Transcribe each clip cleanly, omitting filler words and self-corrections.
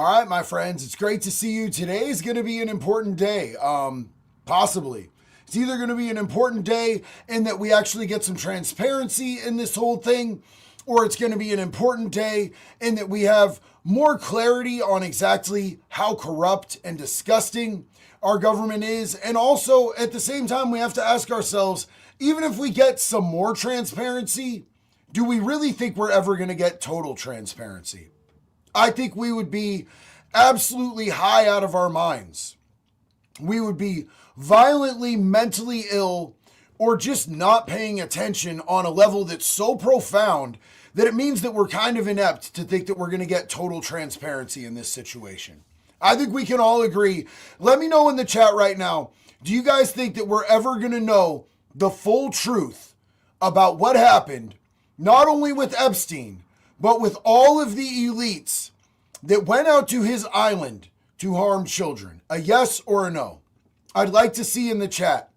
All right, my friends, it's great to see you. Today is going to be an important day, possibly. It's either going to be an important day in that we actually get some transparency in this whole thing, or it's going to be an important day in that we have more clarity on exactly how corrupt and disgusting our government is. And also, at the same time, we have to ask ourselves, even if we get some more transparency, do we really think we're ever going to get total transparency? I think we would be absolutely high out of our minds. We would be violently mentally ill or just not paying attention on a level that's so profound that it means that we're kind of inept to think that we're going to get total transparency in this situation. I think we can all agree. Let me know in the chat right now, do you guys think that we're ever going to know the full truth about what happened, not only with Epstein, but with all of the elites that went out to his island to harm children? A yes or a no? I'd like to see in the chat.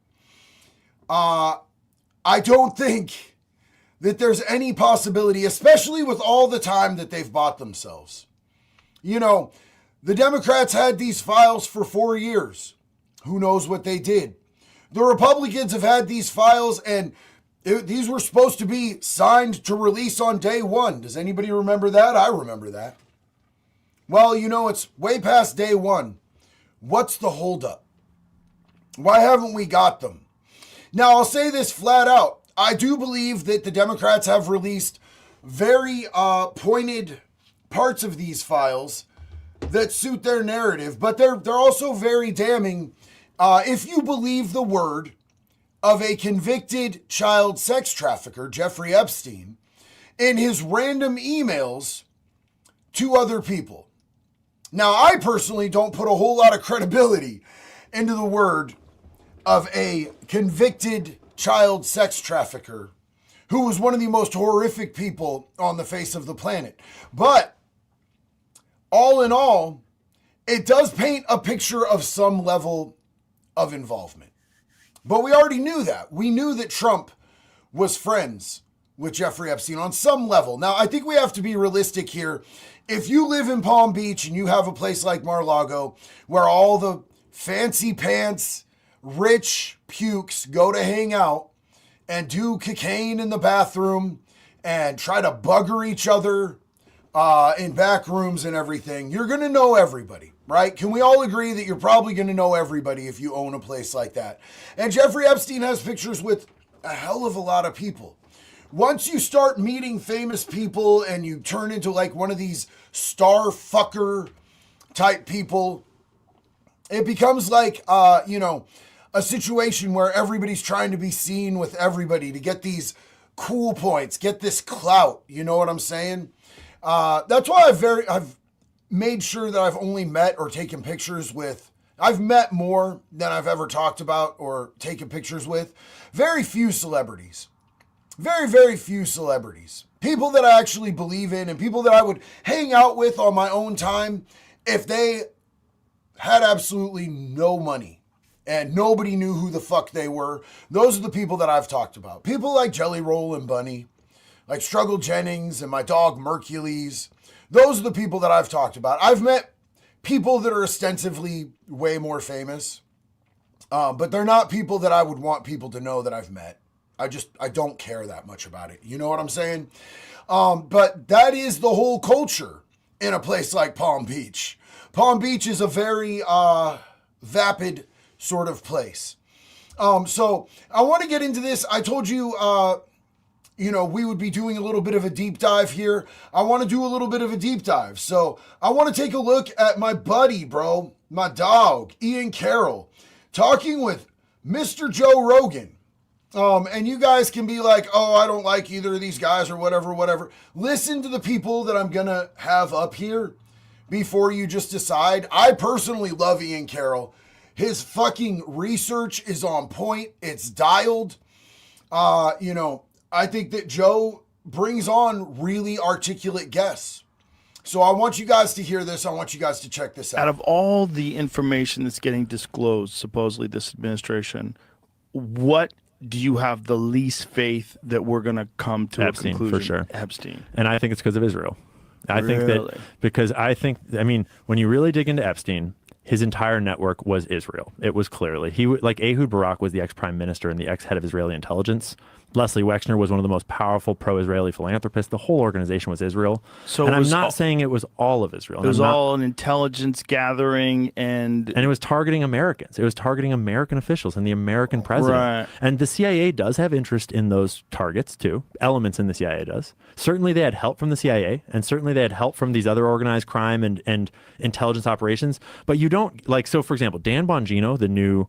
I don't think that there's any possibility, especially with all the time that they've bought themselves. You know, the Democrats had these files for 4 years. Who knows what they did? The Republicans have had these files, and these were supposed to be signed to release on day one. Does anybody remember that? I remember that. Well, you know, it's way past day one. What's the holdup? Why haven't we got them? Now, I'll say this flat out. I do believe that the Democrats have released very pointed parts of these files that suit their narrative, but they're also very damning if you believe the word of a convicted child sex trafficker, Jeffrey Epstein, in his random emails to other people. Now, I personally don't put a whole lot of credibility into the word of a convicted child sex trafficker who was one of the most horrific people on the face of the planet. But all in all, it does paint a picture of some level of involvement. But we already knew that. We knew that Trump was friends with Jeffrey Epstein on some level. Now, I think we have to be realistic here. If you live in Palm Beach and you have a place like Mar-a-Lago where all the fancy pants, rich pukes go to hang out and do cocaine in the bathroom and try to bugger each other in back rooms and everything, you're going to know everybody, right? Can we all agree that you're probably going to know everybody if you own a place like that? And Jeffrey Epstein has pictures with a hell of a lot of people. Once you start meeting famous people and you turn into like one of these star fucker type people, it becomes like, a situation where everybody's trying to be seen with everybody to get these cool points, get this clout. You know what I'm saying? That's why I've made sure that I've only met or taken pictures with. I've met more than I've ever talked about or taken pictures with. Very few celebrities. Very, very few celebrities. People that I actually believe in and people that I would hang out with on my own time if they had absolutely no money and nobody knew who the fuck they were. Those are the people that I've talked about. People like Jelly Roll and Bunny, like Struggle Jennings and my dog Mercules. Those are the people that I've talked about. I've met people that are ostensibly way more famous, but they're not people that I would want people to know that I've met. I don't care that much about it. You know what I'm saying? But that is the whole culture in a place like Palm Beach. Palm Beach is a very vapid sort of place. So I want to get into this. I told you, we would be doing a little bit of a deep dive here. I want to do a little bit of a deep dive. So I want to take a look at my buddy, bro, my dog, Ian Carroll, talking with Mr. Joe Rogan. And you guys can be like, oh, I don't like either of these guys or whatever. Listen to the people that I'm going to have up here before you just decide. I personally love Ian Carroll. His fucking research is on point. It's dialed. I think that Joe brings on really articulate guests. So I want you guys to hear this. I want you guys to check this out. Out of all the information that's getting disclosed, supposedly this administration, what do you have the least faith that we're going to come to Epstein, a conclusion? for sure. Epstein. And I think it's because of Israel. I think that because I mean, when you really dig into Epstein, his entire network was Israel. It was clearly like Ehud Barak was the ex-prime minister and the ex-head of Israeli intelligence. Leslie Wexner was one of the most powerful pro-Israeli philanthropists. The whole organization was Israel. So and I'm not saying it was all of Israel. It was all an intelligence gathering and it was targeting Americans. It was targeting American officials and the American president. Right. And the CIA does have interest in those targets too. Elements in the CIA does. Certainly they had help from the CIA, and certainly they had help from these other organized crime and intelligence operations. But you don't so for example, Dan Bongino, the new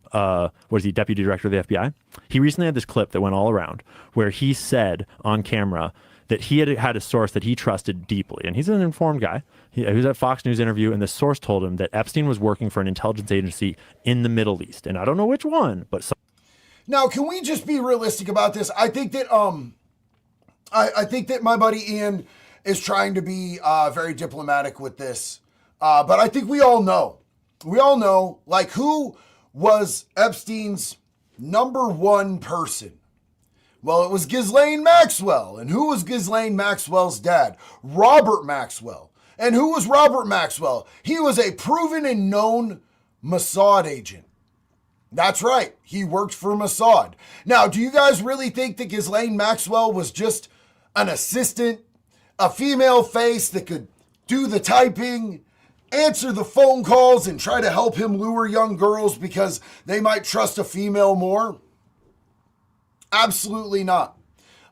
deputy director of the FBI, he recently had this clip that went all around where he said on camera that he had a source that he trusted deeply. And he's an informed guy. He was at a Fox News interview, and the source told him that Epstein was working for an intelligence agency in the Middle East. And I don't know which one, but... Now, can we just be realistic about this? I think that I think that my buddy Ian is trying to be very diplomatic with this. But I think we all know, who was Epstein's number one person? Well, it was Ghislaine Maxwell. And who was Ghislaine Maxwell's dad? Robert Maxwell. And who was Robert Maxwell? He was a proven and known Mossad agent. That's right. He worked for Mossad. Now, do you guys really think that Ghislaine Maxwell was just an assistant, a female face that could do the typing, answer the phone calls, and try to help him lure young girls because they might trust a female more? Absolutely not.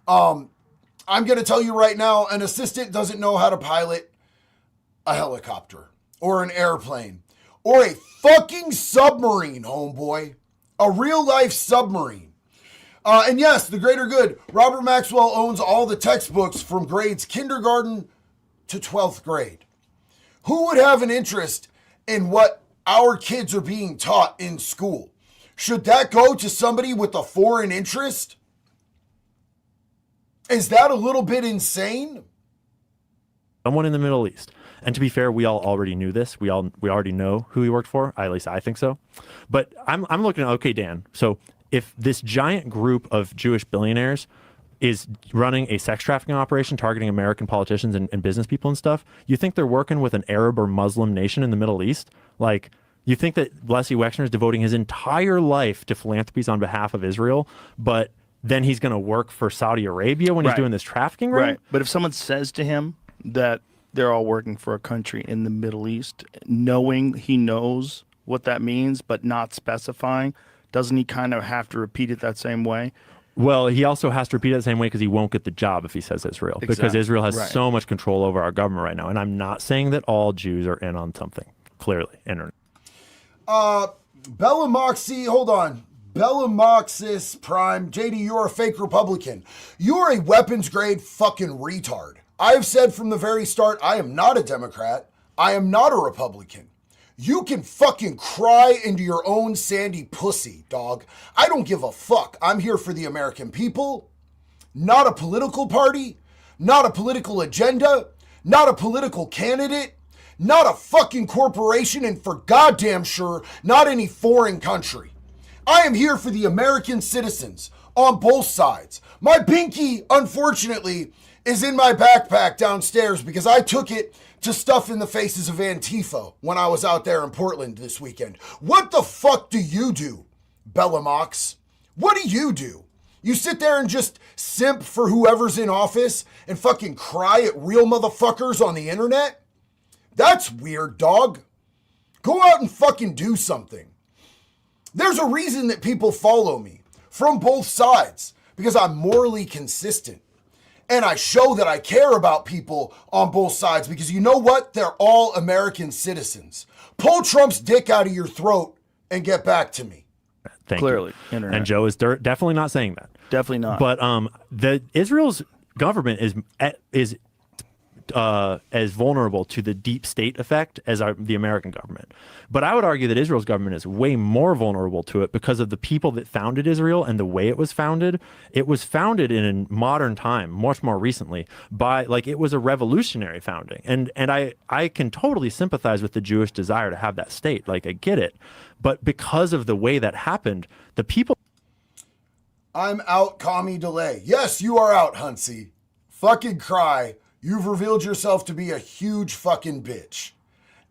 I'm going to tell you right now, an assistant doesn't know how to pilot a helicopter or an airplane or a fucking submarine, homeboy. A real life submarine. And yes, the greater good, Robert Maxwell owns all the textbooks from grades kindergarten to 12th grade. Who would have an interest in what our kids are being taught in school? Should that go to somebody with a foreign interest? Is that a little bit insane? Someone in the Middle East. And to be fair, we all already knew this. We already know who he worked for. At least I think so. But I'm looking at, okay, Dan, so if this giant group of Jewish billionaires is running a sex trafficking operation targeting American politicians and business people and stuff, you think they're working with an Arab or Muslim nation in the Middle East? Like, you think that Leslie Wexner is devoting his entire life to philanthropies on behalf of Israel, but then he's going to work for Saudi Arabia when he's doing this trafficking, right? But if someone says to him that they're all working for a country in the Middle East, knowing he knows what that means, but not specifying, doesn't he kind of have to repeat it that same way? Well, he also has to repeat it the same way because he won't get the job if he says Israel. Exactly. Because Israel has so much control over our government right now. And I'm not saying that all Jews are in on something, clearly. Bellamoxy, hold on. Bellamoxis Prime, JD, you're a fake Republican. You're a weapons grade fucking retard. I've said from the very start, I am not a Democrat. I am not a Republican. You can fucking cry into your own sandy pussy, dog. I don't give a fuck. I'm here for the American people, not a political party, not a political agenda, not a political candidate, not a fucking corporation, and for goddamn sure, not any foreign country. I am here for the American citizens on both sides. My binky, unfortunately, is in my backpack downstairs because I took it to stuff in the faces of Antifa when I was out there in Portland this weekend. What the fuck do you do, Bellamox? What do? You sit there and just simp for whoever's in office and fucking cry at real motherfuckers on the internet? That's weird, dog. Go out and fucking do something. There's a reason that people follow me from both sides because I'm morally consistent. And I show that I care about people on both sides because you know what? They're all American citizens. Pull Trump's dick out of your throat and get back to me. Clearly. And Joe is definitely not saying that. Definitely not. But the Israel's government is as vulnerable to the deep state effect as the American government. But I would argue that Israel's government is way more vulnerable to it because of the people that founded Israel and the way it was founded. It was founded in a modern time, much more recently, by it was a revolutionary founding. And I can totally sympathize with the Jewish desire to have that state. I get it. But because of the way that happened, the people... I'm out, commie delay. Yes, you are out, Huntsy. Fucking cry. you've revealed yourself to be a huge fucking bitch.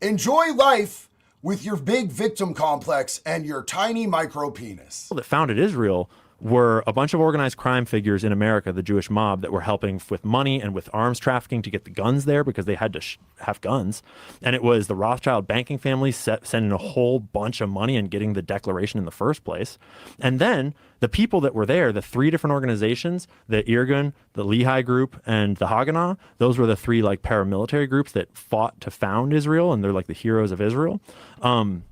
Enjoy life with your big victim complex and your tiny micro penis. That founded Israel were a bunch of organized crime figures in America, the Jewish mob, that were helping with money and with arms trafficking to get the guns there because they had to have guns. And it was the Rothschild banking family sending a whole bunch of money and getting the declaration in the first place. And then the people that were there, the three different organizations, the Irgun, the Lehi group, and the Haganah, those were the three like paramilitary groups that fought to found Israel, and they're like the heroes of Israel,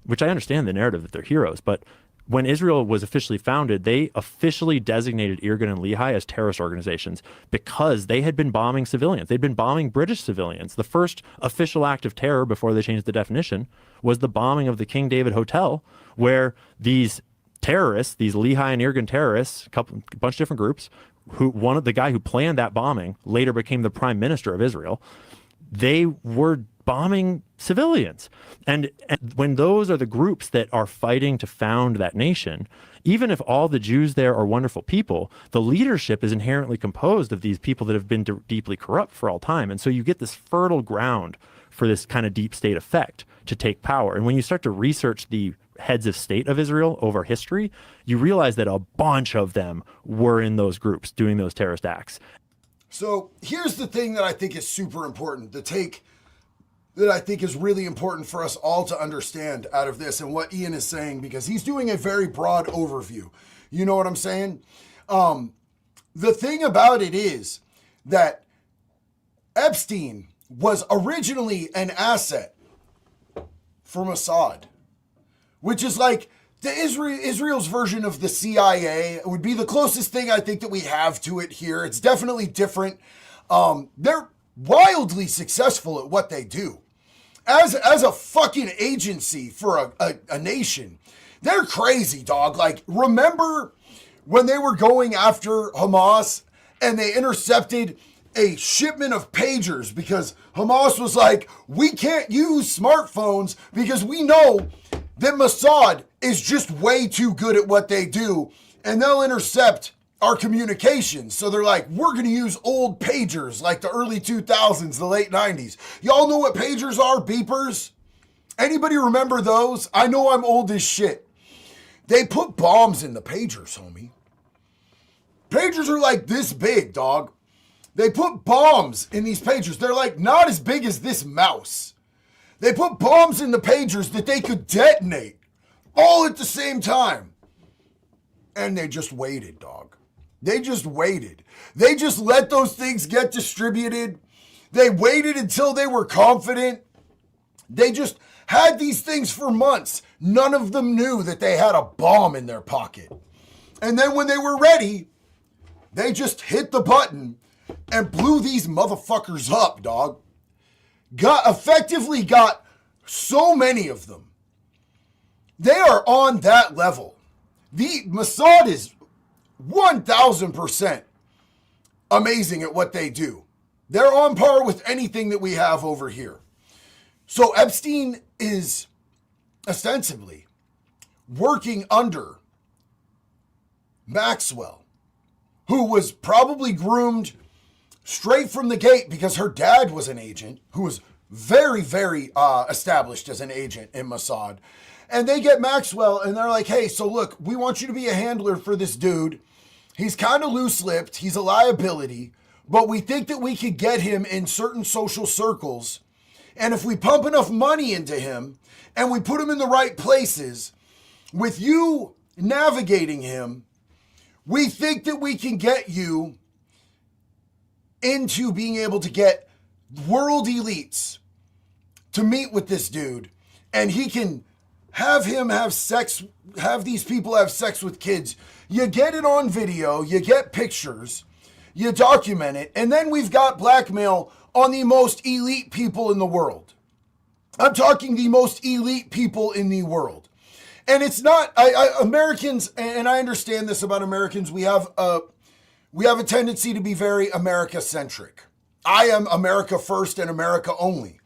which I understand the narrative that they're heroes, but when Israel was officially founded, they officially designated Irgun and Lehi as terrorist organizations because they had been bombing civilians. They'd been bombing British civilians. The first official act of terror before they changed the definition was the bombing of the King David Hotel, where these terrorists, these Lehi and Irgun terrorists, a bunch of different groups, the guy who planned that bombing later became the prime minister of Israel. They were bombing civilians. And when those are the groups that are fighting to found that nation, even if all the Jews there are wonderful people, the leadership is inherently composed of these people that have been deeply corrupt for all time. And so you get this fertile ground for this kind of deep state effect to take power. And when you start to research the heads of state of Israel over history, you realize that a bunch of them were in those groups doing those terrorist acts. So here's the thing that I think is super important, the take that I think is really important for us all to understand out of this and what Ian is saying, because he's doing a very broad overview. You know what I'm saying? The thing about it is that Epstein was originally an asset for Mossad, which is like Israel's version of the CIA. It would be the closest thing I think that we have to it here. It's definitely different. They're wildly successful at what they do. As a fucking agency for a nation, they're crazy, dog. Like, remember when they were going after Hamas and they intercepted a shipment of pagers because Hamas was like, we can't use smartphones because we know that Mossad is just way too good at what they do, and they'll intercept our communications. So they're like, we're going to use old pagers like the early 2000s, the late 90s. Y'all know what pagers are? Beepers? Anybody remember those? I know I'm old as shit. They put bombs in the pagers, homie. Pagers are like this big, dog. They put bombs in these pagers. They're like not as big as this mouse. They put bombs in the pagers that they could detonate all at the same time. And they just waited, dog. They just waited. They just let those things get distributed. They waited until they were confident. They just had these things for months. None of them knew that they had a bomb in their pocket. And then when they were ready, they just hit the button and blew these motherfuckers up, dog. Effectively got so many of them. They are on that level. The Mossad is 1,000% amazing at what they do. They're on par with anything that we have over here. So Epstein is ostensibly working under Maxwell, who was probably groomed straight from the gate because her dad was an agent who was very, very established as an agent in Mossad. And they get Maxwell and they're like, hey, so look, we want you to be a handler for this dude. He's kind of loose-lipped. He's a liability, but we think that we could get him in certain social circles. And if we pump enough money into him and we put him in the right places, with you navigating him, we think that we can get you into being able to get world elites to meet with this dude, and he can have these people have sex with kids. You get it on video, you get pictures, you document it, and then we've got blackmail on the most elite people in the world. I'm talking the most elite people in the world. And it's not, Americans, and I understand this about Americans, we have a tendency to be very America-centric. I am America first and America only.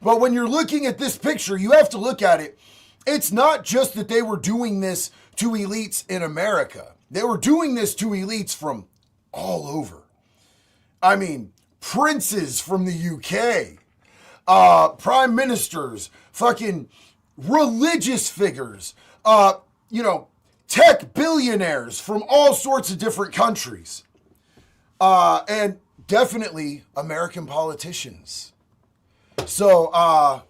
But when you're looking at this picture, you have to look at it. It's not just that they were doing this to elites in America. They were doing this to elites from all over. I mean, princes from the UK, prime ministers, fucking religious figures, tech billionaires from all sorts of different countries, and definitely American politicians. So,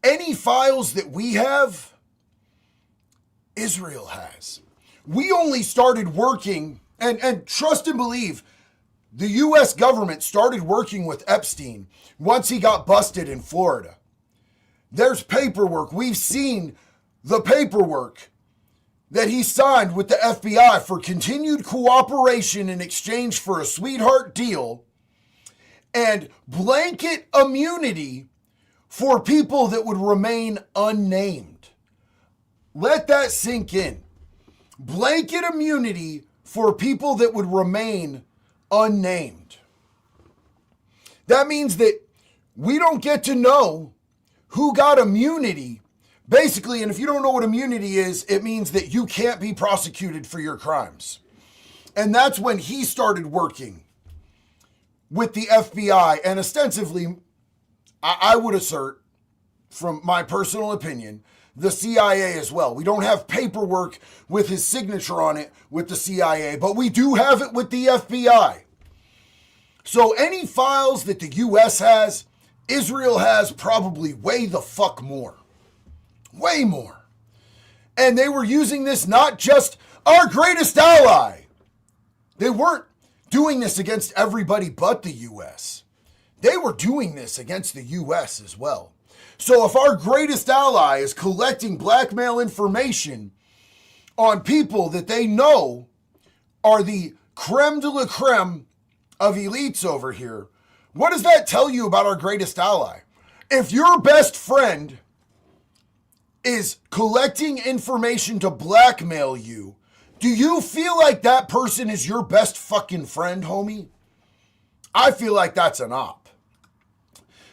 any files that we have, Israel has. We only started working, and trust and believe, the U.S. government started working with Epstein once he got busted in Florida. There's paperwork. We've seen the paperwork that he signed with the FBI for continued cooperation in exchange for a sweetheart deal and blanket immunity for people that would remain unnamed. Let that sink in. Blanket immunity for people that would remain unnamed. That means that we don't get to know who got immunity. Basically, and if you don't know what immunity is, it means that you can't be prosecuted for your crimes. And that's when he started working with the FBI, and ostensibly, I would assert, from my personal opinion, the CIA as well. We don't have paperwork with his signature on it with the CIA, but we do have it with the FBI. So any files that the US has, Israel has probably way the fuck more. Way more. And they were using this not just our greatest ally. They weren't doing this against everybody but the US. They were doing this against the US as well. So if our greatest ally is collecting blackmail information on people that they know are the creme de la creme of elites over here, what does that tell you about our greatest ally? If your best friend is collecting information to blackmail you, do you feel like that person is your best fucking friend, homie? I feel like that's an op.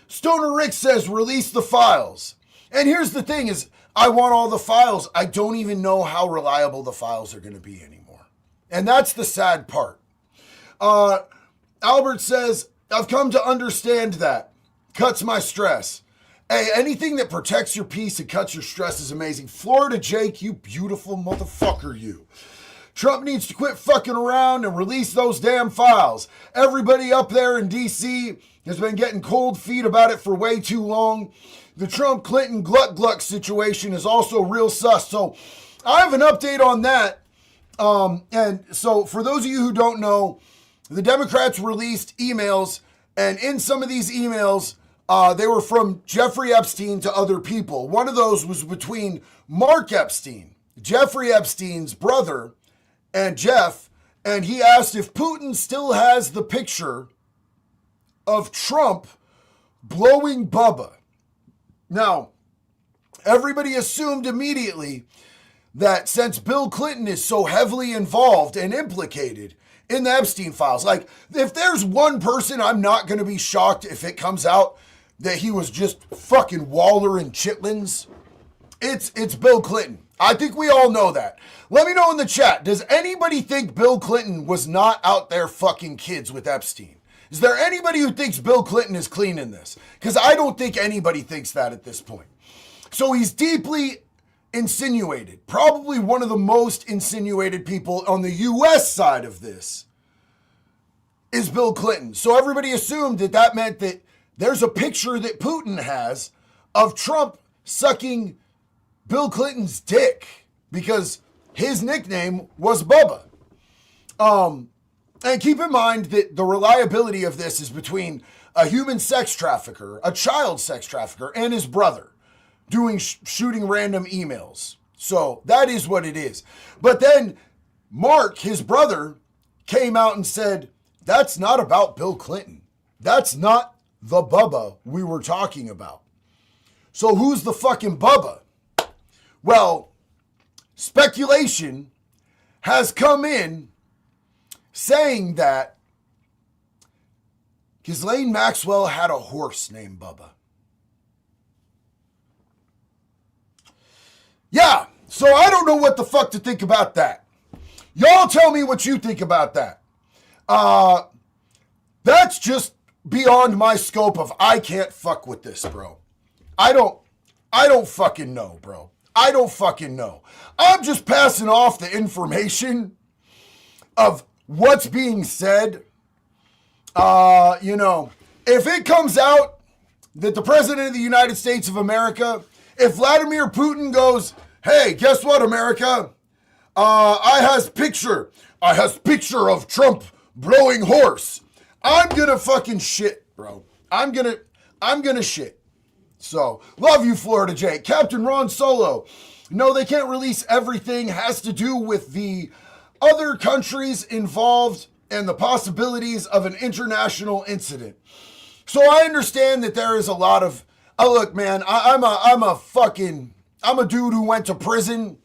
Stoner Rick says, release the files. And here's the thing is, I want all the files. I don't even know how reliable the files are going to be anymore. And that's the sad part. Albert says, I've come to understand that. Cuts my stress. Hey, anything that protects your peace and cuts your stress is amazing. Florida Jake, you beautiful motherfucker, you. Trump needs to quit fucking around and release those damn files. Everybody up there in D.C. has been getting cold feet about it for way too long. The Trump-Clinton gluck-gluck situation is also real sus. So I have an update on that. And so for those of you who don't know, the Democrats released emails, and in some of these emails, they were from Jeffrey Epstein to other people. One of those was between Mark Epstein, Jeffrey Epstein's brother, and Jeff, and he asked if Putin still has the picture of Trump blowing Bubba. Now, everybody assumed immediately that since Bill Clinton is so heavily involved and implicated in the Epstein files, like if there's one person I'm not going to be shocked if it comes out that he was just fucking Waller and Chitlins, it's Bill Clinton. I think we all know that. Let me know in the chat, does anybody think Bill Clinton was not out there fucking kids with Epstein? Is there anybody who thinks Bill Clinton is clean in this? Because I don't think anybody thinks that at this point. So he's deeply insinuated. Probably one of the most insinuated people on the U.S. side of this is Bill Clinton. So everybody assumed that that meant that there's a picture that Putin has of Trump sucking Bill Clinton's dick because his nickname was Bubba. And keep in mind that the reliability of this is between a human sex trafficker, a child sex trafficker, and his brother doing shooting random emails. So that is what it is. But then Mark, his brother, came out and said, that's not about Bill Clinton. That's not the Bubba we were talking about. So who's the fucking Bubba? Well, speculation has come in saying that Ghislaine Maxwell had a horse named Bubba. Yeah, so I don't know what the fuck to think about that. Y'all tell me what you think about that. That's just beyond my scope of I can't fuck with this, bro. I don't fucking know, bro. I don't fucking know. I'm just passing off the information of what's being said. If it comes out that the president of the United States of America, if Vladimir Putin goes, hey, guess what, America? I has picture of Trump blowing horse. I'm gonna fucking shit, bro. I'm gonna shit. So, love you, Florida Jake. Captain Ron Solo. No, they can't release everything. Has to do with the other countries involved and the possibilities of an international incident. So I understand that there is a lot of, look, man, I'm a dude who went to prison.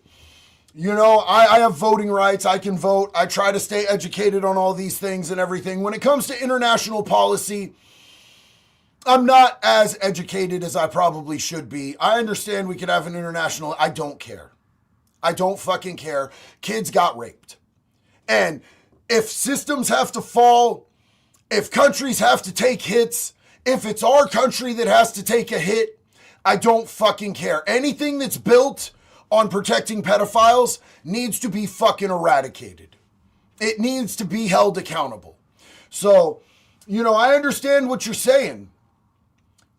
You know, I have voting rights. I can vote. I try to stay educated on all these things and everything. When it comes to international policy, I'm not as educated as I probably should be. I understand we could have an international. I don't care. I don't fucking care. Kids got raped. And if systems have to fall, if countries have to take hits, if it's our country that has to take a hit, I don't fucking care. Anything that's built on protecting pedophiles needs to be fucking eradicated. It needs to be held accountable. So, I understand what you're saying.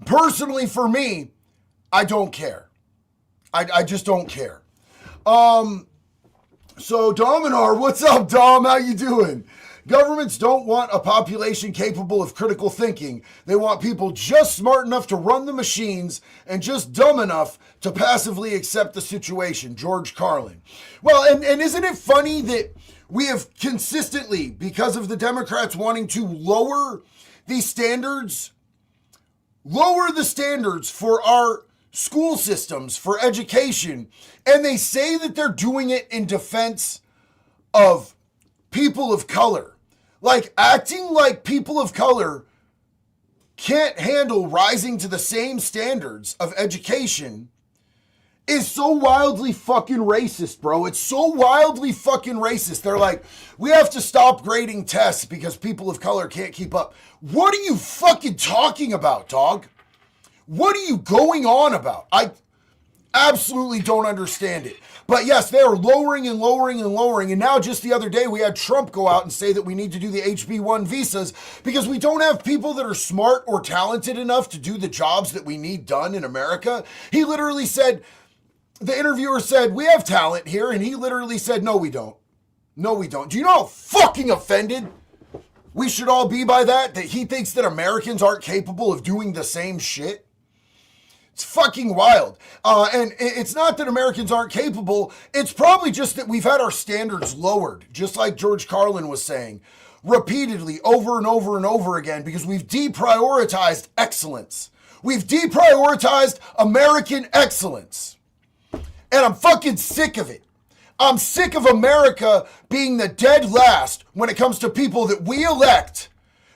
Personally, for me, I don't care. I just don't care. So Dominar, what's up, Dom? How you doing? Governments don't want a population capable of critical thinking. They want people just smart enough to run the machines and just dumb enough to passively accept the situation. George Carlin. Well, and isn't it funny that we have consistently, because of the Democrats wanting to lower the standards for our school systems, for education, and they say that they're doing it in defense of people of color. Like, acting like people of color can't handle rising to the same standards of education is so wildly fucking racist, bro. It's so wildly fucking racist. They're like, we have to stop grading tests because people of color can't keep up. What are you fucking talking about, dog? What are you going on about? I absolutely don't understand it. But yes, they are lowering and lowering and lowering. And now just the other day, we had Trump go out and say that we need to do the HB1 visas because we don't have people that are smart or talented enough to do the jobs that we need done in America. He literally said, the interviewer said, we have talent here. And he literally said, no, we don't. No, we don't. Do you know how fucking offended we should all be by that? That he thinks that Americans aren't capable of doing the same shit? It's fucking wild. And it's not that Americans aren't capable. It's probably just that we've had our standards lowered, just like George Carlin was saying, repeatedly, over and over and over again, because we've deprioritized excellence. We've deprioritized American excellence. And I'm fucking sick of it. I'm sick of America being the dead last when it comes to people that we elect,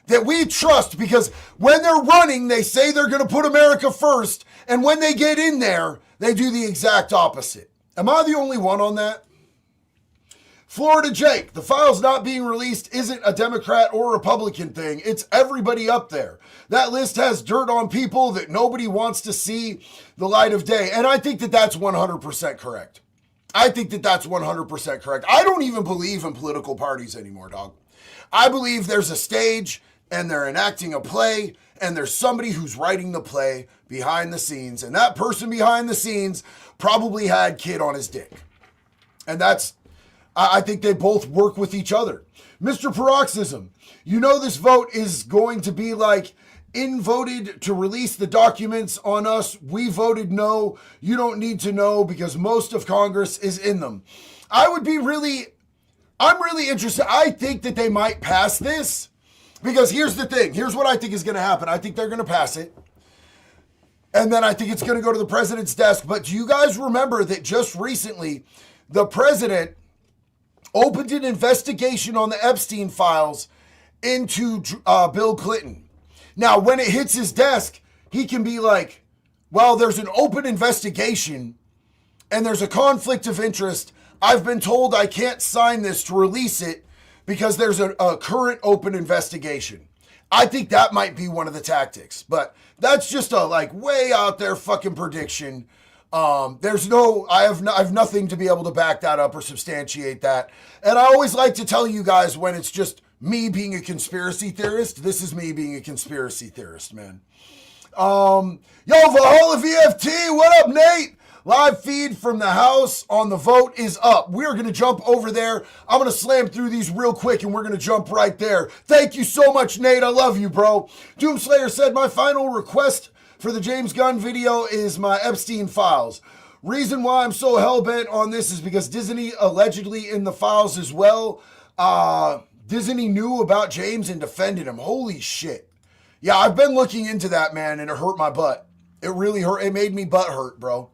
that we trust, because when they're running, they say they're going to put America first. And when they get in there, they do the exact opposite. Am I the only one on that? Florida Jake, the files not being released isn't a Democrat or Republican thing. It's everybody up there. That list has dirt on people that nobody wants to see the light of day. And I think that that's 100% correct. I think that that's 100% correct. I don't even believe in political parties anymore, dog. I believe there's a stage and they're enacting a play and there's somebody who's writing the play behind the scenes. And that person behind the scenes probably had kid on his dick. And I think they both work with each other. Mr. Paroxysm, this vote is going to be like, voted to release the documents on us. We voted no. You don't need to know because most of Congress is in them. I'm really interested. I think that they might pass this because here's the thing. Here's what I think is going to happen. I think they're going to pass it. And then I think it's going to go to the president's desk. But do you guys remember that just recently the president opened an investigation on the Epstein files into Bill Clinton? Now, when it hits his desk, he can be like, well, there's an open investigation and there's a conflict of interest. I've been told I can't sign this to release it because there's a current open investigation. I think that might be one of the tactics, but that's just a like way out there fucking prediction. I have nothing to be able to back that up or substantiate that. And I always like to tell you guys when it's just me being a conspiracy theorist. This is me being a conspiracy theorist, man. Yo, Valhalla VFT, what up, Nate? Live feed from the house on the vote is up. We're going to jump over there. I'm going to slam through these real quick and we're going to jump right there. Thank you so much, Nate. I love you, bro. Doomslayer said, my final request for the James Gunn video is my Epstein files. Reason why I'm so hell-bent on this is because Disney allegedly in the files as well. Disney knew about James and defended him. Holy shit. Yeah, I've been looking into that, man, and it hurt my butt. It really hurt. It made me butt hurt, bro.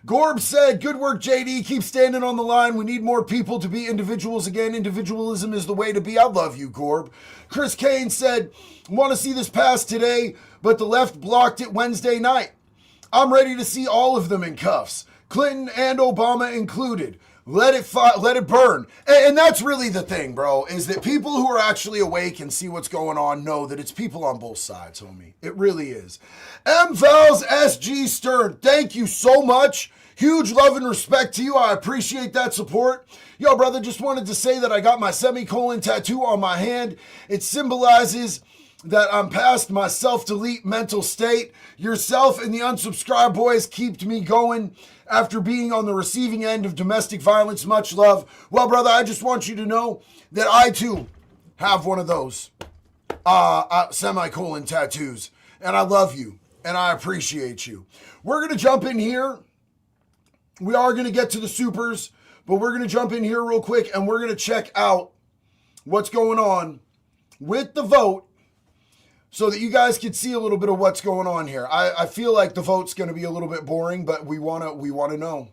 Gorb said, good work, JD. Keep standing on the line. We need more people to be individuals again. Individualism is the way to be. I love you, Gorb. Chris Kane said, want to see this pass today, but the left blocked it Wednesday night. I'm ready to see all of them in cuffs, Clinton and Obama included. Let it burn. And that's really the thing, bro, is that people who are actually awake and see what's going on know that it's people on both sides, homie. It really is. M. Vals SG Stern, thank you so much. Huge love and respect to you. I appreciate that support. Yo, brother, just wanted to say that I got my semicolon tattoo on my hand. It symbolizes that I'm past my self-delete mental state. Yourself and the unsubscribed boys kept me going after being on the receiving end of domestic violence. Much love. Well, brother, I just want you to know that I, too, have one of those semicolon tattoos. And I love you. And I appreciate you. We're going to jump in here. We are going to get to the supers. But we're going to jump in here real quick. And we're going to check out what's going on with the vote, so that you guys can see a little bit of what's going on here. I feel like the vote's going to be a little bit boring, but we want to know.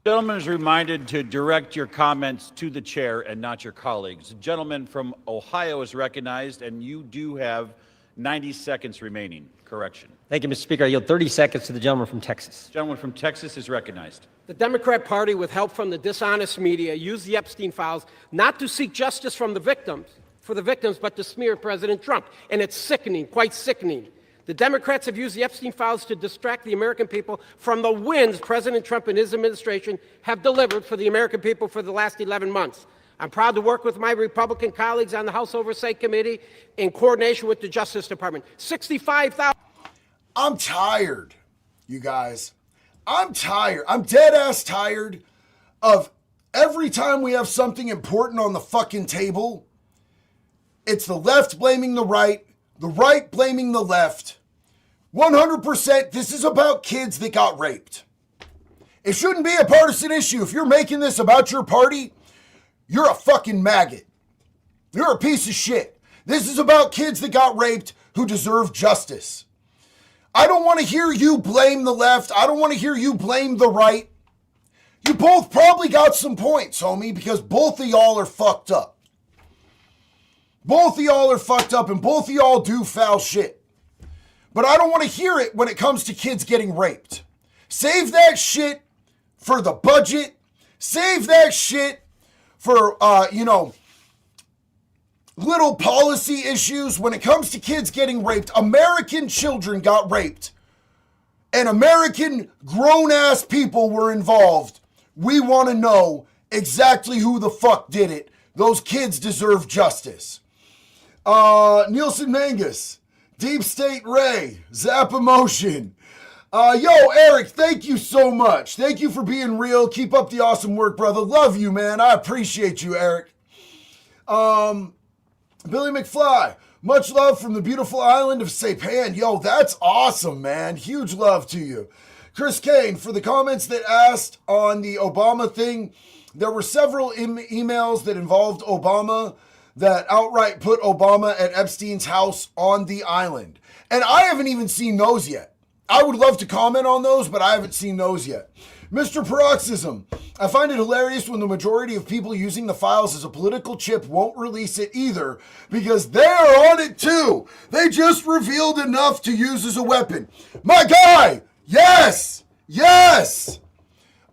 Gentleman is reminded to direct your comments to the chair and not your colleagues. The gentleman from Ohio is recognized, and you do have 90 seconds remaining. Correction. Thank you, Mr. Speaker. I yield 30 seconds to the gentleman from Texas. The gentleman from Texas is recognized. The Democrat Party, with help from the dishonest media, used the Epstein files not to seek justice for the victims, but to smear President Trump. And it's sickening, quite sickening. The Democrats have used the Epstein files to distract the American people from the wins President Trump and his administration have delivered for the American people for the last 11 months. I'm proud to work with my Republican colleagues on the House Oversight Committee in coordination with the Justice Department. 65,000. I'm tired, you guys. I'm tired. I'm dead ass tired of every time we have something important on the fucking table, it's the left blaming the right blaming the left. 100%, this is about kids that got raped. It shouldn't be a partisan issue. If you're making this about your party, you're a fucking maggot. You're a piece of shit. This is about kids that got raped who deserve justice. I don't want to hear you blame the left. I don't want to hear you blame the right. You both probably got some points, homie, because both of y'all are fucked up. Both of y'all are fucked up and both of y'all do foul shit. But I don't want to hear it when it comes to kids getting raped. Save that shit for the budget. Save that shit for, little policy issues. When it comes to kids getting raped, American children got raped and American grown-ass people were involved. We want to know exactly who the fuck did it. Those kids deserve justice. Nielsen Mangus, Deep State Ray, Zap Emotion. Yo, Eric, thank you so much. Thank you for being real. Keep up the awesome work, brother. Love you, man. I appreciate you, Eric. Billy McFly, much love from the beautiful island of Saipan. Yo, that's awesome, man. Huge love to you. Chris Kane, for the comments that asked on the Obama thing, there were several emails that involved Obama that outright put Obama at Epstein's house on the island. And I haven't even seen those yet. I would love to comment on those, but I haven't seen those yet. Mr. Paroxysm, I find it hilarious when the majority of people using the files as a political chip won't release it either because they are on it too. They just revealed enough to use as a weapon. My guy, yes, yes. Yes!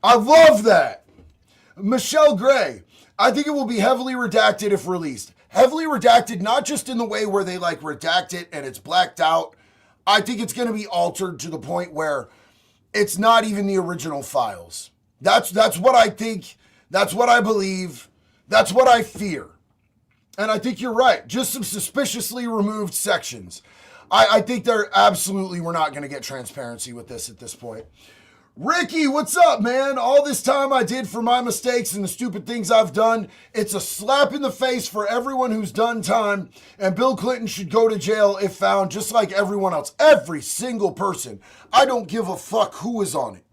I love that. Michelle Gray, I think it will be heavily redacted if released. Heavily redacted, not just in the way where they like redact it and it's blacked out. I think it's going to be altered to the point where it's not even the original files. That's what I think. That's what I believe. That's what I fear. And I think you're right. Just some suspiciously removed sections. I think we're not going to get transparency with this at this point. Ricky, what's up, man? All this time I did for my mistakes and the stupid things I've done, it's a slap in the face for everyone who's done time, and Bill Clinton should go to jail if found, just like everyone else. Every single person. I don't give a fuck who is on it.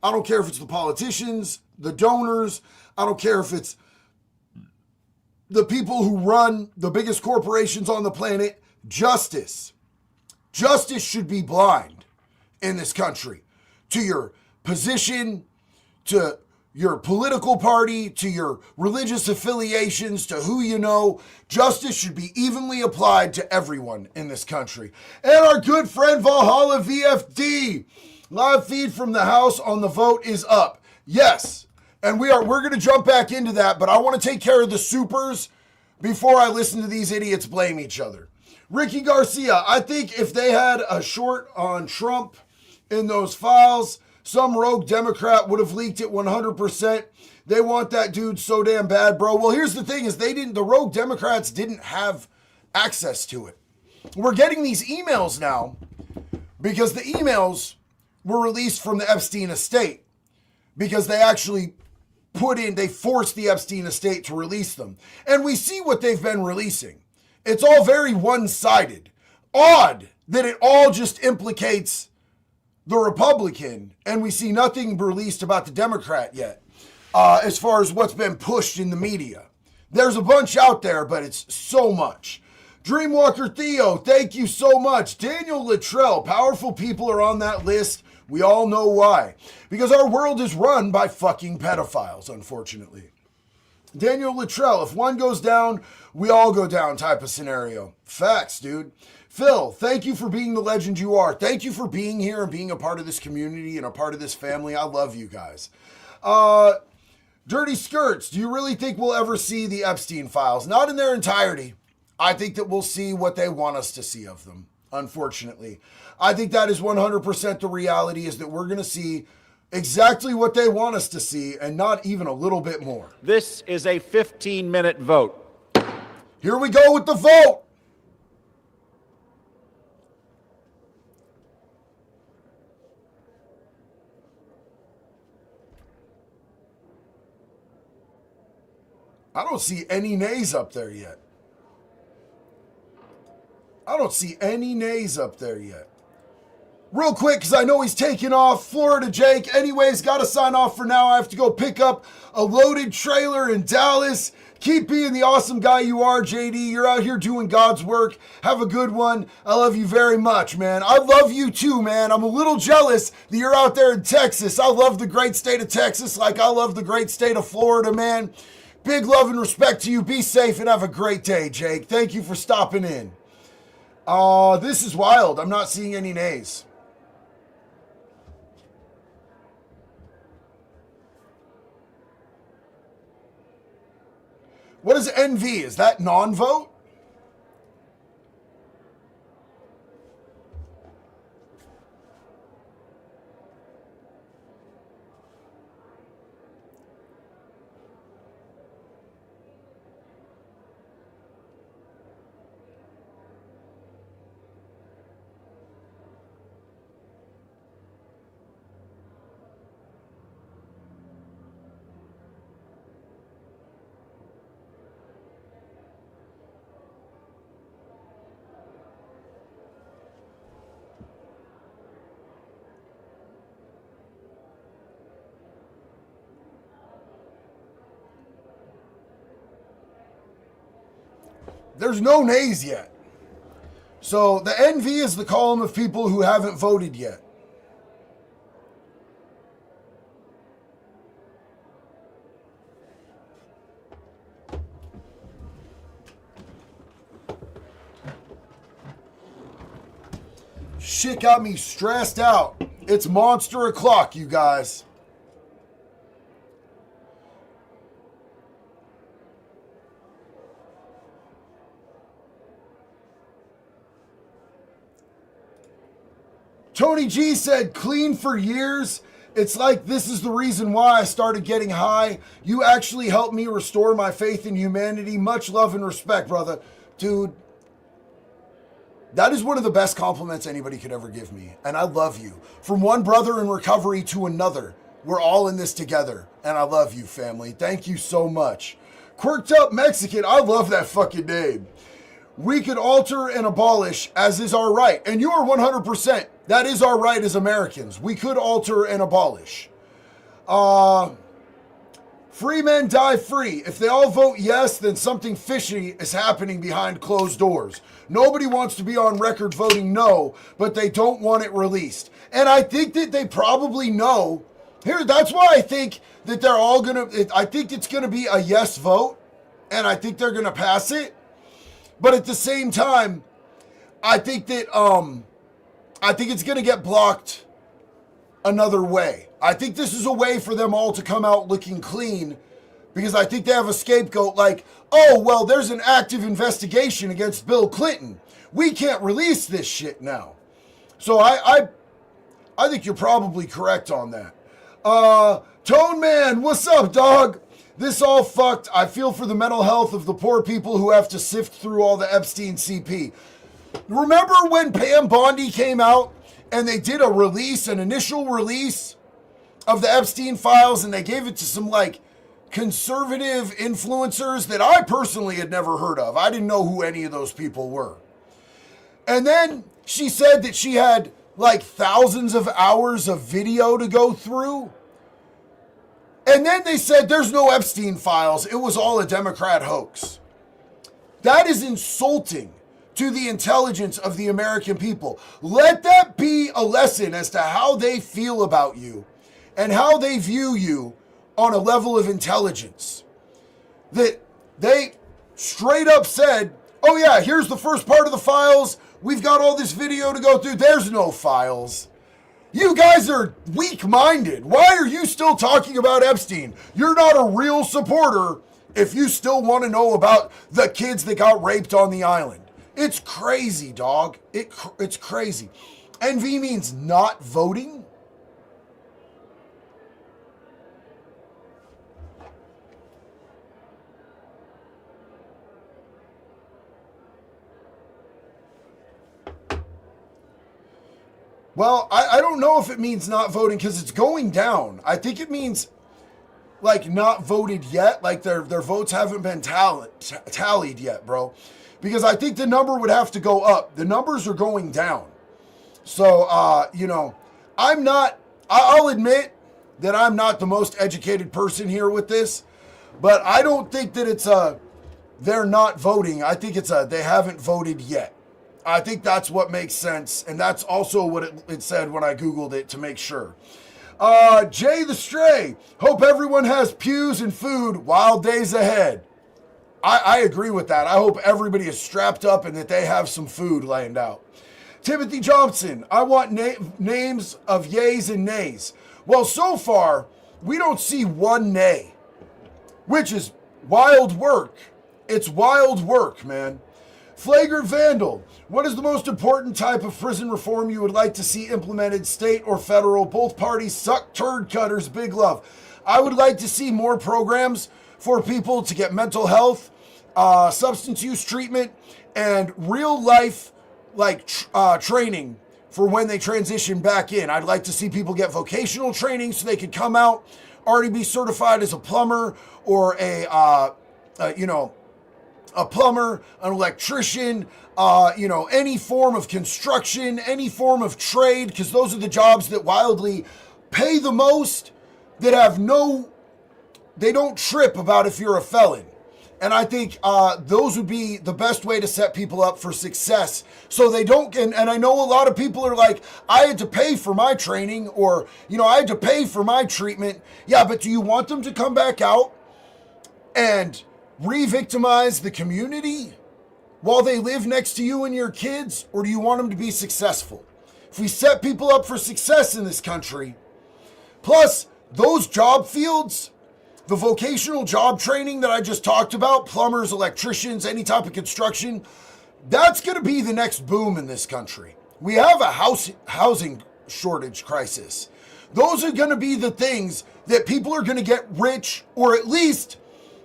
I don't care if it's the politicians, the donors. I don't care if it's the people who run the biggest corporations on the planet. Justice should be blind in this country. To your position, to your political party, to your religious affiliations, to who you know. Justice should be evenly applied to everyone in this country. And our good friend Valhalla VFD, live feed from the House on the vote is up. Yes, and we're going to jump back into that, but I want to take care of the supers before I listen to these idiots blame each other. Ricky Garcia, I think if they had a short on Trump in those files, some rogue Democrat would have leaked it 100%. They want that dude so damn bad, bro. Well, here's the thing is the rogue Democrats didn't have access to it. We're getting these emails now because the emails were released from the Epstein estate because they actually they forced the Epstein estate to release them. And we see what they've been releasing. It's all very one-sided. Odd that it all just implicates the Republican, and we see nothing released about the Democrat yet, as far as what's been pushed in the media. There's a bunch out there, but it's so much. Dreamwalker Theo, thank you so much. Daniel Luttrell, powerful people are on that list. We all know why. Because our world is run by fucking pedophiles, unfortunately. Daniel Luttrell, if one goes down, we all go down type of scenario. Facts, dude. Phil, thank you for being the legend you are. Thank you for being here and being a part of this community and a part of this family. I love you guys. Dirty Skirts, do you really think we'll ever see the Epstein files? Not in their entirety. I think that we'll see what they want us to see of them, unfortunately. I think that is 100% the reality, is that we're going to see exactly what they want us to see and not even a little bit more. This is a 15-minute vote. Here we go with the vote. I don't see any nays up there yet. Real quick, because I know he's taking off. Florida Jake, anyways, got to sign off for now. I have to go pick up a loaded trailer in Dallas. Keep being the awesome guy you are, JD. You're out here doing God's work. Have a good one. I love you very much, man. I love you too, man. I'm a little jealous that you're out there in Texas. I love the great state of Texas like I love the great state of Florida, man. Big love and respect to you. Be safe and have a great day, Jake. Thank you for stopping in. This is wild. I'm not seeing any nays. What is NV? Is that non-vote? There's no nays yet. So the NV is the column of people who haven't voted yet. Shit got me stressed out. It's monster o'clock, you guys. Tony G said, clean for years. It's like this is the reason why I started getting high. You actually helped me restore my faith in humanity. Much love and respect, brother. Dude, that is one of the best compliments anybody could ever give me. And I love you. From one brother in recovery to another, we're all in this together. And I love you, family. Thank you so much. Quirked Up Mexican, I love that fucking name. We could alter and abolish, as is our right. And you are 100%. That is our right as Americans. We could alter and abolish. Free men die free. If they all vote yes, then something fishy is happening behind closed doors. Nobody wants to be on record voting no, but they don't want it released. And I think that they probably know. Here, that's why I think that they're all I think it's gonna be a yes vote, and I think they're gonna pass it. But at the same time, I think that I think it's going to get blocked another way. I think this is a way for them all to come out looking clean, because I think they have a scapegoat like, oh, well, there's an active investigation against Bill Clinton. We can't release this shit now. So I think you're probably correct on that. Tone Man, what's up, dog? This all fucked. I feel for the mental health of the poor people who have to sift through all the Epstein CP. Remember when Pam Bondi came out and they did an initial release of the Epstein files, and they gave it to some like conservative influencers that I personally had never heard of. I didn't know who any of those people were. And then she said that she had like thousands of hours of video to go through. And then they said there's no Epstein files. It was all a Democrat hoax. That is insulting to the intelligence of the American people. Let that be a lesson as to how they feel about you and how they view you on a level of intelligence. That they straight up said, oh yeah, here's the first part of the files. We've got all this video to go through. There's no files. You guys are weak-minded. Why are you still talking about Epstein? You're not a real supporter if you still want to know about the kids that got raped on the island. It's crazy, dog. It's crazy. NV means not voting. Well, I don't know if it means not voting because it's going down. I think it means like not voted yet, like their votes haven't been tallied yet, bro. Because I think the number would have to go up. The numbers are going down. So, I'll admit that I'm not the most educated person here with this, but I don't think that they're not voting. I think they haven't voted yet. I think that's what makes sense, and that's also what it said when I Googled it to make sure. Jay the Stray, hope everyone has pews and food. Wild days ahead. I agree with that. I hope everybody is strapped up and that they have some food laying out. Timothy Johnson, I want names of yays and nays. Well, so far, we don't see one nay, which is wild work. It's wild work, man. Flagrant Vandal, what is the most important type of prison reform you would like to see implemented, state or federal? Both parties suck turd cutters, big love. I would like to see more programs for people to get mental health, substance use treatment, and real life training for when they transition back in. I'd like to see people get vocational training so they could come out, already be certified as a plumber or a plumber, an electrician, any form of construction, any form of trade, because those are the jobs that wildly pay the most, that they don't trip about if you're a felon. And I think those would be the best way to set people up for success. So they don't, and I know a lot of people are like, I had to pay for my training, or, I had to pay for my treatment. Yeah, but do you want them to come back out and re-victimize the community while they live next to you and your kids? Or do you want them to be successful? if we set people up for success in this country, plus those job fields, the vocational job training that I just talked about, plumbers, electricians, any type of construction, that's going to be the next boom in this country. We have a housing shortage crisis. Those are going to be the things that people are going to get rich or at least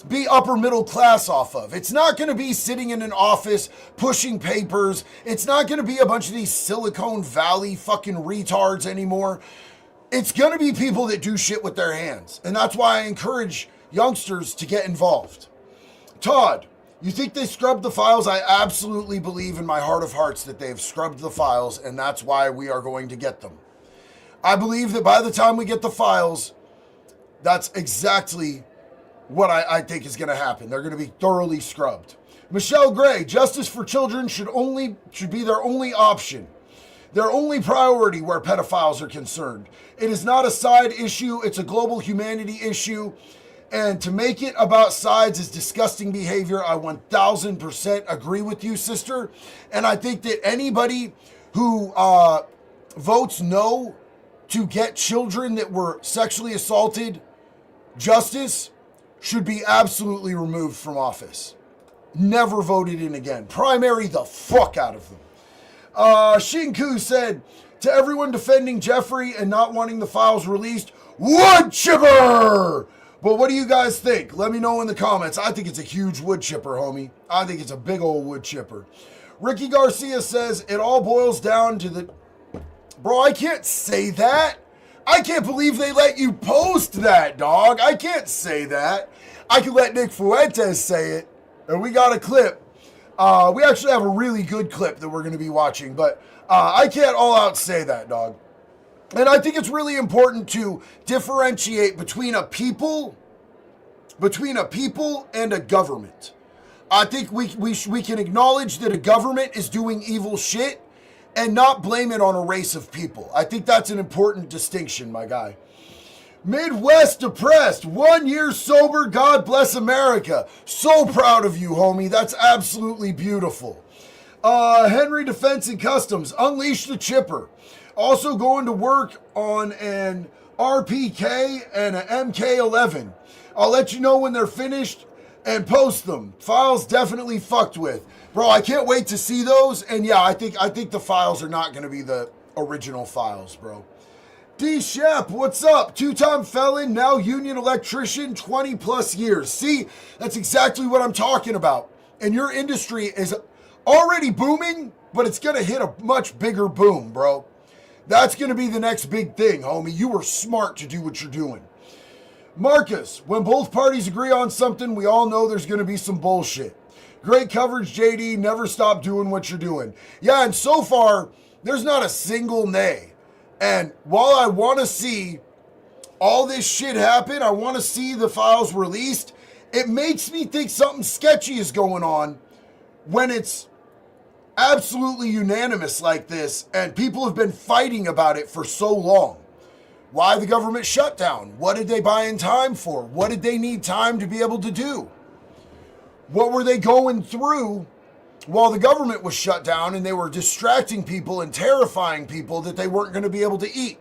be upper middle class off of. It's not going to be sitting in an office pushing papers. It's not going to be a bunch of these Silicon Valley fucking retards anymore. It's going to be people that do shit with their hands. And that's why I encourage youngsters to get involved. Todd, you think they scrubbed the files? I absolutely believe in my heart of hearts that they've scrubbed the files, and that's why we are going to get them. I believe that by the time we get the files, that's exactly what I think is going to happen. They're going to be thoroughly scrubbed. Michelle Gray, justice for children should be their only option. Their only priority where pedophiles are concerned. It is not a side issue. It's a global humanity issue. And to make it about sides is disgusting behavior. I 1000% agree with you, sister. And I think that anybody who votes no to get children that were sexually assaulted justice should be absolutely removed from office. Never voted in again. Primary the fuck out of them. Shinku said, to everyone defending Jeffrey and not wanting the files released, wood chipper! But what do you guys think? Let me know in the comments. I think it's a huge wood chipper, homie. I think it's a big old wood chipper. Ricky Garcia says, it all boils down to the... Bro, I can't say that. I can't believe they let you post that, dog. I can't say that. I can let Nick Fuentes say it. And we got a clip. We actually have a really good clip that we're going to be watching. But I can't all out say that, dog. And I think it's really important to differentiate between a people and a government. I think we can acknowledge that a government is doing evil shit and not blame it on a race of people. I think that's an important distinction, my guy. Midwest Depressed, 1 year sober, God bless America. So proud of you, homie. That's absolutely beautiful. Henry Defense and Customs, unleash the chipper. Also going to work on an RPK and an MK11. I'll let you know when they're finished and post them. Files definitely fucked with. Bro, I can't wait to see those. And yeah, I think the files are not going to be the original files, bro. D. Shep, what's up? Two-time felon, now union electrician, 20 plus years. See, that's exactly what I'm talking about. And your industry is already booming, but it's going to hit a much bigger boom, bro. That's going to be the next big thing, homie. You were smart to do what you're doing. Marcus, when both parties agree on something, we all know there's going to be some bullshit. Great coverage, JD. Never stop doing what you're doing. Yeah, and so far, there's not a single nay. And while I want to see all this shit happen, I want to see the files released, it makes me think something sketchy is going on when it's absolutely unanimous like this and people have been fighting about it for so long. Why the government shutdown? What did they buy in time for? What did they need time to be able to do? What were they going through while the government was shut down and they were distracting people and terrifying people that they weren't going to be able to eat?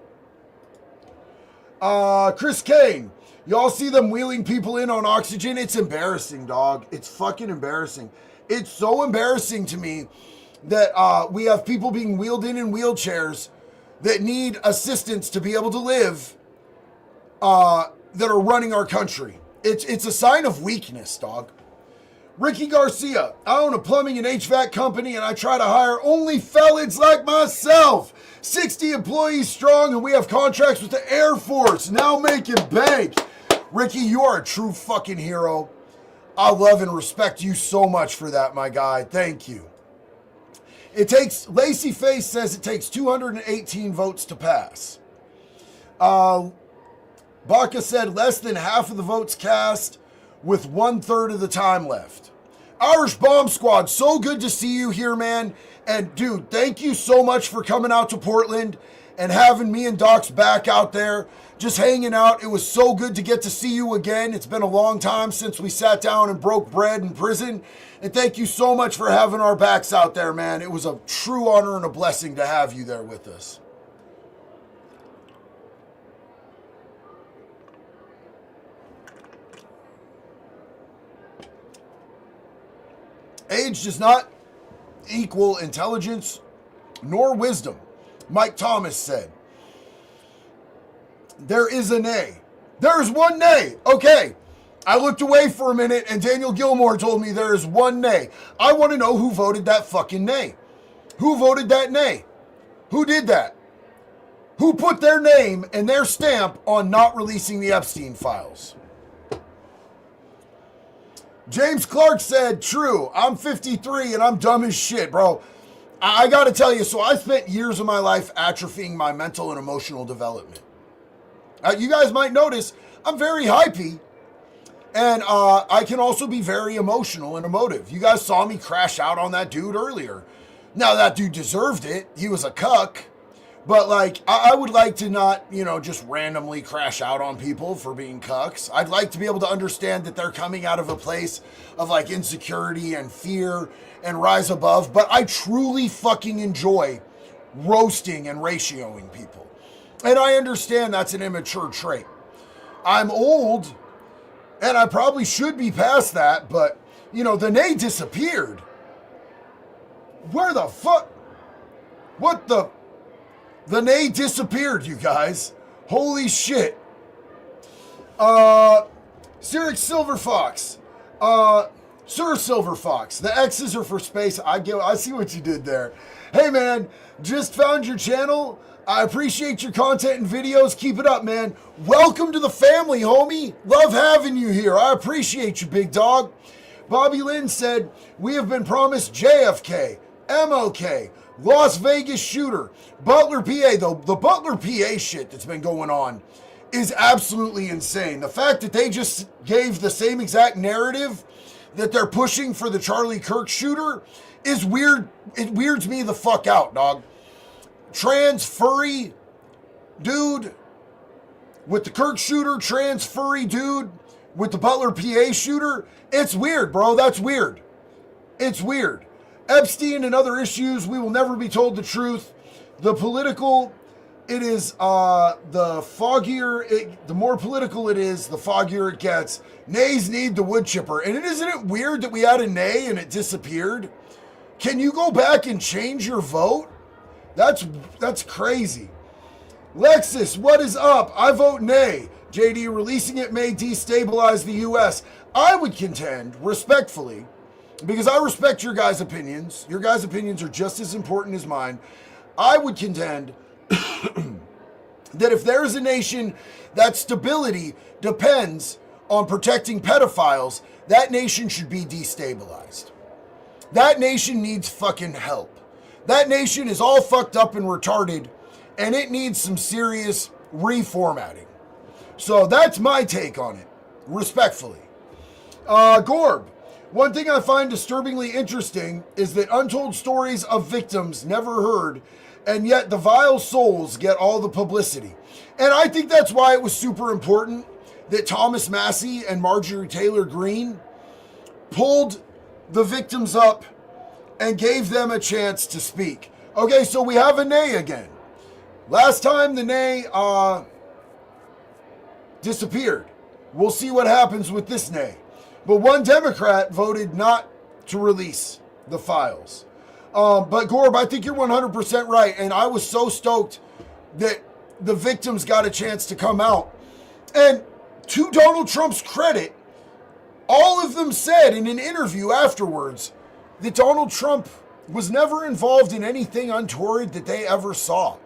Chris Kane, y'all see them wheeling people in on oxygen? It's embarrassing, dog. It's fucking embarrassing. It's so embarrassing to me that we have people being wheeled in wheelchairs that need assistance to be able to live that are running our country. It's a sign of weakness, dog. Ricky Garcia, I own a plumbing and HVAC company and I try to hire only felons like myself. 60 employees strong and we have contracts with the Air Force, now making bank. Ricky, you are a true fucking hero. I love and respect you so much for that, my guy. Thank you. Lacy Face says it takes 218 votes to pass. Baca said less than half of the votes cast with 1/3 of the time left. Irish Bomb Squad, so good to see you here, man. And dude, thank you so much for coming out to Portland and having me and Doc's back out there, just hanging out. It was so good to get to see you again. It's been a long time since we sat down and broke bread in prison. And thank you so much for having our backs out there, man. It was a true honor and a blessing to have you there with us. Age does not equal intelligence nor wisdom, Mike Thomas said. There is a nay. There's one nay. Okay. I looked away for a minute and Daniel Gilmore told me there is one nay. I want to know who voted that fucking nay. Who voted that nay? Who did that? Who put their name and their stamp on not releasing the Epstein files? James Clark said, true, I'm 53 and I'm dumb as shit, bro. I got to tell you, so I spent years of my life atrophying my mental and emotional development. You guys might notice I'm very hypey, and I can also be very emotional and emotive. You guys saw me crash out on that dude earlier. Now, that dude deserved it. He was a cuck. But, like, I would like to not, just randomly crash out on people for being cucks. I'd like to be able to understand that they're coming out of a place of, like, insecurity and fear and rise above. But I truly fucking enjoy roasting and ratioing people. And I understand that's an immature trait. I'm old, and I probably should be past that, but, the nay disappeared. Where the fuck? What the... The nay disappeared, you guys. Holy shit. Cyric Silver Fox. Sir Silver Fox. The X's are for space. I see what you did there. Hey, man. Just found your channel. I appreciate your content and videos. Keep it up, man. Welcome to the family, homie. Love having you here. I appreciate you, big dog. Bobby Lynn said, we have been promised JFK, MLK, Las Vegas shooter, Butler, PA. The Butler, PA shit that's been going on is absolutely insane. The fact that they just gave the same exact narrative that they're pushing for the Charlie Kirk shooter is weird. It weirds me the fuck out, dog. Trans furry dude with the Kirk shooter, trans furry dude with the Butler, PA shooter. It's weird, bro. That's weird. It's weird. Epstein and other issues, we will never be told the truth. The political, it is the foggier, the more political it is, the foggier it gets. Nays need the wood chipper. And isn't it weird that we had a nay and it disappeared? Can you go back and change your vote? That's crazy. Lexus, what is up? I vote nay. JD, releasing it may destabilize the U.S. I would contend, respectfully, because I respect your guys' opinions. Your guys' opinions are just as important as mine. I would contend that if there is a nation that stability depends on protecting pedophiles, that nation should be destabilized. That nation needs fucking help. That nation is all fucked up and retarded, and it needs some serious reformatting. So that's my take on it, respectfully. Gorb. One thing I find disturbingly interesting is that untold stories of victims never heard, and yet the vile souls get all the publicity. And I think that's why it was super important that Thomas Massey and Marjorie Taylor Greene pulled the victims up and gave them a chance to speak. Okay, so we have a nay again. Last time the nay disappeared. We'll see what happens with this nay. But one Democrat voted not to release the files. But Gorb, I think you're 100% right. And I was so stoked that the victims got a chance to come out. And to Donald Trump's credit, all of them said in an interview afterwards that Donald Trump was never involved in anything untoward that they ever saw.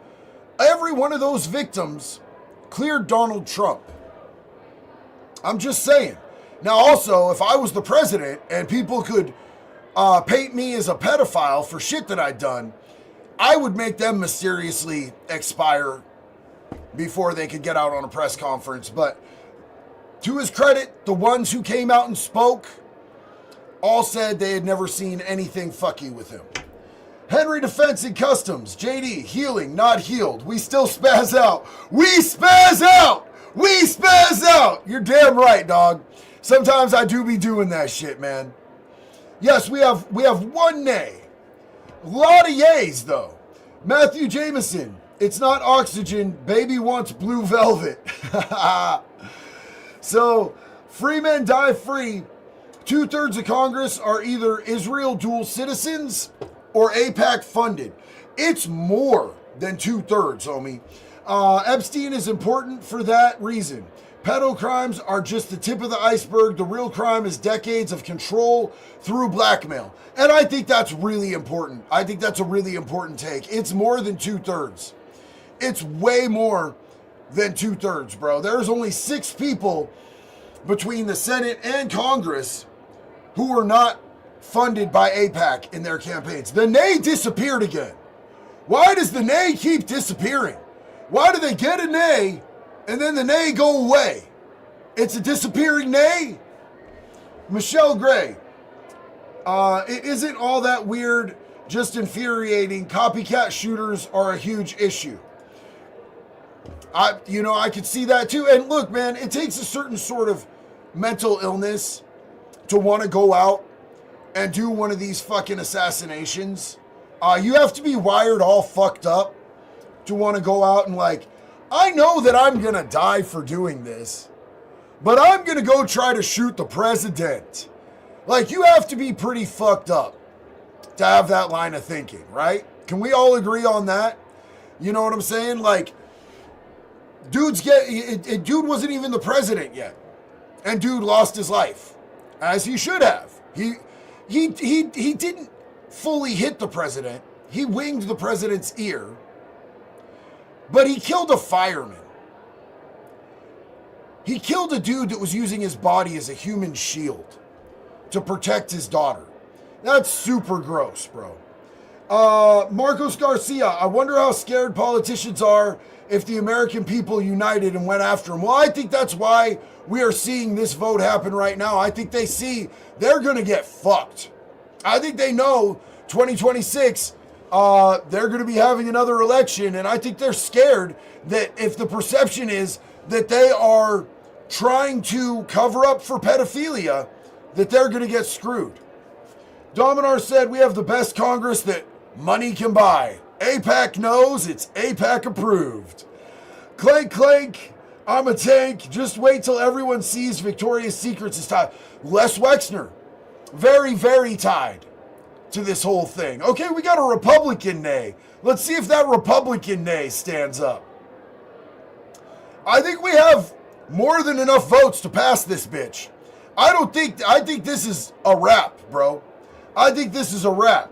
Every one of those victims cleared Donald Trump. I'm just saying. Now, also, if I was the president and people could paint me as a pedophile for shit that I'd done, I would make them mysteriously expire before they could get out on a press conference. But to his credit, the ones who came out and spoke all said they had never seen anything fucky with him. Henry Defense and Customs, JD, healing, not healed. We still spaz out. We spaz out! We spaz out! You're damn right, dog. Sometimes I do be doing that shit, man. Yes, we have one nay. A lot of yays, though. Matthew Jameson, it's not oxygen. Baby wants blue velvet. So, free men die free. 2/3 of Congress are either Israel dual citizens or AIPAC funded. It's more than 2/3, homie. Epstein is important for that reason. Pedo crimes are just the tip of the iceberg. The real crime is decades of control through blackmail. And I think that's really important. I think that's a really important take. It's more than 2/3. It's way more than 2/3, bro. There's only 6 people between the Senate and Congress who were not funded by AIPAC in their campaigns. The nay disappeared again. Why does the nay keep disappearing? Why do they get a nay and then the nay go away? It's a disappearing nay? Michelle Gray, it isn't all that weird, just infuriating. Copycat shooters are a huge issue. I could see that too. And look, man, it takes a certain sort of mental illness to want to go out and do one of these fucking assassinations. You have to be wired all fucked up to want to go out and I know that I'm going to die for doing this, but I'm going to go try to shoot the president. You have to be pretty fucked up to have that line of thinking, right? Can we all agree on that? You know what I'm saying? Dude wasn't even the president yet. And dude lost his life, as he should have. He didn't fully hit the president. He winged the president's ear. But he killed a fireman. He killed a dude that was using his body as a human shield to protect his daughter. That's super gross, bro. Marcos Garcia, I wonder how scared politicians are if the American people united and went after him. Well, I think that's why we are seeing this vote happen right now. I think they see they're going to get fucked. I think they know 2026, they're going to be having another election, and I think they're scared that if the perception is that they are trying to cover up for pedophilia, that they're going to get screwed. Dominar said, we have the best Congress that money can buy. AIPAC knows it's AIPAC approved. Clank, clank, I'm a tank. Just wait till everyone sees Victoria's Secrets is tied. Les Wexner, very, very tied to this whole thing. Okay, we got a Republican nay. Let's see if that Republican nay stands up. I think we have more than enough votes to pass this bitch. I think this is a wrap, bro. I think this is a wrap.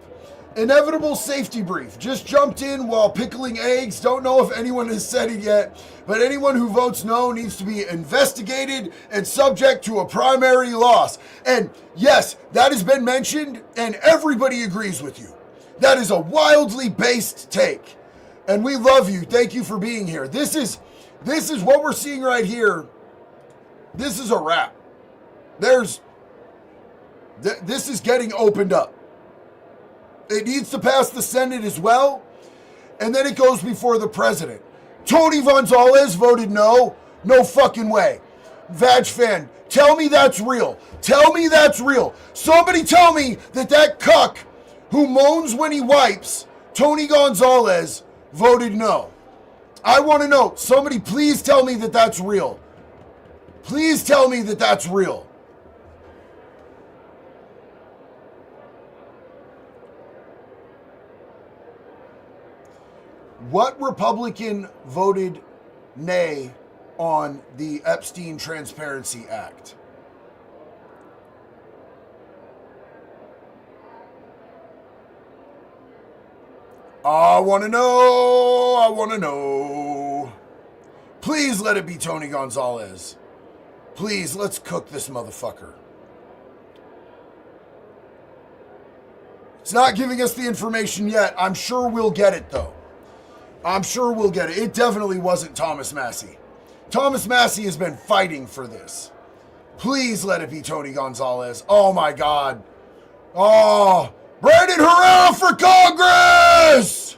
Inevitable safety brief. Just jumped in while pickling eggs. Don't know if anyone has said it yet, but anyone who votes no needs to be investigated and subject to a primary loss. And yes, that has been mentioned, and everybody agrees with you. That is a wildly based take. And we love you. Thank you for being here. This is what we're seeing right here. This is a wrap. This is getting opened up. It needs to pass the Senate as well, and then it goes before the president. Tony Gonzalez voted no. No fucking way. Vag fan, tell me that's real. Tell me that's real. Somebody tell me that cuck who moans when he wipes, Tony Gonzalez, voted no. I want to know. Somebody please tell me that that's real. Please tell me that that's real. What Republican voted nay on the Epstein Transparency Act? I want to know. I want to know. Please let it be Tony Gonzalez. Please, let's cook this motherfucker. It's not giving us the information yet. I'm sure we'll get it, though. I'm sure we'll get it. It definitely wasn't Thomas Massey. Thomas Massey has been fighting for this. Please let it be Tony Gonzalez. Oh, my God. Oh, Brandon Herrera for Congress!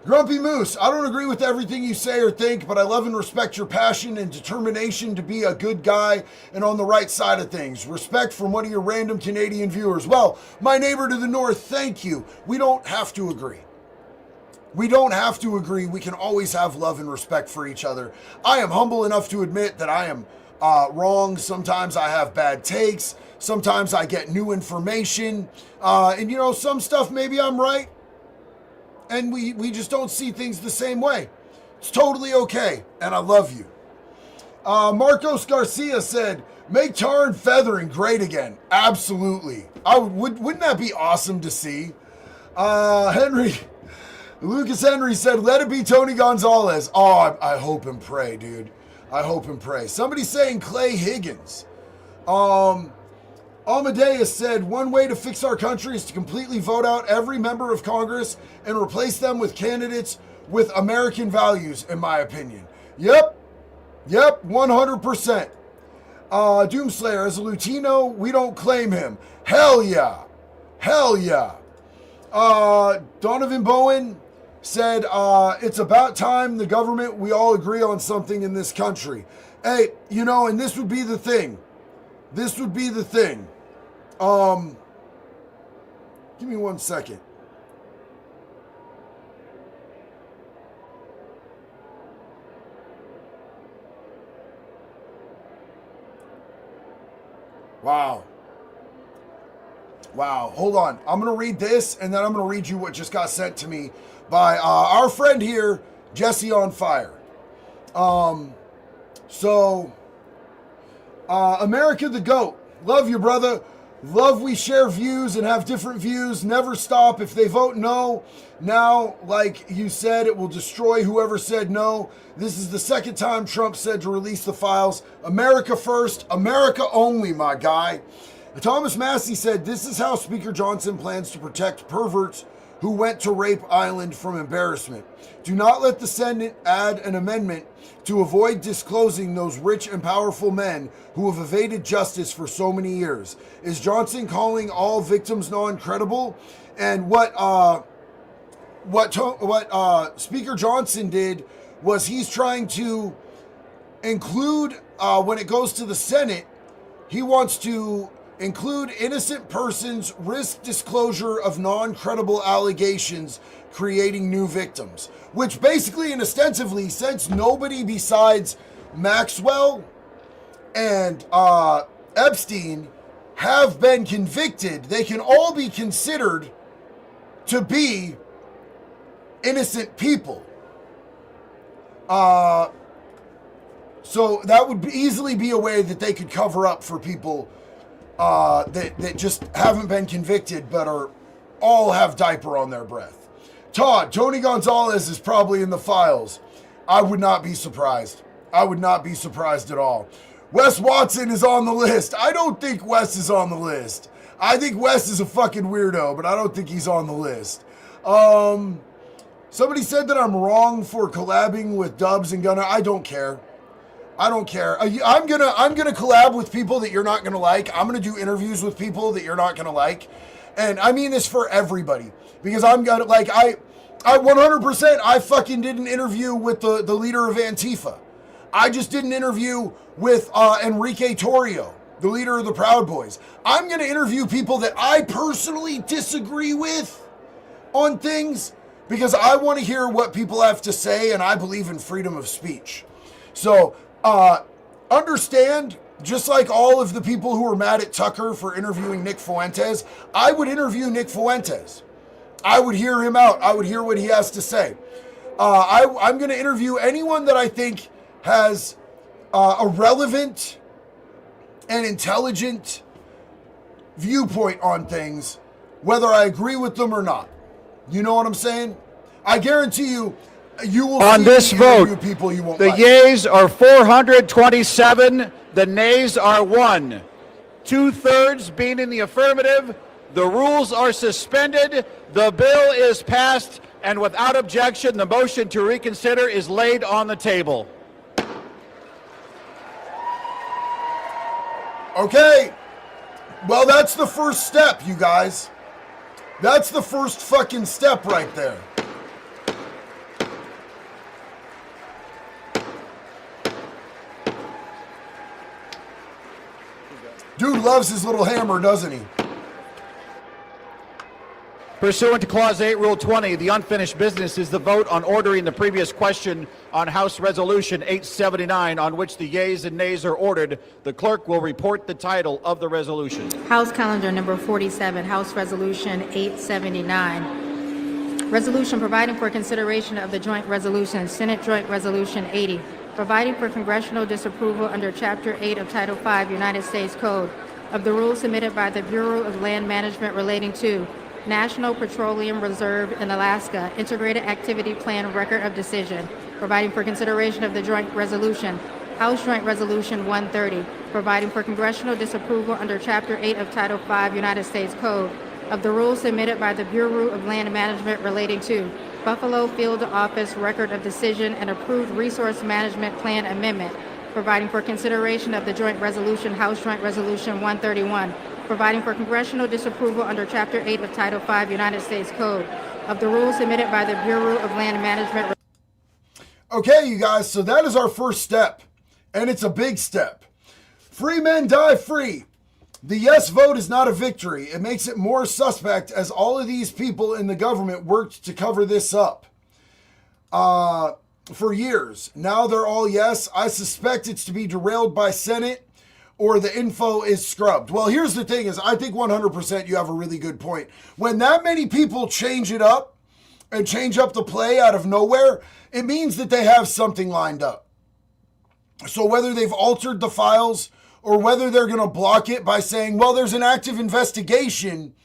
Grumpy Moose, I don't agree with everything you say or think, but I love and respect your passion and determination to be a good guy and on the right side of things. Respect from one of your random Canadian viewers. Well, my neighbor to the north, thank you. We don't have to agree. We don't have to agree. We can always have love and respect for each other. I am humble enough to admit that I am wrong. Sometimes I have bad takes. Sometimes I get new information. And, you know, some stuff maybe I'm right. And we just don't see things the same way. It's totally okay. And I love you. Marcos Garcia said, make tar and feathering great again. Absolutely. Wouldn't that be awesome to see? Lucas Henry said, let it be Tony Gonzalez. Oh, I hope and pray, dude. I hope and pray. Somebody saying Clay Higgins. Amadeus said, one way to fix our country is to completely vote out every member of Congress and replace them with candidates with American values, in my opinion. Yep, 100%. Doomslayer, as a Latino, we don't claim him. Hell yeah. Donovan Bowen said, it's about time the government, we all agree on something in this country. Hey, you know, and this would be the thing. Give me 1 second. Wow. Hold on. I'm going to read this, and then I'm going to read you what just got sent to me by our friend here, Jesse on Fire. America the GOAT. Love you, brother. Love we share views and have different views. Never stop. If they vote no, now, like you said, it will destroy whoever said no. This is the second time Trump said to release the files. America first, America only, my guy. Thomas Massey said, this is how Speaker Johnson plans to protect perverts who went to Rape Island from embarrassment. Do not let the Senate add an amendment to avoid disclosing those rich and powerful men who have evaded justice for so many years. Is Johnson calling all victims non-credible? And what Speaker Johnson did was he's trying to include, when it goes to the Senate, he wants to include innocent persons, risk disclosure of non-credible allegations, creating new victims. Which basically and ostensively, since nobody besides Maxwell and Epstein have been convicted, they can all be considered to be innocent people. So that would easily be a way that they could cover up for people that just haven't been convicted but are all have diaper on their breath. Todd, Tony Gonzalez is probably in the files. I would not be surprised. I would not be surprised at all. Wes Watson is on the list. I don't think Wes is on the list. I think Wes is a fucking weirdo, but I don't think he's on the list. Somebody said that I'm wrong for collabing with Dubs and Gunna. I don't care. I'm gonna collab with people that you're not gonna like. I'm gonna do interviews with people that you're not gonna like, and I mean this for everybody because I'm gonna like I 100% I fucking did an interview with the leader of Antifa. I just did an interview with Enrique Torrio, the leader of the Proud Boys. I'm gonna interview people that I personally disagree with on things because I want to hear what people have to say, and I believe in freedom of speech. So. Understand, just like all of the people who were mad at Tucker for interviewing Nick Fuentes, I would interview Nick Fuentes. I would hear him out. I would hear what he has to say. I'm going to interview anyone that I think has a relevant and intelligent viewpoint on things, whether I agree with them or not. You know what I'm saying? I guarantee you, you will on see this vote, people you won't the like. yeas are 427, the nays are 1. 2/3 being in the affirmative, the rules are suspended, the bill is passed, and without objection, the motion to reconsider is laid on the table. Okay, Well, that's the first step, you guys. That's the first fucking step right there. Dude loves his little hammer, doesn't he? Pursuant to Clause 8, Rule 20, the unfinished business is the vote on ordering the previous question on House Resolution 879, on which the yeas and nays are ordered. The clerk will report the title of the resolution. House Calendar Number 47, House Resolution 879. Resolution providing for consideration of the joint resolution, Senate Joint Resolution 80, providing for congressional disapproval under Chapter 8 of Title 5 United States Code of the rules submitted by the Bureau of Land Management relating to National Petroleum Reserve in Alaska Integrated Activity Plan Record of Decision, providing for consideration of the joint resolution, House Joint Resolution 130, providing for congressional disapproval under Chapter 8 of Title 5 United States Code of the rules submitted by the Bureau of Land Management relating to Buffalo Field Office Record of Decision and approved Resource Management Plan Amendment, providing for consideration of the joint resolution, House Joint Resolution 131, providing for congressional disapproval under Chapter 8 of Title 5 United States Code of the rules submitted by the Bureau of Land Management. Okay, you guys, so that is our first step, and it's a big step. Free men die free. The yes vote is not a victory. It makes it more suspect as all of these people in the government worked to cover this up for years. Now they're all yes. I suspect it's to be derailed by Senate or the info is scrubbed. Well, here's the thing is I think 100% you have a really good point. When that many people change it up and change up the play out of nowhere, it means that they have something lined up. So whether they've altered the files or whether they're going to block it by saying, well, there's an active investigation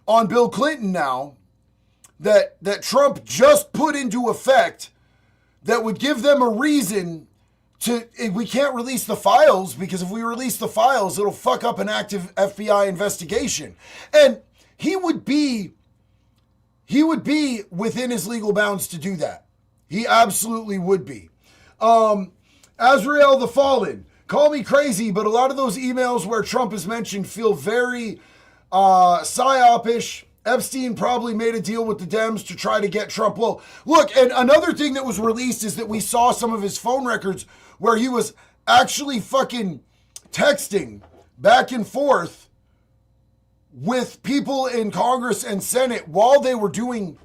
on Bill Clinton now that Trump just put into effect that would give them a reason we can't release the files, because if we release the files, it'll fuck up an active FBI investigation. And he would be within his legal bounds to do that. He absolutely would be. Azrael the Fallen, call me crazy, but a lot of those emails where Trump is mentioned feel very psyopish. Epstein probably made a deal with the Dems to try to get Trump. Well, look, and another thing that was released is that we saw some of his phone records where he was actually fucking texting back and forth with people in Congress and Senate while they were doing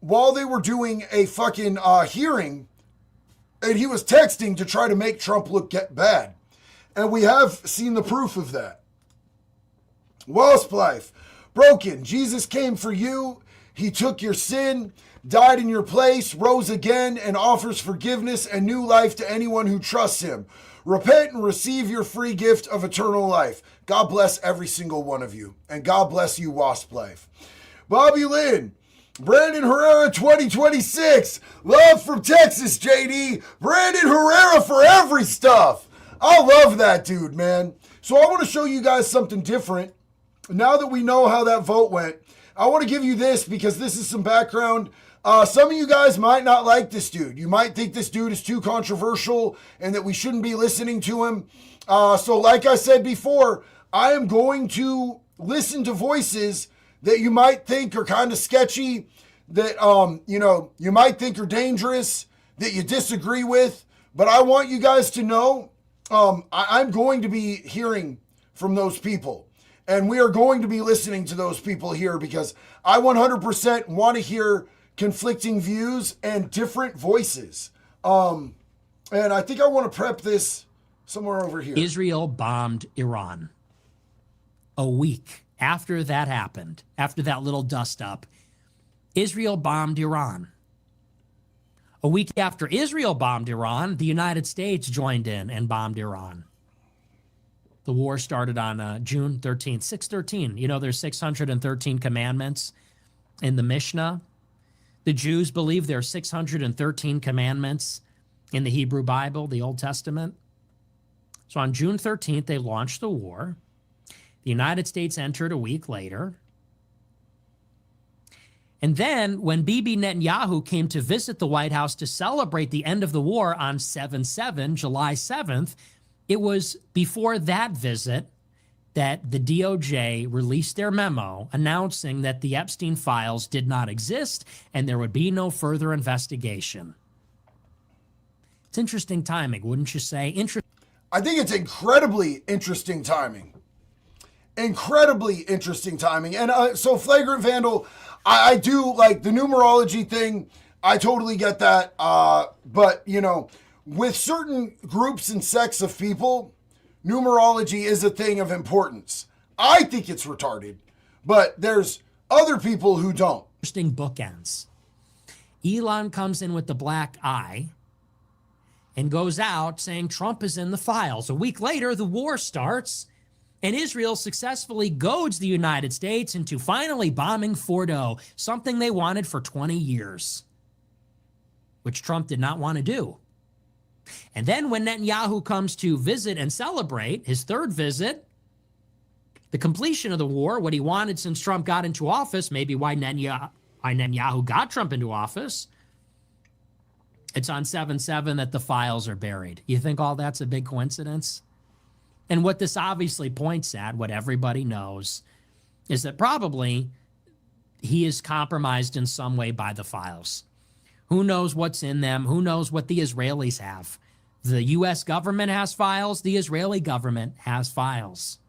a fucking hearing, and he was texting to try to make Trump look bad. And we have seen the proof of that. Wasp Life. Broken. Jesus came for you. He took your sin, died in your place, rose again, and offers forgiveness and new life to anyone who trusts him. Repent and receive your free gift of eternal life. God bless every single one of you. And God bless you, Wasp Life. Bobby Lynn. Brandon Herrera 2026. Love from Texas, JD. Brandon Herrera for every stuff. I love that dude, man. So I want to show you guys something different. Now that we know how that vote went, I want to give you this because this is some background. Some of you guys might not like this dude. You might think this dude is too controversial and that we shouldn't be listening to him. So like I said before, I am going to listen to voices that you might think are kind of sketchy, that you might think are dangerous, that you disagree with. But I want you guys to know I'm going to be hearing from those people. And we are going to be listening to those people here because I 100% want to hear conflicting views and different voices. And I think I want to prep this somewhere over here. Israel bombed Iran. A week after that happened, after that little dust up, Israel bombed Iran. A week after Israel bombed Iran, the United States joined in and bombed Iran. The war started on June 13th, 613. You know, there's 613 commandments in the Mishnah. The Jews believe there are 613 commandments in the Hebrew Bible, the Old Testament. So on June 13th, they launched the war. The United States entered a week later. And then when Bibi Netanyahu came to visit the White House to celebrate the end of the war on 7/7, July 7th, it was before that visit that the DOJ released their memo announcing that the Epstein files did not exist and there would be no further investigation. It's interesting timing, wouldn't you say? I think it's incredibly interesting timing. Incredibly interesting timing. And so Flagrant Vandal, I do like the numerology thing. I totally get that. But, you know, with certain groups and sects of people, numerology is a thing of importance. I think it's retarded, but there's other people who don't. Interesting bookends. Elon comes in with the black eye and goes out saying Trump is in the files. A week later, the war starts, and Israel successfully goads the United States into finally bombing Fordo, something they wanted for 20 years, which Trump did not want to do. And then when Netanyahu comes to visit and celebrate his third visit, the completion of the war, what he wanted since Trump got into office, maybe why Netanyahu got Trump into office, it's on 7/7 that the files are buried. You think all that's a big coincidence? And what this obviously points at, what everybody knows, is that probably he is compromised in some way by the files. Who knows what's in them? Who knows what the Israelis have? The U.S. government has files. The Israeli government has files.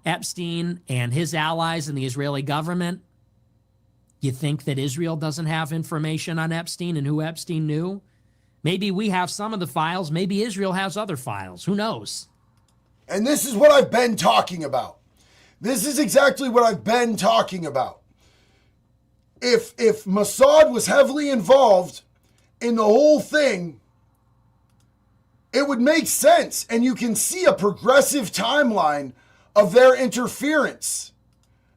Epstein and his allies in the Israeli government, you think that Israel doesn't have information on Epstein and who Epstein knew? Maybe we have some of the files. Maybe Israel has other files. Who knows? And this is what I've been talking about. This is exactly what I've been talking about. If Mossad was heavily involved in the whole thing, it would make sense. And you can see a progressive timeline of their interference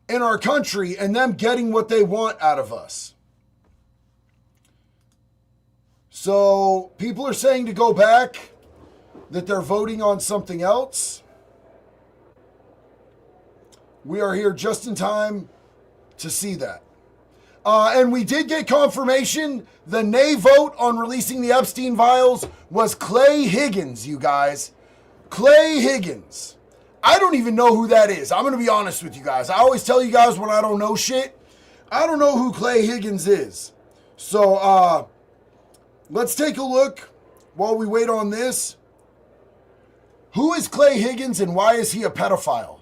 in our country and them getting what they want out of us. So people are saying to go back, that they're voting on something else. We are here just in time to see that. And we did get confirmation the nay vote on releasing the Epstein files was Clay Higgins, you guys. Clay Higgins. I don't even know who that is. I'm going to be honest with you guys. I always tell you guys when I don't know shit. I don't know who Clay Higgins is. So let's take a look while we wait on this. Who is Clay Higgins and why is he a pedophile?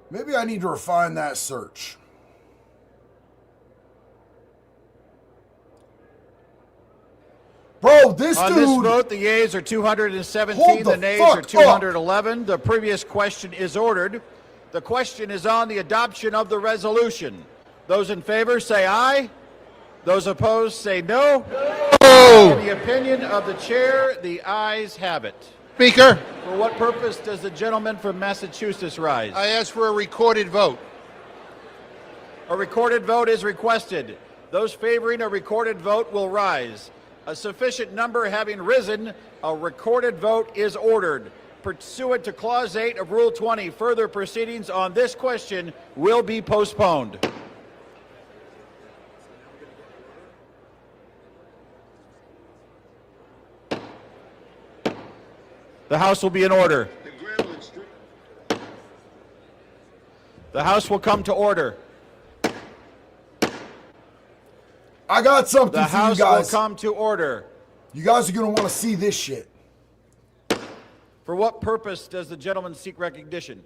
Maybe I need to refine that search. Bro, this On dude... this vote, the yeas are 217, Hold the the nays fuck are 211. The previous question is ordered. The question is on the adoption of the resolution. Those in favor say aye. Those opposed say no. In the opinion of the chair, the ayes have it. Speaker, For what purpose does the gentleman from Massachusetts rise? I ask for a recorded vote. A recorded vote is requested. Those favoring a recorded vote will rise. A sufficient number having risen, a recorded vote is ordered. Pursuant to Clause 8 of Rule 20, further proceedings on this question will be postponed. The House will be in order. The House will come to order. I got something The for you House will guys. come to order. You guys are going to want to see this shit. For what purpose does the gentleman seek recognition?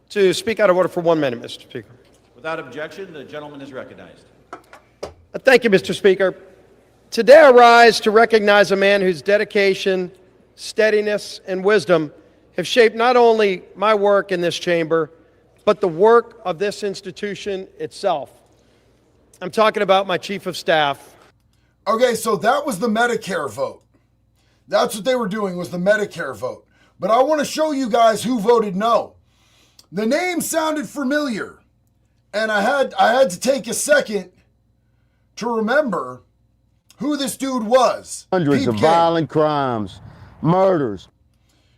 To speak out of order for 1 minute, Mr. Speaker. Without objection, the gentleman is recognized. Thank you, Mr. Speaker. Today I rise to recognize a man whose dedication, steadiness, and wisdom have shaped not only my work in this chamber, but the work of this institution itself. I'm talking about my Chief of Staff. Okay, so that was the Medicare vote. That's what they were doing, was the Medicare vote. But I want to show you guys who voted no. The name sounded familiar. And I had to take a second to remember who this dude was. Hundreds Peep of game. violent crimes, murders.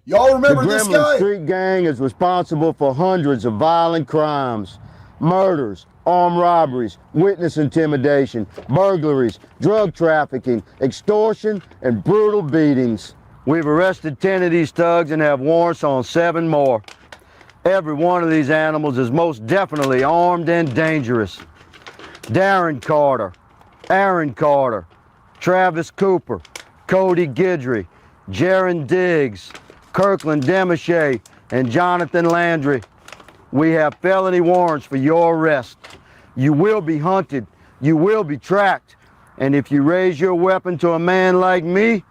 Y'all remember The this Gremlin guy? Street Gang is responsible for hundreds of violent crimes, murders, armed robberies, witness intimidation, burglaries, drug trafficking, extortion, and brutal beatings. We've arrested 10 of these thugs and have warrants on 7 more. Every one of these animals is most definitely armed and dangerous. Darren Carter, Aaron Carter, Travis Cooper, Cody Guidry, Jaron Diggs, Kirkland Demachet, and Jonathan Landry. We have felony warrants for your arrest. You will be hunted. You will be tracked. And if you raise your weapon to a man like me,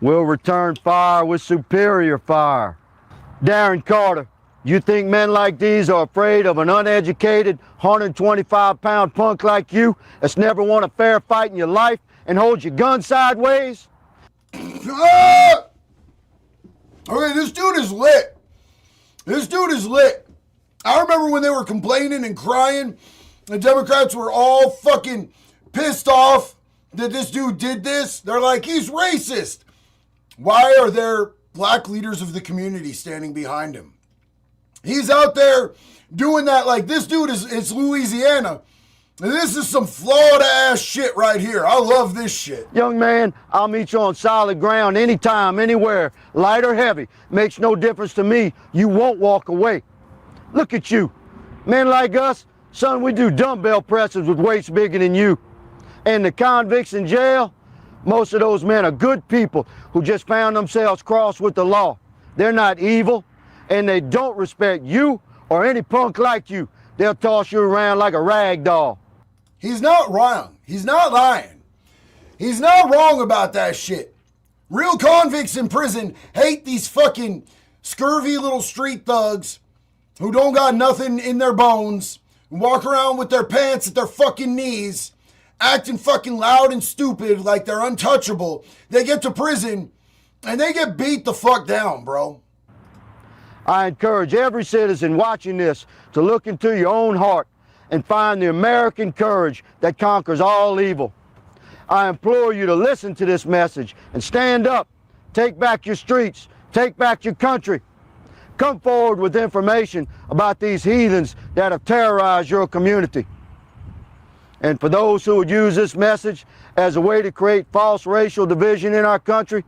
we'll return fire with superior fire. Darren Carter, you think men like these are afraid of an uneducated, 125-pound punk like you that's never won a fair fight in your life and holds your gun sideways? Ah! Okay, this dude is lit. This dude is lit. I remember when they were complaining and crying, the Democrats were all fucking pissed off that this dude did this. They're like, he's racist. Why are there black leaders of the community standing behind him? He's out there doing that like this dude is Louisiana. And this is some Florida ass shit right here. I love this shit. Young man, I'll meet you on solid ground anytime, anywhere, light or heavy. Makes no difference to me. You won't walk away. Look at you. Men like us, son, we do dumbbell presses with weights bigger than you. And the convicts in jail, most of those men are good people who just found themselves crossed with the law. They're not evil, and they don't respect you or any punk like you. They'll toss you around like a rag doll. He's not wrong. He's not lying. He's not wrong about that shit. Real convicts in prison hate these fucking scurvy little street thugs who don't got nothing in their bones, and walk around with their pants at their fucking knees, acting fucking loud and stupid like they're untouchable. They get to prison and they get beat the fuck down, bro. I encourage every citizen watching this to look into your own heart and find the American courage that conquers all evil. I implore you to listen to this message and stand up. Take back your streets. Take back your country. Come forward with information about these heathens that have terrorized your community. And for those who would use this message as a way to create false racial division in our country,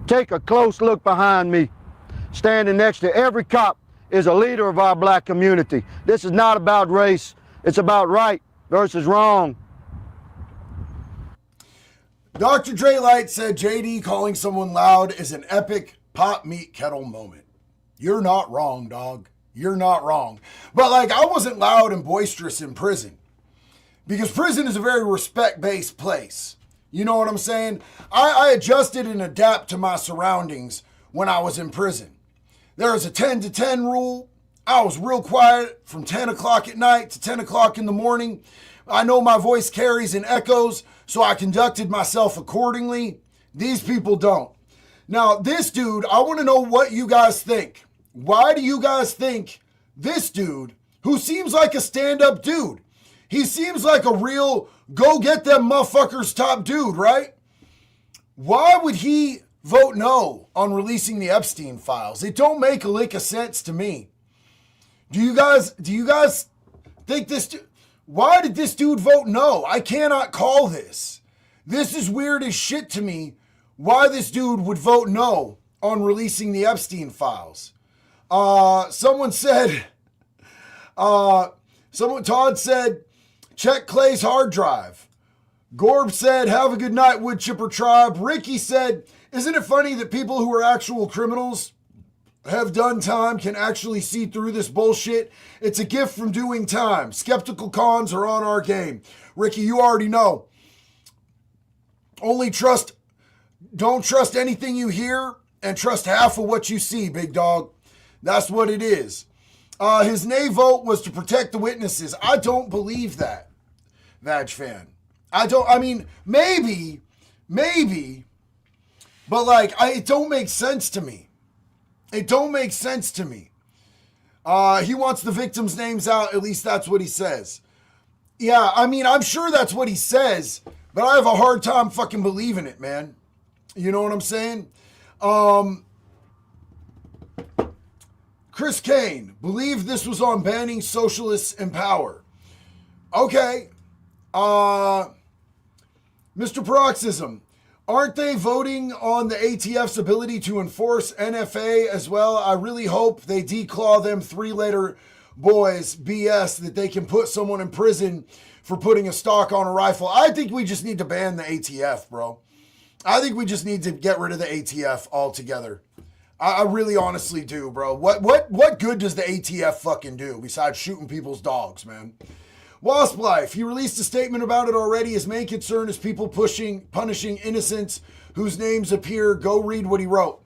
take a close look behind me. Standing next to every cop is a leader of our black community. This is not about race. It's about right versus wrong. Dr. Dre Light said JD calling someone loud is an epic pot meat kettle moment. You're not wrong, dog. You're not wrong. But like, I wasn't loud and boisterous in prison because prison is a very respect-based place. You know what I'm saying? I adjusted and adapt to my surroundings when I was in prison. There was a 10 to 10 rule. I was real quiet from 10 o'clock at night to 10 o'clock in the morning. I know my voice carries and echoes, so I conducted myself accordingly. These people don't. Now, this dude, I want to know what you guys think. Why do you guys think this dude, who seems like a stand-up dude, he seems like a real go get them motherfuckers top dude, right? Why would he vote no on releasing the Epstein files? It don't make a lick of sense to me. Do you guys think this? Why did this dude vote no? I cannot call this. This is weird as shit to me. Why this dude would vote no on releasing the Epstein files? Someone said, Todd said, check Clay's hard drive. Gorb said, have a good night, wood chipper tribe. Ricky said, isn't it funny that people who are actual criminals have done time can actually see through this bullshit? It's a gift from doing time. Skeptical cons are on our game. Ricky, you already know. Don't trust anything you hear and trust half of what you see, big dog. That's what it is. His nay vote was to protect the witnesses. I don't believe that, Vag fan. Maybe, but like, it don't make sense to me. It don't make sense to me. He wants the victims' names out. At least that's what he says. Yeah, I mean, I'm sure that's what he says, but I have a hard time fucking believing it, man. You know what I'm saying? Chris Kane, believe this was on banning socialists in power. Okay. Mr. Paroxysm, aren't they voting on the ATF's ability to enforce NFA as well? I really hope they declaw them 3-letter boys BS that they can put someone in prison for putting a stock on a rifle. I think we just need to ban the ATF, bro. I think we just need to get rid of the ATF altogether. I really honestly do, bro. What good does the ATF fucking do besides shooting people's dogs, man? Wasp Life, he released a statement about it already. His main concern is people punishing innocents whose names appear. Go read what he wrote.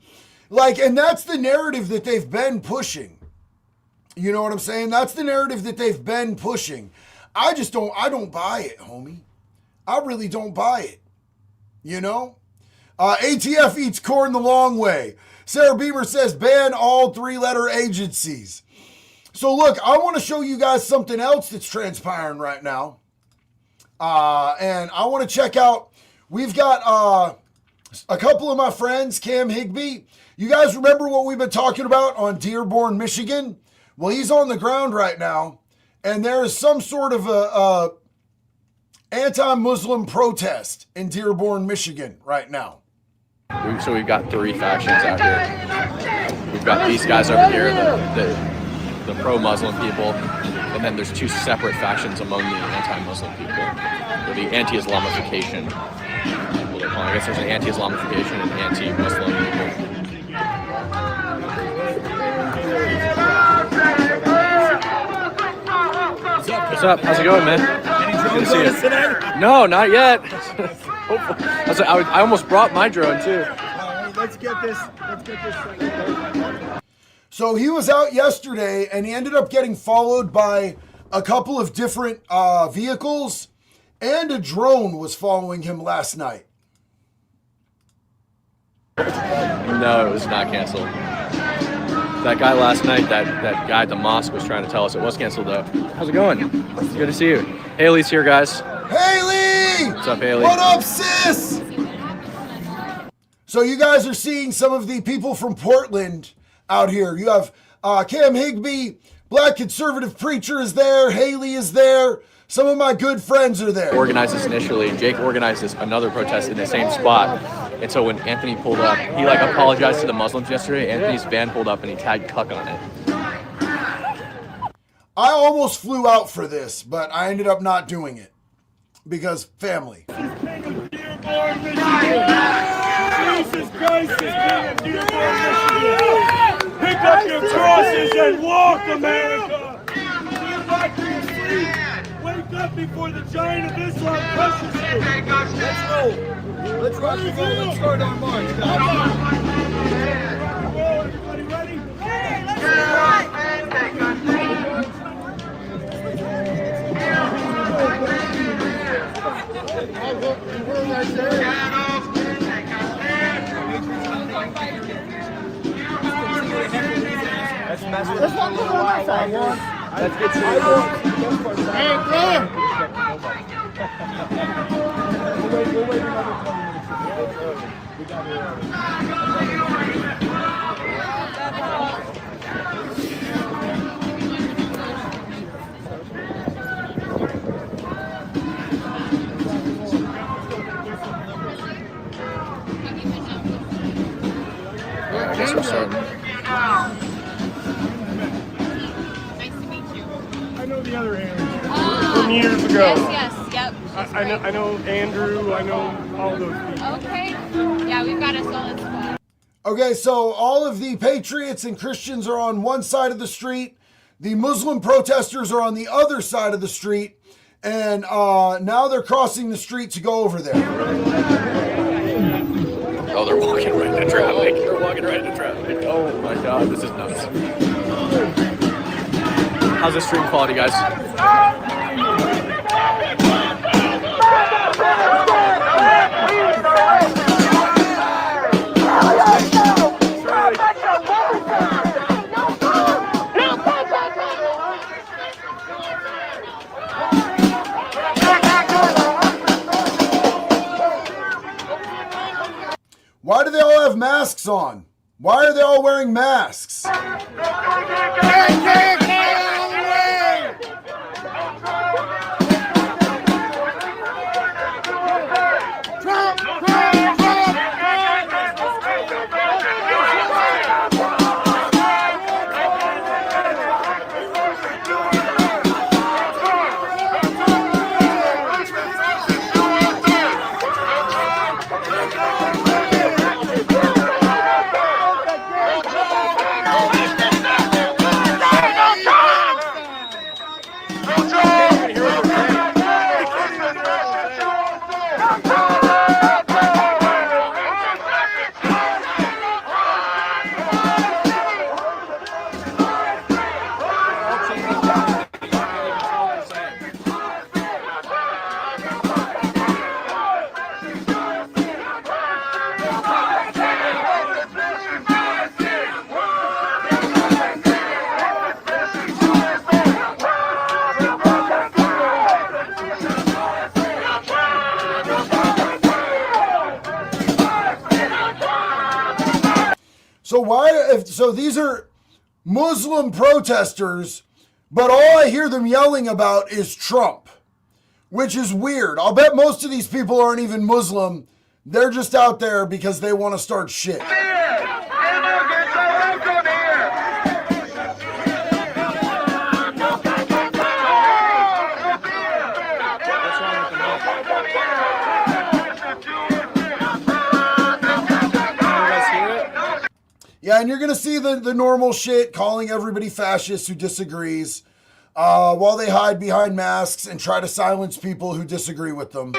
And that's the narrative that they've been pushing. You know what I'm saying? That's the narrative that they've been pushing. I don't buy it, homie. I really don't buy it. You know? ATF eats corn the long way. Sarah Beamer says ban all 3-letter agencies. So look, I want to show you guys something else that's transpiring right now. And I want to check out, we've got a couple of my friends, Cam Higbee. You guys remember what we've been talking about on Dearborn, Michigan? Well, he's on the ground right now. And there is some sort of a anti-Muslim protest in Dearborn, Michigan right now. So we've got 3 factions out here. We've got these guys over here, the pro-Muslim people, and then there's 2 separate factions among the anti-Muslim people. The anti-Islamification. I guess there's an anti-Islamification and anti-Muslim people. What's up? How's it going, man? Any drone to see today? No, not yet. I almost brought my drone too. Let's get this. So he was out yesterday and he ended up getting followed by a couple of different vehicles, and a drone was following him last night. No, it was not canceled. That guy last night, that guy at the mosque was trying to tell us it was canceled though. How's it going? It's good to see you. Haley's here, guys. Haley! What's up, Haley? What up, sis? So you guys are seeing some of the people from Portland out here. You have Cam Higbee, Black Conservative Preacher is there, Haley is there. Some of my good friends are there. Organized this initially. Jake organized another protest in the same spot. And so when Anthony pulled up, he apologized to the Muslims yesterday. Anthony's van pulled up and he tagged Cuck on it. I almost flew out for this, but I ended up not doing it because family. Jesus Christ is King of Dearborn, Michigan. Pick up your crosses and walk, America. Get back to your sleep. Wake up before the giant of Islam crushes you. Let's go. Let's rock and roll. Let's start our march, guys. Everybody ready? Hey, let's go. Let's walk over on my side. Let's get to Hey, Glenn! We'll wait another 20 minutes. We got I guess we're starting. I know the other Andrew from years ago. Yes, yep. I know Andrew. I know all those people. Okay. Yeah, we've got a solid squad. Okay, so all of the patriots and Christians are on one side of the street. The Muslim protesters are on the other side of the street. And now they're crossing the street to go over there. Oh, they're walking right into traffic. They're walking right into traffic. Oh my God, this is nuts. How's the stream quality, guys? masks on? Why are they all wearing masks? So these are Muslim protesters, but all I hear them yelling about is Trump, which is weird. I'll bet most of these people aren't even Muslim. They're just out there because they want to start shit. Yeah, and you're going to see the normal shit, calling everybody fascist who disagrees, while they hide behind masks and try to silence people who disagree with them.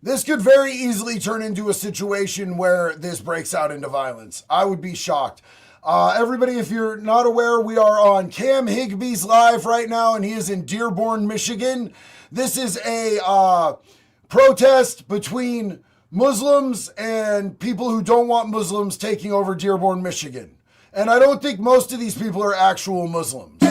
This could very easily turn into a situation where this breaks out into violence. I would be shocked. Everybody, if you're not aware, we are on Cam Higby's live right now, and he is in Dearborn, Michigan. This is a protest between Muslims and people who don't want Muslims taking over Dearborn, Michigan. And I don't think most of these people are actual Muslims.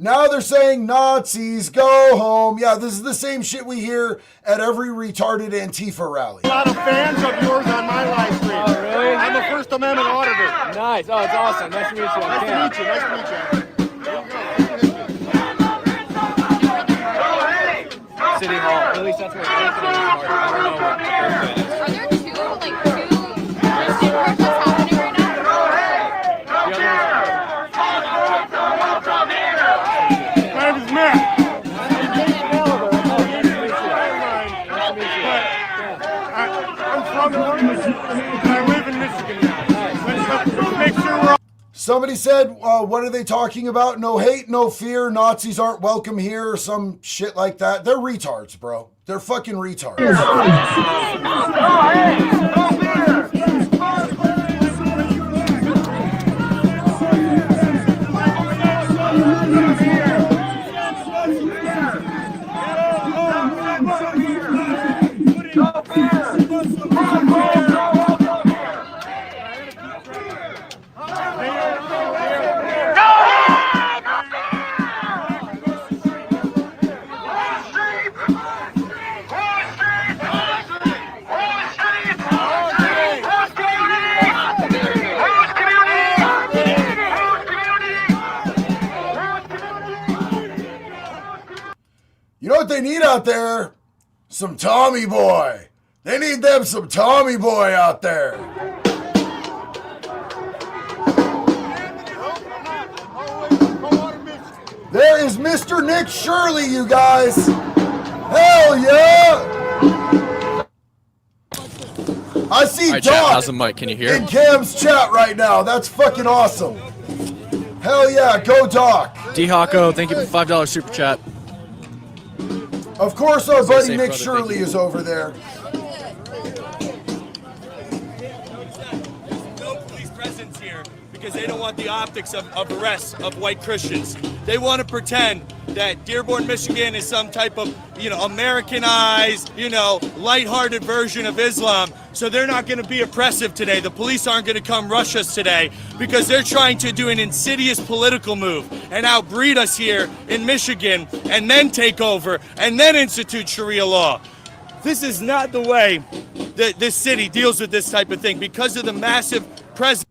Now they're saying Nazis, go home. Yeah, this is the same shit we hear at every retarded Antifa rally. A lot of fans of yours on my live stream. Oh, really? I'm a First Amendment auditor. Nice. Oh, it's awesome. Nice to meet you. Nice to meet you. Nice to meet you. City Hall. At least that's where it's at. I don't know what the Are there two Christian protests happening right now? My name is Matt. I'm from Michigan. I live in Michigan now. Let's make sure we're all... Somebody said, what are they talking about? No hate, no fear. Nazis aren't welcome here or some shit like that. They're retards, bro. They're fucking retards. You know what they need out there? Some Tommy Boy. They need them some Tommy Boy out there. There is Mr. Nick Shirley, you guys. Hell yeah. I see All right, Doc chat, how's the mic? Can you hear? in Cam's chat right now. That's fucking awesome. Hell yeah, go Doc. D-Hawko, thank you for the $5 super chat. Of course, our buddy safe, Nick brother. Shirley is over there. No police presence here because they don't want the optics of arrests of white Christians. They want to pretend that Dearborn, Michigan is some type of, Americanized, lighthearted version of Islam. So they're not going to be oppressive today. The police aren't going to come rush us today because they're trying to do an insidious political move and outbreed us here in Michigan and then take over and then institute Sharia law. This is not the way that this city deals with this type of thing because of the massive presence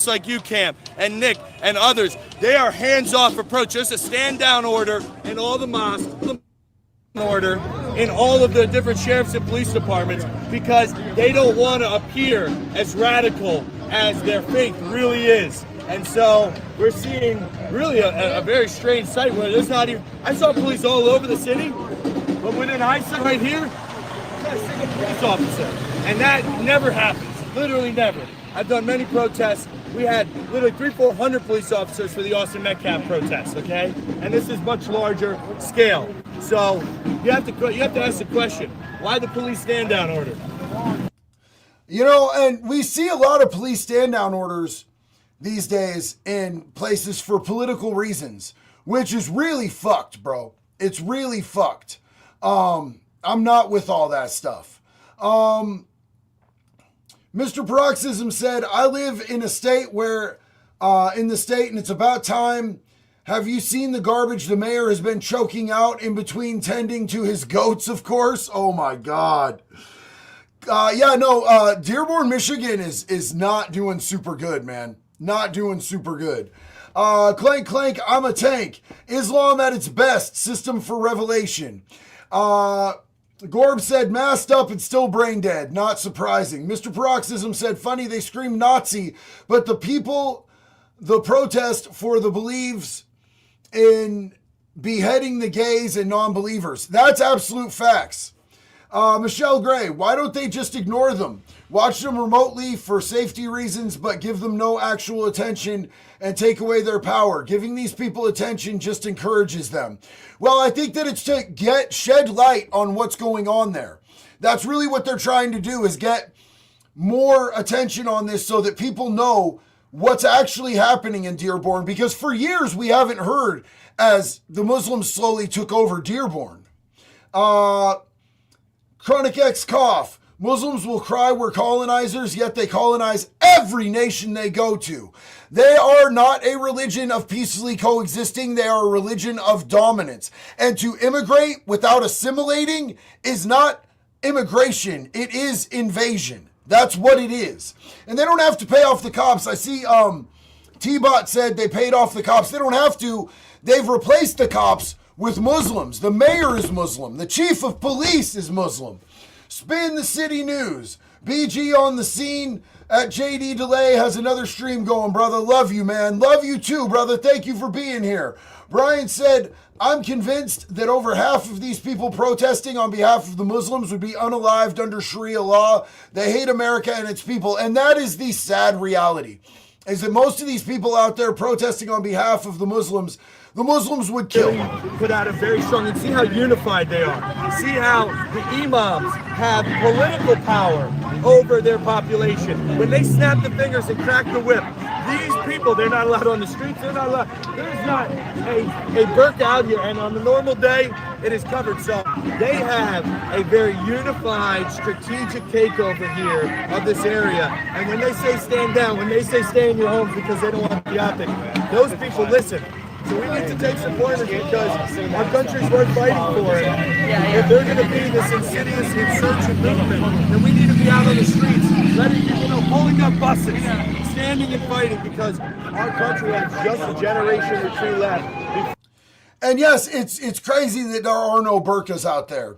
like you, Cam, and Nick, and others. They are hands-off approach. There's a stand-down order in all the mosques, order in all of the different sheriffs and police departments because they don't want to appear as radical as their faith really is. And so we're seeing really a very strange sight where there's not even, I saw police all over the city, but within eyesight right here, not a single police officer. And that never happens, literally never. I've done many protests. We had literally 300-400 police officers for the Austin Metcalf protest, okay? And this is much larger scale. So you have to ask the question, why the police stand-down order? And we see a lot of police stand-down orders these days in places for political reasons, which is really fucked, bro. It's really fucked. I'm not with all that stuff. Mr. Paroxysm said, I live in a state where, and it's about time. Have you seen the garbage the mayor has been choking out in between tending to his goats, of course? Oh my God. Dearborn, Michigan is not doing super good, man. Not doing super good. Clank, clank, I'm a tank. Islam at its best, system for revelation. Gorb said, masked up and still brain dead. Not surprising. Mr. Paroxysm said, funny, they scream Nazi, but the protest for the beliefs in beheading the gays and non-believers. That's absolute facts. Michelle Gray, why don't they just ignore them? Watch them remotely for safety reasons, but give them no actual attention and take away their power. Giving these people attention just encourages them. Well, I think that it's to shed light on what's going on there. That's really what they're trying to do, is get more attention on this so that people know what's actually happening in Dearborn, because for years we haven't heard as the Muslims slowly took over Dearborn. Chronic X Cough. Muslims will cry we're colonizers, yet they colonize every nation they go to. They are not a religion of peacefully coexisting. They are a religion of dominance. And to immigrate without assimilating is not immigration. It is invasion. That's what it is. And they don't have to pay off the cops. I see T-Bot said they paid off the cops. They don't have to. They've replaced the cops with Muslims. The mayor is Muslim. The chief of police is Muslim. Spin the City News. BG on the scene at JD Delay has another stream going, brother. Love you, man. Love you too, brother. Thank you for being here. Brian said, I'm convinced that over half of these people protesting on behalf of the Muslims would be unalived under Sharia law. They hate America and its people. And that is the sad reality, is that most of these people out there protesting on behalf of the Muslims would kill. Put out a very strong, and see how unified they are. See how the imams have political power over their population. When they snap the fingers and crack the whip, these people, they're not allowed on the streets, they're not allowed. There's not a burqa out here, and on the normal day, it is covered. So they have a very unified, strategic takeover here of this area. And when they say stand down, when they say stay in your homes because they don't want the optic, those people listen. So we need to take some pointers because our country's worth fighting for it. If they're going to be this insidious insurgent movement, then we need to be out on the streets, letting people know, pulling up buses, standing and fighting, because our country has just a generation or two left. And yes, it's crazy that there are no burqas out there.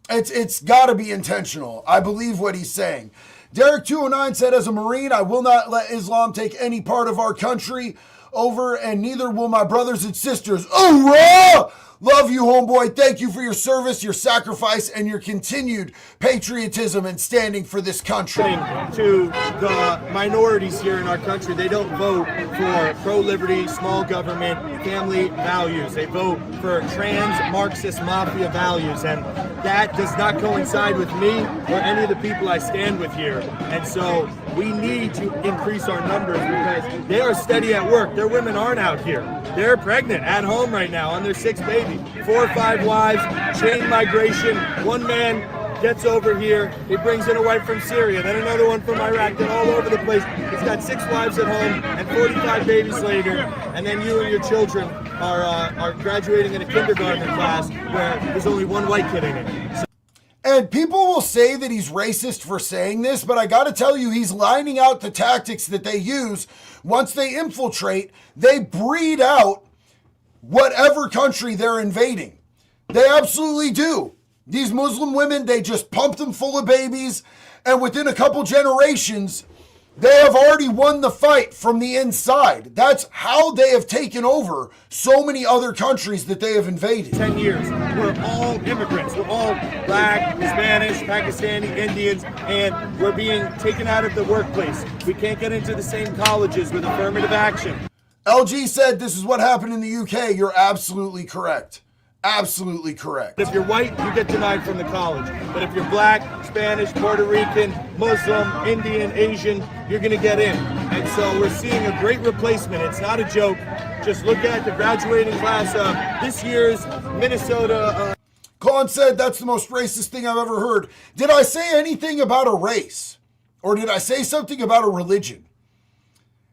It's got to be intentional. I believe what he's saying. Derek 209 said, as a Marine, I will not let Islam take any part of our country over, and neither will my brothers and sisters. Hoorah! Love you, homeboy. Thank you for your service, your sacrifice, and your continued patriotism and standing for this country. To the minorities here in our country, they don't vote for pro-liberty, small government, family values. They vote for trans Marxist mafia values, and that does not coincide with me or any of the people I stand with here. And so we need to increase our numbers because they are steady at work. Their women aren't out here. They're pregnant at home right now on their 6th baby. 4 or 5 wives, chain migration. One man gets over here, he brings in a wife from Syria, then another one from Iraq, then all over the place. He's got 6 wives at home and 45 babies later, and then you and your children are graduating in a kindergarten class where there's only one white kid in it. And people will say that he's racist for saying this, but I gotta tell you, he's lining out the tactics that they use. Once they infiltrate, they breed out whatever country they're invading. They absolutely do. These Muslim women, they just pump them full of babies, and within a couple generations, they have already won the fight from the inside. That's how they have taken over so many other countries that they have invaded. 10 years, we're all immigrants. We're all black, Spanish, Pakistani, Indians, and we're being taken out of the workplace. We can't get into the same colleges with affirmative action. LG said this is what happened in the UK. You're absolutely correct. Absolutely correct. If you're white, you get denied from the college. But if you're black, Spanish, Puerto Rican, Muslim, Indian, Asian, you're going to get in. And so we're seeing a great replacement. It's not a joke. Just look at the graduating class of this year's Minnesota. Colin said that's the most racist thing I've ever heard. Did I say anything about a race? Or did I say something about a religion?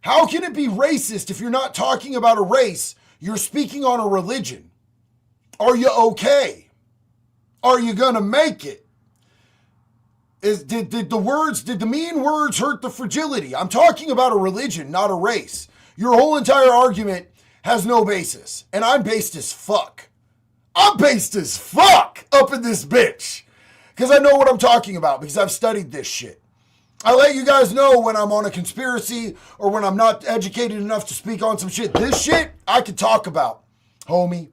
How can it be racist if you're not talking about a race? You're speaking on a religion. Are you okay? Are you gonna make it? Did the mean words hurt the fragility? I'm talking about a religion, not a race. Your whole entire argument has no basis. And I'm based as fuck. I'm based as fuck up in this bitch. Because I know what I'm talking about, because I've studied this shit. I let you guys know when I'm on a conspiracy or when I'm not educated enough to speak on some shit. This shit I can talk about, homie.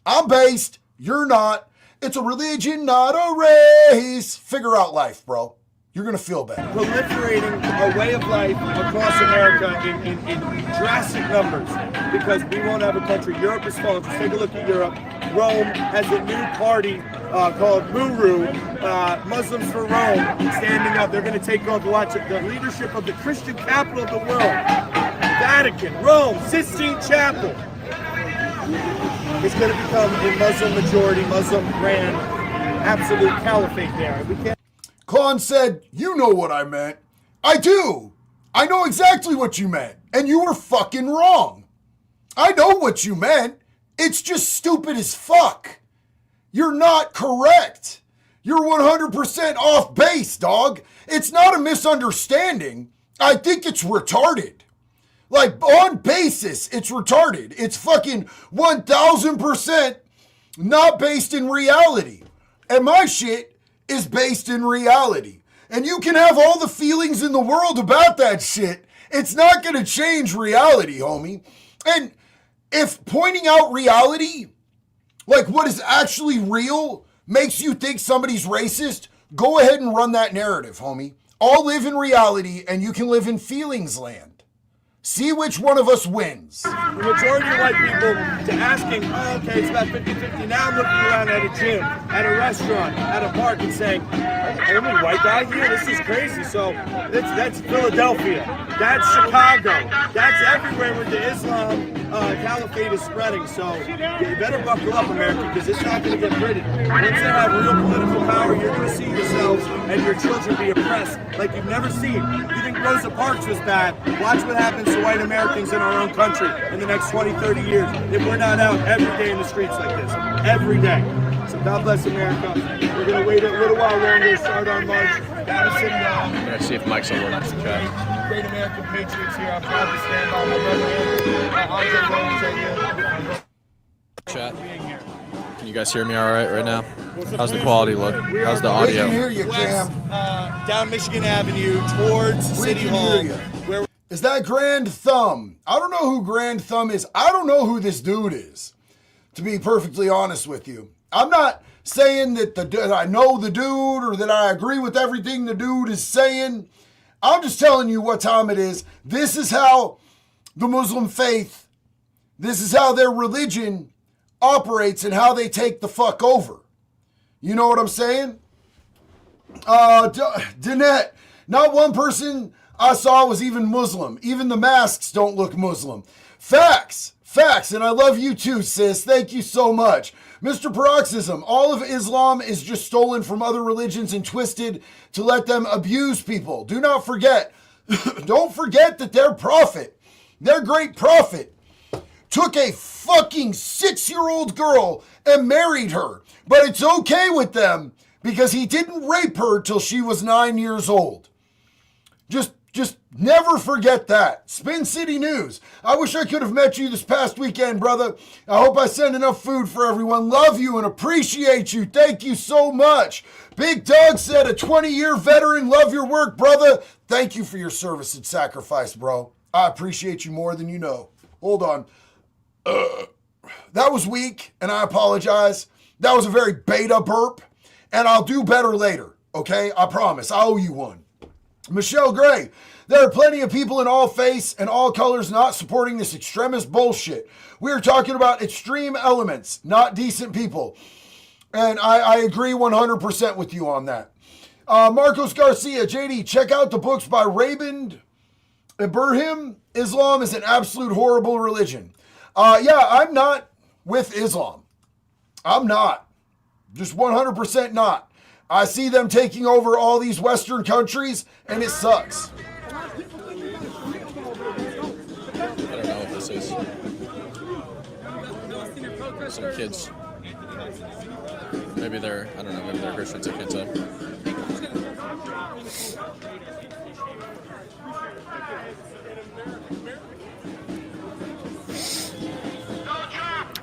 I'm based, you're not. It's a religion, not a race. Figure out life, bro. You're going to feel better. Proliferating a way of life across America in drastic numbers because we won't have a country. Europe is falling. Just take a look at Europe. Rome has a new party called Muru, Muslims for Rome, standing up. They're going to take over, watch it, the leadership of the Christian capital of the world. Vatican, Rome, Sistine Chapel. It's going to become a Muslim majority, Muslim grand, absolute caliphate there. We can't. Klon said, you know what I meant. I do. I know exactly what you meant. And you were fucking wrong. I know what you meant. It's just stupid as fuck. You're not correct. You're 100% off base, dog. It's not a misunderstanding. I think it's retarded. Like, on basis, it's retarded. It's fucking 1000% not based in reality. And my shit is based in reality. And you can have all the feelings in the world about that shit. It's not going to change reality, homie. And if pointing out reality, like what is actually real, makes you think somebody's racist, go ahead and run that narrative, homie. I'll live in reality and you can live in feelings land. See which one of us wins. The majority of white people to asking, oh, okay, it's about 50-50. Now I'm looking around at a gym, at a restaurant, at a park and saying, only white guy here? This is crazy. So that's Philadelphia. That's Chicago. That's everywhere where the Islam caliphate is spreading. So you better buckle up, America, because it's not going to get pretty. Once they have real political power, you're going to see yourselves and your children be oppressed like you've never seen. You think Rosa Parks was bad? Watch what happens to white Americans in our own country in the next 20, 30 years if we're not out every day in the streets like this. Every day. So God bless America. We're going to wait a little while longer, start our march down to City Hall. I'm going to see if Mike's will work. Great American patriots here. I'm proud to stand by my brother Andrew. Chat. Can you guys hear me all right now? How's the quality look? How's the audio? We can hear you, Cam. Down Michigan Avenue towards City Hall. Is that Grand Thumb? I don't know who Grand Thumb is. I don't know who this dude is. to be perfectly honest with you. I'm not saying that I know the dude or that I agree with everything the dude is saying. I'm just telling you what time it is. This is how the Muslim faith, this is how their religion operates and how they take the fuck over. You know what I'm saying? Danette, not one person I saw was even Muslim. Even the masks don't look Muslim. Facts. And I love you too, sis. Thank you so much. Mr. Paroxysm, all of Islam is just stolen from other religions and twisted to let them abuse people. Do not forget, don't forget that their prophet, their great prophet, took a fucking 6-year-old girl and married her. But it's okay with them because he didn't rape her till she was 9 years old. Just never forget that. Spin City News. I wish I could have met you this past weekend, brother. I hope I send enough food for everyone. Love you and appreciate you. Thank you so much. Big Doug said, a 20-year veteran. Love your work, brother. Thank you for your service and sacrifice, bro. I appreciate you more than you know. Hold on. That was weak, and I apologize. That was a very beta burp, and I'll do better later, okay? I promise. I owe you one. Michelle Gray, there are plenty of people in all faiths and all colors not supporting this extremist bullshit. We are talking about extreme elements, not decent people. And I agree 100% with you on that. Marcos Garcia, JD, check out the books by Rabin Ibrahim. Islam is an absolute horrible religion. Yeah, I'm not with Islam. I'm not. Just 100% not. I see them taking over all these Western countries, and it sucks. I don't know what this is. Some kids. Maybe they're, I don't know, maybe they're Christians, I can't tell.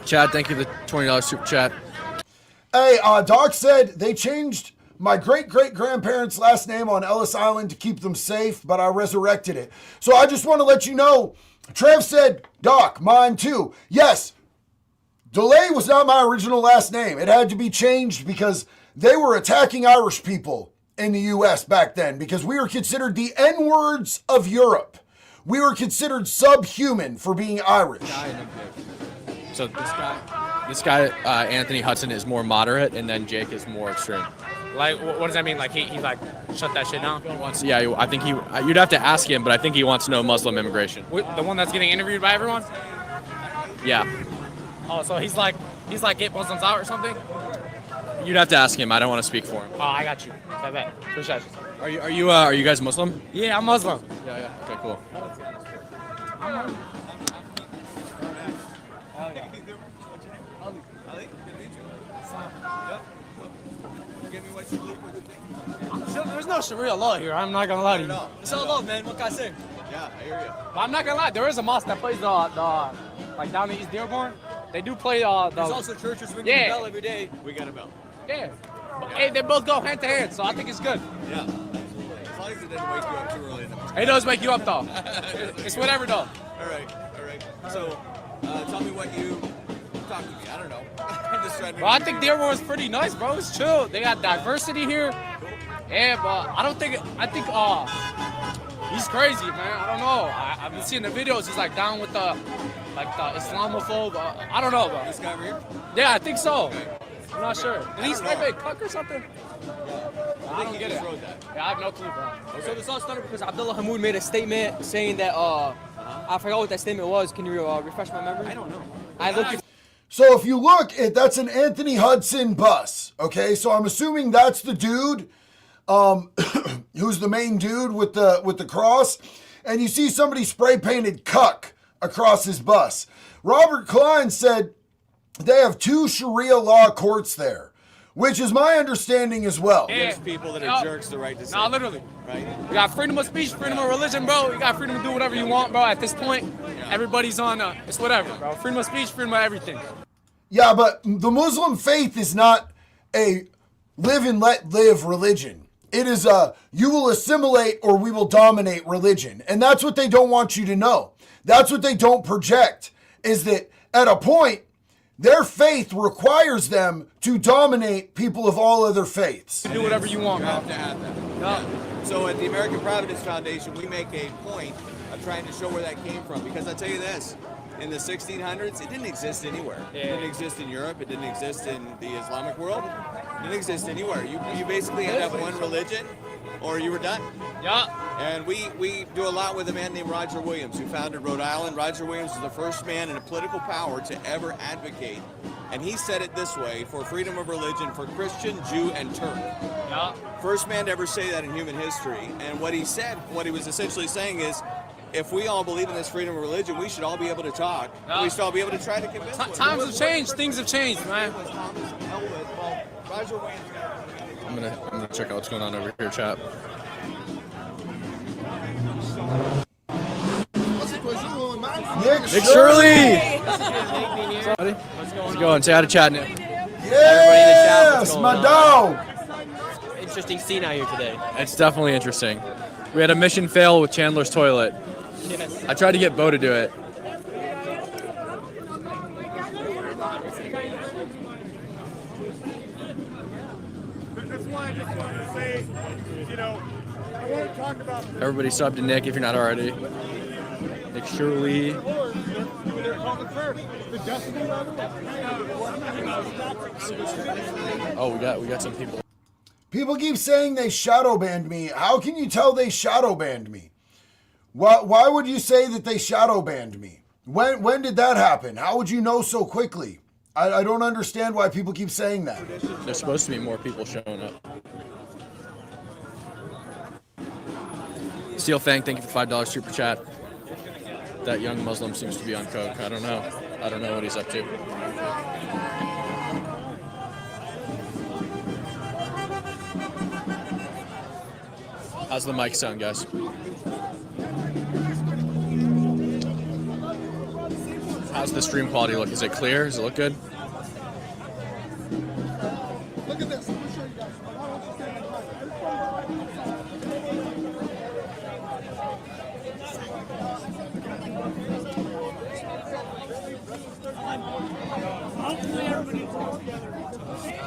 Chad, thank you for the $20 super chat. Hey, Doc said they changed my great-great-grandparents' last name on Ellis Island to keep them safe, but I resurrected it. So I just want to let you know, Trev said, Doc, mine too. Yes, DeLay was not my original last name. It had to be changed because they were attacking Irish people in the U.S. back then because we were considered the N-words of Europe. We were considered subhuman for being Irish. So this guy, Anthony Hudson, is more moderate, and then Jake is more extreme. Like, what does that mean? Like, he like, shut that shit down? I think you'd have to ask him, but I think he wants no Muslim immigration. The one that's getting interviewed by everyone? Yeah. Oh, so he's like, get Muslims out or something? You'd have to ask him. I don't want to speak for him. Oh, I got you. I bet. Appreciate you. Are you guys Muslim? Yeah, I'm Muslim. Yeah. Okay, cool. There's no Sharia law here. I'm not gonna lie to you. It's all love, man. What can I say? Yeah, I hear you. But I'm not gonna lie. There is a mosque that plays the like down in East Dearborn. They do play the. There's also churches ringing the bell every day. We got a bell. Yeah. Hey, they both go hand to hand, so I think it's good. Yeah, absolutely. As long as it didn't wake you up too early in the morning. It does wake you up though. It's whatever though. All right. So, tell me what you talk to me. I don't know. I'm just trying to. Bro, I think Dearborn's pretty nice, bro. It's chill. They got diversity here. Yeah, but I think he's crazy, man. I don't know. I've been seeing the videos. He's like down with the Islamophobe. I don't know, bro. This guy over here? Yeah, I think so. Okay. I'm not sure. Did he snipe a cuck or something? I think he get just it. wrote that. Yeah, I have no clue, bro. So this all started because Abdullah Hamoud made a statement saying that I forgot what that statement was. Can you refresh my memory? I don't know. I looked. So if you look, that's an Anthony Hudson bus, okay? So I'm assuming that's the dude who's the main dude with the cross, and you see somebody spray painted cuck across his bus. Robert Klein said they have 2 Sharia law courts there, which is my understanding as well. Yeah. Gives people that are jerks the right to say. Nah, literally. Right? You got freedom of speech, freedom of religion, bro. You got freedom to do whatever you want, bro. At this point, everybody's on, it's whatever, bro. Freedom of speech, freedom of everything. Yeah, but the Muslim faith is not a live and let live religion. It is a you will assimilate or we will dominate religion. And that's what they don't want you to know. That's what they don't project, is that at a point, Their faith requires them to dominate people of all other faiths. Do whatever you want, You bro. have to have that. No. So at the American Providence Foundation, we make a point of trying to show where that came from. Because I'll tell you this, in the 1600s, it didn't exist anywhere. It didn't exist in Europe. It didn't exist in the Islamic world. It didn't exist anywhere. You basically had to have one religion or you were done. Yeah. And we do a lot with a man named Roger Williams, who founded Rhode Island. Roger Williams was the first man in a political power to ever advocate. And he said it this way, for freedom of religion for Christian, Jew, and Turk. Yeah. First man to ever say that in human history. And what he said, what he was essentially saying is, if we all believe in this freedom of religion, we should all be able to talk. Yeah. We should all be able to try to convince one Times another. have changed. Things have changed, man. Roger Williams. I'm gonna check out what's going on over here, chat. Nick Shirley! How's How's it going? Say hi to Chad, Nick. Yes, my dog. Interesting scene out here today. It's definitely interesting. We had a mission fail with Chandler's toilet. Yes. I tried to get Bo to do it. That's why I just wanted to say, I want to talk about. Everybody sub to Nick if you're not already. Nick Shirley. They're coming first. The decibel level. Oh, we got some people. People keep saying they shadow banned me. How can you tell they shadow banned me? Why would you say that they shadow banned me? When did that happen? How would you know so quickly? I don't understand why people keep saying that. There's supposed to be more people showing up. Steel Fang, thank you for $5 super chat. That young Muslim seems to be on coke. I don't know. I don't know what he's up to. How's the mic sound, guys? How's the stream quality look? Is it clear? Does it look good? Look at this. Let me show you guys.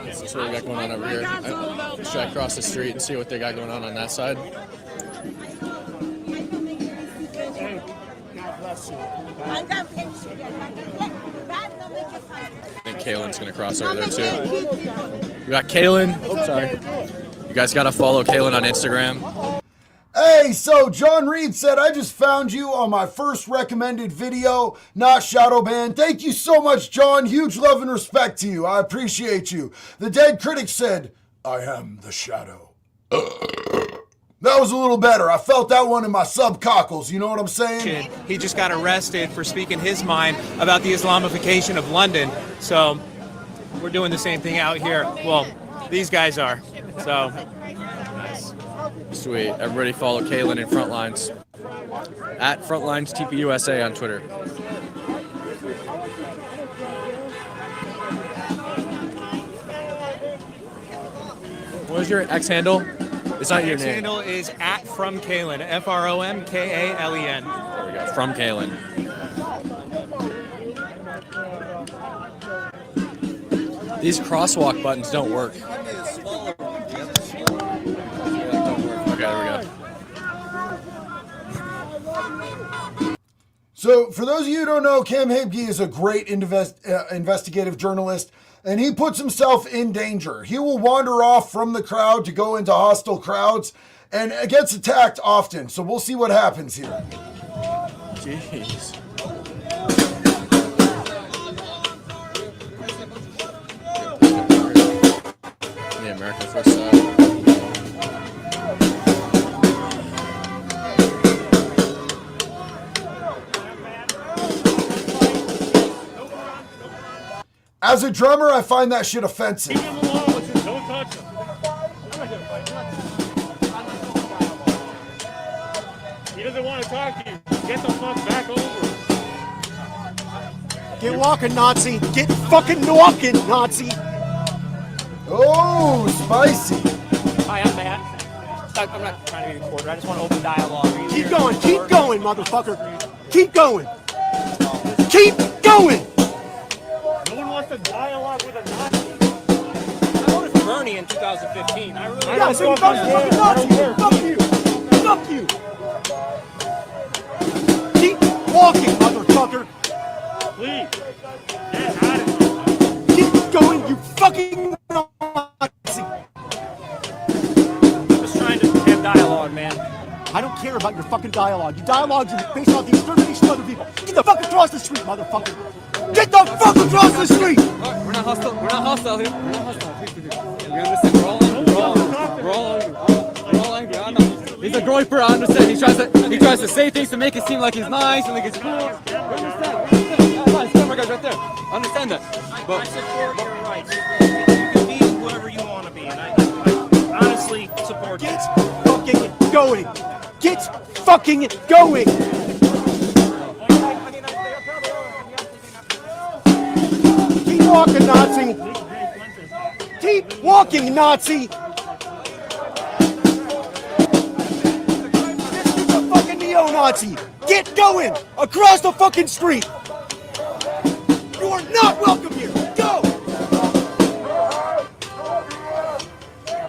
That's what we got going on over here. Should I cross the street and see what they got going on that side? I think Kaylin's going to cross over there too. We got Kaylin. Oh, sorry. You guys got to follow Kaylin on Instagram. Hey, so John Reed said, I just found you on my first recommended video, not shadow banned. Thank you so much, John. Huge love and respect to you. I appreciate you. The Dead Critic said, I am the shadow. That was a little better. I felt that one in my subcockles. You know what I'm saying? He just got arrested for speaking his mind about the Islamification of London. So we're doing the same thing out here. Well, these guys are. So Sweet. Everybody follow Kaylin in Frontlines. At Frontlines TPUSA on Twitter. What is your X handle? It's not your His name. handle is at from Kalen, FROMKALEN. There we go. From Kaylin. These crosswalk buttons don't work. Okay, there we go. So, for those of you who don't know, Cam Hebke is a great investigative journalist, and he puts himself in danger. He will wander off from the crowd to go into hostile crowds, and gets attacked often. So we'll see what happens here. Jeez. The American first side. As a drummer, I find that shit offensive. Don't touch him. He doesn't want to talk to you. Get the fuck back over. Get walking, Nazi. Get fucking walking, Nazi. Oh, spicy. Hi, I'm Matt. I'm not trying to be recorded. I just want to open dialogue. Keep going, motherfucker. Keep going. Keep going. No one wants a dialogue with a Nazi? I voted for Bernie in 2015. I really Yeah, so you voted for a Nazi. Fuck you. Fuck you. Keep walking, motherfucker. Please. Get out of here. Keep going, you fucking Nazi. Just trying to have dialogue, man. I don't care about your fucking dialogue. Your dialogues are based off the extermination of other people. Get the fuck across the street, motherfucker. Get the fuck across the street. We're not hostile. We're not hostile here. We're not hostile. We understand. We're all angry. We're all angry. I know. He's a groiper. I understand. He tries to say things to make it seem like he's nice and like he's cool. We understand. Nice camera guys right there. I understand that. But I support your rights. You can be whoever you want to be, and I honestly support. Get fucking going. Get fucking going. Keep walking, Nazi. Keep walking, Nazi. This is a fucking neo-Nazi. Get going across the fucking street. You are not welcome here. Go.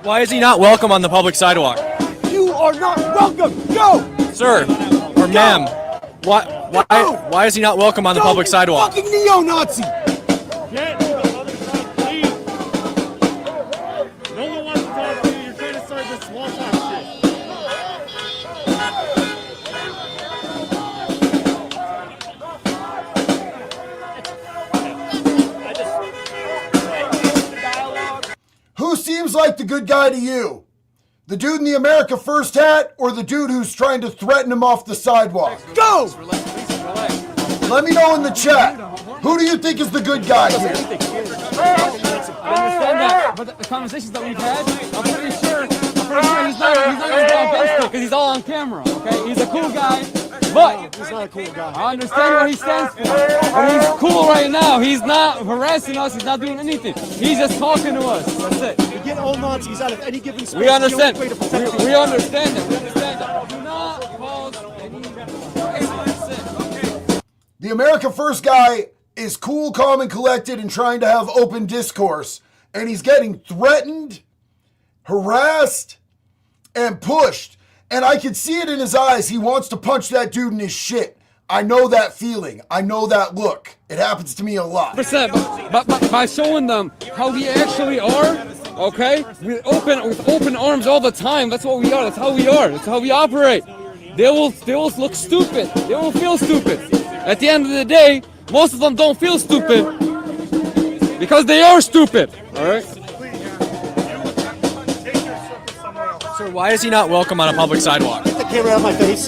Why is he not welcome on the public sidewalk? You are not welcome. Go. Sir, or ma'am, why is he not welcome on the public sidewalk? Fucking neo-Nazi. Get to the other side, please. No one wants to talk to you. You're trying to start this small talk shit. Who seems like the good guy to you? The dude in the America First hat or the dude who's trying to threaten him off the sidewalk? Go! Let me know in the chat. Who do you think is the good guy here? I understand that, but the conversations that we've had, I'm pretty sure he's not going to go against it because he's all on camera, okay? He's a cool guy, but he's not a cool guy. I understand what he stands for. And he's cool right now. He's not harassing us. He's not doing anything. He's just talking to us. That's it. We get all Nazis out of any given space. We understand. We understand that. We understand that. Do not cause any... The America First guy is cool, calm, and collected and trying to have open discourse. And he's getting threatened, harassed, and pushed. And I can see it in his eyes. He wants to punch that dude in his shit. I know that feeling. I know that look. It happens to me a lot. But by showing them how we actually are, okay? With open arms all the time. That's what we are. That's how we are. That's how we operate. They will look stupid. They will feel stupid. At the end of the day, most of them don't feel stupid because they are stupid. All right. Sir, why is he not welcome on a public sidewalk? Get the camera out of my face.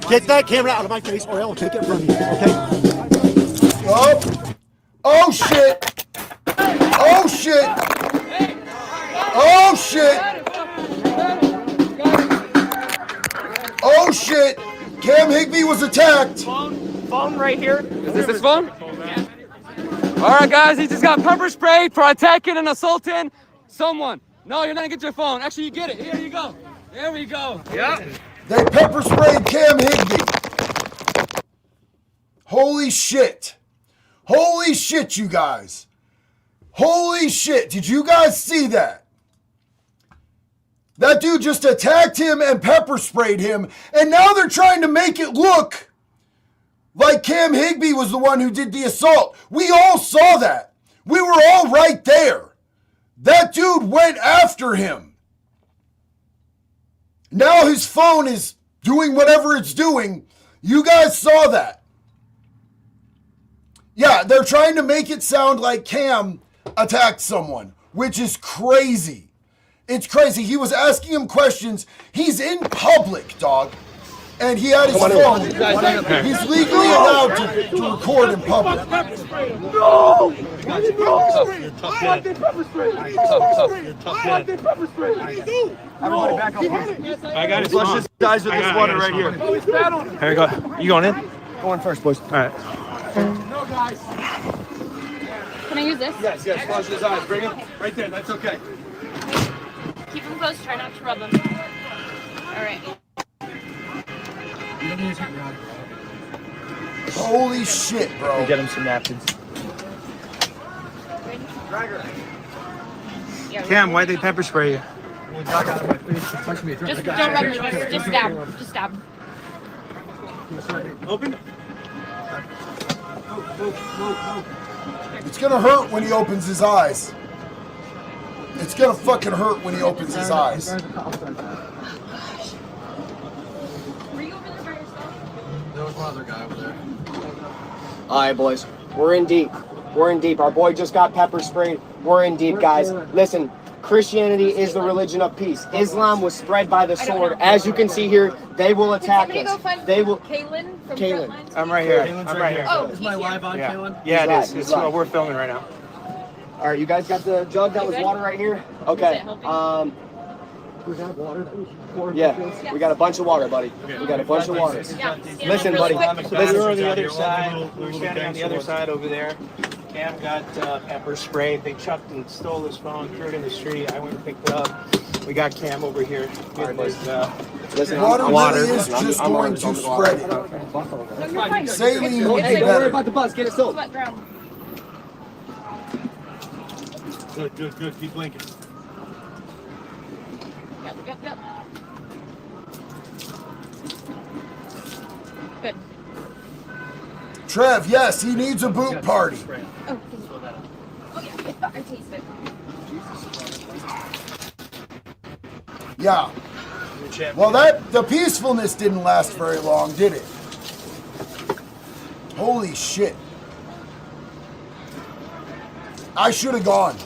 Get that camera out of my face, or I'll take it from you. Okay. Oh shit! Oh shit! Oh shit! Oh shit! Cam Higbee was attacked. Phone right here. Is this his phone? All right, guys. He just got pepper sprayed for attacking and assaulting someone. No, you're not gonna get your phone. Actually, you get it. Here you go. There we go. Yeah. They pepper sprayed Cam Higbee. Holy shit. Holy shit, you guys. Holy shit. Did you guys see that? That dude just attacked him and pepper sprayed him, and now they're trying to make it look like Cam Higbee was the one who did the assault. We all saw that. We were all right there. That dude went after him. Now his phone is doing whatever it's doing. You guys saw that. Yeah, they're trying to make it sound like Cam attacked someone, which is crazy. It's crazy. He was asking him questions. He's in public, dog. And he had his phone. He's legally allowed to record in public. No! Why aren't they pepper sprayed? Why aren't they pepper sprayed? Everybody back up. I got it. Flush his eyes with this water right here. Here we go. You going in? Go in first, boys. All right. No, guys. Can I use this? Yes, flush his eyes. Bring him right there. That's okay. Keep them close. Try not to rub them. All right. Holy shit, bro. Get him some napkins. Cam, why'd they pepper spray you? Just don't rub your nose. Just stab. Just stab. Open. It's gonna hurt when he opens his eyes. It's gonna fucking hurt when he opens his eyes. Were you over there by yourself? There was one other guy over there. All right, boys. We're in deep. We're in deep. Our boy just got pepper sprayed. We're in deep, guys. Listen, Christianity is the religion of peace. Islam was spread by the sword. As you can see here, they will attack us. They will. Kaylin from Kaylin. Frontlines? I'm right here. Kaylin's I'm right here. Oh, Is my live on, yeah. Kaylin? Yeah, He's it live. is. It's, we're filming right now. All right, you guys got the jug that was water right here? Okay. We got water that we can pour. Yeah, we got a bunch of water, buddy. We got a bunch of water. Listen, buddy. We were on the other side. We were standing on the other side over there. Cam got pepper sprayed. They chucked and stole his phone, threw it in the street. I went and picked it up. We got Cam over here. Listen, water really is just going to spread it. Saline would be Hey, don't worry better. about the bus. Get it sold. Good. Keep blinking. Yep. Good. Trev, yes, he needs a boot party. Oh, yeah. I taste it. Yeah. Well, the peacefulness didn't last very long, did it? Holy shit. I should have gone.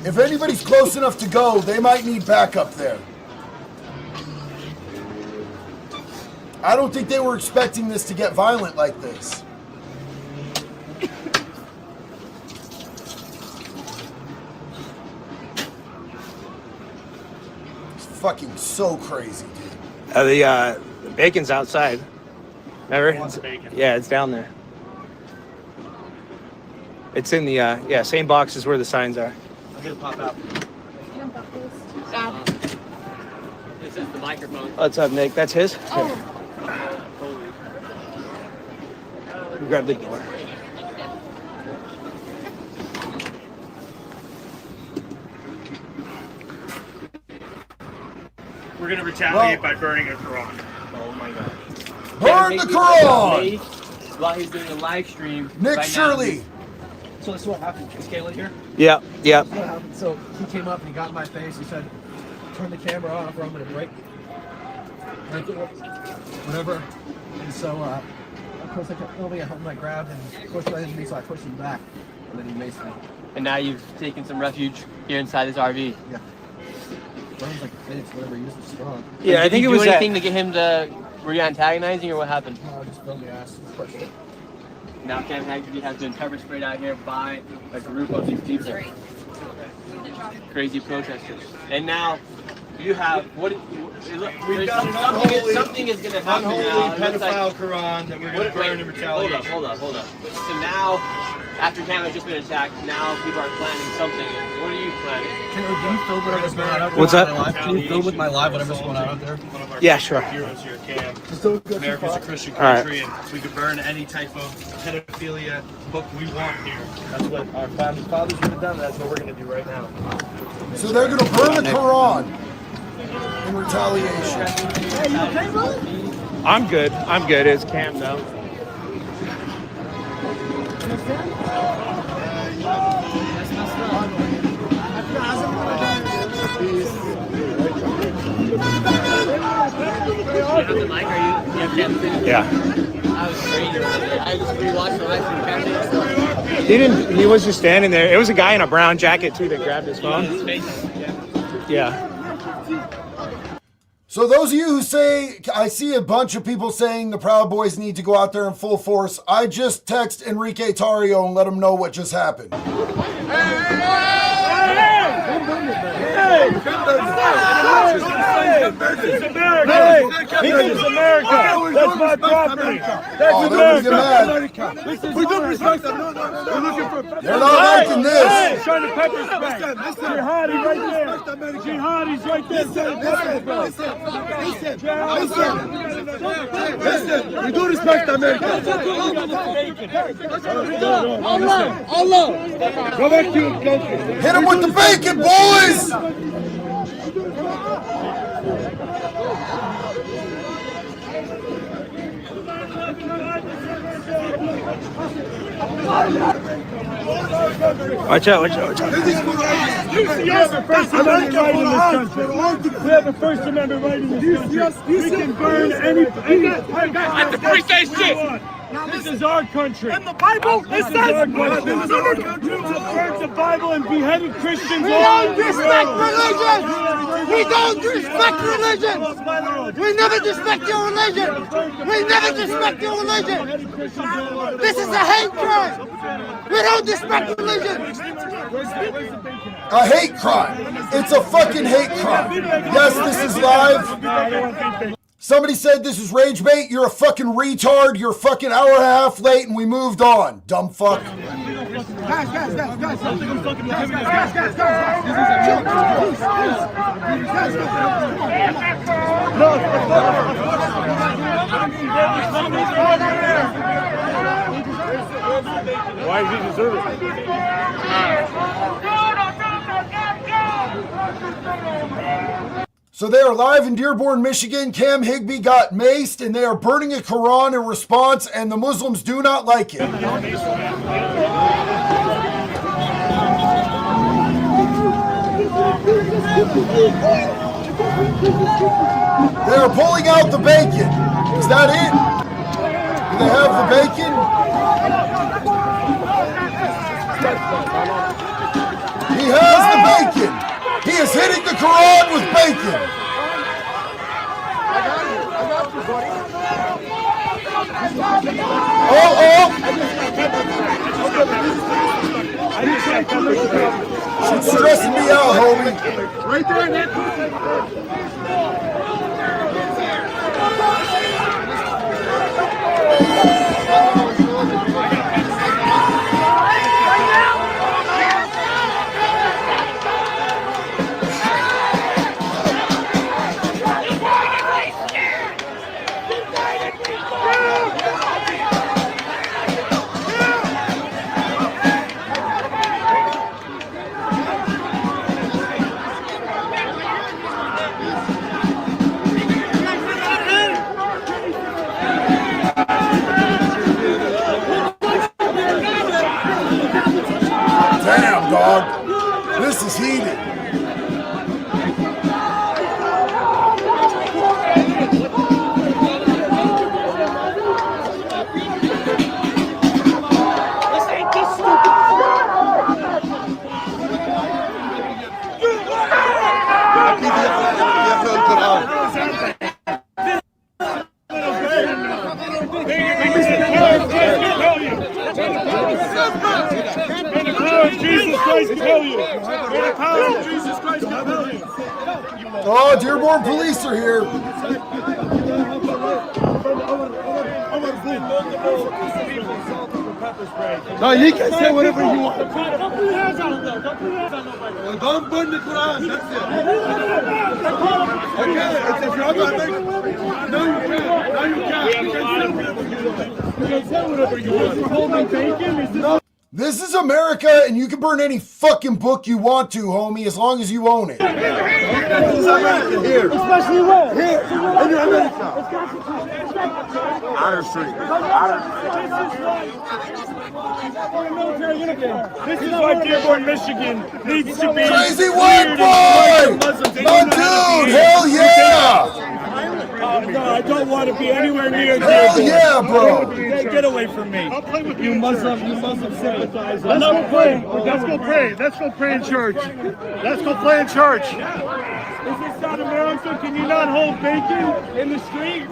If anybody's close enough to go, they might need backup there. I don't think they were expecting this to get violent like this. It's fucking so crazy, dude. The bacon's outside. Remember? Yeah, it's down there. It's in the same box as where the signs are. I'm gonna pop out. Stop. This is the microphone. What's up, Nick? That's his? Oh. Grab the door. We're gonna retaliate by burning a Quran. Oh my God. Burn the Quran! While he's doing a live stream. Nick right Shirley. Now. So this is what happened. Is Kayla here? Yeah. This is what happened. So he came up and he got in my face. He said, "Turn the camera off, or I'm gonna break it, whatever." And so, of course, I kept filming. I grabbed and pushed right into me, so I pushed him back, and then he maced me. And now you've taken some refuge here inside this RV. Yeah. Burns like a face, whatever. He was strong. Yeah, I think it was Did you do anything to get him to? Were you antagonizing, or what happened? No, I just filmed the ass. Pushed it. Now Cam Haggerty has been pepper sprayed out here by a group of these people. Crazy protesters. And now you have what? We've got an unholy, something is going to happen unholy now. pedophile Quran that we're going to burn in retaliation. Hold up. So now, after Cam has just been attacked, now people are planning something. What are you planning? Can you film whatever's going on out there? What's that? Can you film with my live whatever's going on out there? Yeah, sure. Heroes here, Cam. America's a Christian All right. country, and we could burn any type of pedophilia book we want here. That's what our fathers would have done. That's what we're going to do right now. So they're going to burn the Quran in retaliation. Hey, you okay, brother? I'm good. It's Cam though. Yeah. That was crazy. I just rewatched the live stream. He didn't. He was just standing there. It was a guy in a brown jacket too that grabbed his phone. Yeah. So those of you who say, I see a bunch of people saying the Proud Boys need to go out there in full force. I just text Enrique Tarrio and let him know what just happened. This is America. This is America. That's my property. That's America. This is respect them. They're not liking this. Trying to pepper spray. Jihadi right there. Jihadi's right there. Listen. We do respect America. Allah. Go back to your country. Hit him with the bacon, boys! Watch out. We have a First Amendment right in this country. We have a First Amendment right in this country. We can burn any Let the free say shit. This is our country. And the Bible, This is our country. You burnt the Bible and beheaded Christians. We don't respect religion. We don't respect religion. We never respect your religion. We never respect your religion. This is a hate crime. We don't respect religion. A hate crime. It's a fucking hate crime. Yes, this is live. Somebody said this is rage bait. You're a fucking retard. You're a fucking hour and a half late and we moved on. Dumb fuck. Guys. Why does he deserve it? So they are live in Dearborn, Michigan. Cam Higbee got maced and they are burning a Quran in response and the Muslims do not like it. They are pulling out the bacon. Is that it? Do they have the bacon? He has the bacon. He is hitting the Quran with bacon. She's stressing me out, homie. Right there, Nick. Damn, dog. This is heated. Jesus Christ kill you! May the power of Jesus Christ compel you! Oh, Dearborn police are here. No, you can say whatever you want. Don't put your hands on him, though. Don't put your hands on nobody. Well, don't burn the Quran. That's it. Okay, it's if you're not making. No, you can't. No, you can't. You can say whatever you want. You're holding bacon? Is this... This is America, and you can burn any fucking book you want to, homie, as long as you own it. This is America here. Especially where? Here. In America. Outer Street. This is why Dearborn, Michigan needs to be Crazy white boy! My dude, hell yeah! No, I don't want to be anywhere near Hell Dearborn. yeah, bro! Get away from me. You Muslim sympathizer. Let's go pray. Let's go pray in church. Let's go play in church. Is this not America? Can you not hold bacon in the street?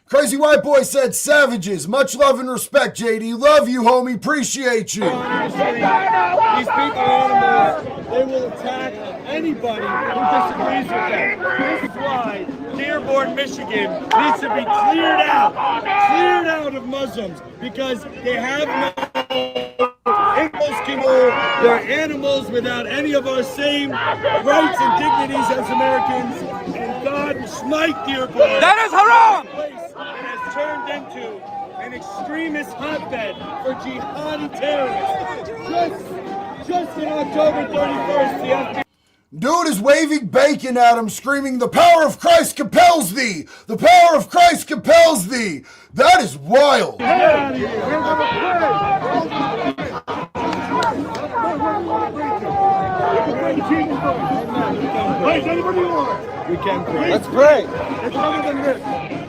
Crazy White Boy said, savages. Much love and respect, JD. Love you, homie. Appreciate you. These people are animals. They will attack anybody who disagrees with them. This is why Dearborn, Michigan needs to be cleared out of Muslims, because they have no animals. They're animals without any of our same rights and dignities as Americans. And God smite Dearborn. That is haram! It has turned into an extremist hotbed for jihadi terrorists. Just in October 31st, the FBI... Dude is waving bacon at him, screaming, the power of Christ compels thee! The power of Christ compels thee! That is wild! Get out of here! Praise anybody you want. We can pray. Let's pray. It's other than this.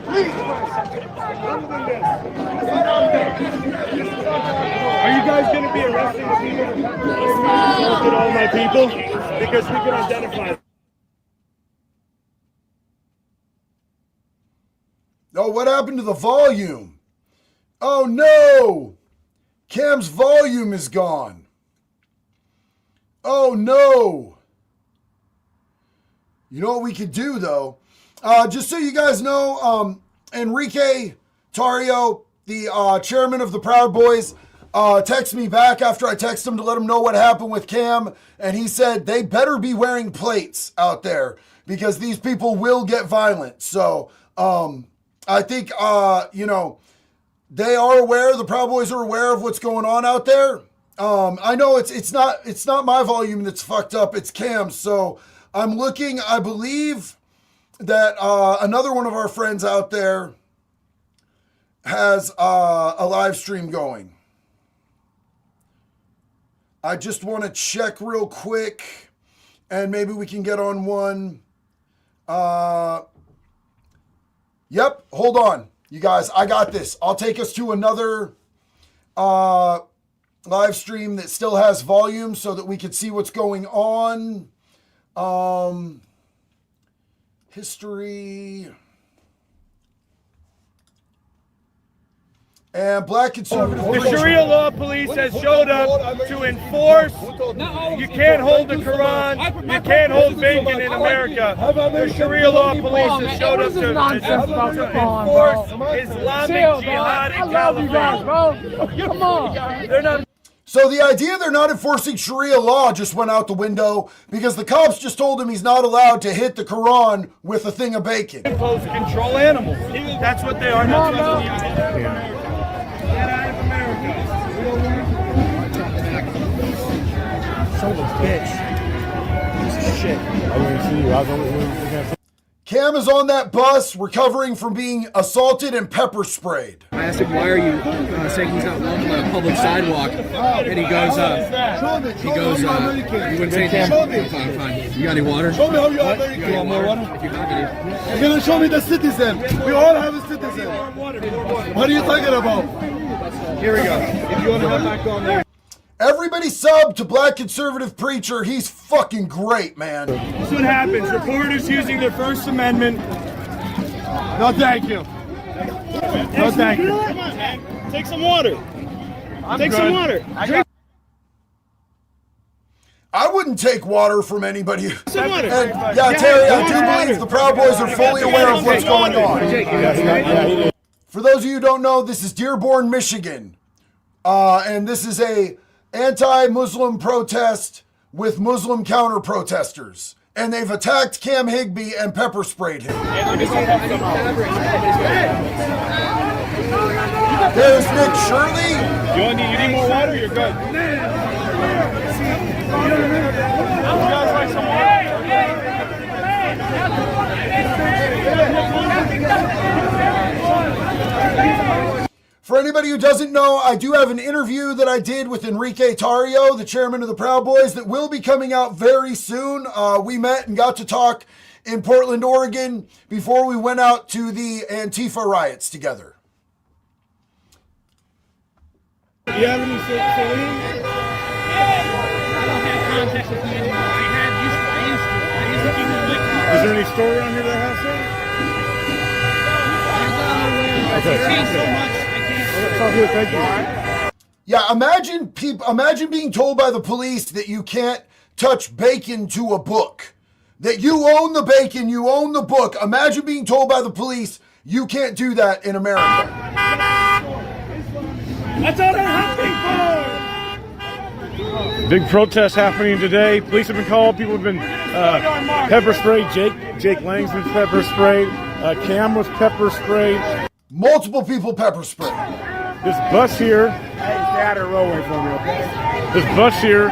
Please pray. Other than this. Are you guys going to be arresting the people that assaulted all my people? Because we can identify them. Oh, what happened to the volume? Oh no! Cam's volume is gone. Oh no! You know what we could do though? Just so you guys know, Enrique Tarrio, the chairman of the Proud Boys, texted me back after I texted him to let him know what happened with Cam, and he said they better be wearing plates out there because these people will get violent. So I think you know, they are aware, the Proud Boys are aware of what's going on out there. I know it's not my volume that's fucked up, it's Cam's. So I'm looking, I believe that another one of our friends out there has a live stream going. I just want to check real quick and maybe we can get on one. Yep, hold on. You guys, I got this. I'll take us to another live stream that still has volume so that we can see what's going on. History. And black conservative. The Sharia law police has showed up to enforce. You can't hold the Quran. You can't hold bacon in America. The Sharia law police has showed up to enforce Islamic jihad in California. Come on. They're not. So the idea they're not enforcing Sharia law just went out the window because the cops just told him he's not allowed to hit the Quran with a thing of bacon. Supposed to control animals. That's what they are. That's what they are. Get out of America. Son of a bitch. Piece of shit. I wouldn't see you. I was only Cam is on that bus recovering from being assaulted and pepper sprayed. I asked him, why are you saying he's not welcome on a public sidewalk? And he goes, you wouldn't say anything. Fine. You got any water? Show me how you are American. You want more water? If you have any. You're gonna show me the citizen. We all have a citizen. What are you talking about? Here we go. If you want to have back on there. Everybody sub to Black Conservative Preacher. He's fucking great, man. This is what happens. Reporters using their First Amendment. No, thank you. No, thank you. Take some water. Take some water. I wouldn't take water from anybody. Some water. And, yeah, Terry, I do believe the Proud Boys are fully aware of what's going on. For those of you who don't know, this is Dearborn, Michigan. And this is a anti-Muslim protest with Muslim counter-protesters. And they've attacked Cam Higbee and pepper sprayed him. There's Nick Shirley. You need more water? You're good. You guys like some water? For anybody who doesn't know, I do have an interview that I did with Enrique Tarrio, the chairman of the Proud Boys, that will be coming out very soon. We met and got to talk in Portland, Oregon, before we went out to the Antifa riots together. Do you have any saline? I don't have contact with you anymore. I used to keep it liquid. Is there any store around here that has some? Yeah, imagine being told by the police that you can't touch bacon to a book. That you own the bacon, you own the book. Imagine being told by the police you can't do that in America. That's all they're hunting for! Big protest happening today. Police have been called. People have been pepper sprayed. Jake Lang's been pepper sprayed. Cam was pepper sprayed. Multiple people pepper sprayed. This bus here. Stay out of the roadway for me, okay? This bus here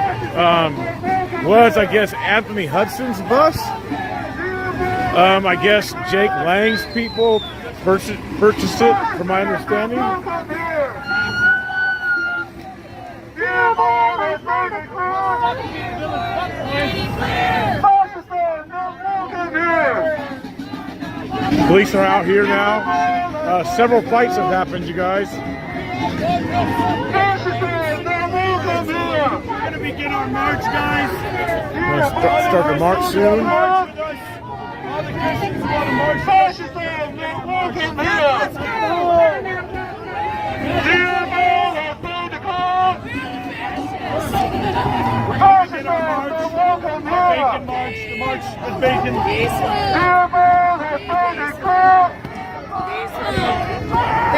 was, I guess, Anthony Hudson's bus. I guess Jake Lang's people purchased it, from my understanding. Police are out here now. Several fights have happened, you guys. We're going to begin our march, guys. We're going to start the march soon. All the Christians want to march. The march is bacon.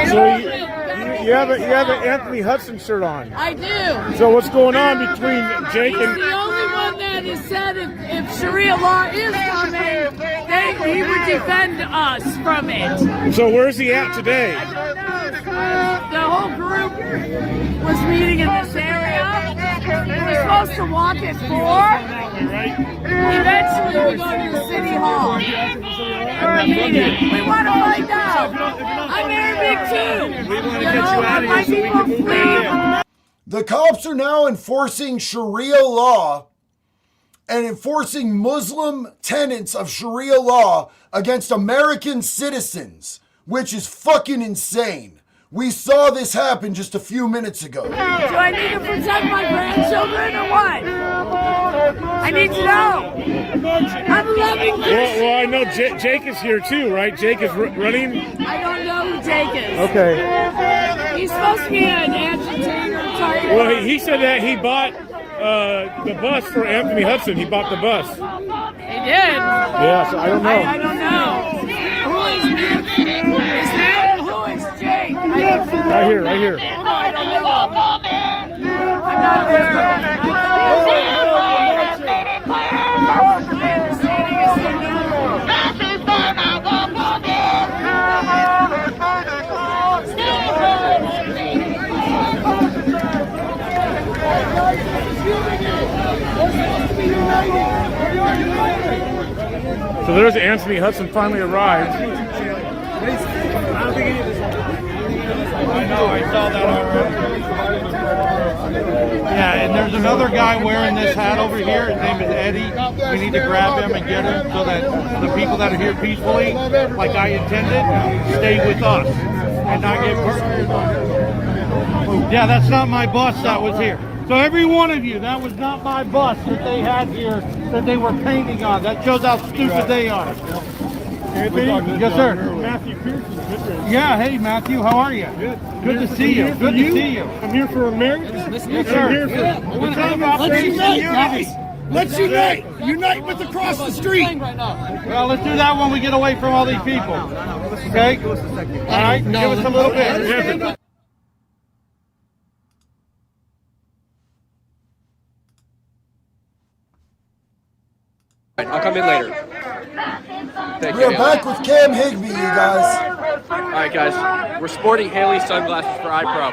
So you have an Anthony Hudson shirt on. I do. So what's going on between Jake and... He's the only one that has said if Sharia law is coming, then he would defend us from it. So where's he at today? I don't know. The whole group was meeting in this area. We were supposed to walk at 4. Eventually we go to the city hall for a meeting. We want to find out. I'm Arabic too. We want to get you out of here so we can move back. The cops are now enforcing Sharia law and enforcing Muslim tenets of Sharia law against American citizens, which is fucking insane. We saw this happen just a few minutes ago. Do I need to protect my grandchildren or what? I need to know. I'm a loving Christian. Well, I know Jake is here too, right? Jake is running. I don't know who Jake is. Okay. He's supposed to be an agitator type. Well, he said that he bought the bus for Anthony Hudson. He bought the bus. He did? Yeah, so I don't know. I don't know. Who is that? Who is Jake? Right here, right here. I don't know. I'm not aware of So there's Anthony Hudson finally arrived. I know, I saw that already. Yeah, and there's another guy wearing this hat over here. His name is Eddie. We need to grab him and get him so that the people that are here peacefully, like I intended, stay with us and not get hurt. Yeah, that's not my bus that was here. So every one of you, that was not my bus that they had here that they were painting on. That shows how stupid they are. Yes, sir. Matthew Pearson. Yeah, hey Matthew, how are you? Good to see you. Good to see you. I'm here for America. Yes, sir. Let's unite, guys. Let's unite. Unite with across the street. Well, let's do that when we get away from all these people. Okay? All right, give us a little bit. I'll come in later. Thank We're you, back with Cam Higbee, you guys. All right, guys. We're sporting Haley sunglasses for iPro.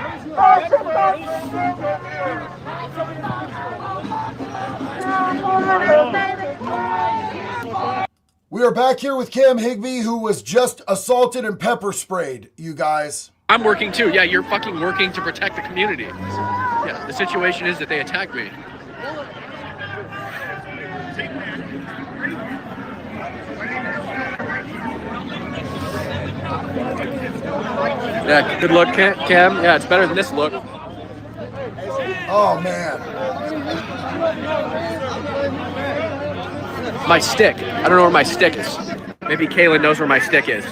We are back here with Cam Higbee, who was just assaulted and pepper sprayed, you guys. I'm working too. Yeah, you're fucking working to protect the community. Yeah, the situation is that they attacked me. Yeah, good look, Cam. Yeah, it's better than this look. Oh, man. My stick. I don't know where my stick is. Maybe Kaylin knows where my stick is.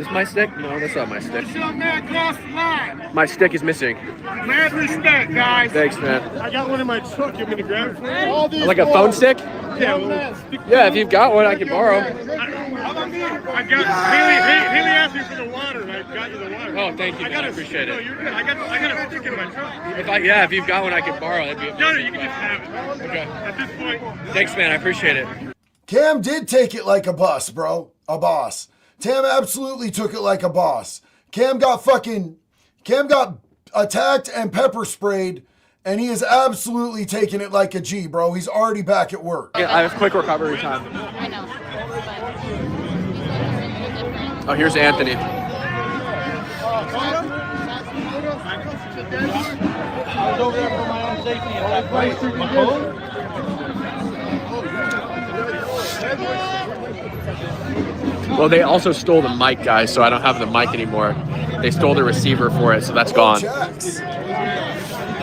this my stick? No, that's not my stick. Push your man across the line. My stick is missing. Mad respect, guys. Thanks, man. I got one in my truck. You want me to grab it for you? All these Like a phone stick? Yeah, Yeah, if you've got one, I can borrow. I got Haley asked me for the water, and I got you the water. Oh, thank you, man. I appreciate No, it. you're good. I got a stick in my truck. If you've got one, I can borrow. That'd be amazing. No, you can just have it. Okay. At this point. Thanks, man. I appreciate it. Cam did take it like a boss, bro. A boss. Cam absolutely took it like a boss. Cam got attacked and pepper sprayed, and he is absolutely taking it like a G, bro. He's already back at work. Yeah, I have quick recovery time. I know. Oh, here's Anthony. I was over there for my own safety. Well, they also stole the mic, guys, so I don't have the mic anymore. They stole the receiver for it, so that's gone.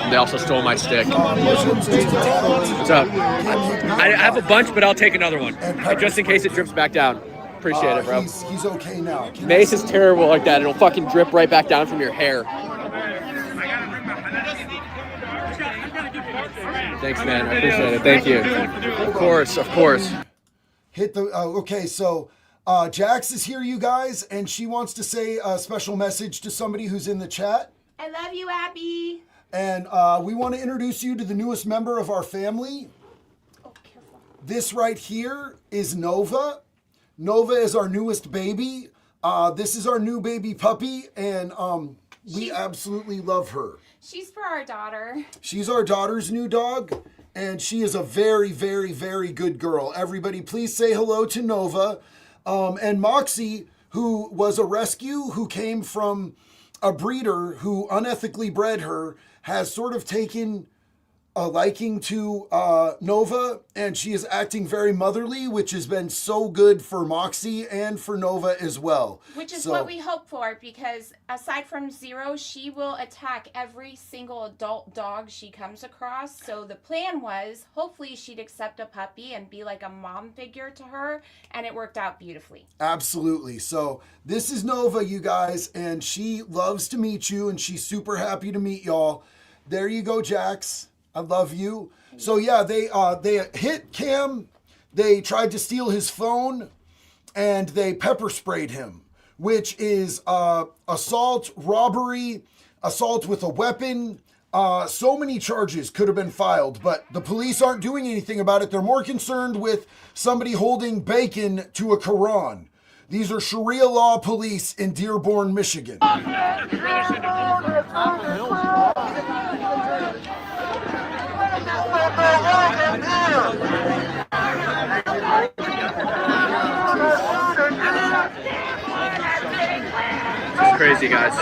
They also stole my stick. What's up? I have a bunch, but I'll take another one, just in case it drips back down. Appreciate it, bro. He's okay now. Mace is terrible like that. It'll fucking drip right back down from your hair. Thanks, man. I appreciate it. Thank you. Of course, of course. Hit the, okay, so Jax is here, you guys, and she wants to say a special message to somebody who's in the chat. I love you, Abby. And we want to introduce you to the newest member of our family. This right here is Nova. Nova is our newest baby. This is our new baby puppy, and we absolutely love her. She's for our daughter. She's our daughter's new dog, and she is a very, very, very good girl. Everybody, please say hello to Nova. And Moxie, who was a rescue, who came from a breeder who unethically bred her, has sort of taken a liking to Nova, and she is acting very motherly, which has been so good for Moxie and for Nova as well. Which is what we hope for, because aside from Zero, she will attack every single adult dog she comes across. So the plan was, hopefully she'd accept a puppy and be like a mom figure to her, and it worked out beautifully. Absolutely. So this is Nova, you guys, and she loves to meet you, and she's super happy to meet y'all. There you go, Jax. I love you. So yeah, they hit Cam. They tried to steal his phone, and they pepper sprayed him, which is assault, robbery, assault with a weapon. So many charges could have been filed, but the police aren't doing anything about it. They're more concerned with somebody holding bacon to a Quran. These are Sharia law police in Dearborn, Michigan. It's crazy, guys.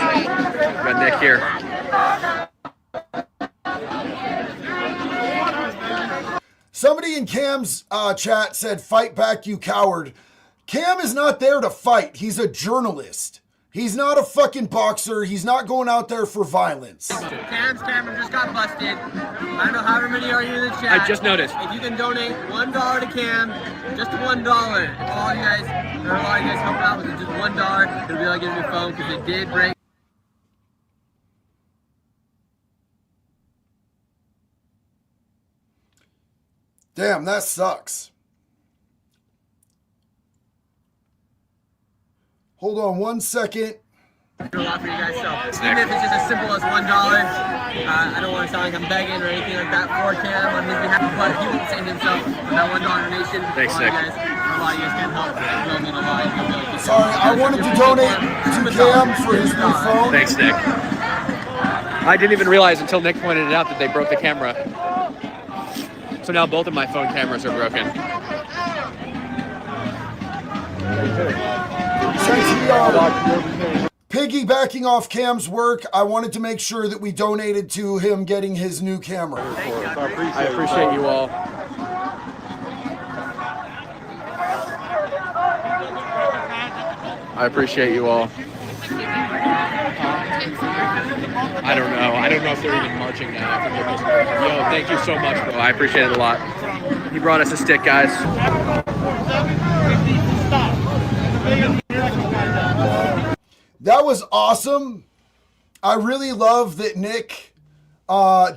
Got Nick here. Somebody in Cam's chat said, "Fight back, you coward." Cam is not there to fight. He's a journalist. He's not a fucking boxer. He's not going out there for violence. Cam's camera just got busted. I don't know how many are you in the chat. I just noticed. If you can donate $1 to Cam, just $1. If all you guys, or a lot of you guys help out with just $1, it'll be like getting a new phone because it did break. Damn, that sucks. Hold on one second. Do a lot for you guys, so even if it's just as simple as $1, I don't want to sound like I'm begging or anything like that for Cam on his behalf, but he won't say himself for that $1 donation. Thanks, Nick. A lot of you guys can help. It will mean a lot. Sorry, I wanted to donate to Cam for his new phone. Thanks, Nick. I didn't even realize until Nick pointed it out that they broke the camera. So now both of my phone cameras are broken. Piggybacking off Cam's work, I wanted to make sure that we donated to him getting his new camera. I appreciate you all. I appreciate you all. I don't know. I don't know if they're even marching now. I think they're just... Yo, thank you so much, bro. I appreciate it a lot. He brought us a stick, guys. Stop. That was awesome. I really love that Nick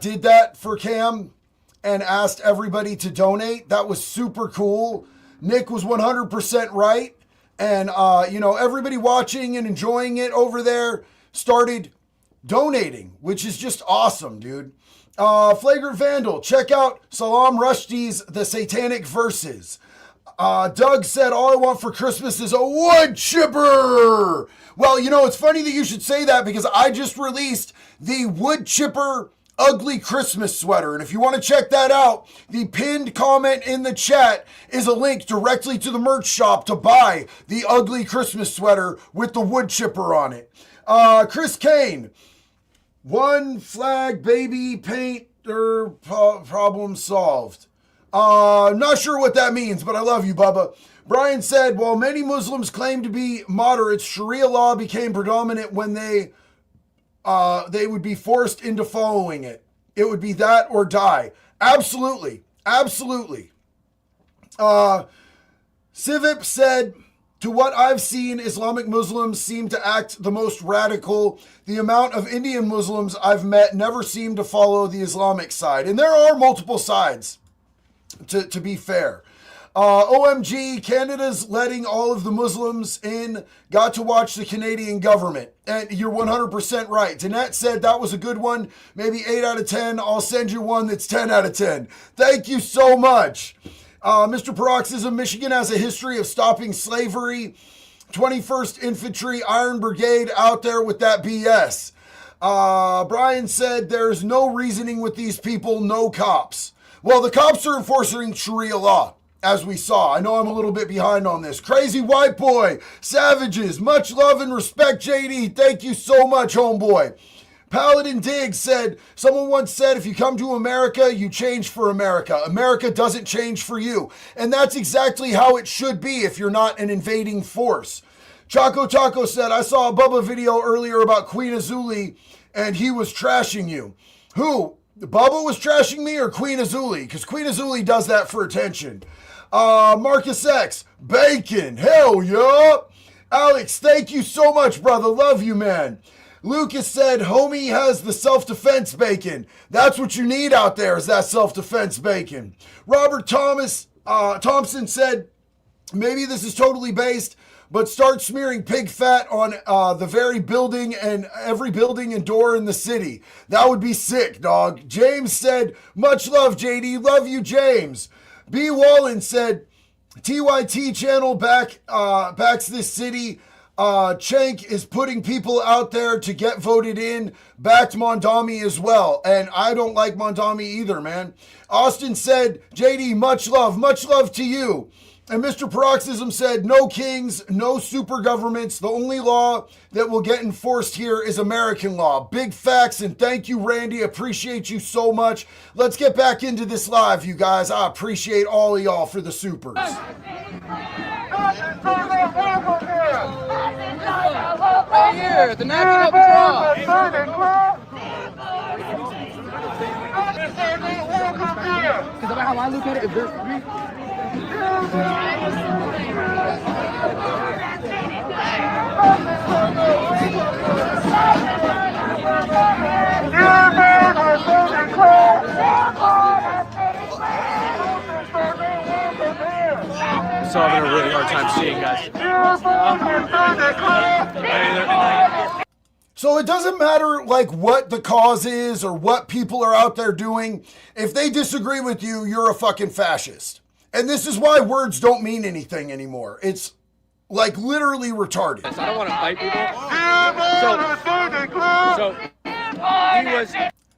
did that for Cam and asked everybody to donate. That was super cool. Nick was 100% right. And, everybody watching and enjoying it over there started donating, which is just awesome, dude. Flagrant Vandal, check out Salam Rushdie's The Satanic Verses. Doug said, all I want for Christmas is a wood chipper. Well, it's funny that you should say that because I just released the wood chipper ugly Christmas sweater. And if you want to check that out, the pinned comment in the chat is a link directly to the merch shop to buy the ugly Christmas sweater with the wood chipper on it. Chris Kane, one flag baby painter problem solved. Not sure what that means, but I love you, Bubba. Brian said, while many Muslims claim to be moderates, Sharia law became predominant when they would be forced into following it. It would be that or die. Absolutely. Absolutely. Civip said, to what I've seen, Islamic Muslims seem to act the most radical. The amount of Indian Muslims I've met never seem to follow the Islamic side. And there are multiple sides, to be fair. OMG, Canada's letting all of the Muslims in. Got to watch the Canadian government. And you're 100% right. Danette said that was a good one. Maybe 8 out of 10. I'll send you one that's 10 out of 10. Thank you so much. Mr. Paroxysm, Michigan has a history of stopping slavery. 21st Infantry Iron Brigade out there with that BS. Brian said there's no reasoning with these people, no cops. Well, the cops are enforcing Sharia law, as we saw. I know I'm a little bit behind on this. Crazy White Boy, Savages, much love and respect, JD. Thank you so much, homeboy. Paladin Diggs said, someone once said, if you come to America, you change for America. America doesn't change for you. And that's exactly how it should be if you're not an invading force. Choco Taco said, I saw a Bubba video earlier about Queen Azuli, and he was trashing you. Who? Bubba was trashing me or Queen Azuli? Because Queen Azuli does that for attention. Marcus X, bacon, hell yeah. Alex, thank you so much, brother. Love you, man. Lucas said, homie has the self-defense bacon. That's what you need out there is that self-defense bacon. Robert Thompson said, maybe this is totally based, but start smearing pig fat on the very building and every building and door in the city. That would be sick, dog. James said, much love, JD. Love you, James. B. Wallen said, TYT channel backs this city. Cenk is putting people out there to get voted in. Backed Mondami as well. And I don't like Mondami either, man. Austin said, JD, much love to you. And Mr. Paroxysm said, no kings, no super governments. The only law that will get enforced here is American law. Big facts, and thank you, Randy. Appreciate you so much. Let's get back into this live, you guys. I appreciate all of y'all for the supers. Right here, the knocking of the cross. Because about how I look at it, if there's three. So I'm having a really hard time seeing, guys. So it doesn't matter like what the cause is or what people are out there doing. If they disagree with you, you're a fucking fascist. And this is why words don't mean anything anymore. It's like literally retarded. I don't want to fight people. So he was.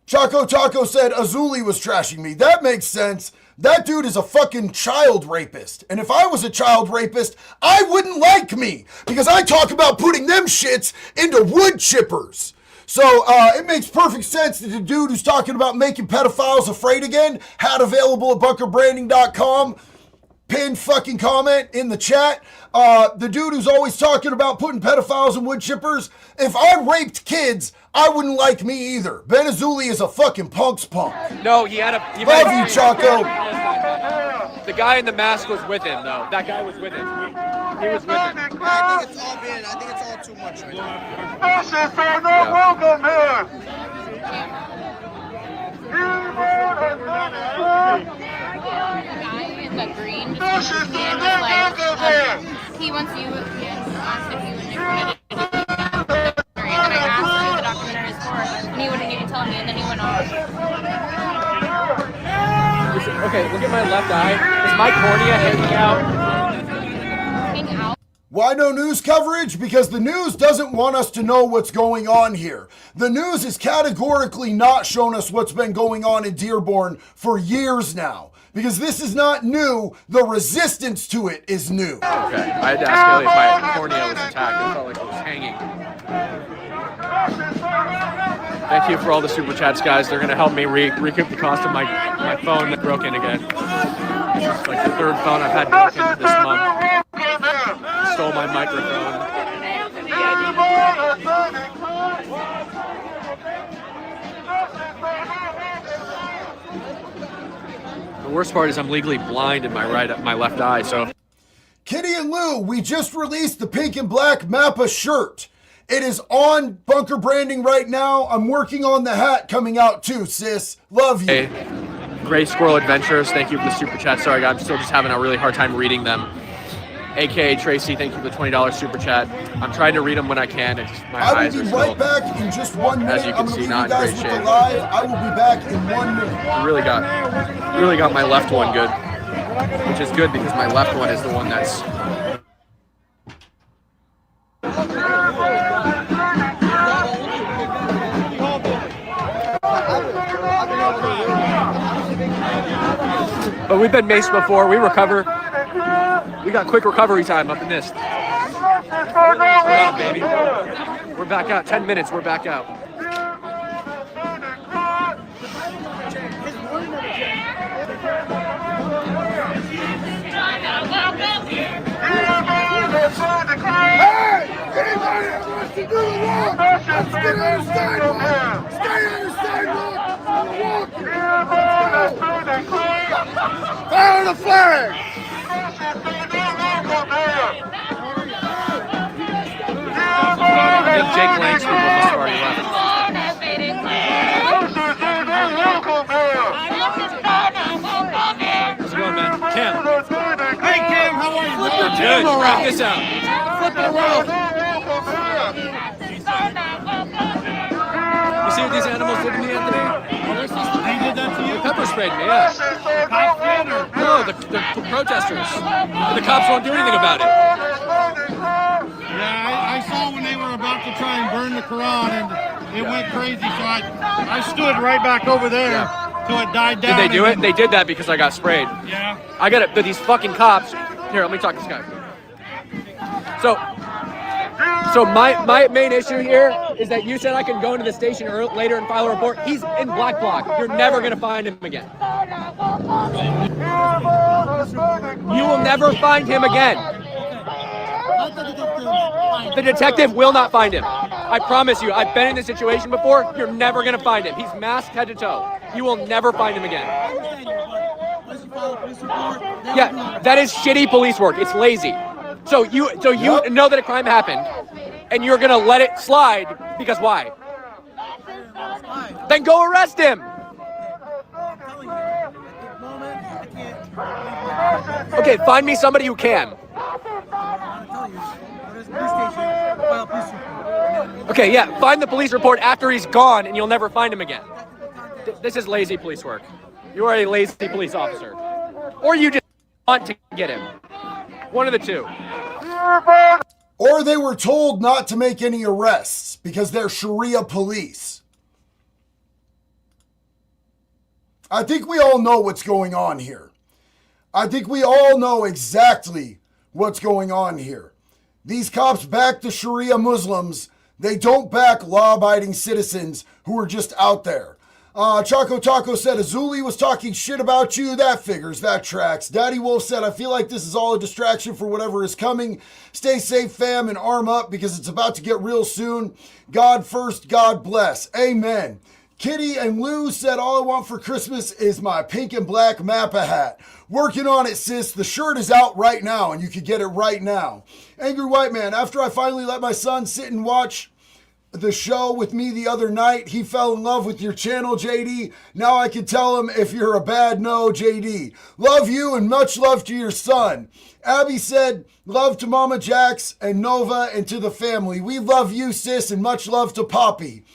Choco Taco said Azuli was trashing me. That makes sense. That dude is a fucking child rapist. And if I was a child rapist, I wouldn't like me. Because I talk about putting them shits into wood chippers. So it makes perfect sense that the dude who's talking about making pedophiles afraid again, hat available at bunkerbranding.com. Pinned fucking comment in the chat. The dude who's always talking about putting pedophiles in wood chippers. If I raped kids, I wouldn't like me either. Ben Azuli is a fucking punk's punk. No, he had a. Love you, Choco. The guy in the mask was with him, though. That guy was with him. He was with him. I think it's all too much right now. Fascists are not welcome here. Guy in the green just came to me and was like, he wants you, he asked if you would wanted to do the documentary, and I asked who the documentary is for, and he wouldn't even tell me, and then he went off. Okay, look at my left eye. Is my cornea hanging out? Hang out? Why no news coverage? Because the news doesn't want us to know what's going on here. The news has categorically not shown us what's been going on in Dearborn for years now. Because this is not new, the resistance to it is new. Okay, I had to ask Haley if my cornea was intact. It felt like it was hanging. Thank you for all the super chats, guys. They're gonna help me recoup the cost of my phone that broke in again. This is like the third phone I've had broken this month. Stole my microphone. The worst part is I'm legally blind in my left eye, so. Kitty and Lou, we just released the pink and black Mappa shirt. It is on Bunker Branding right now. I'm working on the hat coming out too, sis. Love you. Hey, Gray Squirrel Adventures, thank you for the super chat. Sorry, I'm still just having a really hard time reading them. AKA Tracy, thank you for the $20 super chat. I'm trying to read them when I can. It's my eyes I will are be right still, back in just 1 minute. as you can I'm gonna see, leave not you guys in with great the shape. live. I will be back in 1 minute. Really got my left one good, which is good because my left one is the one that's. But we've been maced before. We recover. We got quick recovery time up in this. We're out, baby. We're back out. 10 minutes. We're back out. Hey! Anybody that wants to do the walk, let's get on the sidewalk. Stay on the sidewalk. Let's go. Fire the flag. I think Jake Lang's people must have already left. How's it going, man? Cam. Hey, Cam, how are you? Flip your Good. camera Check around. this out. Flip it around. You see what these animals did to me, Anthony? They did that to you? They pepper sprayed me, yeah. Cops did, or? No, the protesters. And the cops won't do anything about it. Yeah, I saw when they were about to try and burn the Quran, and it went crazy, so I stood right back over there till it died down. Did they do it? They did that because I got sprayed. Yeah. I got it. But these fucking cops. Here, let me talk to this guy. So my main issue here is that you said I can go into the station later and file a report. He's in black bloc. You're never gonna find him again. You will never find him again. The detective will not find him. I promise you. I've been in this situation before. You're never gonna find him. He's masked head to toe. You will never find him again. Yeah, that is shitty police work. It's lazy. So you know that a crime happened, and you're gonna let it slide because why? Then go arrest him. Okay, find me somebody who can. Okay, yeah, find the police report after he's gone, and you'll never find him again. This is lazy police work. You are a lazy police officer, or you just want to get him. One of the two. Or they were told not to make any arrests because they're Sharia police. I think we all know what's going on here. I think we all know exactly what's going on here. These cops back the Sharia Muslims. They don't back law-abiding citizens who are just out there. Choco Taco said, Azuli was talking shit about you. That figures. That tracks. Daddy Wolf said, I feel like this is all a distraction for whatever is coming. Stay safe, fam, and arm up because it's about to get real soon. God first, God bless. Amen. Kitty and Lou said, all I want for Christmas is my pink and black Mappa hat. Working on it, sis. The shirt is out right now, and you can get it right now. Angry White Man, after I finally let my son sit and watch the show with me the other night, he fell in love with your channel, JD. Now I can tell him if you're a bad no, JD. Love you and much love to your son. Abby said, love to Mama Jax and Nova and to the family. We love you, sis, and much love to Poppy.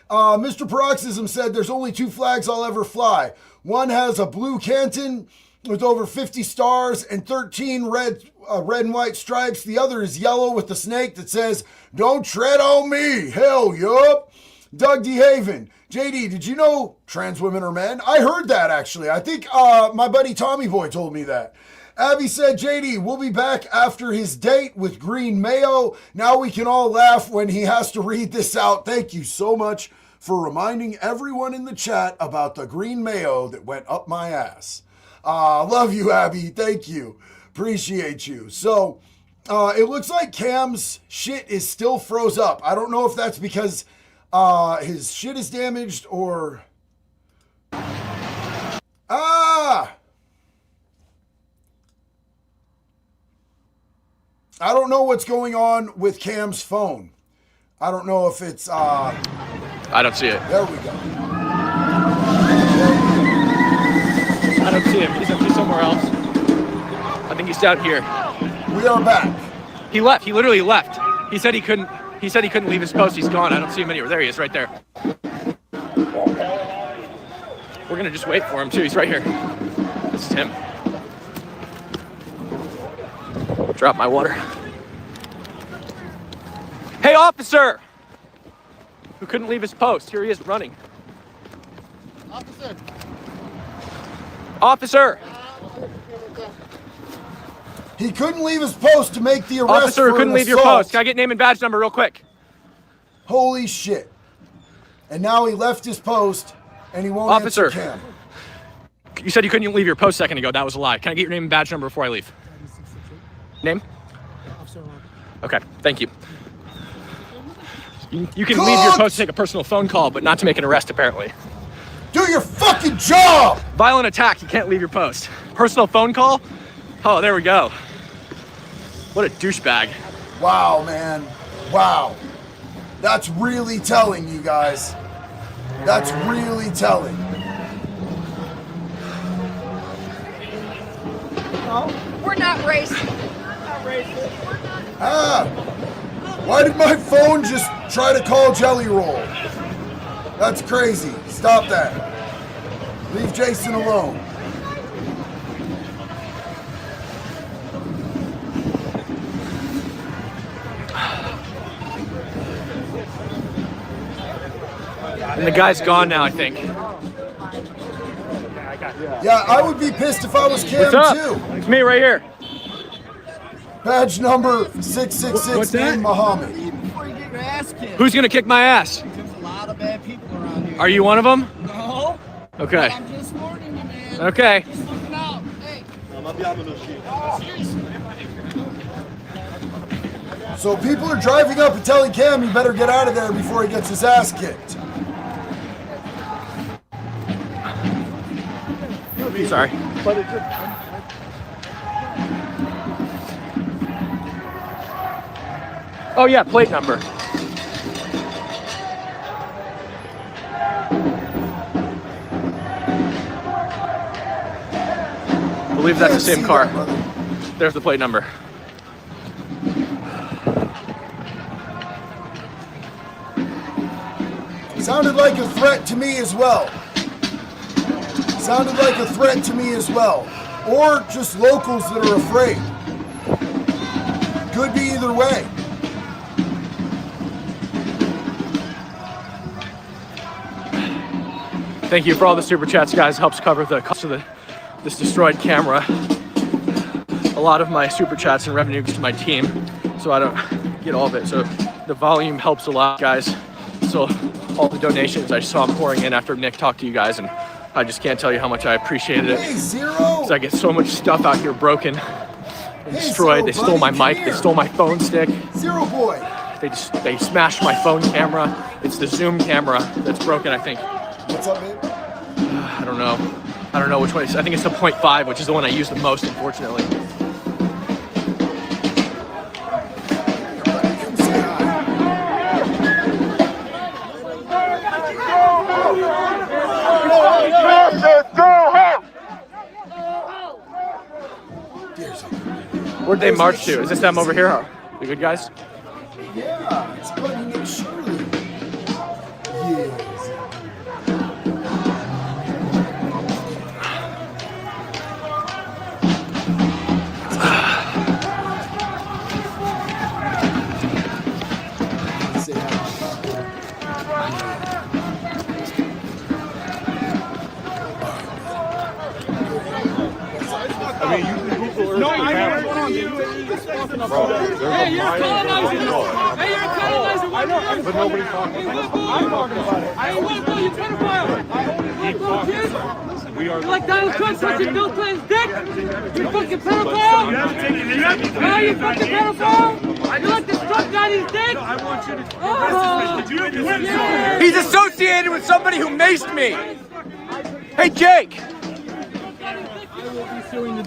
Mr. Paroxysm said, there's only 2 flags I'll ever fly. One has a blue canton with over 50 stars and 13 red and white stripes. The other is yellow with the snake that says, don't tread on me. Hell, yup. Doug DeHaven. JD, did you know trans women are men? I heard that, actually. I think my buddy Tommy Boy told me that. Abby said, JD, we'll be back after his date with Green Mayo. Now we can all laugh when he has to read this out. Thank you so much for reminding everyone in the chat about the Green Mayo that went up my ass. Love you, Abby. Thank you. Appreciate you. So, it looks like Cam's shit is still froze up. I don't know if that's because his shit is damaged or... I don't know what's going on with Cam's phone. I don't know if it's... I don't see it. There we go. I don't see him. He's up here somewhere else. I think he's down here. We are back. He left. He literally left. He said he couldn't leave his post. He's gone. I don't see him anywhere. There he is, right there. We're gonna just wait for him too. He's right here. This is him. Drop my water. Hey, officer! Who couldn't leave his post. Here he is running. Officer. Officer! He couldn't leave his post to make the arrest. Officer who couldn't leave your post. Can I get name and badge number real quick? Holy shit. And now he left his post and he won't Officer, answer Cam. You said you couldn't leave your post a second ago. That was a lie. Can I get your name and badge number before I leave? Name? Okay, thank you. You can leave your post to take a personal phone call, but not to make an arrest, apparently. Do your fucking job! Violent attack, you can't leave your post. Personal phone call? Oh, there we go. What a douchebag. Wow, man. Wow. That's really telling, you guys. That's really telling. We're not racist. Why did my phone just try to call Jelly Roll? That's crazy. Stop that. Leave Jason alone. And the guy's gone now, I think. Yeah, I would be pissed if I was Cam, What's up? too. It's me right here. Badge number 666 What's that? in Muhammad. Who's gonna kick my ass? There's a lot of bad people around here. Are you one of them? No. Okay. I'm just warning you, man. Okay. Just looking out. Hey. So people are driving up and telling Cam he better get out of there before he gets his ass kicked. Sorry. Oh yeah, plate number. I believe that's the same car. There's the plate number. Sounded like a threat to me as well. Sounded like a threat to me as well. Or just locals that are afraid. Could be either way. Thank you for all the super chats, guys. Helps cover the cost of this destroyed camera. A lot of my super chats and revenue goes to my team, so I don't get all of it. So the volume helps a lot, guys. So all the donations I saw pouring in after Nick talked to you guys, and I just can't tell you how much I appreciated it. Hey, Zero! Because I get so much stuff out here broken and destroyed. They stole my mic, they stole my phone stick. Zero Boy! They smashed my phone camera. It's the Zoom camera that's broken, I think. What's up, babe? I don't know. I don't know which one. I think it's the .5, which is the one I use the most, unfortunately. Where'd they march to? Is this them over here? The good guys? Yeah, it's Buddy Nick Shirley. Yes. I mean, you can Google Earth. No, I know. Hey, you're colonizing. Hey, you're colonizing. I know, but nobody's talking about it. I'm talking about it. I want to know you pedophile. We are. You like Donald Trump touching Bill Clinton's dick? You fucking pedophile. You haven't taken it. No, you fucking pedophile. You like this Trump guy's dick? No, I want you to. He's associated with somebody who maced me. Hey, Jake.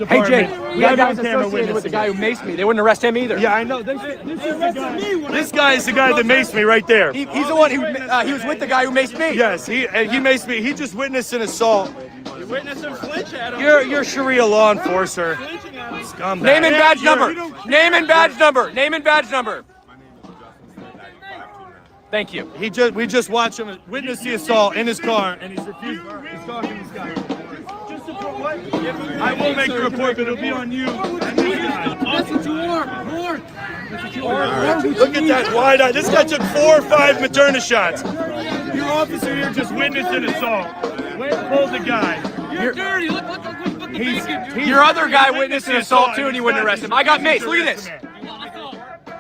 Hey, Jake, we got guys associated with the guy who maced me. They wouldn't arrest him either. Yeah, I know. This guy is the guy that maced me right there. He's the one who he was with the guy who maced me. Yes, he maced me. He just witnessed an assault. You witnessed him flinch at him. You're Sharia law enforcer. Scumbag. Name and badge number. Name and badge number. Name and badge number. Thank you. We just watched him witness the assault in his car, and he's refused. He's talking to this guy. I will make a report, but it'll be on you. That's what you want. More. That's what you want. Look at that wide eye. This guy took 4 or 5 Moderna shots. Your officer here just witnessed an assault. Went and pulled the guy. You're dirty. Look the bacon. Your other guy witnessed an assault too, and he wouldn't arrest him. I got maced. Look at this.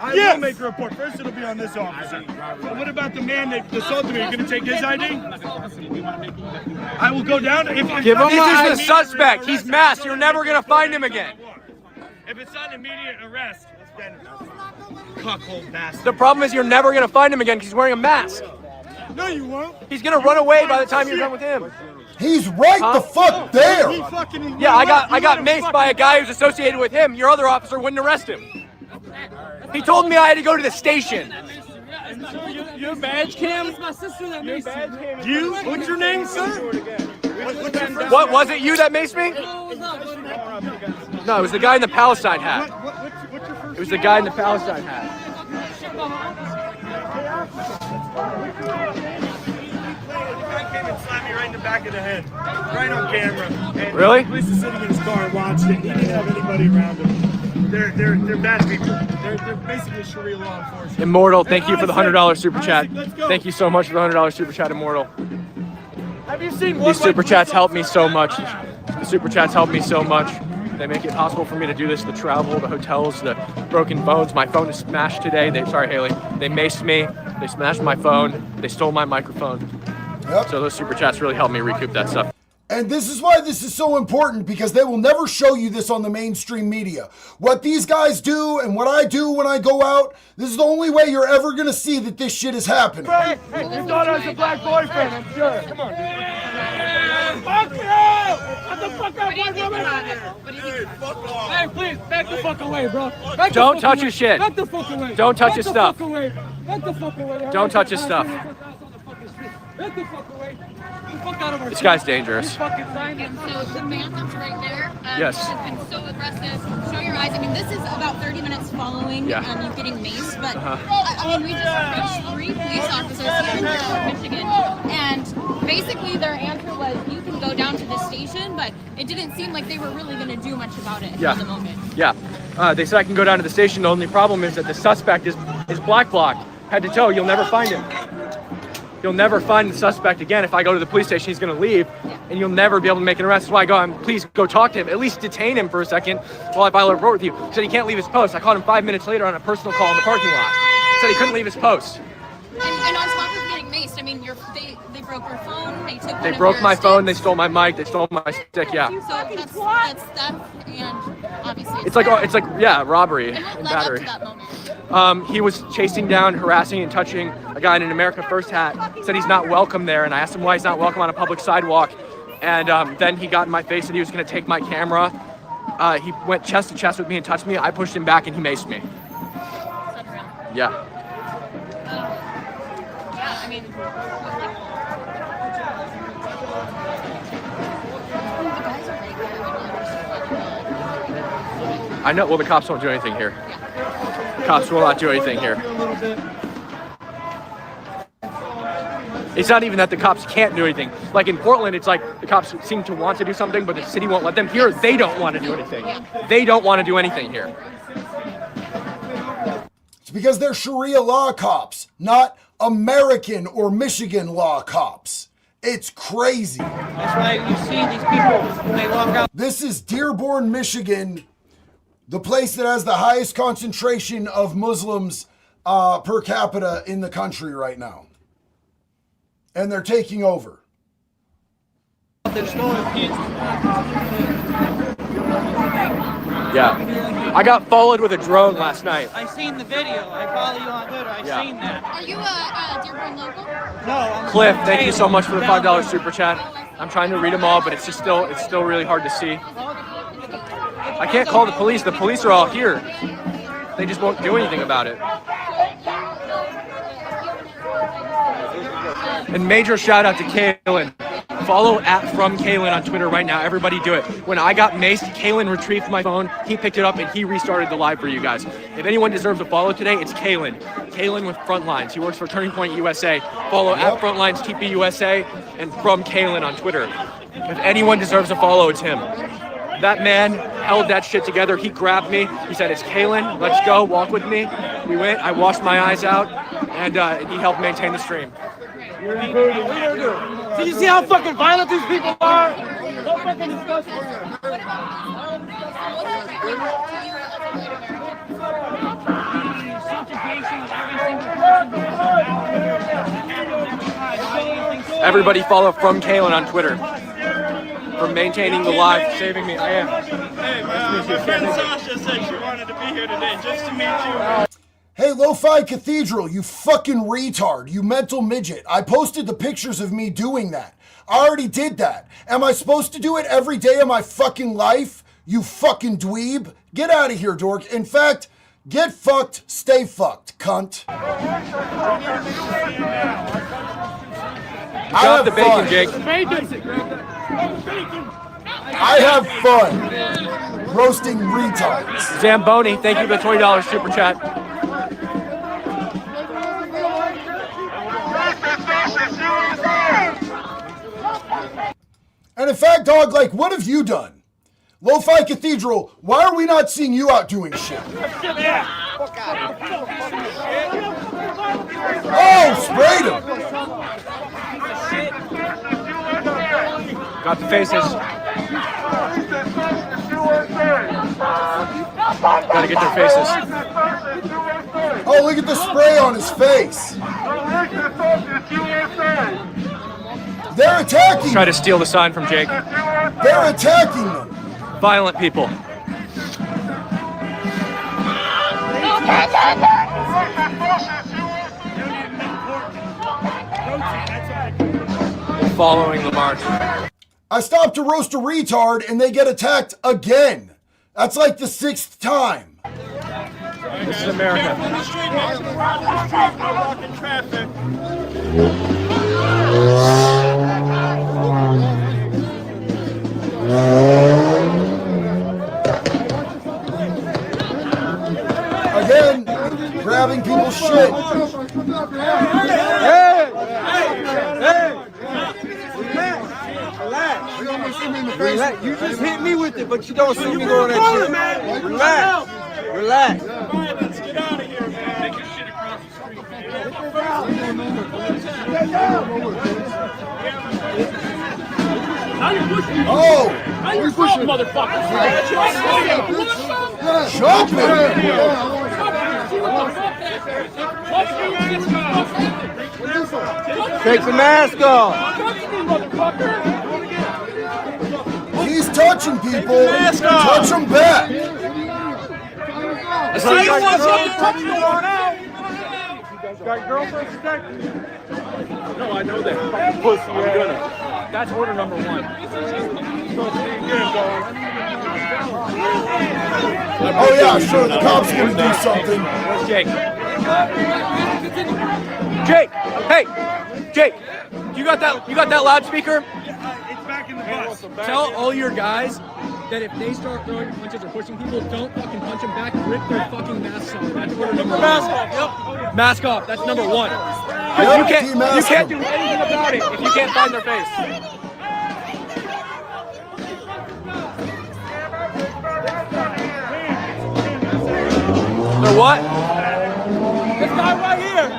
I will make a report. First, it'll be on this officer. But what about the man that assaulted me? Are you going to take his ID? I will go down. Give him this is the suspect. He's masked. You're never going to find him again. If it's not immediate arrest, then cuckold bastard. The problem is you're never going to find him again because he's wearing a mask. No, you won't. He's going to run away by the time you're done with him. He's right the fuck there. Yeah, I got maced by a guy who's associated with him. Your other officer wouldn't arrest him. He told me I had to go to the station. Your badge cam? It's my sister that maced me. You? What's your name, sir? What, was it you that maced me? No, it was the guy in the Palestine hat. It was the guy in the Palestine hat. Came and slapped me right in the back of the head, right on camera. And Really? The police is sitting in his car and watched it. He didn't have anybody around him. They're bad people. They're basically Sharia law enforcement. Immortal, thank you for the $100 super chat. Thank you so much for the $100 super chat, Immortal. Have you seen These super chats help me so much. The super chats help me so much. They make it possible for me to do this, the travel, the hotels, the broken phones. My phone is smashed today. Sorry, Haley. They maced me. They smashed my phone. They stole my microphone. Yep. So those super chats really helped me recoup that stuff. And this is why this is so important, because they will never show you this on the mainstream media. What these guys do and what I do when I go out, this is the only way you're ever going to see that this shit is happening. Hey, your daughter has a black boyfriend, I'm sure. Come on. Fuck you! What the fuck up, white woman? Hey, please, back the fuck away, bro. Don't touch his shit. Back the fuck away. Don't touch his stuff. Back the fuck away. Don't touch his stuff. Back the fuck away. Get the fuck out of our This guy's dangerous. So the man that's right there Yes. has been so aggressive. Show your eyes. I mean, this is about 30 minutes following you getting maced. But I mean, we just approached 3 police officers here in Dearborn, Michigan, and basically their answer was, "You can go down to the station," but it didn't seem like they were really going to do much about it at the moment. Yeah. They said I can go down to the station. The only problem is that the suspect is black blocked. Head to toe. You'll never find him. You'll never find the suspect again. If I go to the police station, he's going to leave, and you'll never be able to make an arrest. That's why I go, please go talk to him. At least detain him for a second while I file a report with you. He said he can't leave his post. I called him 5 minutes later on a personal call in the parking lot. He said he couldn't leave his post. And on top of getting maced, I mean, they broke your phone. They took. They broke my phone. They stole my mic. They stole my stick. Yeah. So that's theft, and obviously It's like yeah, robbery And what and led up battery. to that moment? He was chasing down, harassing, and touching a guy in an America First hat. Said he's not welcome there, and I asked him why he's not welcome on a public sidewalk. And then he got in my face and he was going to take my camera. He went chest to chest with me and touched me. I pushed him back and he maced me. Yeah. Yeah, I mean. I know. Well, the cops won't do anything here. The cops will not do anything here. It's not even that the cops can't do anything. Like in Portland, it's like the cops seem to want to do something, but the city won't let them. Here, they don't want to do anything. They don't want to do anything here. It's because they're Sharia law cops, not American or Michigan law cops. It's crazy. That's why you see these people when they walk out. This is Dearborn, Michigan, the place that has the highest concentration of Muslims per capita in the country right now. And they're taking over. Yeah. I got followed with a drone last night. I seen the video. I follow you on Twitter. I seen that. Are you a Dearborn local? No, I'm Cliff, thank you so much for the $5 super chat. I'm trying to read them all, but it's still really hard to see. I can't call the police. The police are all here. They just won't do anything about it. And major shout out to Kaylin. Follow @FromKaylin on Twitter right now. Everybody do it. When I got maced, Kaylin retrieved my phone. He picked it up and he restarted the live for you guys. If anyone deserves a follow today, it's Kaylin. Kaylin with Frontlines. He works for Turning Point USA. Follow @Frontlines TPUSA and From Kaylin on Twitter. If anyone deserves a follow, it's him. That man held that shit together. He grabbed me. He said, "It's Kaylin. Let's go. Walk with me." We went. I washed my eyes out, and he helped maintain the stream. Did you see how fucking violent these people are? So fucking disgusting. Everybody follow From Kaylin on Twitter for maintaining the live, saving me. I am. Hey, my friend Sasha said she wanted to be here today just to meet you. Hey, Lo-Fi Cathedral, you fucking retard, you mental midget. I posted the pictures of me doing that. I already did that. Am I supposed to do it every day of my fucking life? You fucking dweeb. Get out of here, dork. In fact, get fucked, stay fucked, cunt. Drop the bacon, Jake. I have fun roasting retards. Zamboni, thank you for the $20 super chat. And in fact, dog, like, what have you done? Lo-Fi Cathedral, why are we not seeing you out doing shit? Oh, sprayed him. Got the faces. Gotta get their faces. Oh, look at the spray on his face. They're attacking. Try to steal the sign from Jake. They're attacking them. Violent people. Following the march. I stopped to roast a retard and they get attacked again. That's like the 6th time. This is America. Again, grabbing people's shit. Hey! Relax. You just hit me with it, but you don't see me going that shit. Relax. Relax. Let's get out of here, man. Take your shit across the street. Now you're pushing me. Oh! Now you're pushing motherfuckers. Jump it! Take the mask off. He's touching people. Touch them back. I see you want something to touch you on out. Got girlfriend protecting you. No, I know that. Fucking pussy. I'm gonna. That's order number 1. Oh yeah, sure. The cops gonna do something. Where's Jake? Jake, hey, Jake, you got that loudspeaker? It's back in the bus. Tell all your guys that if they start throwing punches or pushing people, don't fucking punch them back. Rip their fucking masks off. That's order number 1. Mask off. Yep. Mask off. That's number 1. You can't do anything about it if you can't find their face. They're what? This guy right here.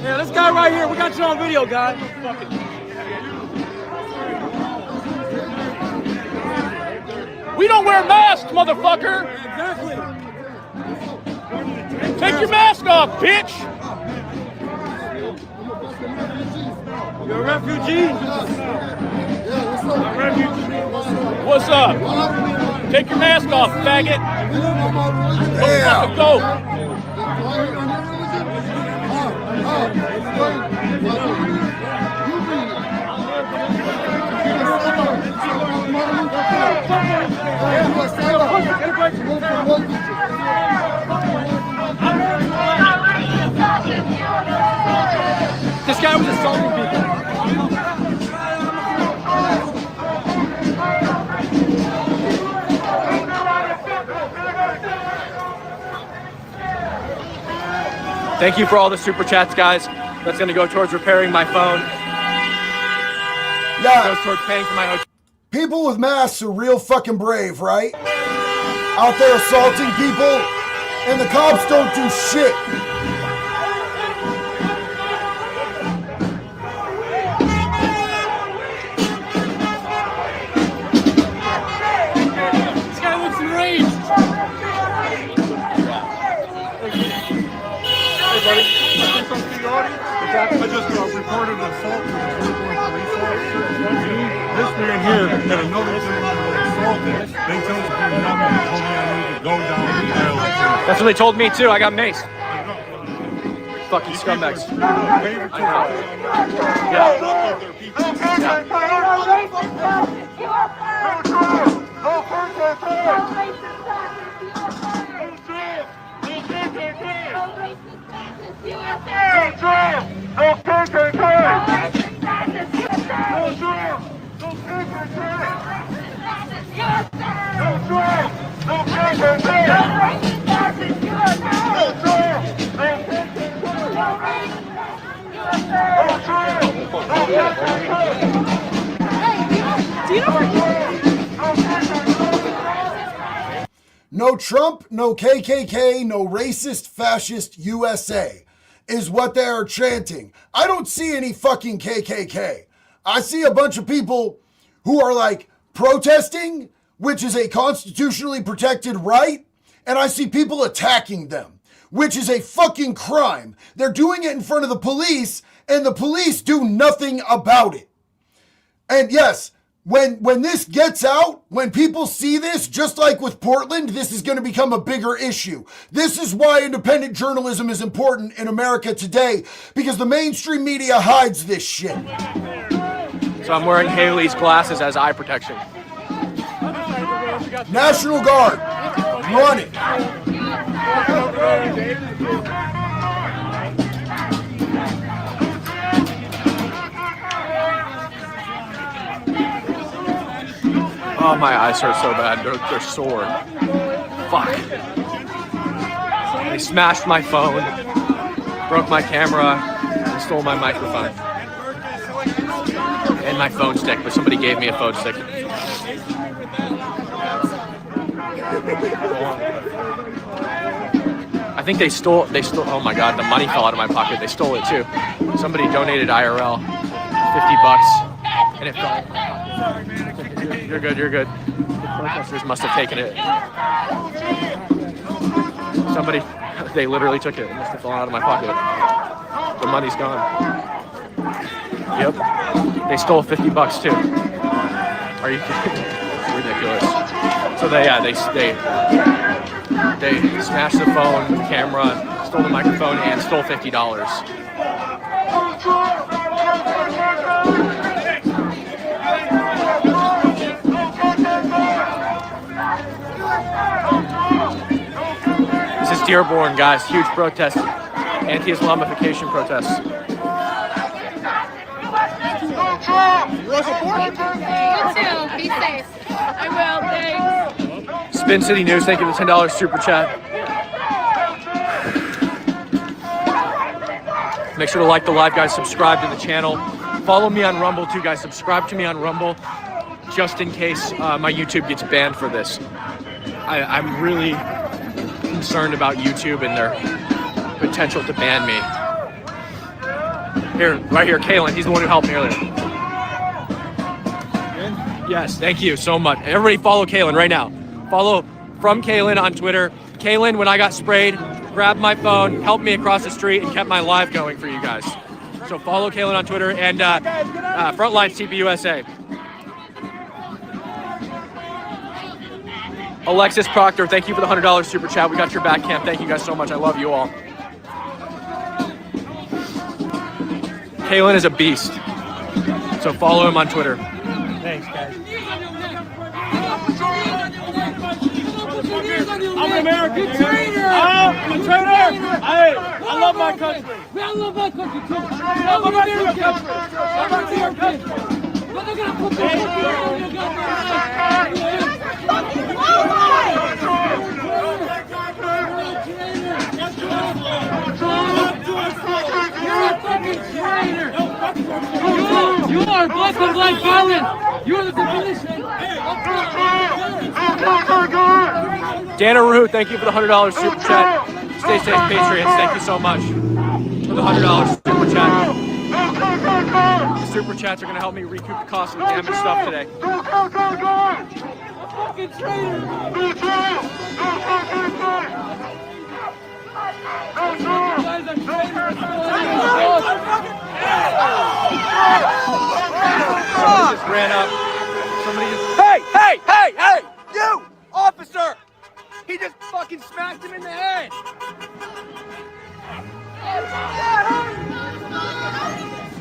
Yeah, this guy right here. We got you on video, guy. We don't wear masks, motherfucker. Exactly. Take your mask off, bitch. You're a refugee. What's up? Take your mask off, faggot. Damn. Go. This guy was assaulting people. Thank you for all the super chats, guys. That's gonna go towards repairing my phone. Yeah. Goes towards paying for my hotel. People with masks are real fucking brave, right? Out there assaulting people, and the cops don't do shit. This guy looks enraged. Hey, buddy. I just reported an assault to the Dearborn police officer. This man here had another gentleman assaulted. They told me nothing. They told me I need to go down the aisle. That's what they told me too. I got maced. Fucking scumbags. No Trump, no KKK, no racist, fascist USA is what they are chanting. I don't see any fucking KKK. I see a bunch of people who are like protesting, which is a constitutionally protected right, and I see people attacking them, which is a fucking crime. They're doing it in front of the police, and the police do nothing about it. And yes, when this gets out, when people see this, just like with Portland, this is going to become a bigger issue. This is why independent journalism is important in America today, because the mainstream media hides this shit. So I'm wearing Haley's glasses as eye protection. National Guard, run it. Oh, my eyes hurt so bad. They're sore. Fuck. They smashed my phone, broke my camera, and stole my microphone. And my phone stick, but somebody gave me a phone stick. I think they stole, oh my God, the money fell out of my pocket. They stole it too. Somebody donated IRL, $50, and it fell out of my pocket. You're good, you're good. The protesters must have taken it. They literally took it. It must have fallen out of my pocket. The money's gone. Yep. They stole 50 bucks too. Are you kidding? It's ridiculous. So they smashed the phone, the camera, stole the microphone, and stole $50. This is Dearborn, guys. Huge protest. Anti-Islamification protests. You too. Be safe. I will. Thanks. Spin City News, thank you for the $10 super chat. Make sure to like the live, guys. Subscribe to the channel. Follow me on Rumble too, guys. Subscribe to me on Rumble, just in case my YouTube gets banned for this. I'm really concerned about YouTube and their potential to ban me. Here, right here, Kalen. He's the one who helped me earlier. Yes, thank you so much. Everybody follow Kalen right now. Follow from Kalen on Twitter. Kalen, when I got sprayed, grabbed my phone, helped me across the street, and kept my live going for you guys. So follow Kalen on Twitter and Frontline CPUSA. Alexis Proctor, thank you for the $100 super chat. We got your back, Camp. Thank you guys so much. I love you all. Kalen is a beast. So follow him on Twitter. Thanks, guys. I'm an American. I'm a traitor. Hey, I love my country. I love my country too. I love my country. I'm American. But they're gonna put their fucking on your You are black and black violent. You are the definition. Dana Rue, thank you for the $100 super chat. Stay safe, Patriots. Thank you so much for the $100 super chat. The super chats are going to help me recoup the cost of the damaged stuff today. Fucking traitor. Somebody just ran up. Somebody just... Hey! You! Officer! He just fucking smacked him in the head!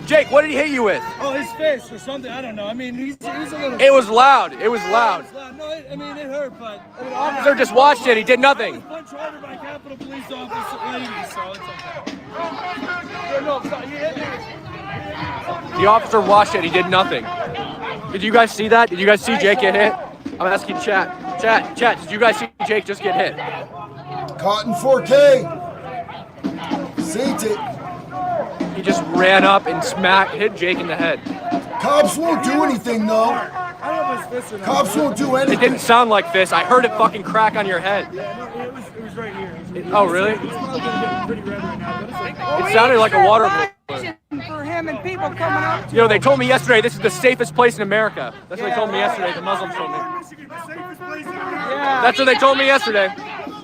Jake, what did he hit you with? Oh, his face or something. I don't know. I mean, he's a little... It was loud. It was loud. No, I mean, it hurt, but... The officer just watched it. He did nothing. I was punched harder by Capitol Police Officer lady, so it's okay. The officer watched it. He did nothing. Did you guys see that? Did you guys see Jake get hit? I'm asking chat. Chat, did you guys see Jake just get hit? Caught in 4K. Seen it. He just ran up and hit Jake in the head. Cops won't do anything, though. Cops won't do anything. It didn't sound like fists. I heard it fucking crack on your head. Yeah, no, it was right here. Oh, really? It's probably getting pretty red right now. It sounded like a water balloon. For him and people coming up. You know, they told me yesterday this is the safest place in America. That's what they told me yesterday. The Muslims told me. Yeah. That's what they told me yesterday.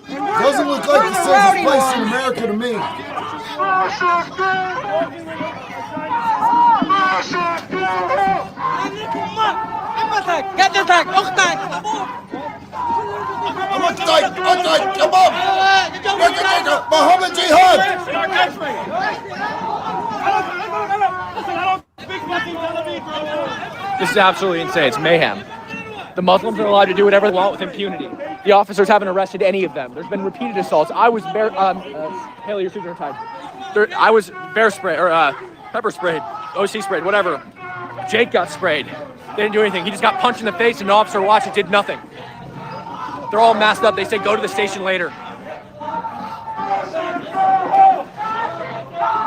Doesn't look like the safest place in America to me. Muhammad Jihad! This is absolutely insane. It's mayhem. The Muslims are allowed to do whatever they want with impunity. The officers haven't arrested any of them. There's been repeated assaults. I was Haley, your shoes are tied. I was pepper sprayed, OC sprayed, whatever. Jake got sprayed. They didn't do anything. He just got punched in the face and an officer watched it, did nothing. They're all masked up. They say go to the station later.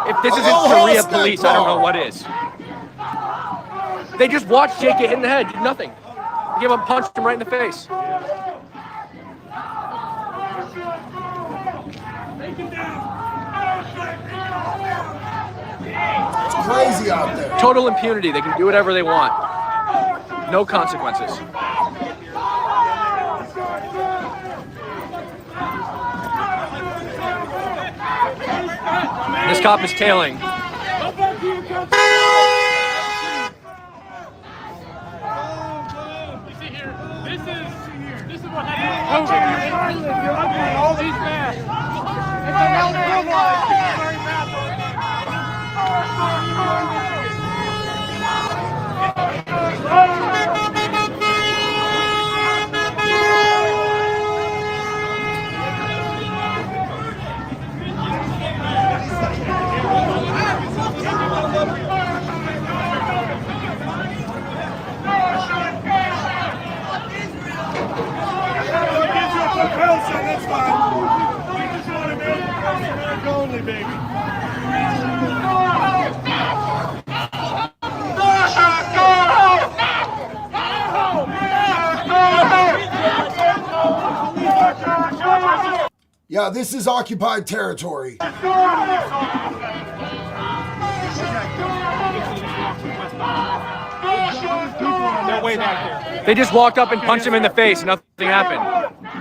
If this isn't Sharia police, I don't know what is. They just watched Jake get hit in the head, did nothing. They gave him a punch him right in the face. It's crazy out there. Total impunity. They can do whatever they want. No consequences. This cop is tailing. This is what happens. All these masks. It's that's fine. We just want America only, baby. Yeah, this is occupied territory. No way back there. They just walked up and punched him in the face. Nothing happened.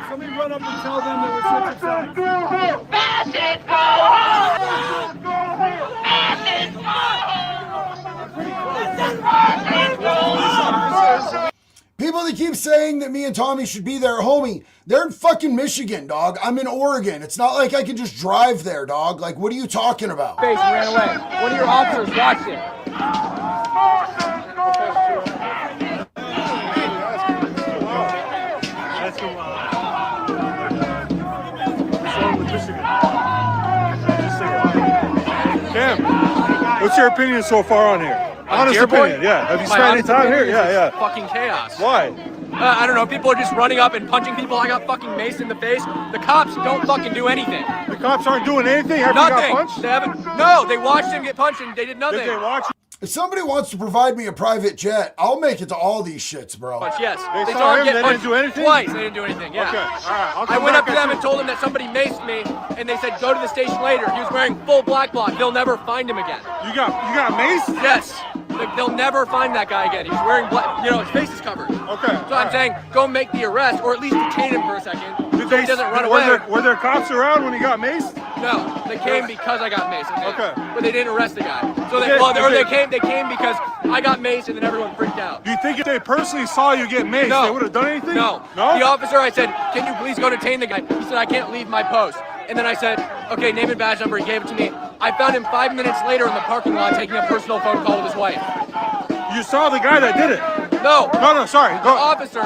Somebody run up and tell them that we're switching sides. People that keep saying that me and Tommy should be there, homie, they're in fucking Michigan, dog. I'm in Oregon. It's not like I can just drive there, dog. Like, what are you talking about? Face and ran away. One of your officers watched it. Cam, what's your opinion so far on here? Honest Dearborn? opinion, yeah. Have you My spent any honest time here? opinion is Yeah, it's fucking chaos. Why? I don't know. People are just running up and punching people. I got fucking maced in the face. The cops don't fucking do anything. The cops aren't doing anything? Have Nothing. you got punched? They haven't. No, they watched him get punched and they did nothing. Did they watch? If somebody wants to provide me a private jet, I'll make it to all these shits, bro. Yes. They saw saw him, get they punched didn't do anything? Twice. They didn't do anything. Yeah. Okay. All right. I'll I come went up back to at them you. and told them that somebody maced me, and they said, go to the station later. He was wearing full black bloc. They'll never find him again. You got maced? Yes. They'll never find that guy again. He's wearing black, his face is covered. Okay. So I'm saying, go make the arrest, or at least detain him for a second, so he doesn't run away. Were there cops around when he got maced? No, they came because I got maced. Okay. But they didn't arrest the guy. So they came because I got maced and then everyone freaked out. Do you think if they personally saw you get maced, No. they would have done anything? No. No? The officer, I said, can you please go detain the guy? He said, I can't leave my post. And then I said, okay, name and badge number. He gave it to me. I found him 5 minutes later in the parking lot taking a personal phone call with his wife. You saw the guy that did it? No. No, sorry. The officer,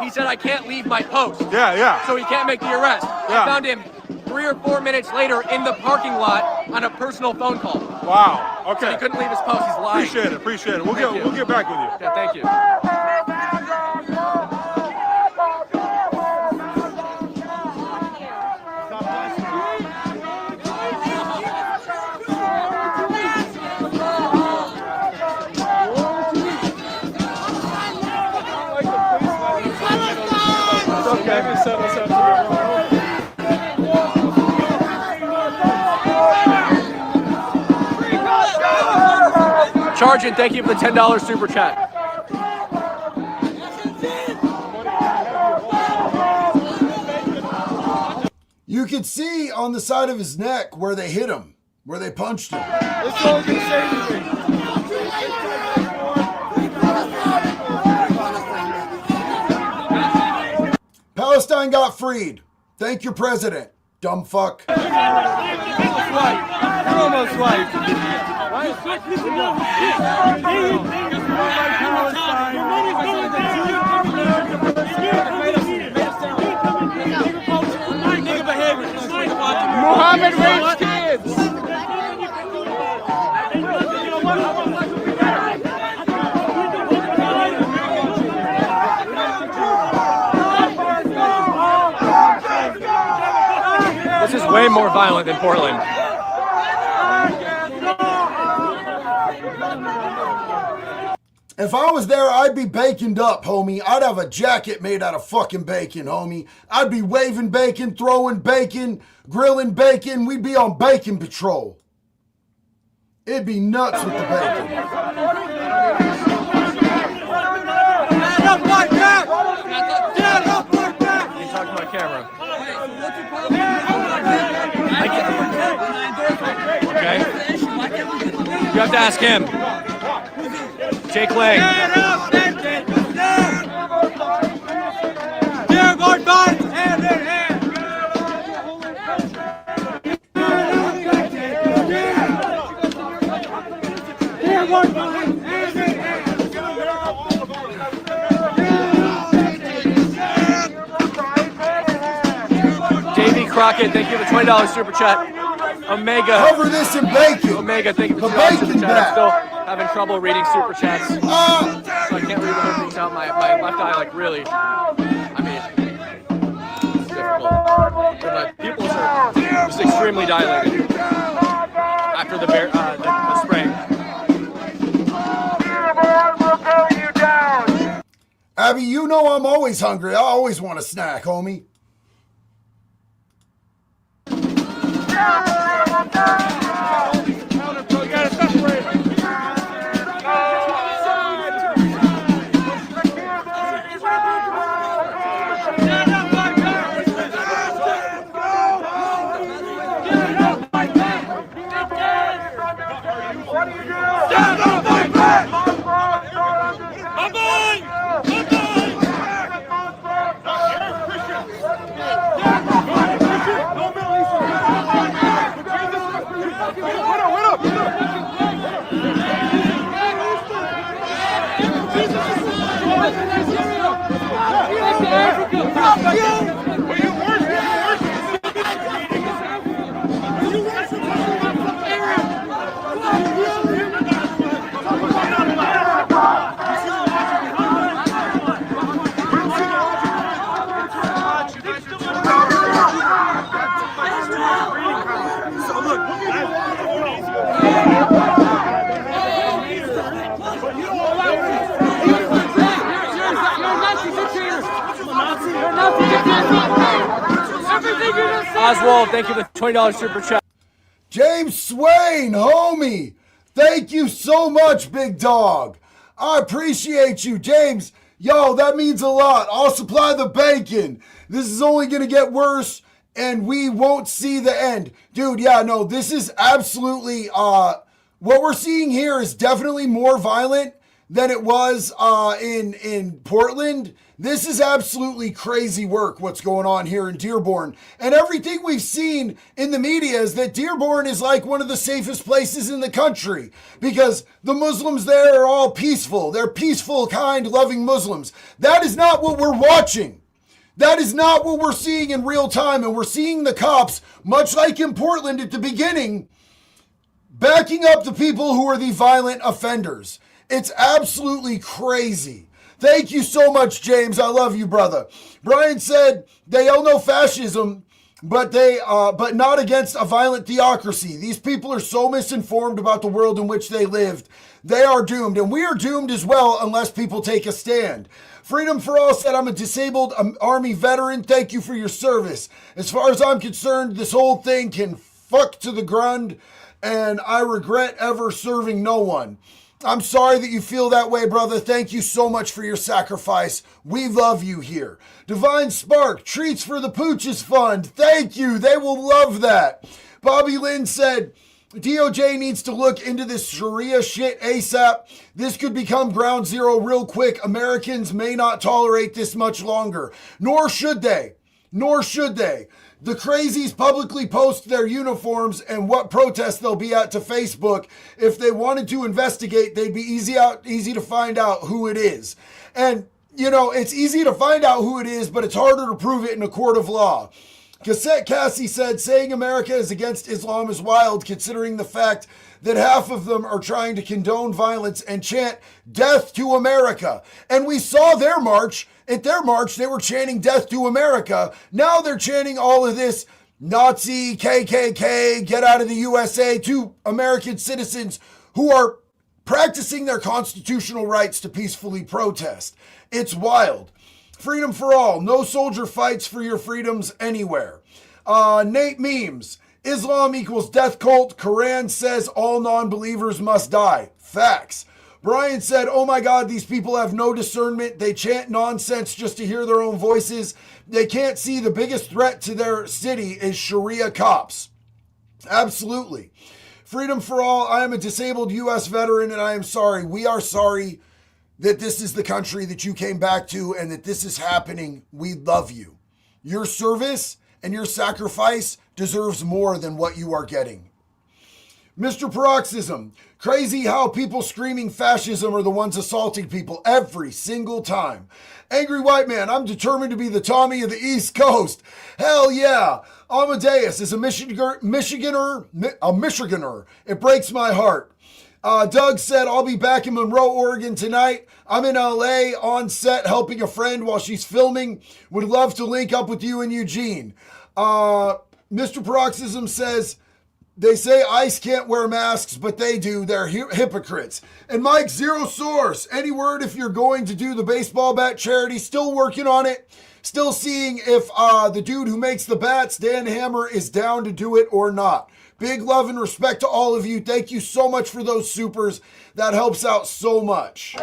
he said, I can't leave my post. Yeah. So he can't make the arrest. Yeah. I found him 3 or 4 minutes later in the parking lot on a personal phone call. Wow. Okay. So he couldn't leave his post. He's lying. Appreciate it. We'll get back with you. Yeah, thank you. Sergeant, thank you for the $10 super chat. You could see on the side of his neck where they hit him, where they punched him. Let's all get saved. Palestine got freed. Thank your president, dumb fuck. You're almost white. Muhammad rapes kids. This is way more violent than Portland. If I was there, I'd be baconed up, homie. I'd have a jacket made out of fucking bacon, homie. I'd be waving bacon, throwing bacon, grilling bacon. We'd be on bacon patrol. It'd be nuts with the bacon. You talk to my camera. Okay. have to ask him. Jake Lang. Dearborn fights hand in hand. Dearborn fights hand in hand. JV Crockett, thank you for the $20 super chat. Omega. Cover this in bacon. Omega, thank you for The the $2 super bacon chat. back. I'm still having trouble reading super chats. So I can't read the whole things out. My left eye, like, really, I mean, it's difficult. But my pupils are just extremely dilated after the spray. Abby, you know I'm always hungry. I always want a snack, homie. Oswald, thank you for the $20 super chat. James Swain, homie. Thank you so much, big dog. I appreciate you, James. Yo, that means a lot. I'll supply the bacon. This is only going to get worse, and we won't see the end. Dude, yeah, no, this is absolutely, what we're seeing here is definitely more violent than it was in Portland. This is absolutely crazy work, what's going on here in Dearborn. And everything we've seen in the media is that Dearborn is like one of the safest places in the country because the Muslims there are all peaceful. They're peaceful, kind, loving Muslims. That is not what we're watching. That is not what we're seeing in real time. And we're seeing the cops, much like in Portland at the beginning, backing up the people who are the violent offenders. It's absolutely crazy. Thank you so much, James. I love you, brother. Brian said they all know fascism, but not against a violent theocracy. These people are so misinformed about the world in which they lived. They are doomed, and we are doomed as well unless people take a stand. Freedom for All said, I'm a disabled Army veteran. Thank you for your service. As far as I'm concerned, this whole thing can fuck to the ground, and I regret ever serving no one. I'm sorry that you feel that way, brother. Thank you so much for your sacrifice. We love you here. Divine Spark, Treats for the Pooches Fund. Thank you. They will love that. Bobby Lynn said, DOJ needs to look into this Sharia shit ASAP. This could become ground zero real quick. Americans may not tolerate this much longer. Nor should they. Nor should they. The crazies publicly post their uniforms and what protests they'll be at to Facebook. If they wanted to investigate, they'd be easy to find out who it is. And, you know, it's easy to find out who it is, but it's harder to prove it in a court of law. Cassette Cassie said, saying America is against Islam is wild, considering the fact that half of them are trying to condone violence and chant death to America. And we saw their march. At their march, they were chanting death to America. Now they're chanting all of this Nazi, KKK, get out of the USA to American citizens who are practicing their constitutional rights to peacefully protest. It's wild. Freedom for all. No soldier fights for your freedoms anywhere. Nate Memes. Islam equals death cult. Quran says all non-believers must die. Facts. Brian said, oh my God, these people have no discernment. They chant nonsense just to hear their own voices. They can't see the biggest threat to their city is Sharia cops. Absolutely. Freedom for all. I am a disabled U.S. veteran, and I am sorry. We are sorry that this is the country that you came back to and that this is happening. We love you. Your service and your sacrifice deserves more than what you are getting. Mr. Paroxysm, crazy how people screaming fascism are the ones assaulting people every single time. Angry White Man, I'm determined to be the Tommy of the East Coast. Hell yeah. Amadeus is a Michiganer. It breaks my heart. Doug said, I'll be back in Monroe, Oregon tonight. I'm in LA on set helping a friend while she's filming. Would love to link up with you in Eugene. Mr. Paroxysm says, they say ICE can't wear masks, but they do. They're hypocrites. And Mike, zero source. Any word if you're going to do the baseball bat charity? Still working on it. Still seeing if the dude who makes the bats, Dan Hammer, is down to do it or not. Big love and respect to all of you. Thank you so much for those supers. That helps out so much.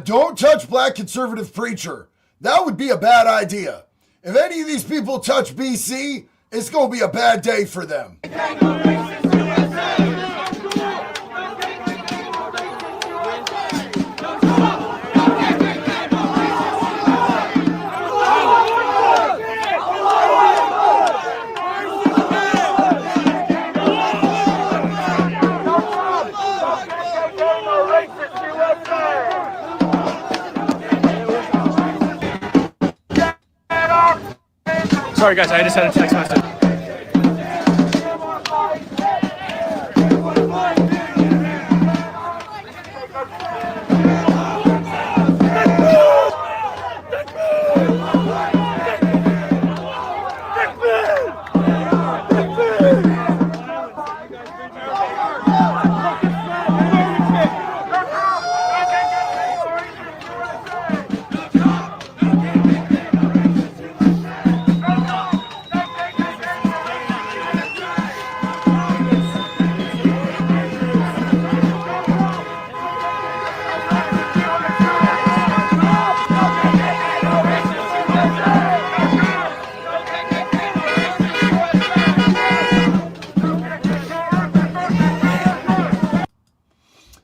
Don't touch black conservative preacher. That would be a bad idea. If any of these people touch BC, it's going to be a bad day for them. Sorry guys, I just had a text message.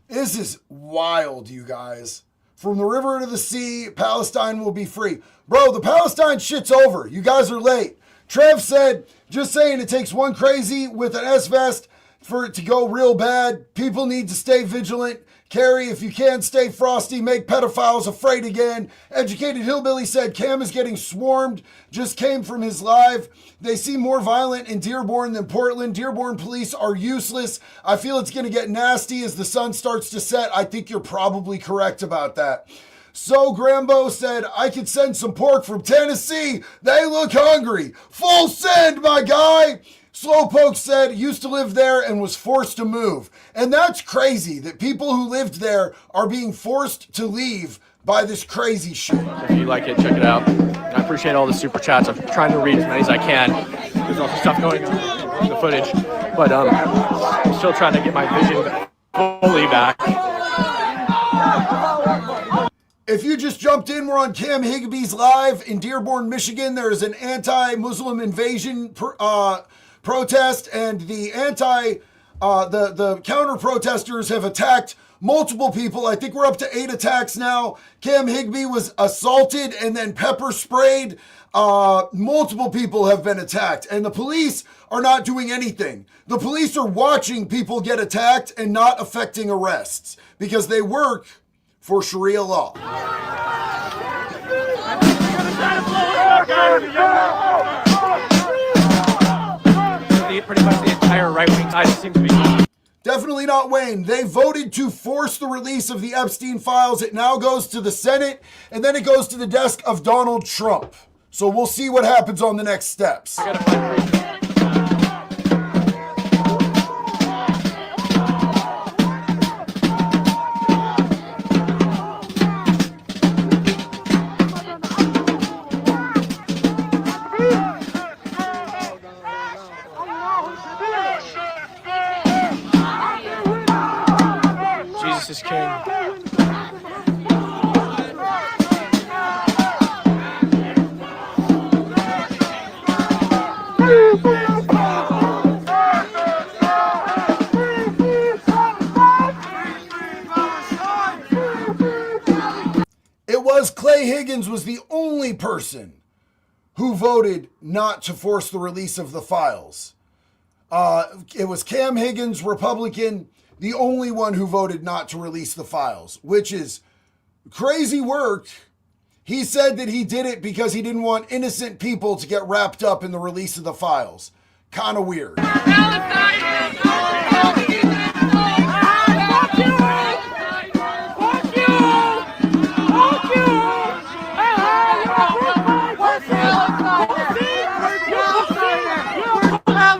This is wild, you guys. From the river to the sea, Palestine will be free. Bro, the Palestine shit's over. You guys are late. Trev said, just saying it takes one crazy with an S-vest for it to go real bad. People need to stay vigilant. Carrie, if you can't stay frosty, make pedophiles afraid again. Educated Hillbilly said Cam is getting swarmed. Just came from his live. They seem more violent in Dearborn than Portland. Dearborn police are useless. I feel it's going to get nasty as the sun starts to set. I think you're probably correct about that. So Grambo said, I could send some pork from Tennessee. They look hungry. Full send, my guy. Slowpoke said, used to live there and was forced to move. And that's crazy that people who lived there are being forced to leave by this crazy shit. If you like it, check it out. I appreciate all the super chats. I'm trying to read as many as I can. There's also stuff going on in the footage. But I'm still trying to get my vision fully back. If you just jumped in, we're on Cam Higby's live in Dearborn, Michigan. There is an anti-Muslim invasion protest, and the counter protesters have attacked multiple people. I think we're up to 8 attacks now. Cam Higby was assaulted and then pepper sprayed. Multiple people have been attacked, and the police are not doing anything. The police are watching people get attacked and not affecting arrests because they work for Sharia law. Pretty much the entire right-wing side seems to be. Definitely not Wayne. They voted to force the release of the Epstein files. It now goes to the Senate, and then it goes to the desk of Donald Trump. So we'll see what happens on the next steps. Jesus is king. It was Clay Higgins was the only person who voted not to force the release of the files. It was Cam Higgins, Republican, the only one who voted not to release the files, which is crazy work. He said that he did it because he didn't want innocent people to get wrapped up in the release of the files. Kind of weird.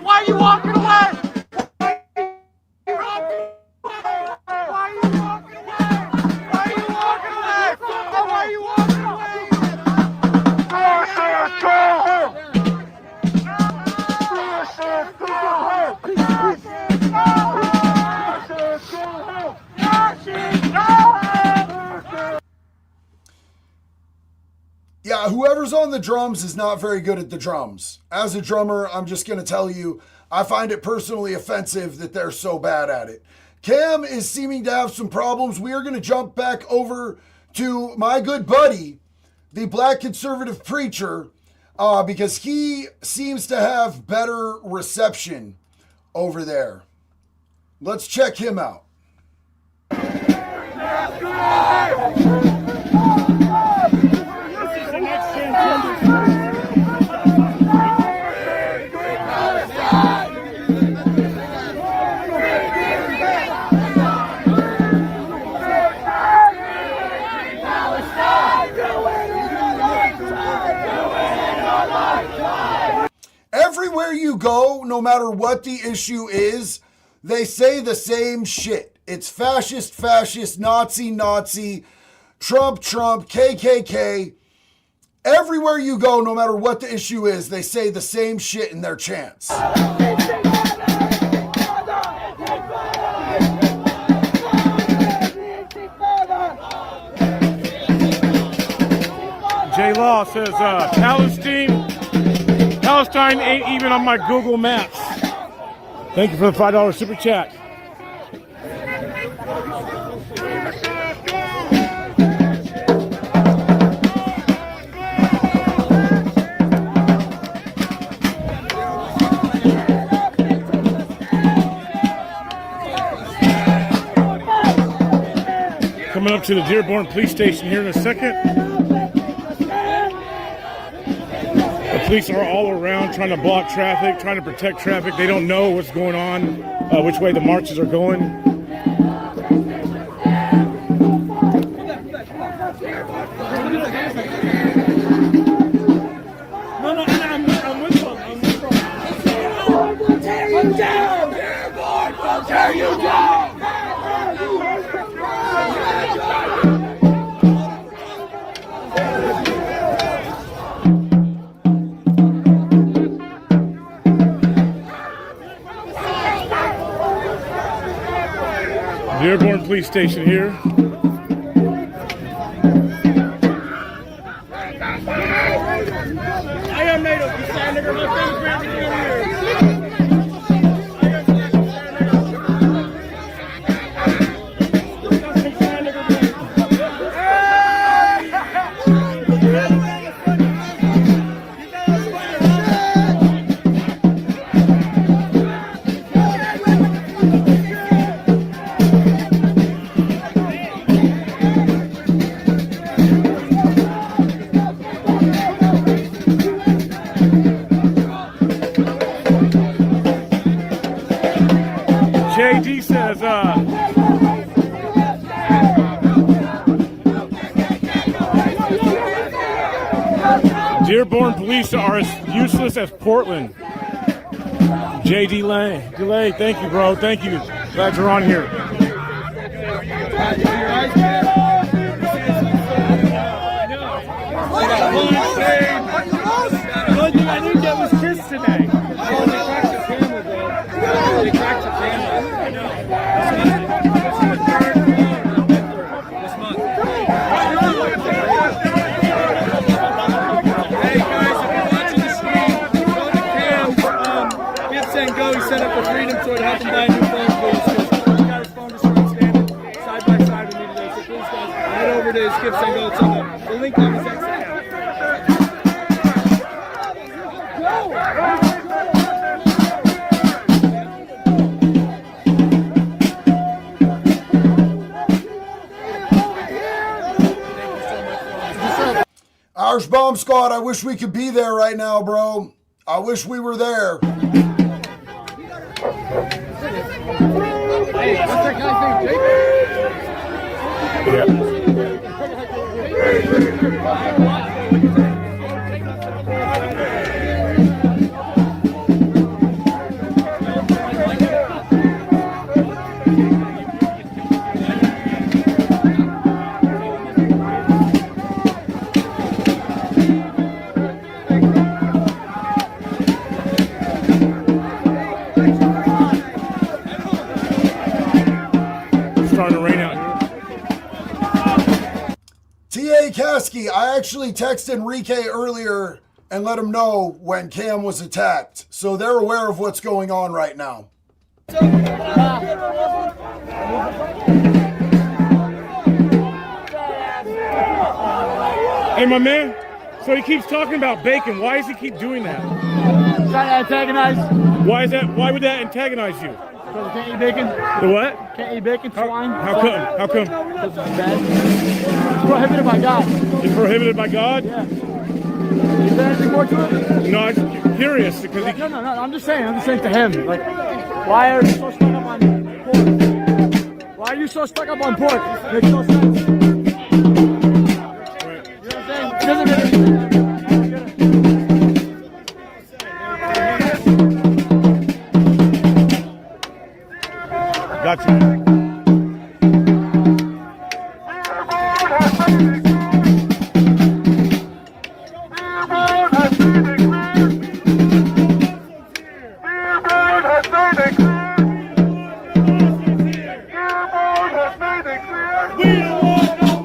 Why are you walking away? Yeah, whoever's on the drums is not very good at the drums. As a drummer, I'm just going to tell you, I find it personally offensive that they're so bad at it. Cam is seeming to have some problems. We are going to jump back over to my good buddy, the black conservative preacher, because he seems to have better reception over there. Let's check him out. Everywhere you go, no matter what the issue is, they say the same shit. It's fascist, fascist, Nazi, Nazi, Trump, Trump, KKK. Everywhere you go, no matter what the issue is, they say the same shit in their chants. J Law says Palestine ain't even on my Google Maps. Thank you for the $5 super chat. up to the Dearborn police station here in a second. The police are all around trying to block traffic, trying to protect traffic. They don't know what's going on, which way the marches are going. No, I'm with them. We'll tear you down! Dearborn, we'll tear you down! Dearborn Police Station here. I am native. You stand nigger, my friends bring me in here. JD says, Dearborn police are as useless as Portland. JD Lane. Delay, thank you, bro. Thank you. Glad you're on here. The only thing I didn't get was Kiss today. They cracked the camera. I know. Hey guys, if you're watching the stream, go to Cam's Gifts and Go. He set up a Freedom Tour to help him buy a new phone, please. He got his phone destroyed standing side by side with me today. So please guys, head over to his Gifts and Go. It's on the link on his X account. Irish Bomb Squad, I wish we could be there right now, bro. I wish we were there. Hey, what's that guy's Kasky, I actually texted Enrique earlier and let him know when Cam was attacked. So they're aware of what's going on right now. Hey, my man. So he keeps talking about bacon. Why does he keep doing that? Trying to antagonize. Why is that? Why would that antagonize you? Because I can't eat bacon. The what? Can't eat bacon, swine. How come? How come? Because it's bad. It's prohibited by God. It's prohibited by God? Yeah. Is there anything more to it? No, I'm curious because he... No. I'm just saying to him. Like, why are you so stuck up on pork? Why are you so stuck up on pork? It makes no sense. You know what I'm saying? It doesn't make any sense. Gotcha. We don't want no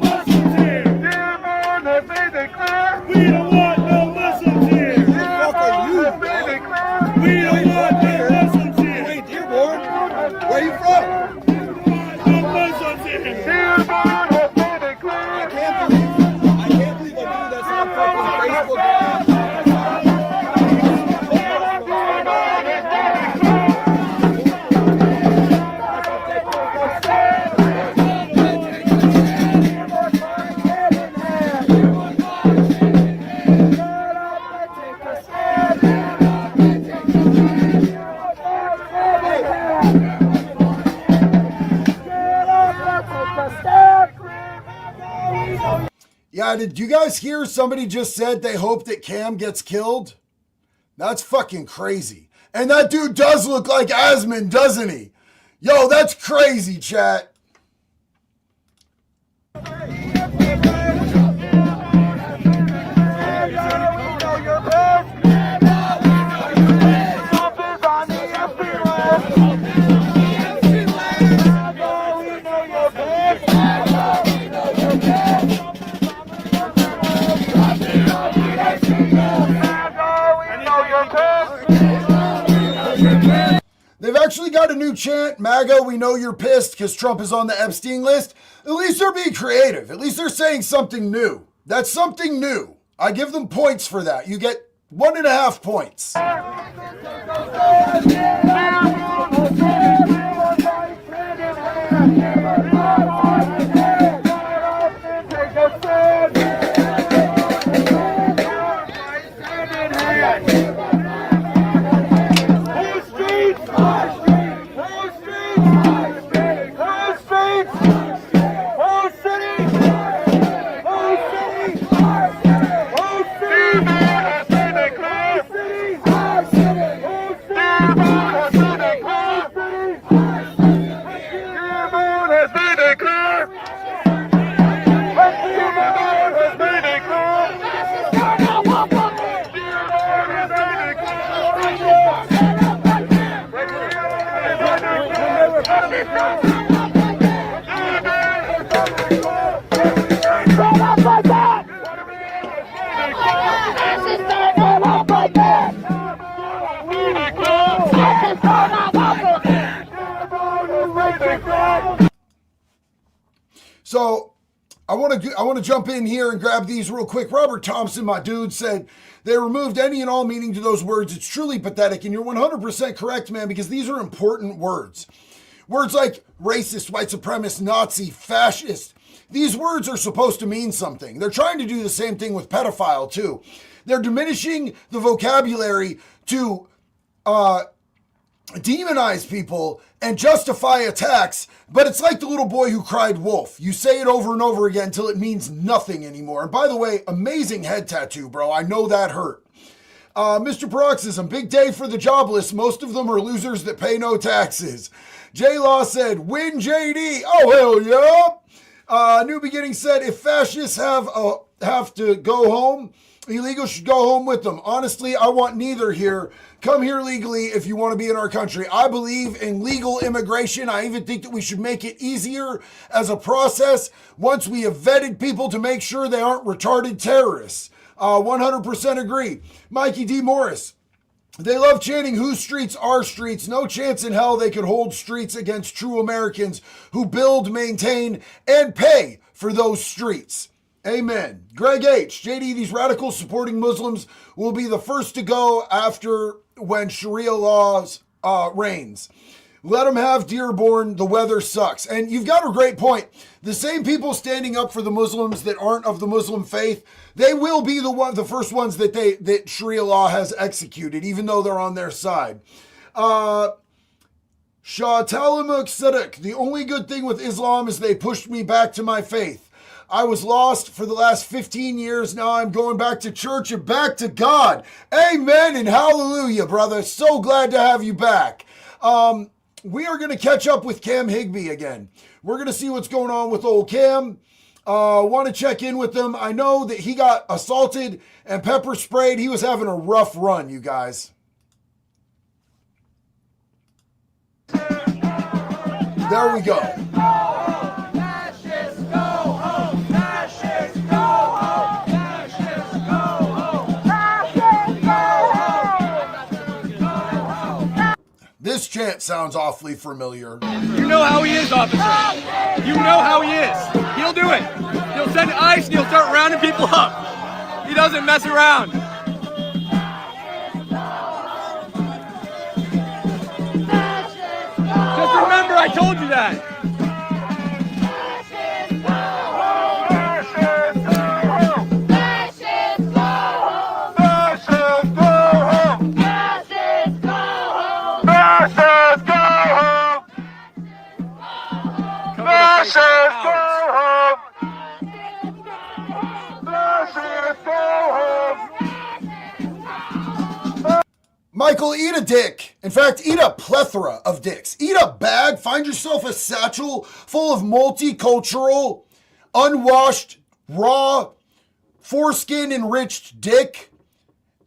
Chad, did you guys hear somebody just said they hope that Cam gets killed? That's fucking crazy. And that dude does look like Asmund, doesn't he? Yo, that's crazy, chat. They've actually got a new chant, MAGA, we know you're pissed because Trump is on the Epstein list. At least they're being creative. At least they're saying something new. That's something new. I give them points for that. You get 1.5 points. So I want to jump in here and grab these real quick. Robert Thompson, my dude, said they removed any and all meaning to those words. It's truly pathetic. And you're 100% correct, man, because these are important words. Words like racist, white supremacist, Nazi, fascist. These words are supposed to mean something. They're trying to do the same thing with pedophile, too. They're diminishing the vocabulary to demonize people and justify attacks, but it's like the little boy who cried wolf. You say it over and over again until it means nothing anymore. And by the way, amazing head tattoo, bro. I know that hurt. Mr. Paroxysm, big day for the jobless. Most of them are losers that pay no taxes. J Law said, win JD. Oh, hell yeah. New Beginning said, if fascists have to go home, illegals should go home with them. Honestly, I want neither here. Come here legally if you want to be in our country. I believe in legal immigration. I even think that we should make it easier as a process once we have vetted people to make sure they aren't retarded terrorists. 100% agree. Mikey D. Morris. They love chanting, whose streets are streets. No chance in hell they could hold streets against true Americans who build, maintain, and pay for those streets. Amen. Greg H. JD, these radicals supporting Muslims will be the first to go after when Sharia laws reigns. Let them have Dearborn. The weather sucks. And you've got a great point. The same people standing up for the Muslims that aren't of the Muslim faith, they will be the first ones that Sharia law has executed, even though they're on their side. Shah Talamuk Siddiq, the only good thing with Islam is they pushed me back to my faith. I was lost for the last 15 years. Now I'm going back to church and back to God. Amen and hallelujah, brother. So glad to have you back. We are going to catch up with Cam Higbee again. We're going to see what's going on with old Cam. Want to check in with them. I know that he got assaulted and pepper sprayed. He was having a rough run, you guys. There we go. This chant sounds awfully familiar. You know how he is, officer. You know how he is. He'll do it. He'll send ICE and he'll start rounding people up. He doesn't mess around. Just remember, I told you that. Michael, eat a dick. In fact, eat a plethora of dicks. Eat a bag. Find yourself a satchel full of multicultural, unwashed, raw, foreskin-enriched dick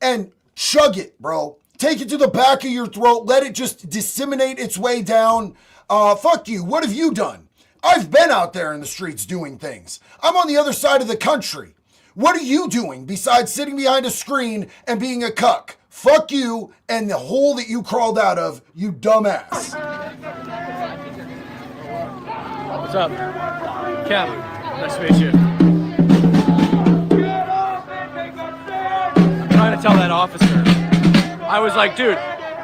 and chug it, bro. Take it to the back of your throat. Let it just disseminate its way down. Fuck you. What have you done? I've been out there in the streets doing things. I'm on the other side of the country. What are you doing besides sitting behind a screen and being a cuck? Fuck you and the hole that you crawled out of, you dumbass. What's up? Cam, nice to meet you. I'm trying to tell that officer. I was like, dude,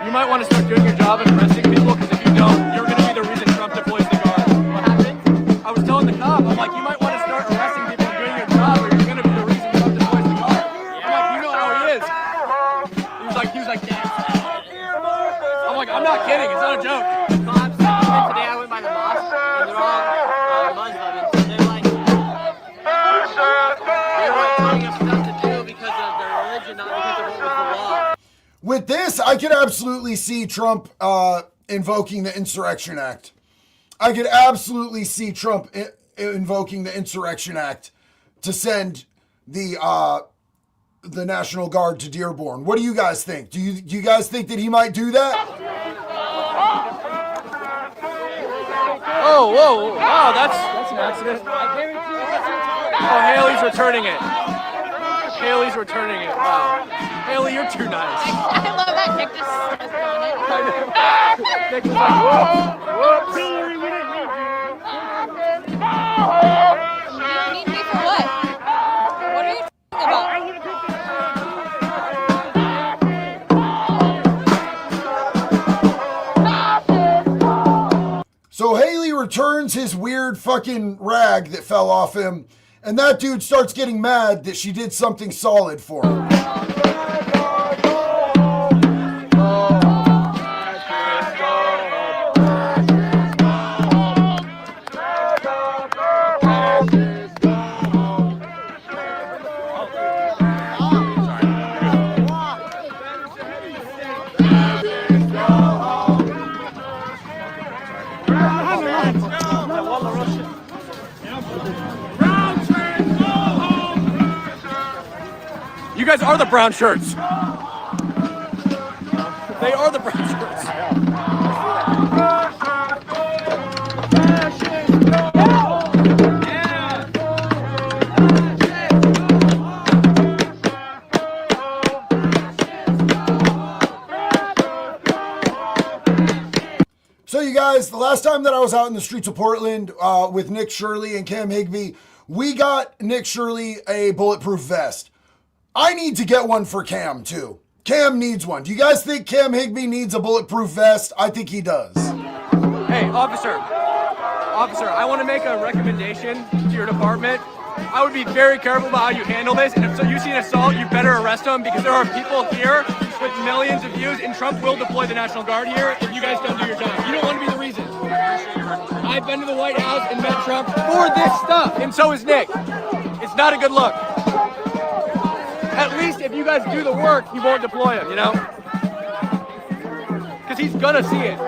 you might want to start doing your job and arresting people, because if you don't, you're going to be the reason Trump deploys the guard. What happened? I was telling the cop, I'm like, you might want to start arresting people and doing your job, or you're going to be the reason Trump deploys the guard. I'm like, you know how he is. He was like, yeah. I'm like, I'm not kidding, it's not a joke. Today I went by the mosque, and they're all Muslim, and so they're like, telling us stuff to do because of their religion, not because of what was the law. With this, I could absolutely see Trump invoking the Insurrection Act. I could absolutely see Trump invoking the Insurrection Act to send the National Guard to Dearborn. What do you guys think? Do you guys think that he might do that? Oh, whoa, wow, that's an accident. Oh, Haley's returning it. Haley's returning it. Wow. Haley, you're too nice. I love that Nick just has done it. Nick was like, whoops. Hillary, we didn't need you. Need me for what? What are you talking about? So Haley returns his weird fucking rag that fell off him, and that dude starts getting mad that she did something solid for him. You guys are the brown shirts. They are the brown shirts. So you guys, the last time that I was out in the streets of Portland with Nick Shirley and Cam Higbee, we got Nick Shirley a bulletproof vest. I need to get one for Cam too. Cam needs one. Do you guys think Cam Higbee needs a bulletproof vest? I think he does. Hey, officer, I want to make a recommendation to your department. I would be very careful about how you handle this, and if you see an assault, you better arrest them, because there are people here with millions of views, and Trump will deploy the National Guard here if you guys don't do your job. You don't want to be the reason. I've been to the White House and met Trump for this stuff, and so is Nick. It's not a good look. At least if you guys do the work, he won't deploy him, you know? Because he's gonna see it.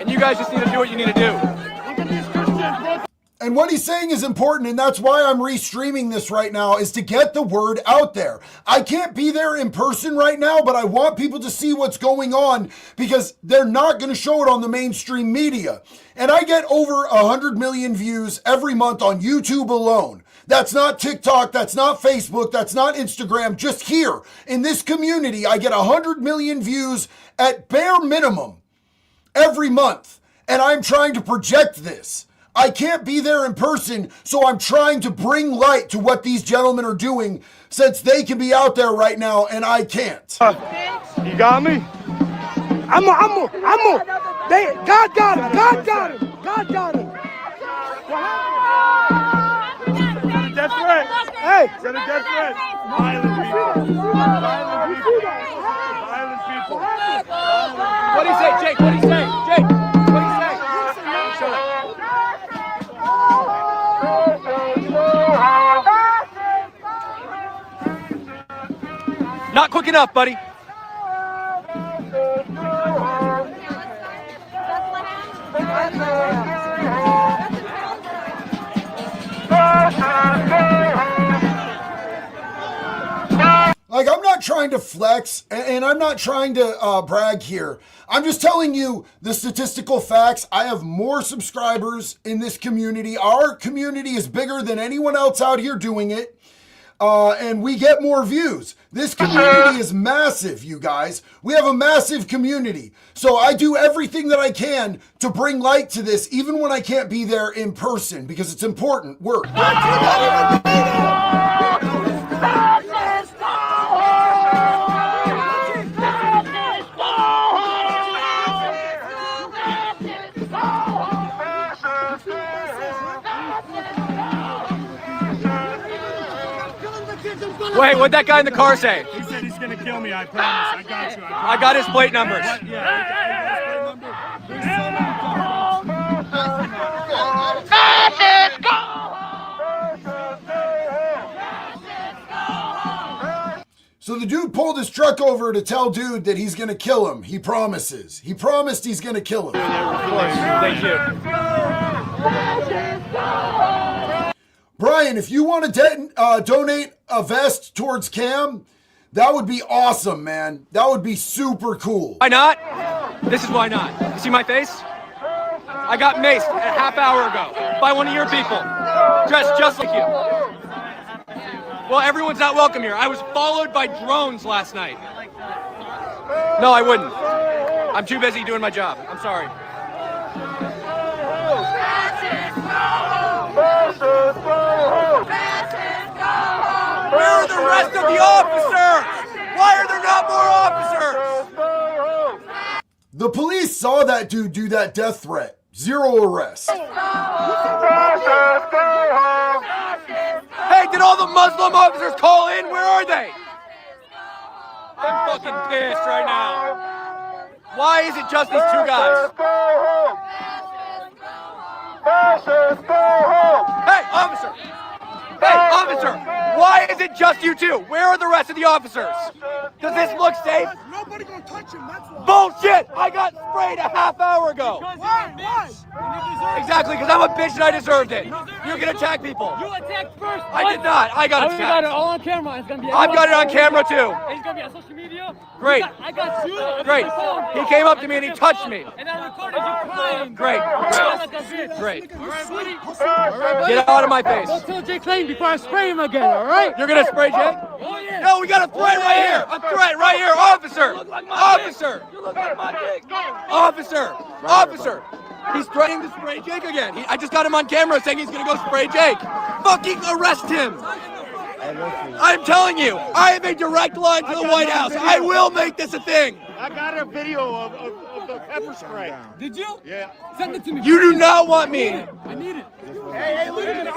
And you guys just need to do what you need to do. And what he's saying is important, and that's why I'm restreaming this right now, is to get the word out there. I can't be there in person right now, but I want people to see what's going on, because they're not going to show it on the mainstream media. And I get over 100 million views every month on YouTube alone. That's not TikTok, that's not Facebook, that's not Instagram. Just here in this community, I get 100 million views at bare minimum every month. And I'm trying to project this. I can't be there in person, so I'm trying to bring light to what these gentlemen are doing, since they can be out there right now and I can't. You got me? I'm a. God got him. God got him. God got him. Death threat. Hey. Is that a death threat? Violent people. Violent people. Violent people. What'd he say, Jake? What'd he say? Jake, what'd he say? Shut up. Not quick speaking up, buddy. Like, I'm not trying to flex, and I'm not trying to brag here. I'm just telling you the statistical facts. I have more subscribers in this community. Our community is bigger than anyone else out here doing it, and we get more views. This community is massive, you guys. We have a massive community. So I do everything that I can to bring light to this, even when I can't be there in person, because it's important work. Wait, what'd that guy in the car say? He said he's gonna kill me, I promise. I got you. I got his plate numbers. So the dude pulled his truck over to tell dude that he's gonna kill him. He promises. He promised he's gonna kill him. Thank you. Brian, if you want to donate a vest towards Cam, that would be awesome, man. That would be super cool. Why not? This is why not. You see my face? I got maced a half hour ago by one of your people, dressed just like you. Well, everyone's not welcome here. I was followed by drones last night. No, I wouldn't. I'm too busy doing my job. I'm sorry. Where are the rest of the officers? Why are there not more officers? The police saw that dude do that death threat. 0 arrests. Hey, did all the Muslim officers call in? Where are they? I'm fucking pissed right now. Why is it just these two guys? Hey, officer! Hey, officer! Why is it just you two? Where are the rest of the officers? Does this look safe? Nobody gonna touch him, that's why. Bullshit! I got sprayed a half hour ago. Why? Exactly, because I'm a bitch and I deserved it. You're gonna attack people. You attacked first. I did not. I got got attacked. it all on camera. It's gonna be. I've got it on camera too. It's gonna be on social media. Great. I got you. on Great. my phone. He came up to me and he touched me. And I recorded you crying. Great. Great. Great. All right, buddy. Get out of my face. Don't tell Jay Clayton before I spray him again. All right. You're gonna spray Jay? Oh yeah. No, we got a threat right here. A threat right here. Officer. Officer. You look like my dick. Officer. Officer. He's threatening to spray Jake again. I just got him on camera saying he's gonna go spray Jake. Fucking arrest him. I'm telling you, I have a direct line to the White House. I will make this a thing. I got a video of the pepper spray. Did you? Yeah. Send it to me. You do not want me. I need it. Hey, look at it.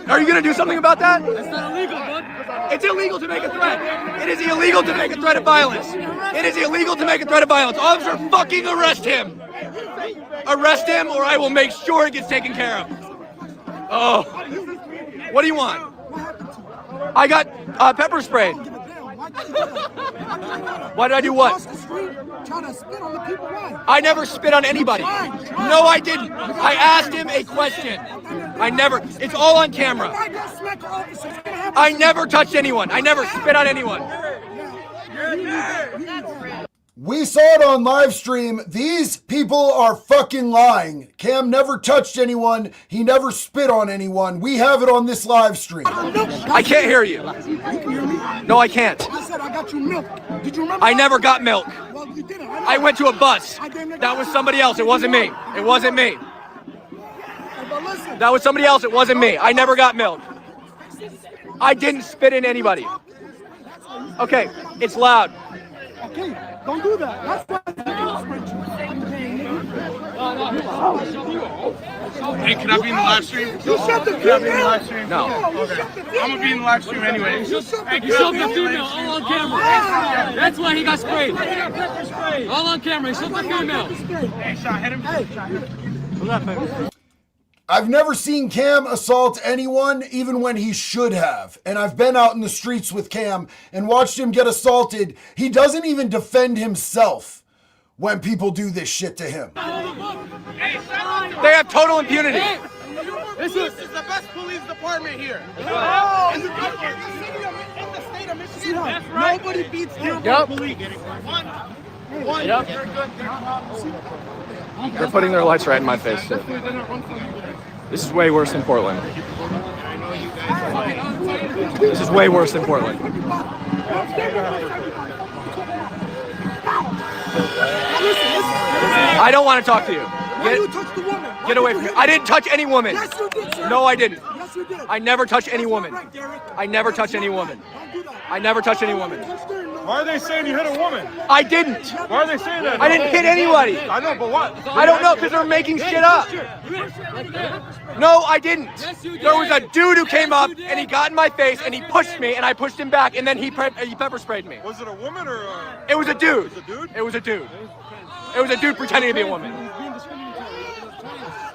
Are you gonna do something about that? That's not illegal, bud. It's illegal to make a threat. It is illegal to make a threat of violence. It is illegal to make a threat of violence. Officer, fucking arrest him. Arrest him or I will make sure it gets taken care of. Oh. What do you want? I got pepper sprayed. Why did I do what? I never spit on anybody. No, I didn't. I asked him a question. I never. It's all on camera. I never touched anyone. I never spit on anyone. We saw it on live stream. These people are fucking lying. Cam never touched anyone. He never spit on anyone. We have it on this live stream. I can't hear you. No, I can't. I said I got you milk. Did you remember? I never got milk. Well, you didn't. I went to a bus. That was somebody else. It wasn't me. It wasn't me. That was somebody else. It wasn't me. I never got milk. I didn't spit in anybody. Okay, it's loud. Okay, don't do that. That's why. Hey, can I be in the live stream? You shut the Can I be in the live stream? No. Okay. I'm gonna be in the live stream anyway. You shot the female all on camera. That's why he got sprayed. All on camera. He shot the female. Hey, shot, hit him. I've never seen Cam assault anyone, even when he should have. And I've been out in the streets with Cam and watched him get assaulted. He doesn't even defend himself when people do this shit to him. They have total impunity. This is the best police department here. In the state of Michigan, nobody beats Dearborn police. Yep. They're putting their lights right in my face, too. This is way worse than Portland. This is way worse than Portland. I don't want to talk to you. Get away from me. I didn't touch any woman. Yes, you did, sir. No, I didn't. Yes, you did. I never touched any woman. I never touched any woman. I never touched any woman. Why are they saying you hit a woman? I didn't. Why are they saying that? I didn't hit anybody. I know, but what? I don't know, because they're making shit up. No, I didn't. There was a dude who came up and he got in my face and he pushed me and I pushed him back and then he pepper sprayed me. Was it a woman or a... It was a dude. It was a dude? It was a dude. It was a dude pretending to be a woman.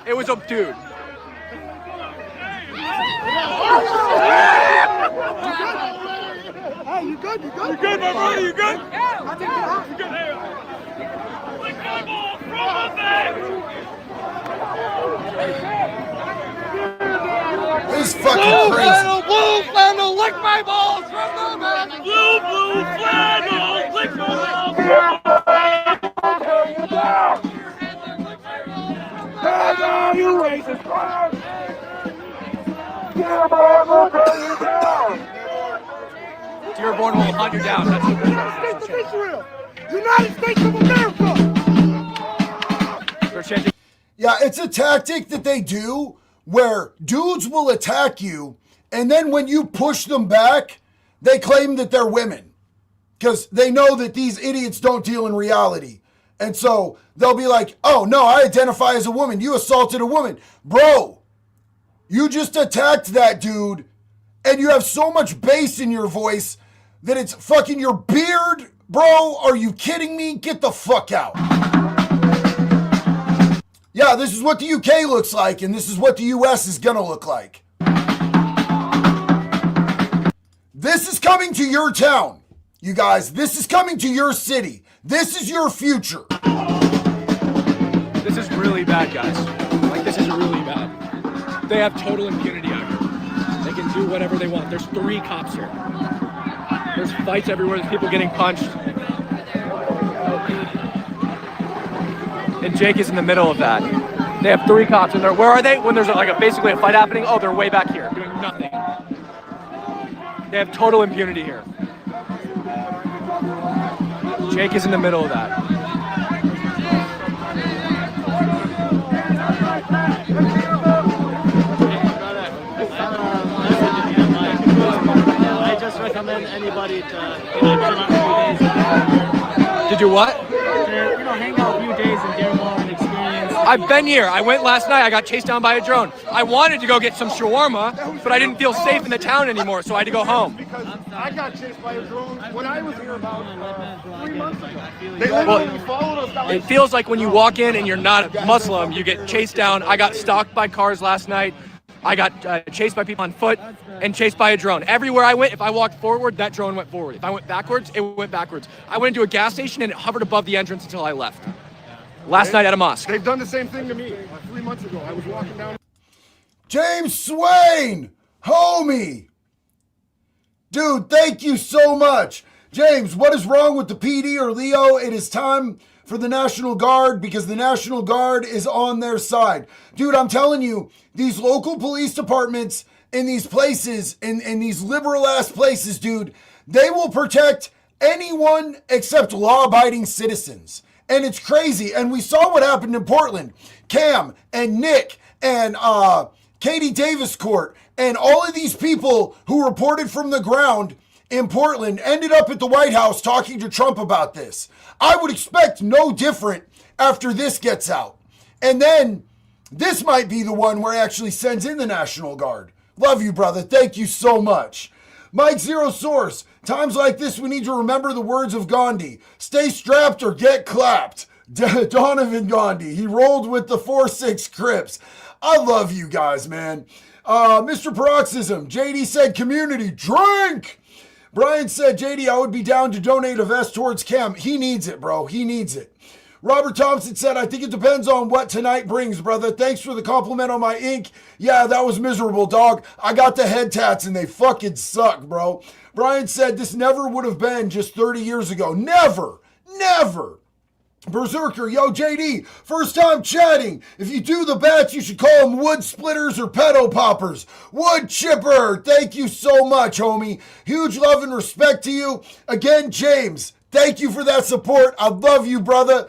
It was a dude. Hey, you good? You good? You good, my brother? You good? Yeah. I think you good. Hey, lick my balls from my face! This is fucking crazy. Blue flannel, lick my balls from the back. Blue flannel, lick my balls from Tear you down! Tear down, you racist clown! Dearborn will tear you down! Dearborn will hunt you down. That's United States of Israel! United States of America! They're changing. Yeah, it's a tactic that they do where dudes will attack you, and then when you push them back, they claim that they're women. Because they know that these idiots don't deal in reality. And so they'll be like, oh, no, I identify as a woman. You assaulted a woman. Bro, you just attacked that dude, and you have so much bass in your voice that it's fucking your beard. Bro, are you kidding me? Get the fuck out. Yeah, this is what the UK looks like, and this is what the US is gonna look like. This is coming to your town, you guys. This is coming to your city. This is your future. This is really bad, guys. Like, this is really bad. They have total impunity out here. They can do whatever they want. There's 3 cops here. There's fights everywhere. There's people getting punched. And Jake is in the middle of that. They have 3 cops in there. Where are they? When there's like basically a fight happening, oh, they're way back here doing nothing. They have total impunity here. Jake is in the middle of that. I just recommend anybody to come out a few days. Did you what? Hang out a few days in Dearborn, experience. I've been here. I went last night. I got chased down by a drone. I wanted to go get some shawarma, but I didn't feel safe in the town anymore, so I had to go home. Because I got chased by a drone when I was here about 3 months ago. They literally followed us down. It feels like when you walk in and you're not Muslim, you get chased down. I got stalked by cars last night. I got chased by people on foot and chased by a drone. Everywhere I went, if I walked forward, that drone went forward. If I went backwards, it went backwards. I went into a gas station and it hovered above the entrance until I left. Last night at a mosque. They've done the same thing to me 3 months ago. I was walking down. James Swain, homie. Dude, thank you so much. James, what is wrong with the PD or Leo? It is time for the National Guard because the National Guard is on their side. Dude, I'm telling you, these local police departments in these places, in these liberal-ass places, dude, they will protect anyone except law-abiding citizens. And it's crazy. And we saw what happened in Portland. Cam and Nick and Katie Davis Court and all of these people who reported from the ground in Portland ended up at the White House talking to Trump about this. I would expect no different after this gets out. And then this might be the one where he actually sends in the National Guard. Love you, brother. Thank you so much. Mike Zero Source. Times like this, we need to remember the words of Gandhi. Stay strapped or get clapped. Donovan Gandhi. He rolled with the 4-6 Crips. I love you guys, man. Mr. Paroxysm, JD said community, drink. Brian said, JD, I would be down to donate a vest towards Cam. He needs it, bro. He needs it. Robert Thompson said, I think it depends on what tonight brings, brother. Thanks for the compliment on my ink. Yeah, that was miserable, dog. I got the head tats and they fucking suck, bro. Brian said, this never would have been just 30 years ago. Never. Never. Berserker, yo, JD, first time chatting. If you do the bats, you should call them wood splitters or pedo poppers. Wood chipper, thank you so much, homie. Huge love and respect to you. Again, James, thank you for that support. I love you, brother.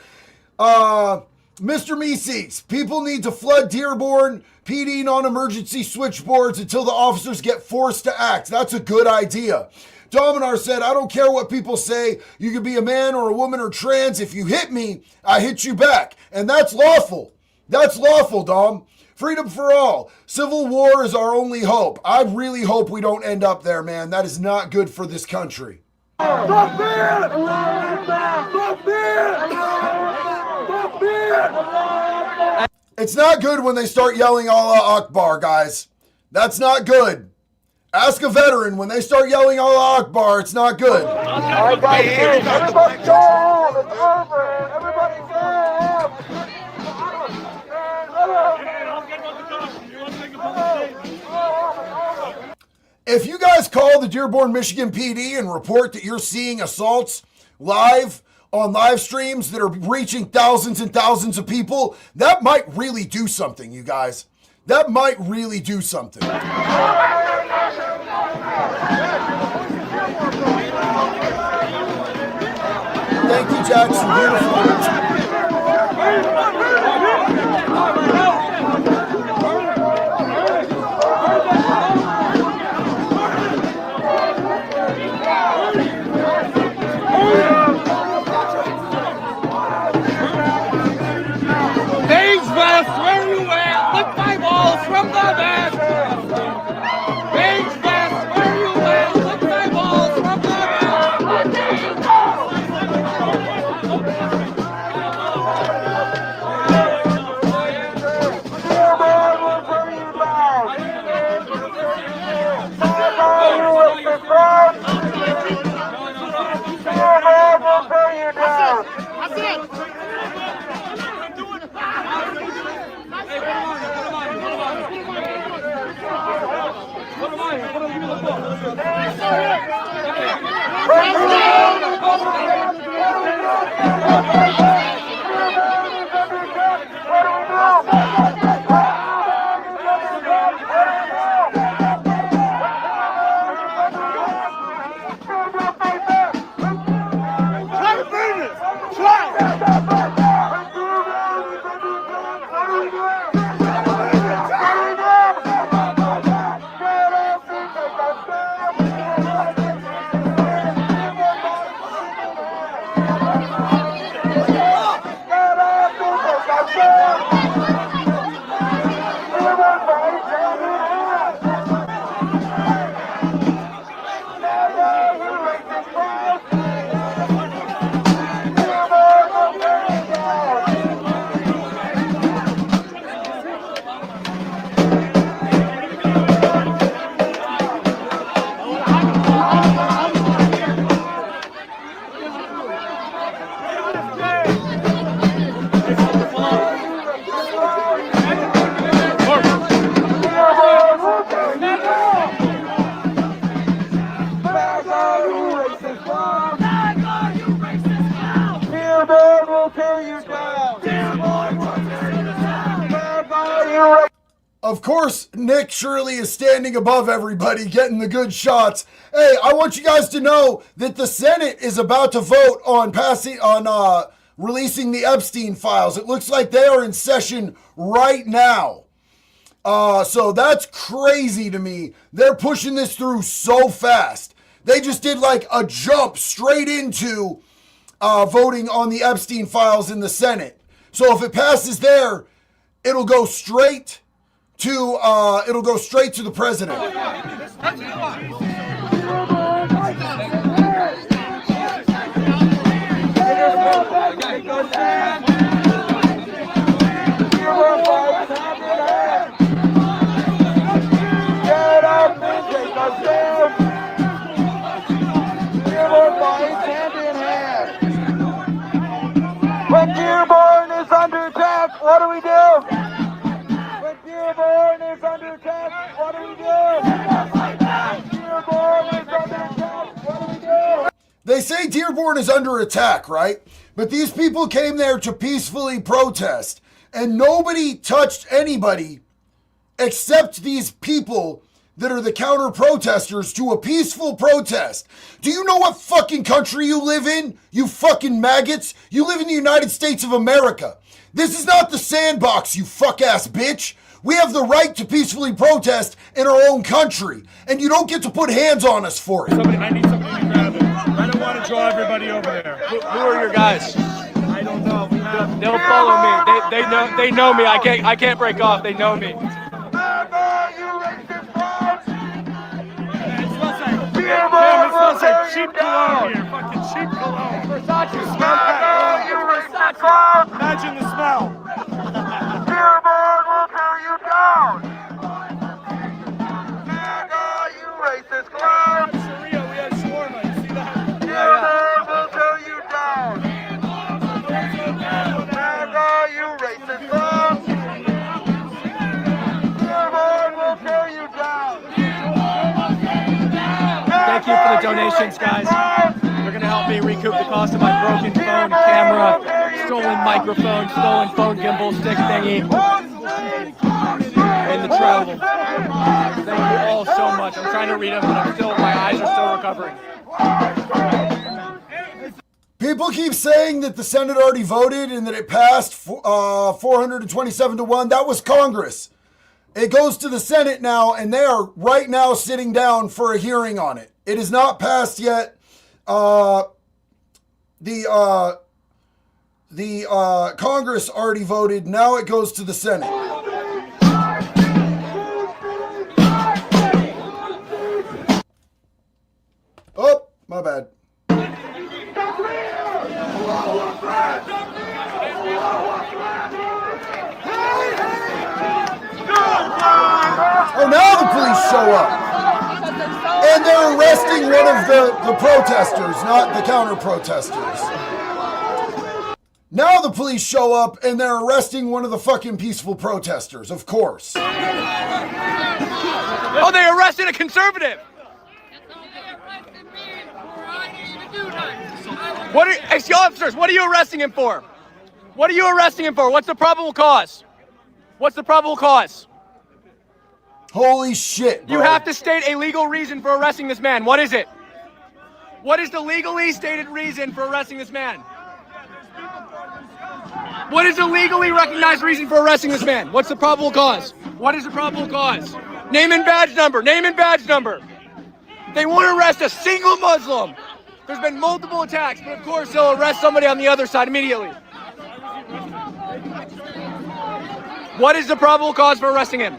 Mr. Meeseeks, people need to flood Dearborn PD on emergency switchboards until the officers get forced to act. That's a good idea. Dominar said, I don't care what people say. You could be a man or a woman or trans. If you hit me, I hit you back. And that's lawful. That's lawful, Dom. Freedom for all. Civil war is our only hope. I really hope we don't end up there, man. That is not good for this country. Stop it! Stop it! Stop it! It's not good when they start yelling Allah Akbar, guys. That's not good. Ask a veteran, when they start yelling Allah Akbar, it's not good. Alright, guys, everybody calm! It's over! Everybody calm! If you guys call the Dearborn, Michigan PD and report that you're seeing assaults live on live streams that are reaching thousands and thousands of people, that might really do something, you guys. That might really do something. Thank you, Jackson. Beautiful. Where you at? Lick my balls from the back! Beige vest, where you at? Lick my balls from the That's it! Of course, Nick Shirley is standing above everybody, getting the good shots. Hey, I want you guys to know that the Senate is about to vote on releasing the Epstein files. It looks like they are in session right now. So that's crazy to me. They're pushing this through so fast. They just did like a jump straight into voting on the Epstein files in the Senate. So if it passes there, it'll go straight to the president. When Dearborn is under attack, what do we do? When Dearborn is under attack, what do we do? Dearborn is under attack, what do we do? They say Dearborn is under attack, right? But these people came there to peacefully protest, and nobody touched anybody except these people that are the counter protesters to a peaceful protest. Do you know what fucking country you live in? You fucking maggots. You live in the United States of America. This is not the sandbox, you fuck ass bitch. We have the right to peacefully protest in our own country, and you don't get to put hands on us for it. I need somebody to grab it. I don't want to draw everybody over there. Who are your guys? I don't know. They'll follow me. They know me. I can't break off. They know me. It smells like cheap cologne here. Fucking cheap cologne. Versace smell. Imagine the smell. Dearborn will tear you down. You racist clown. Sharia, we had shawarma. You see that? Dearborn will tear you down. You racist clown. Dearborn will tear you down. Thank you for the donations, guys. They're going to help me recoup the cost of my broken phone, camera, stolen microphone, stolen phone gimbal, stick thingy, and the travel. Thank you all so much. I'm trying to read them, but my eyes are still recovering. People keep saying that the Senate already voted and that it passed 427 to 1. That was Congress. It goes to the Senate now, and they are right now sitting down for a hearing on it. It is not passed yet. The Congress already voted. Now it goes to the Senate. Oh, my bad. Oh, now the police show up. And they're arresting one of the protesters, not the counter-protesters. Now the police show up and they're arresting one of the fucking peaceful protesters, of course. Oh, they arrested a conservative! Excuse officers, what are you arresting him for? What are you arresting him for? What's the probable cause? What's the probable cause? Holy shit, bro. You have to state a legal reason for arresting this man. What is it? What is the legally stated reason for arresting this man? What is the legally recognized reason for arresting this man? What's the probable cause? What is the probable cause? Name and badge number. Name and badge number. They won't arrest a single Muslim. There's been multiple attacks, but of course they'll arrest somebody on the other side immediately. What is the probable cause for arresting him?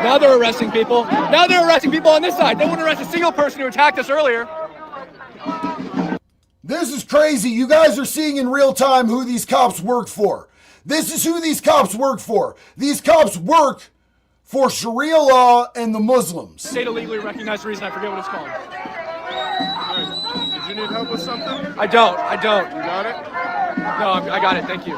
Now they're arresting people. Now they're arresting people on this side. They wouldn't arrest a single person who attacked us earlier. This is crazy. You guys are seeing in real time who these cops work for. This is who these cops work for. These cops work for Sharia law and the Muslims. State a legally recognized reason. I forget what it's called. Did you need help with something? I don't. You got it? No, I got it. Thank you.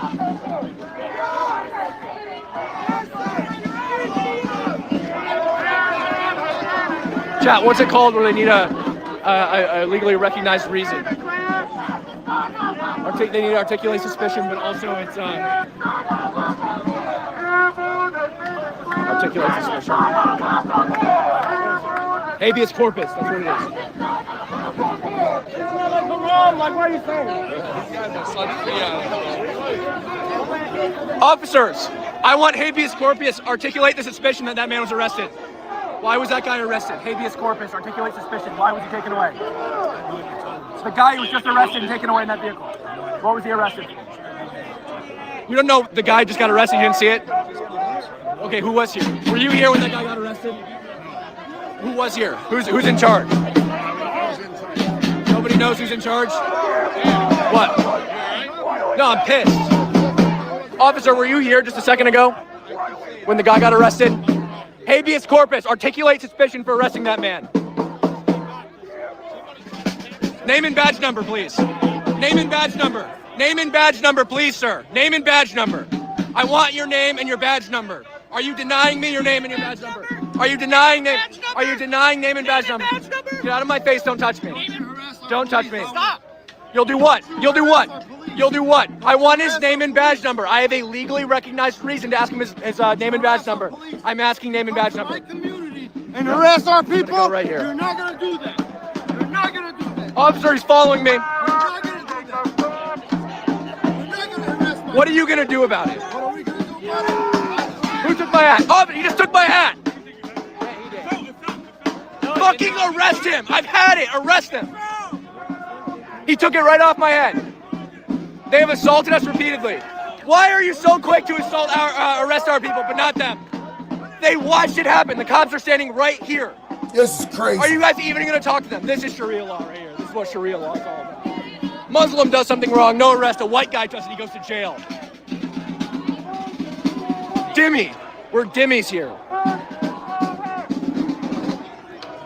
Chat, what's it called where they need a legally recognized reason? They need to articulate suspicion, but also it's articulate suspicion. Habeas corpus, that's what it is. Like, what are you saying? Officers, I want habeas corpus. Articulate the suspicion that man was arrested. Why was that guy arrested? Habeas corpus, articulate suspicion. Why was he taken away? The guy who was just arrested and taken away in that vehicle. What was he arrested for? You don't know the guy just got arrested, you didn't see it? Okay, who was here? Were you here when that guy got arrested? Who was here? Who's in charge? Nobody knows who's in charge? What? No, I'm pissed. Officer, were you here just a second ago? when the guy got arrested? Habeas corpus, articulate suspicion for arresting that man. Name and badge number, please. Name and badge number. Name and badge number, please, sir. Name and badge number. I want your name and your badge number. Are you denying me your name and your badge number? Are you denying name? Are you denying name and badge number? Get out of my face, don't touch me. Don't touch me. Stop. You'll do what? You'll do what? You'll do what? I want his name and badge number. I have a legally recognized reason to ask him his name and badge number. I'm asking name and badge number. And harass our people? Go right here. You're not gonna do that. You're not gonna do that. Officer, he's following me. You're not gonna do that. You're not gonna harass my What are you gonna do about it? What are we gonna do about it? Who took my hat? Oh, he just took my hat. Fucking arrest him. I've had it. Arrest him. He took it right off my head. They have assaulted us repeatedly. Why are you so quick to arrest our people, but not them? They watched it happen. The cops are standing right here. This is crazy. Are you guys even going to talk to them? This is Sharia law right here. This is what Sharia law is all about. Muslim does something wrong, no arrest. A white guy does it, he goes to jail. Dimmy. We're dimmies here.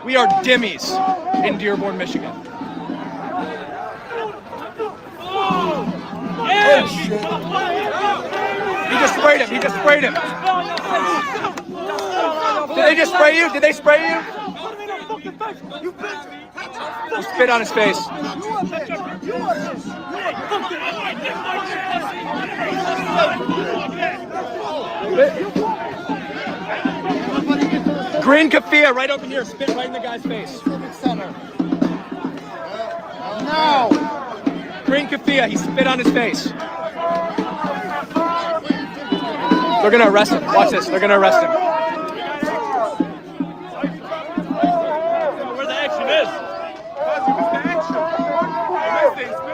We are dimmies in Dearborn, Michigan. Oh, shit. He just sprayed him. He just sprayed him. Did they just spray you? Did they spray you? He spit on his face. Green keffiyeh right up in here. Spit right in the guy's face. No. Green keffiyeh. He spit on his face. They're gonna arrest him. Watch this. They're gonna arrest him. Where the action is.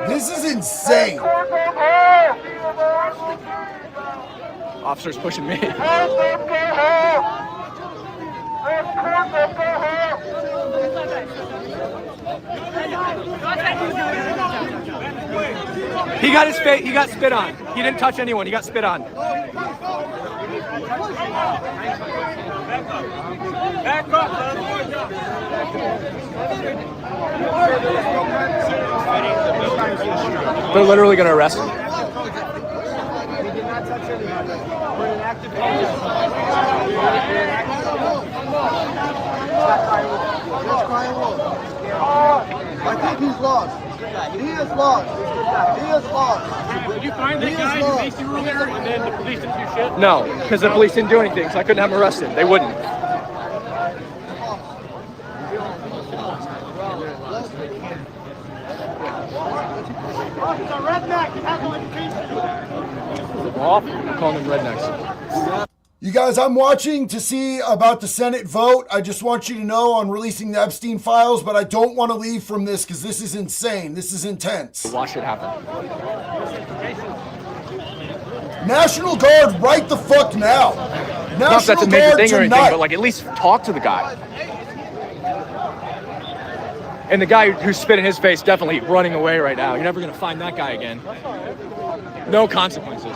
This is insane. Officer's pushing me. He got his face. He got spit on. He didn't touch anyone. He got spit on. Back up, They're literally gonna arrest him. I think he's lost. He is lost. He is lost. Did you find that guy who faced you earlier and then the police didn't do shit? No, because the police didn't do anything, so I couldn't have him arrested. They wouldn't. I'm calling them rednecks. You guys, I'm watching to see about the Senate vote. I just want you to know on releasing the Epstein files, but I don't want to leave from this because this is insane. This is intense. Watch it happen. National Guard right the fuck now. Not if that's a National major Guard thing or anything, tonight. but like at least talk to the guy. And the guy who spit in his face definitely running away right now. You're never gonna find that guy again. No consequences.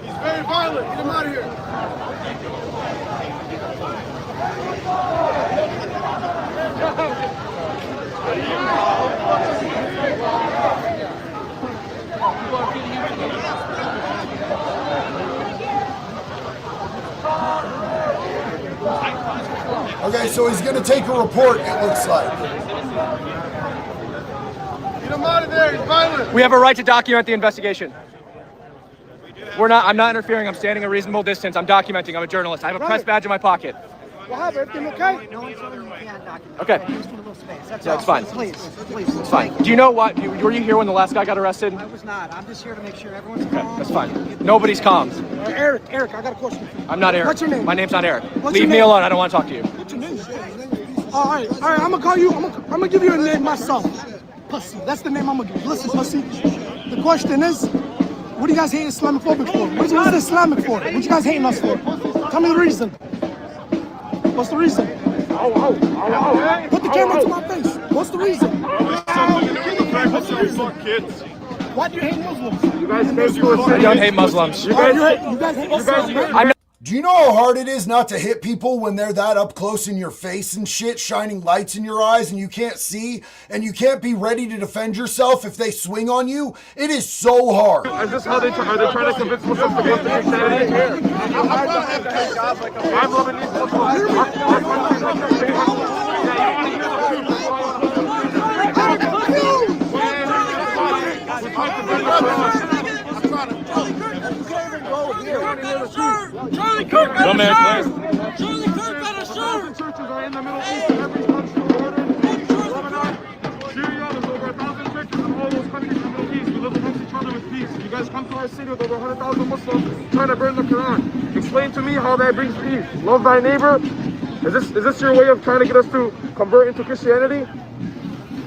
He's very violent. Get him out of here. Okay, so he's going to take a report, it looks like. Get him out of there. He's violent. We have a right to document the investigation. I'm not interfering. I'm standing a reasonable distance. I'm documenting. I'm a journalist. I have a press badge in my pocket. What happened? Everything okay? Okay. Yeah, it's fine. Please. It's fine. Do you know what? Were you here when the last guy got arrested? I was not. I'm just here to make sure everyone's Okay, calm. that's fine. Nobody's calm. Eric, I got a question for you. I'm not Eric. What's your name? My name's not Eric. What's Leave your me name? alone. I don't want to talk to you. What's your name? All right. I'm gonna call you. I'm gonna give you a name myself. Pussy. That's the name I'm gonna give you. Listen, Pussy. The question is, what do you guys hate Islamophobic for? What's Islamic for? What you guys hating us for? Tell me the reason. What's the reason? Put the camera to my face. What's the reason? Fuck kids. Why do you hate Muslims? You guys came to a city. I don't hate Muslims. You guys hate Muslims. Do you know how hard it is not to hit people when they're that up close in your face and shit, shining lights in your eyes and you can't see and you can't be ready to defend yourself if they swing on you? It is so hard. Is this how are they trying to convince Muslims to go to Christianity? I'm Lebanese Charlie Kirk got Come a here, shirt! Charlie Kirk got a shirt! Churches are in the Middle East and every country, Jordan, Lebanon, Syria, there's over 1,000 churches in all those countries in the Middle East. We live amongst each other with peace. You guys come to our city with over 100,000 Muslims trying to burn the Quran. Explain to me how that brings peace. Love thy neighbor. Is this your way of trying to get us to convert into Christianity?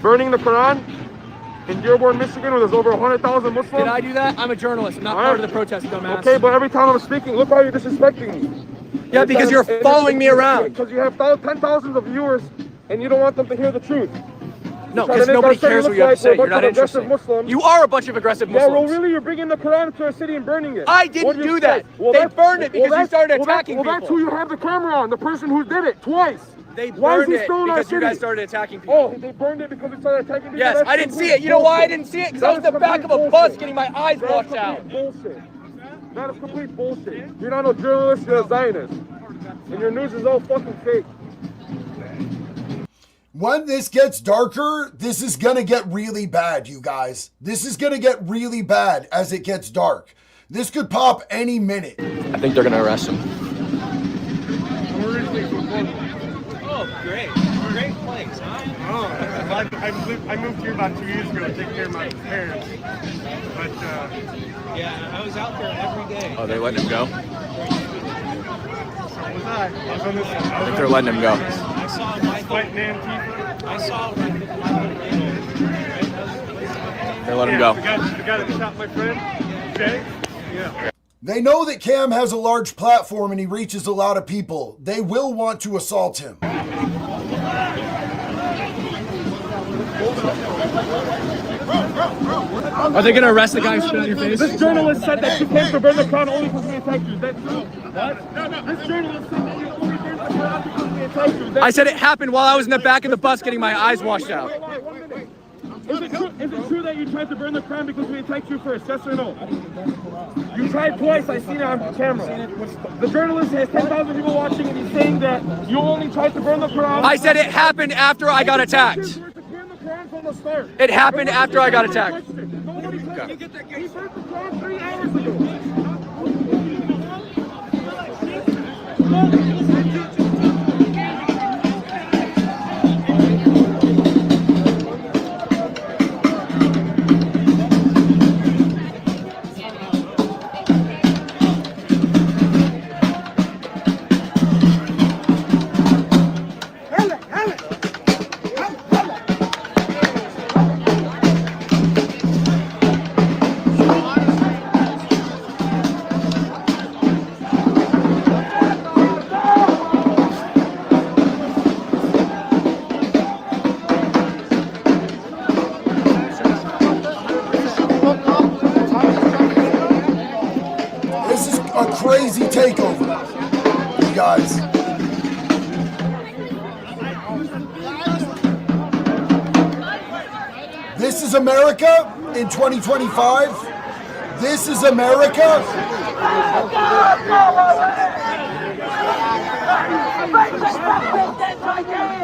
Burning the Quran? In Dearborn, Michigan, where there's over 100,000 Muslims? Did I do that? I'm a journalist. I'm not part of the protest, dumbass. Okay, but every time I'm speaking, look how you're disrespecting me. Yeah, because you're following me around. Because you have 10,000s of viewers and you don't want them to hear the truth. No, because nobody cares what you have to say. You're not interested. You are a bunch of aggressive Muslims. Yeah, well, really, you're bringing the Quran to our city and burning it. I didn't do that. They burned it because you started attacking people. Well, that's who you have the camera on, the person who did it, twice. They burned it because you guys started attacking people. Oh, they burned it because we started attacking people? Yes, I didn't see it. You know why I didn't see it? Because I was in the back of a bus getting my eyes washed out. Bullshit. That is complete bullshit. You're not a journalist, you're a Zionist. And your news is all fucking fake. When this gets darker, this is going to get really bad, you guys. This is going to get really bad as it gets dark. This could pop any minute. I think they're going to arrest him. Oh, great. Great place, huh? Oh, I moved here about 2 years ago to take care of my parents. But, yeah, I was out there every day. Oh, they letting him go? so was I. I was on this. I think they're letting him go. I saw Michael. I saw They let him go. The guy that shot my friend, Jay? Yeah. They know that Cam has a large platform and he reaches a lot of people. They will want to assault him. Are they going to arrest the guy who spit on your face? This journalist said that you came to burn the Quran only because we attacked you. Is that true? What? No. This journalist said that you only burned the Quran because we attacked you. I said it happened while I was in the back of the bus getting my eyes washed out. Is it true that you tried to burn the Quran because we attacked you first? Yes or no? You tried twice. I seen it on camera. The journalist has 10,000 people watching and he's saying that you only tried to burn the Quran. I said it happened after I got attacked. It happened after I got attacked. Crazy takeover, you guys. This is America in 2025. This is America.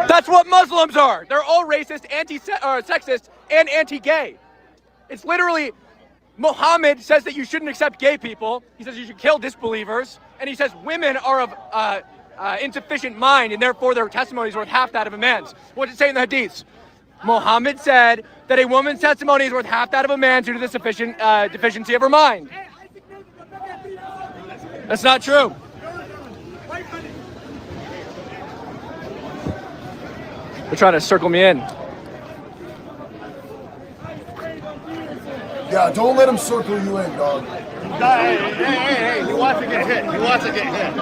That's what Muslims are. They're all racist, sexist, and anti-gay. It's literally, Muhammad says that you shouldn't accept gay people. He says you should kill disbelievers. And he says women are of insufficient mind, and therefore their testimony is worth half that of a man's. What does it say in the Hadiths? Muhammad said that a woman's testimony is worth half that of a man's due to the sufficient deficiency of her mind. That's not true. They're trying to circle me in. Yeah, don't let him circle you in, dog. Hey, he wants to get hit. He wants to get hit.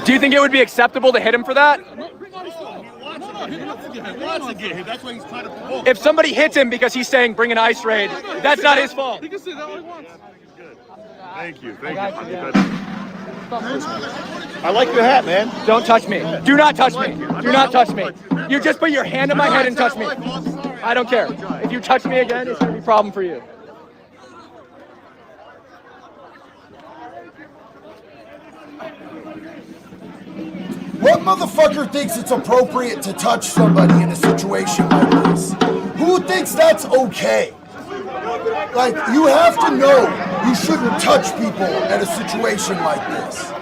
Do you think it would be acceptable to hit him for that? If somebody hits him because he's saying bring an ice raid, that's not his fault. He can say that all he wants. Thank you. Thank you. I like your hat, man. Don't touch me. Do not touch me. Do not touch me. You just put your hand on my head and touch me. I don't care. If you touch me again, it's going to be a problem for you. What motherfucker thinks it's appropriate to touch somebody in a situation like this? Who thinks that's okay? Like, you have to know you shouldn't touch people at a situation like this.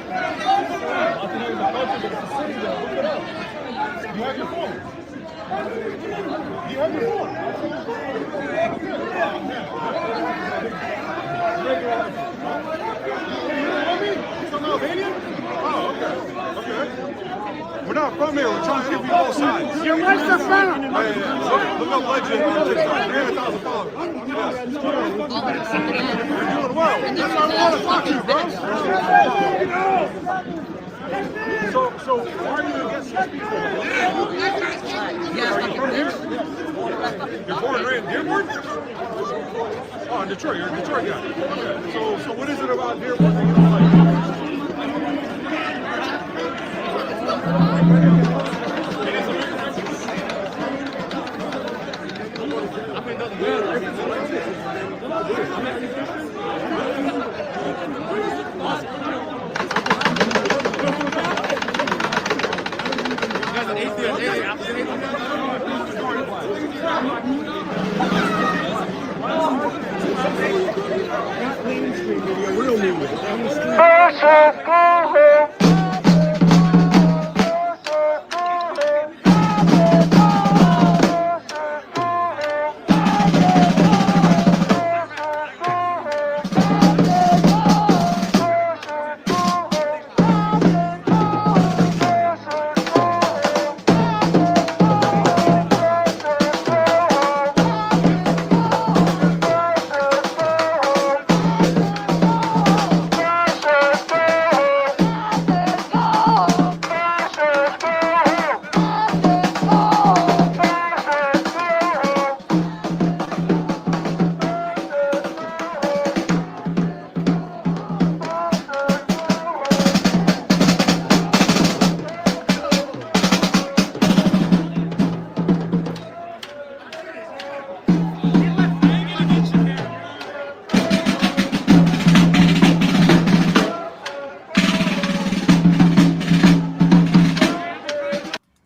We're not from here. We're trying to give you both sides. Your wife's a friend. Look up Legend on TikTok. 300,000 followers. You're doing well. That's why I want to talk to you, bro. So why are you against these people? Are you from here? You're born and raised in Dearborn? Oh, in Detroit. You're a Detroit guy. Okay. So what is it about Dearborn that you don't like?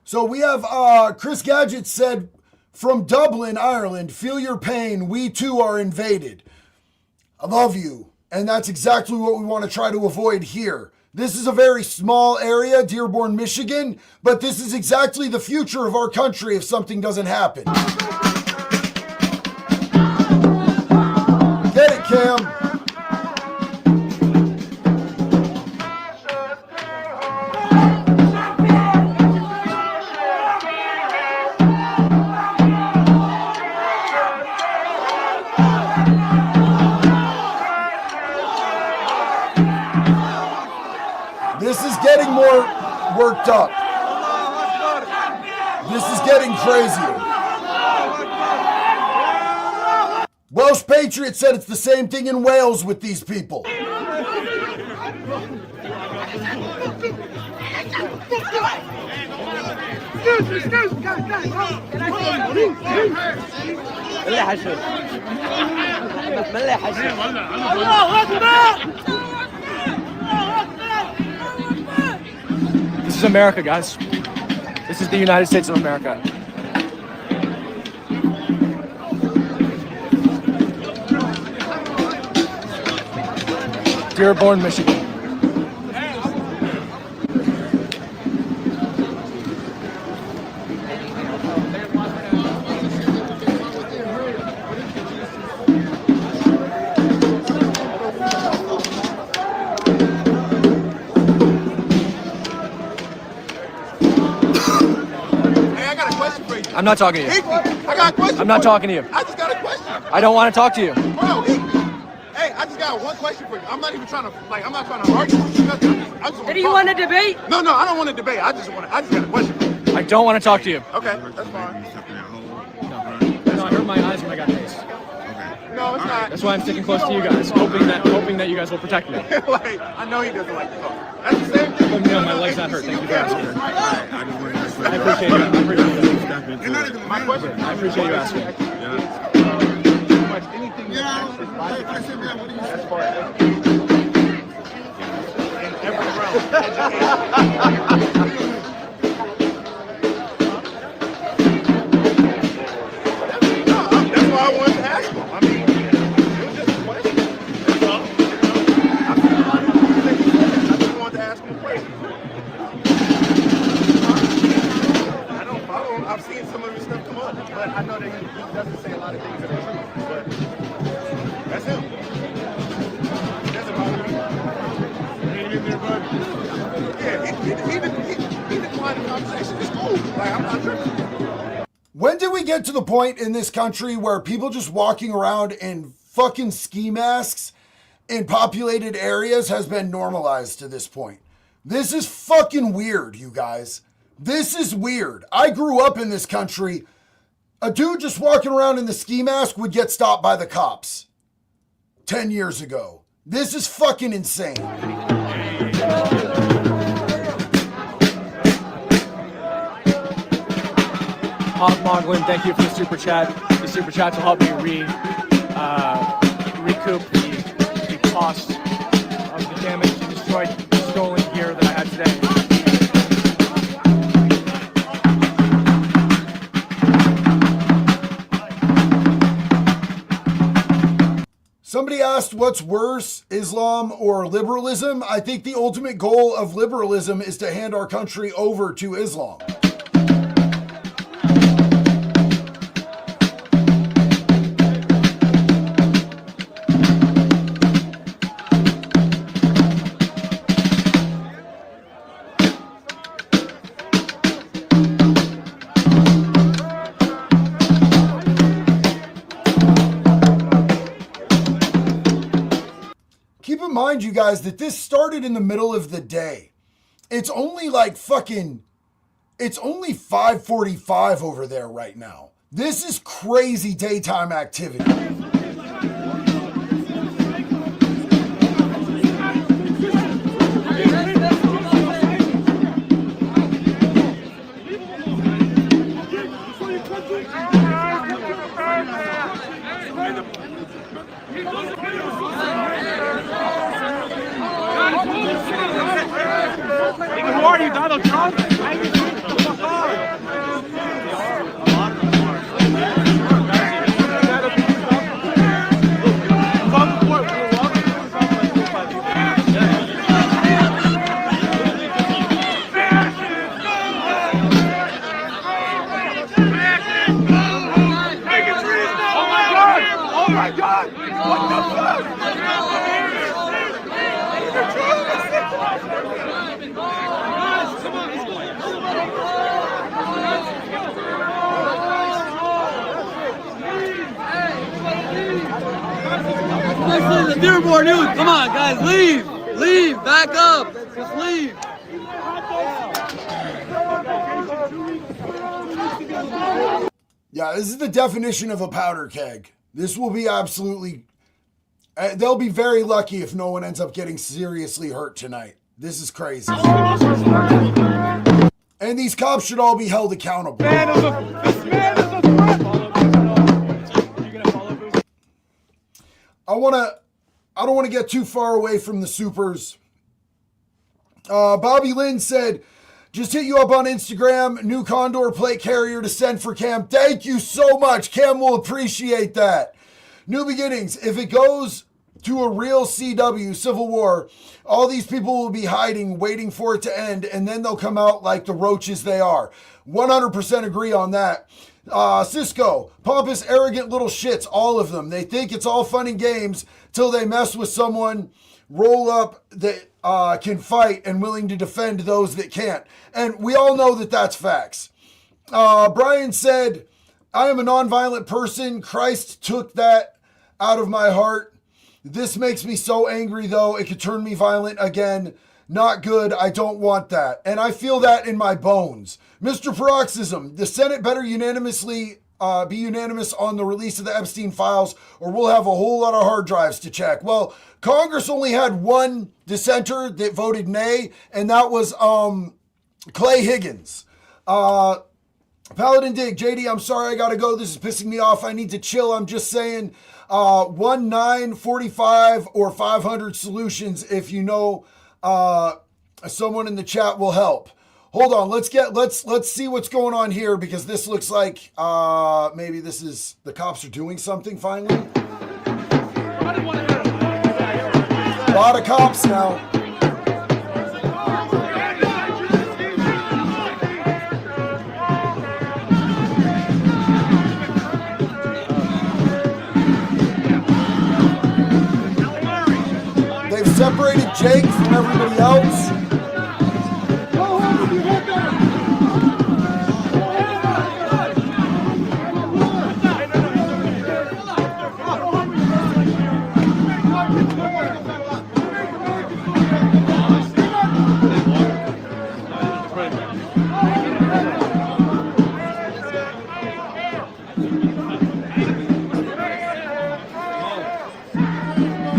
So we have Chris Gadget said, from Dublin, Ireland, feel your pain. We too are invaded. I love you. And that's exactly what we want to try to avoid here. This is a very small area, Dearborn, Michigan, but this is exactly the future of our country if something doesn't happen. Get it, Cam. This is getting more worked up. This is getting crazier. Welsh Patriot said it's the same thing in Wales with these people. This is America, guys. This is the United States of America. Dearborn, Michigan. I'm not talking to you. I got a question. I'm not talking to you. I just got a question. I don't want to talk to you. Bro, hey, I just got got one question for you. I'm not even trying to, I'm not trying to argue with you. Nothing. I just Do you want to debate? No, I don't want to debate. I just got a question. I don't want to talk to you. Okay, that's fine. No, I hurt my eyes when I got maced. No, it's not. That's why I'm sticking close to you guys, hoping that you guys will protect me. Like, I know he doesn't like to talk. That's the same thing. Let me know my leg's not hurt. Thank you for asking. I appreciate you. I appreciate you. My question. I appreciate you asking. Anything as far as in every realm. That's why I wanted to ask him. I mean, it was just a question. That's all. I've seen a lot of things. I just wanted to ask him a question. I don't follow him. I've seen some of his stuff come up, but I know that he doesn't say a lot of things that are true. But that's him. He doesn't bother me. Yeah, he declined the conversation. It's cool. Like, I'm not tripping. When did we get to the point in this country where people just walking around in fucking ski masks in populated areas has been normalized to this point? This is fucking weird, you guys. This is weird. I grew up in this country. A dude just walking around in the ski mask would get stopped by the cops 10 years ago. This is fucking insane. Hog Moglin, thank you for the super chat. The super chats will help me recoup the cost of the damage and destroyed stolen gear that I had today. Somebody asked what's worse, Islam or liberalism? I think the ultimate goal of liberalism is to hand our country over to Islam. Keep in mind, you guys, that this started in the middle of the day. It's only like fucking, it's only 5:45 over there right now. This is crazy daytime activity. Who are you, Donald Trump? Oh my God! What the fuck? Especially the Dearborn youth. Come on, guys, leave. Leave. Back up. Just leave. Yeah, this is the definition of a powder keg. This will be absolutely... they'll be very lucky if no one ends up getting seriously hurt tonight. This is crazy. And these cops should all be held accountable. I don't want to get too far away from the supers. Bobby Lynn said, just hit you up on Instagram, new Condor plate carrier to send for Cam. Thank you so much. Cam will appreciate that. New beginnings. If it goes to a real CW, Civil War, all these people will be hiding, waiting for it to end, and then they'll come out like the roaches they are. 100% agree on that. Cisco, pompous, arrogant little shits, all of them. They think it's all fun and games till they mess with someone, roll up that can fight and willing to defend those that can't. And we all know that that's facts. Brian said, I am a nonviolent person. Christ took that out of my heart. This makes me so angry, though. It could turn me violent again. Not good. I don't want that. And I feel that in my bones. Mr. Paroxysm, the Senate better unanimously be unanimous on the release of the Epstein files, or we'll have a whole lot of hard drives to check. Well, Congress only had one dissenter that voted nay, and that was Clay Higgins. Paladin Dig, JD, I'm sorry I gotta go. This is pissing me off. I need to chill. I'm just saying 1945 or 500 solutions if you know someone in the chat will help. Hold on, let's see what's going on here, because this looks like maybe this is the cops are doing something finally. A lot of cops now. They've separated Jake from everybody else.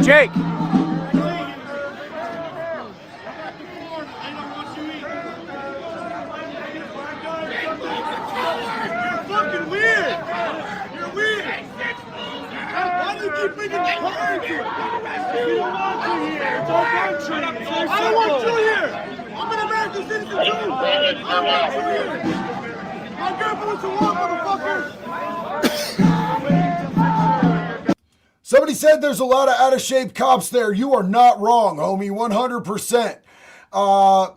Jake! I don't want you here. I'm an American citizen too. I don't want you here. My girlfriend to walk, motherfucker. Somebody said there's a lot of out of shape cops there. You are not wrong, homie. 100%.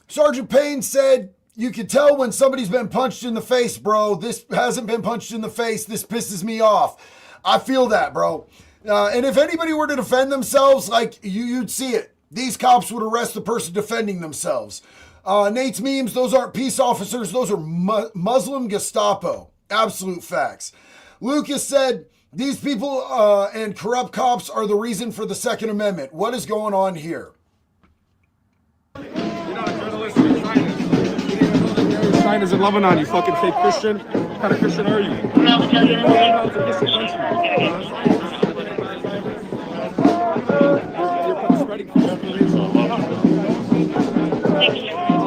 Sergeant Payne said, you can tell when somebody's been punched in the face, bro. This hasn't been punched in the face. This pisses me off. I feel that, bro. And if anybody were to defend themselves, like you'd see it. These cops would arrest the person defending themselves. Nate's memes, those aren't peace officers. Those are Muslim Gestapo. Absolute facts. Lucas said, these people and corrupt cops are the reason for the Second Amendment. What is going on here? You're not a journalist, you're a scientist. You didn't know that there are scientists in Lebanon, you fucking fake Christian. What kind of Christian are you?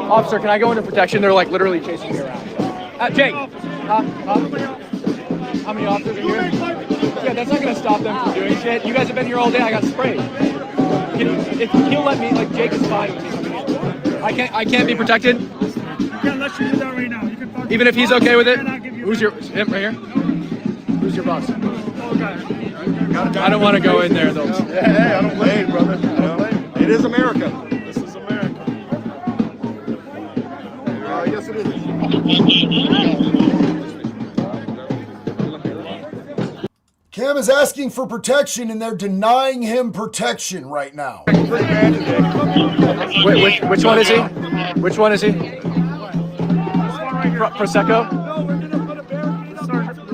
Officer, can I go into protection? They're like literally chasing me around. Jake! How many officers are here? Yeah, that's not gonna stop them from doing shit. You guys have been here all day. I got sprayed. If he'll let me, like, Jake is fine with me coming in. I can't be protected. You can't let you do that right now. You can fucking Even if he's okay with it. Who's your him right here? Who's your boss? I don't want to go in there though. Hey, I don't blame you, brother. I don't blame you. It is America. This is America. Yes, it is. Cam is asking for protection, and they're denying him protection right now. Wait, which one is he? Which one is he? Prosecco?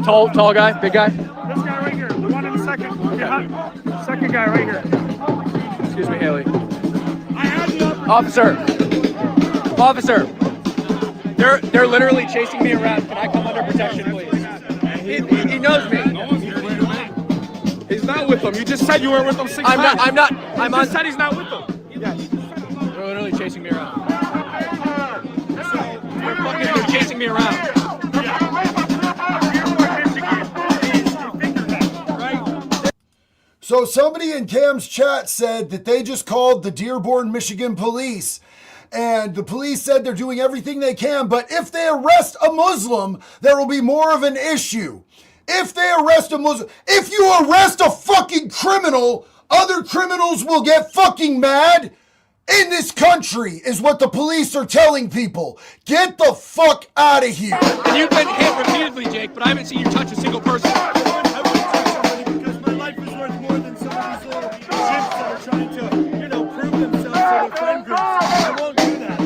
Tall guy? Big guy? This guy right here. The one in the second. Okay. Second guy right here. Excuse me, Haley. Officer! They're literally chasing me around. Can I come under protection, please? He knows me. He's not with them. You just said you were with them 6 times. I'm not. You just said he's not with them. Yes. They're literally chasing me around. They're chasing me around. So somebody in Cam's chat said that they just called the Dearborn, Michigan police, and the police said they're doing everything they can, but if they arrest a Muslim, there will be more of an issue. If they arrest a Muslim, if you arrest a fucking criminal, other criminals will get fucking mad. In this country is what the police are telling people. Get the fuck out of here. And you've been hit repeatedly, Jake, but I haven't seen you touch a single person. I wouldn't touch somebody because my life is worth more than some of these little shits that are trying to, prove themselves to their friend groups. I won't do that.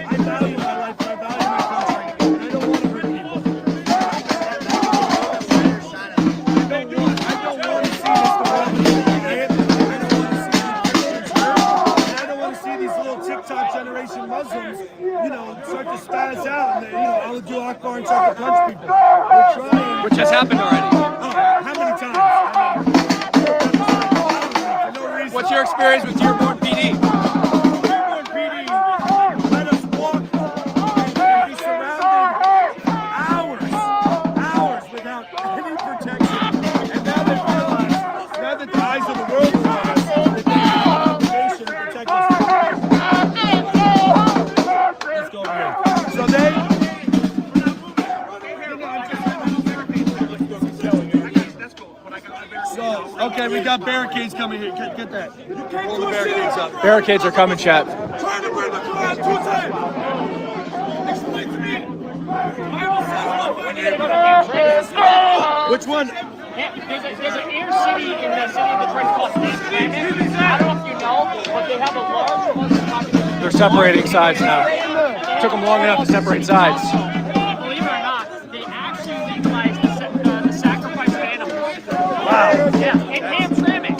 I value my life and I value my country. And I don't want to hurt people. I don't want to see this the world. and start to punch people. We're trying. Which has happened already. How many times? For no reason. What's your experience with Dearborn PD? Dearborn PD let us walk and be surrounded hours without any protection. And now they realize, now that the eyes of the world are on us, that they have an obligation to protect us. Let's go here. So okay, we got barricades coming here. Get that. Pull the barricades up. Barricades are coming, chat. Trying to bring the crowd to it. Explain to me. Which one? There's an inner city in the city of Detroit called Dearborn. I don't know if you know, but they have a large Muslim population. They're separating sides now. Took them long enough to separate sides. Believe it or not, they actually legalized the sacrifice of animals. Wow. Yeah, and ham trimming.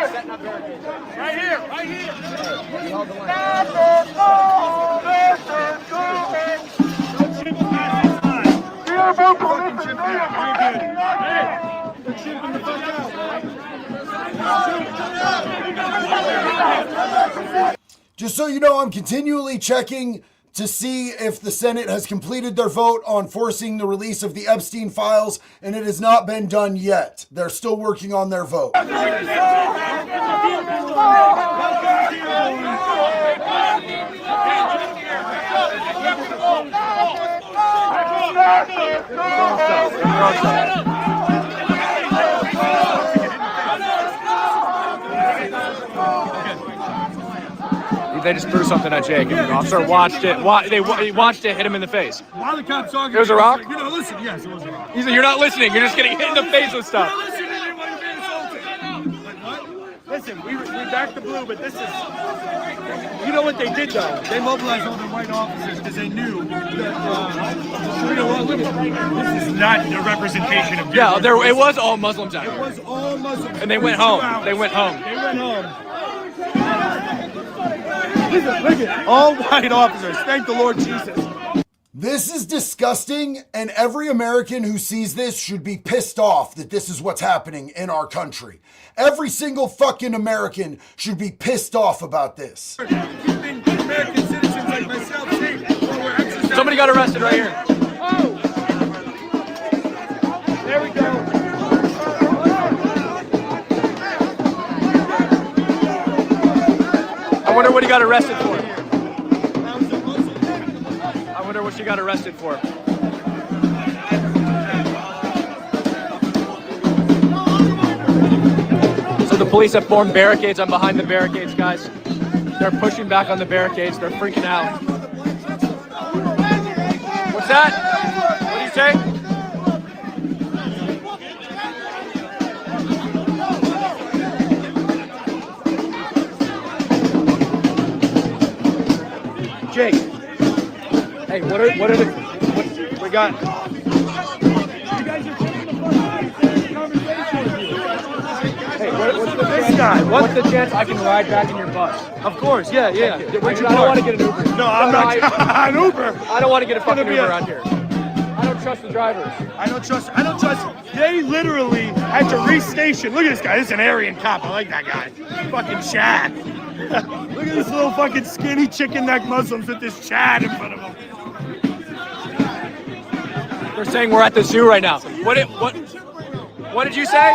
Right here. Right here. Just so you know, I'm continually checking to see if the Senate has completed their vote on forcing the release of the Epstein files, and it has not been done yet. They're still working on their vote. They just threw something at Jake, and the officer watched it. He watched it hit him in the face. While the cop's talking, It was a rock? like, listen, yes, it was a rock. He said, "You're not listening. You're just getting hit in the face with stuff." Listen, we backed the blue, but this is, you know what they did though? They mobilized all the white officers because they knew that, this is not the representation of Yeah, it was all Muslims out It here. was all Muslims. And they went home. They went home. They went home. Look at all white officers. Thank the Lord Jesus. This is disgusting, and every American who sees this should be pissed off that this is what's happening in our country. Every single fucking American should be pissed off about this. Keeping American citizens like myself safe while we're exercising. Somebody got arrested right here. Oh! There we go. I wonder what he got arrested for. I wonder what she got arrested for. So the police have formed barricades. I'm behind the barricades, guys. They're pushing back on the barricades. They're freaking out. What's that? What do you say? Jake. Hey, what we got? Hey, what's the chance I can ride back in your bus? Of course, yeah. I don't want to get an Uber. No, I'm not an Uber. I don't want to get a fucking Uber around here. I don't trust the drivers. I don't trust. They literally had to restation. Look at this guy. This is an Aryan cop. I like that guy. Fucking Chad. Look at this little fucking skinny chicken neck Muslims with this Chad in front of them. They're saying we're at the zoo right now. What did you say?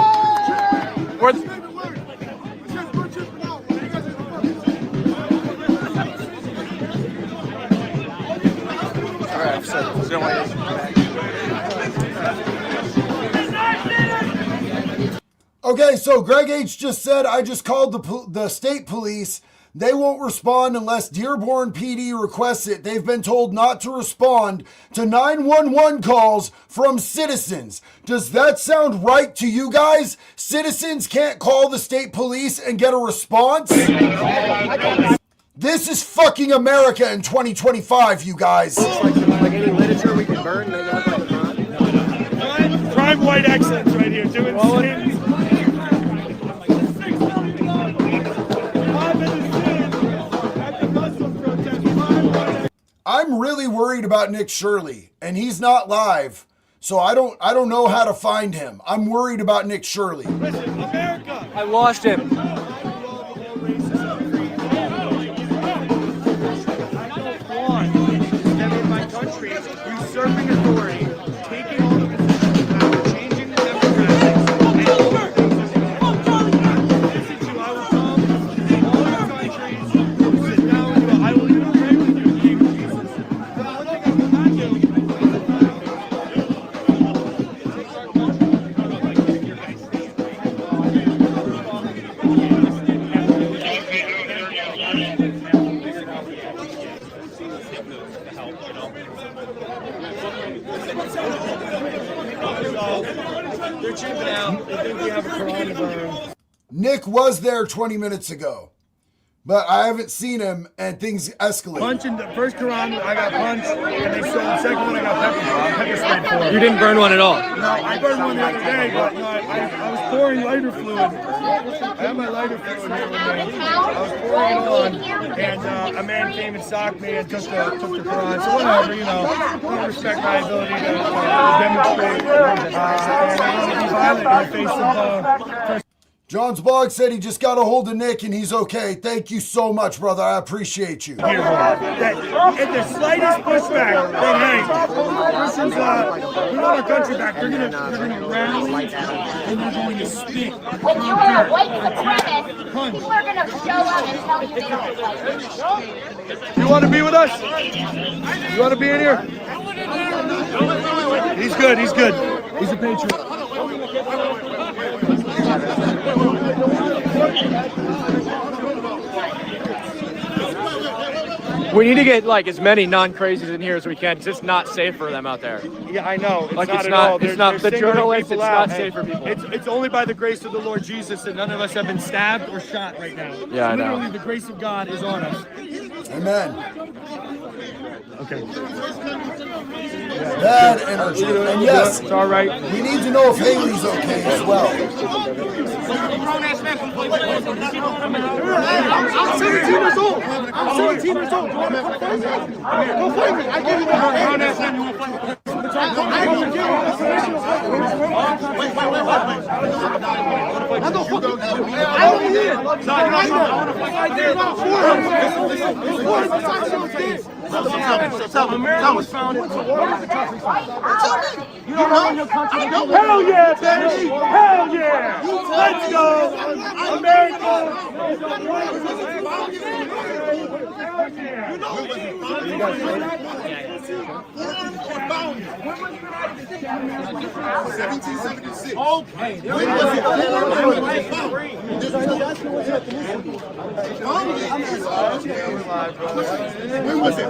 We're all right, Okay, so Greg H. just said, I just called the state police. They won't respond unless Dearborn PD requests it. They've been told not to respond to 911 calls from citizens. Does that sound right to you guys? Citizens can't call the state police and get a response? This is fucking America in 2025, you guys. Like any literature we can burn, make it look like a crime? Prime white excellence right here, doing skins. I'm really worried about Nick Shirley, and he's not live, so I don't know how to find him. I'm worried about Nick Shirley. Listen, America. I lost him. Them in my country usurping authority, taking all the positions of power, changing the demographics, listen to I will come in all your countries, sit down with you, I will even pray with you in the name of Jesus. They're tripping out. They think we have a coronavirus. Nick was there 20 minutes ago, but I haven't seen him, and things escalated. Punching the first Quran, I got punched, and they said the second one I got pepper sprayed for. You didn't burn one at all. No, I burned one the other day, but no, I was pouring lighter fluid. I have my lighter fluid here with me. I was pouring it on, and a man came and socked me and took the Quran. So whatever, you know, I want to respect my ability to demonstrate, and I don't want to be violent in the face of John's blog said he just got a hold of Nick and he's okay. Thank you so much, brother. I appreciate you. Dearborn. At the slightest pushback, hey, Christians, we want our country back. They're gonna rally and they're going to speak. What's the premise? People are going to show up and tell you they don't like you. You want to be with us? You want to be in here? He's good. He's good. He's a patriot. We need to get like as many non-crazies in here as we can, because it's not safe for them out there. Yeah, I know. It's like not it's at not. all. It's not the journalists. It's not safe for people. It's only by the grace of the Lord Jesus that none of us have been stabbed or shot right now. Yeah, I know. Literally, the grace of God is on us. Amen. Okay. Bad energy. And yes, it's all right. We need to know if Haley's okay as well. I'm 17 years old. I'm 17 years old. Go fight me. I give you the America was founded to war. You don't know in your country. Hell yeah, baby! Hell yeah! Let's go! America! Okay. When was it?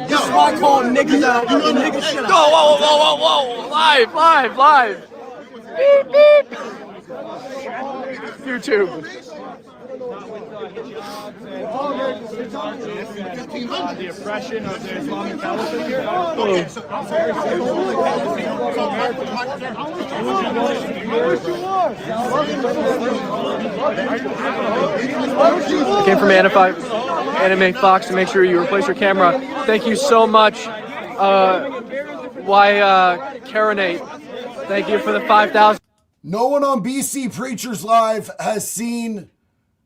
This is why I call niggas out. Niggas shit out. Whoa. Live. Beep, beep. YouTube. The oppression of the Islamic Caliphate here. Came from Anime Fox to make sure you replace your camera. Thank you so much. Karenate. Thank you for the 5,000. No one on BC Preachers Live has seen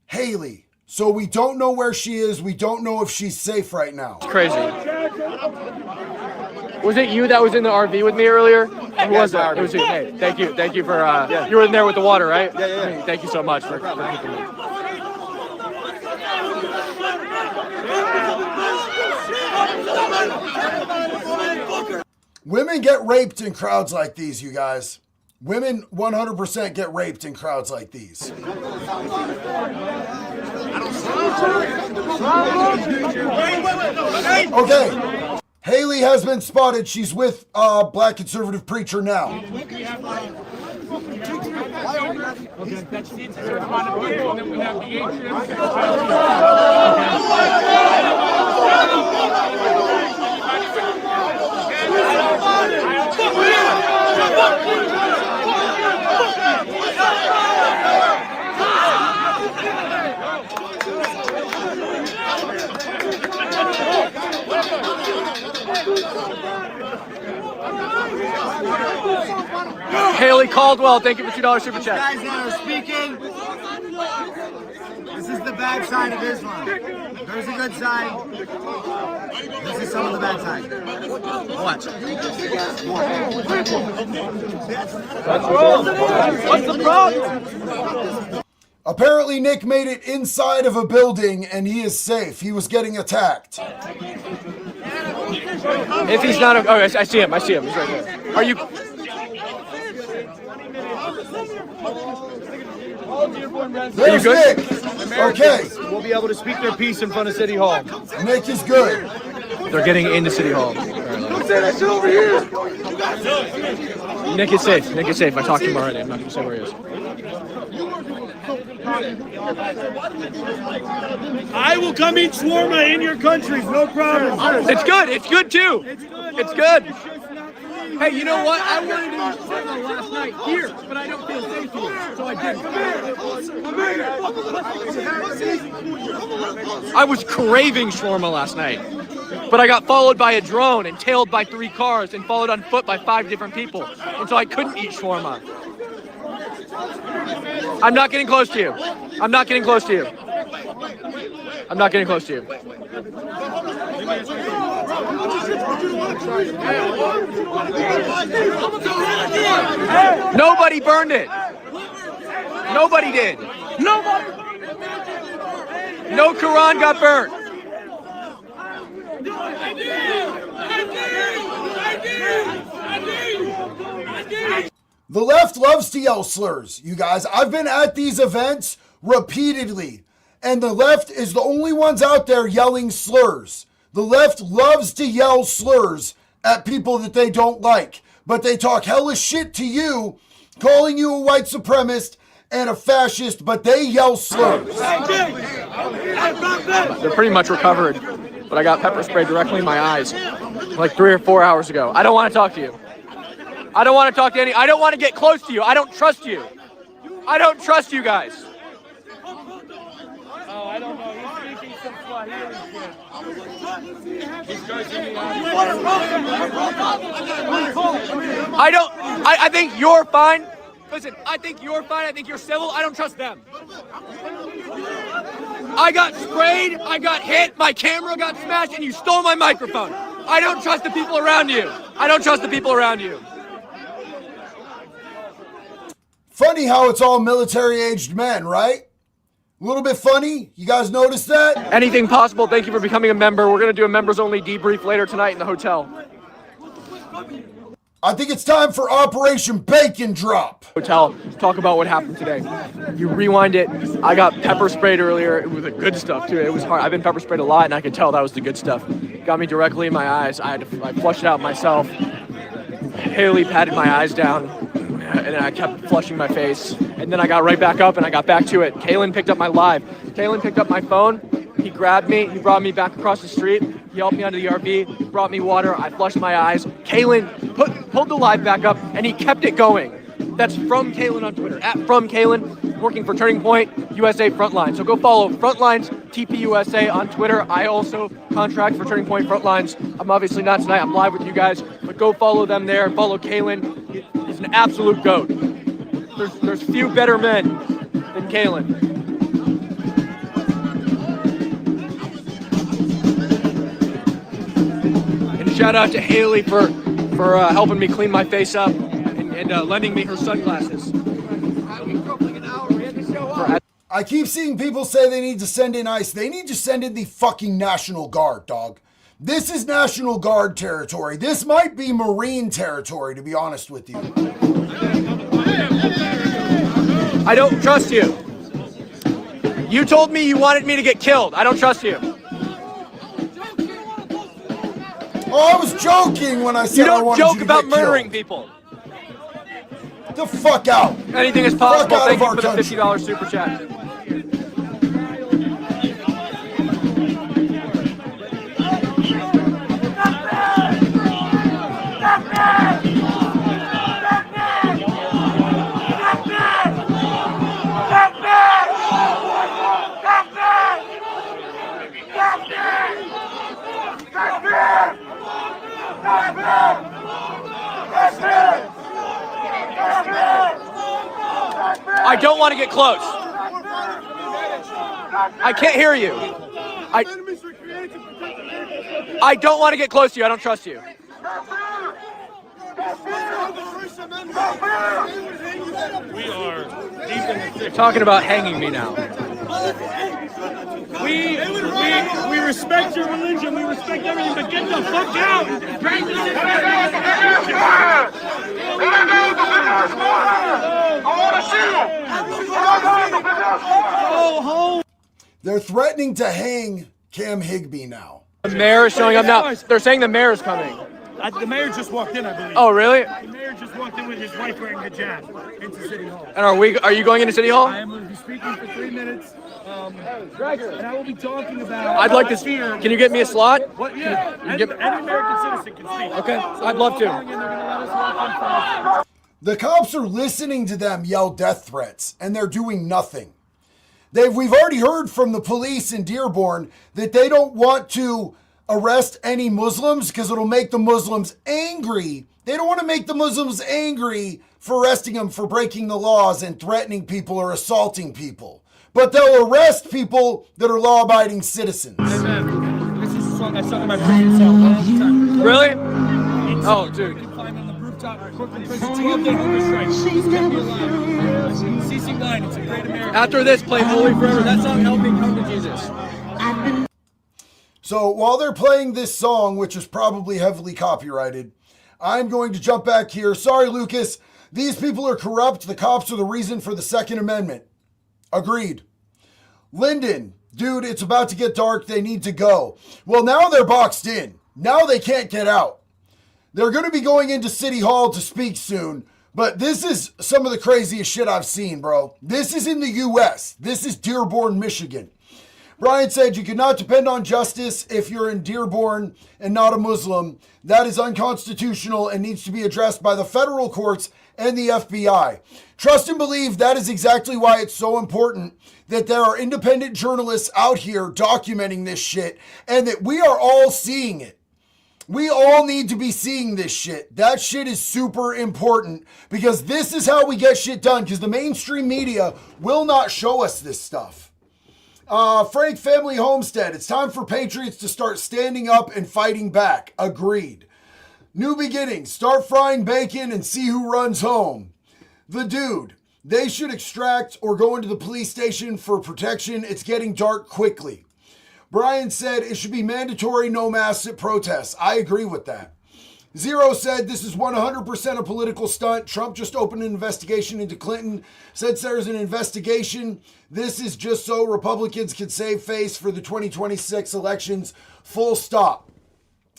Haley. So we don't know where she is. We don't know if she's safe right now. It's crazy. Was it you that was in the RV with me earlier? Who was that? It was you. Hey, thank you. Thank you for, you were in there with the water, right? Yeah. Thank you so much for keeping me. Women get raped in crowds like these, you guys. Women 100% get raped in crowds like these. Okay. Haley has been spotted. She's with a black conservative preacher now. Haley Caldwell, thank you for $2 super chat. Guys that are speaking, this is the bad side of Islam. There's a good side. This is some of the bad side. Watch. What's the problem? Apparently, Nick made it inside of a building and he is safe. He was getting attacked. If he's not, oh, I see him. I see him. He's right there. Are you? Are you good? Nick. Okay. We'll be able to speak their piece in front of City Hall. Nick is good. They're getting into City Hall. Nick is safe. Nick is safe. I talked to him already. I'm not going to say where he is. I will come eat shawarma in your countries, no problem. It's good. It's good too. It's good. Hey, you know what? I wanted to do shawarma last night here, but I don't feel safe here, so I didn't. I was craving shawarma last night, but I got followed by a drone and tailed by 3 cars and followed on foot by 5 different people, and so I couldn't eat shawarma. I'm not getting close to you. I'm not getting close to you. I'm not getting close to you. Nobody burned it. Nobody did. Nobody. No Quran got burnt. The left loves to yell slurs, you guys. I've been at these events repeatedly, and the left is the only ones out there yelling slurs. The left loves to yell slurs at people that they don't like, but they talk hella shit to you, calling you a white supremacist and a fascist, but they yell slurs. They're pretty much recovered, but I got pepper spray directly in my eyes like 3 or 4 hours ago. I don't want to talk to you. I don't want to talk to any. I don't want to get close to you. I don't trust you. I don't trust you guys. Oh, I don't know. He's speaking some Swahili shit. I think you're fine. Listen, I think you're fine. I think you're civil. I don't trust them. I got sprayed. I got hit. My camera got smashed, and you stole my microphone. I don't trust the people around you. I don't trust the people around you. Funny how it's all military-aged men, right? A little bit funny. You guys notice that? Anything possible. Thank you for becoming a member. We're going to do a members-only debrief later tonight in the hotel. I think it's time for Operation Bacon Drop. Hotel, talk about what happened today. You rewind it. I got pepper sprayed earlier. It was the good stuff, too. It was hard. I've been pepper sprayed a lot, and I could tell that was the good stuff. Got me directly in my eyes. I flushed it out myself. Haley patted my eyes down, and I kept flushing my face. And then I got right back up, and I got back to it. Kalen picked up my live. Kalen picked up my phone. He grabbed me. He brought me back across the street. He helped me onto the RV, brought me water. I flushed my eyes. Kalen pulled the live back up, and he kept it going. That's from Kalen on Twitter, @FromKalen, working for Turning Point USA Frontline. So go follow Frontlines TPUSA on Twitter. I also contract for Turning Point Frontlines. I'm obviously not tonight. I'm live with you guys, but go follow them there. Follow Kalen. He's an absolute goat. There's few better men than Kalen. And shout out to Haley for helping me clean my face up and lending me her sunglasses. I keep seeing people say they need to send in ICE. They need to send in the fucking National Guard, dog. This is National Guard territory. This might be Marine territory, to be honest with you. I don't trust you. You told me you wanted me to get killed. I don't trust you. Oh, I was joking when I said I wanted you to get killed. You don't joke about murdering people. Get the fuck out. Anything is possible. Thank you for the $50 super chat. That's it! don't want to get close. I can't hear you. I don't want to get close to you. I don't trust you. We are deep in the You're talking about hanging me now. We respect your religion. We respect everything, but get the fuck out. They're threatening to hang Cam Higbee now. The mayor is showing up now. They're saying the mayor is coming. The mayor just walked in, I believe. Oh, really? The mayor just walked in with his wife wearing hijab into City Hall. And are you going into City Hall? I am going to be speaking for 3 minutes. And I will be talking about. I'd like to. Can you get me a slot? What? Yeah. Any American citizen can speak. Okay, I'd love to. The cops are listening to them yell death threats, and they're doing nothing. We've already heard from the police in Dearborn that they don't want to arrest any Muslims because it'll make the Muslims angry. They don't want to make the Muslims angry for arresting them for breaking the laws and threatening people or assaulting people. But they'll arrest people that are law-abiding citizens. Amen. This is a song I sung in my previous cell all the time. Really? Oh, dude. You can climb on the rooftop, Brooklyn Prison, 12-day hunger strike. She's kept me alive. CC Line, it's a great American. After this, play Holy Forever. That song helped me come to Jesus. So while they're playing this song, which is probably heavily copyrighted, I'm going to jump back here. Sorry, Lucas. These people are corrupt. The cops are the reason for the Second Amendment. Agreed. Lyndon, dude, it's about to get dark. They need to go. Well, now they're boxed in. Now they can't get out. They're going to be going into City Hall to speak soon. But this is some of the craziest shit I've seen, bro. This is in the U.S. This is Dearborn, Michigan. Brian said you cannot depend on justice if you're in Dearborn and not a Muslim. That is unconstitutional and needs to be addressed by the federal courts and the FBI. Trust and believe that is exactly why it's so important that there are independent journalists out here documenting this shit and that we are all seeing it. We all need to be seeing this shit. That shit is super important because this is how we get shit done because the mainstream media will not show us this stuff. Frank Family Homestead, it's time for patriots to start standing up and fighting back. Agreed. New beginnings, start frying bacon and see who runs home. The Dude, they should extract or go into the police station for protection. It's getting dark quickly. Brian said it should be mandatory no masks at protests. I agree with that. Zero said this is 100% a political stunt. Trump just opened an investigation into Clinton. Since there's an investigation, this is just so Republicans can save face for the 2026 elections. Full stop.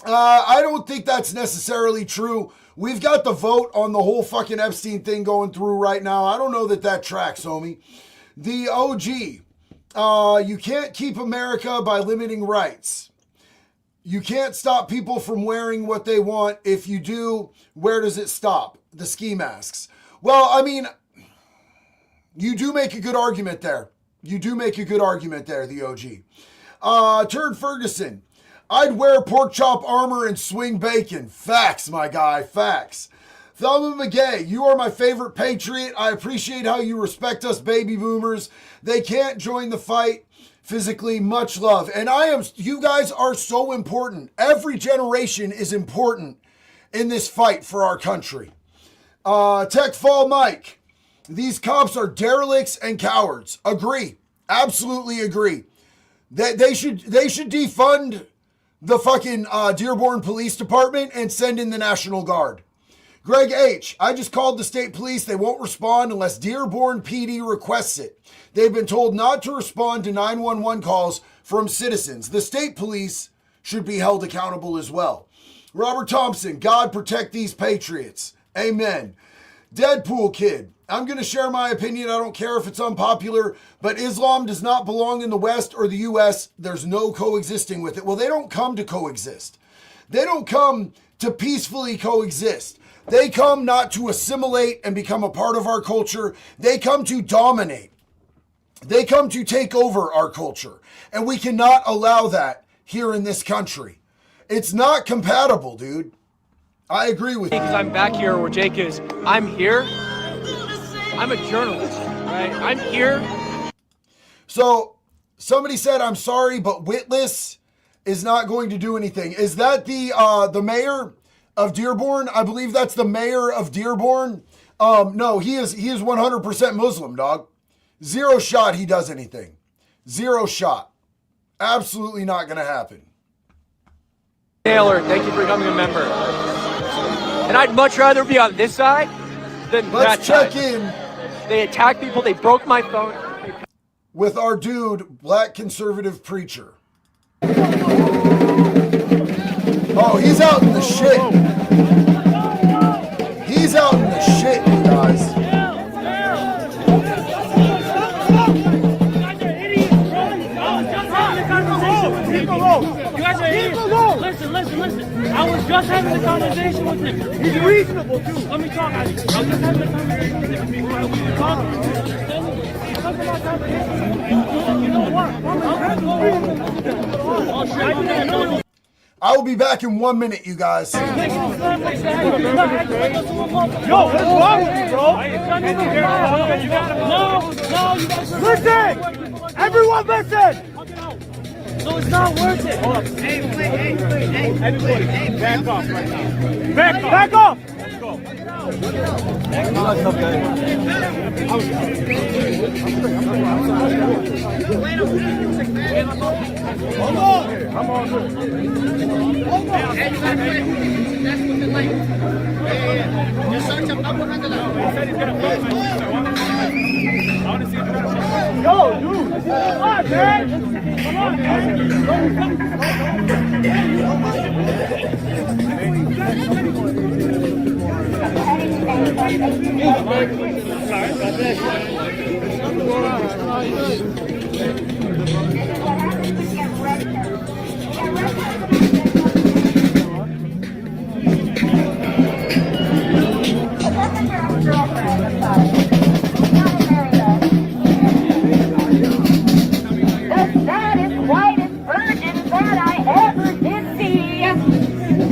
I don't think that's necessarily true. We've got the vote on the whole fucking Epstein thing going through right now. I don't know that tracks, homie. The OG. You can't keep America by limiting rights. You can't stop people from wearing what they want. If you do, where does it stop? The ski masks. Well, I mean, you do make a good argument there. You do make a good argument there, the OG. Turd Ferguson. I'd wear pork chop armor and swing bacon. Facts, my guy, facts. Thelma McGay, you are my favorite patriot. I appreciate how you respect us baby boomers. They can't join the fight. Physically, much love. And you guys are so important. Every generation is important in this fight for our country. Tech Fall Mike, these cops are derelicts and cowards. Agree. Absolutely agree. They should defund the fucking Dearborn Police Department and send in the National Guard. Greg H., I just called the state police. They won't respond unless Dearborn PD requests it. They've been told not to respond to 911 calls from citizens. The state police should be held accountable as well. Robert Thompson, God protect these patriots. Amen. Deadpool Kid, I'm going to share my opinion. I don't care if it's unpopular, but Islam does not belong in the West or the U.S. There's no coexisting with it. Well, they don't come to coexist. They don't come to peacefully coexist. They come not to assimilate and become a part of our culture. They come to dominate. They come to take over our culture. And we cannot allow that here in this country. It's not compatible, dude. I agree with you. Because I'm back here where Jake is. I'm here. I'm a journalist. right? I'm here. So somebody said, I'm sorry, but Witless is not going to do anything. Is that the mayor of Dearborn? I believe that's the mayor of Dearborn. No, he is 100% Muslim, dog. Zero shot he does anything. Zero shot. Absolutely not going to happen. Taylor, thank you for becoming a member. And I'd much rather be on this side than Let's that check side. in They attacked people. They broke my phone. with our dude, black conservative preacher. Oh, he's out in the shit. He's out in the shit, you guys. You guys are idiots. Listen. I was just having a conversation with him. He's reasonable too. Let me talk. I was just having a conversation with him. We were talking. You know what? I will be back in 1 minute, you guys. Yo, what's wrong with you, bro? No, you guys are... Listen! Everyone listen! So it's not worth it. Hold up. Hey. Everybody, back off right now. Back off! Let's go. I'm on good. Yo, dude. Come on, man. Come on,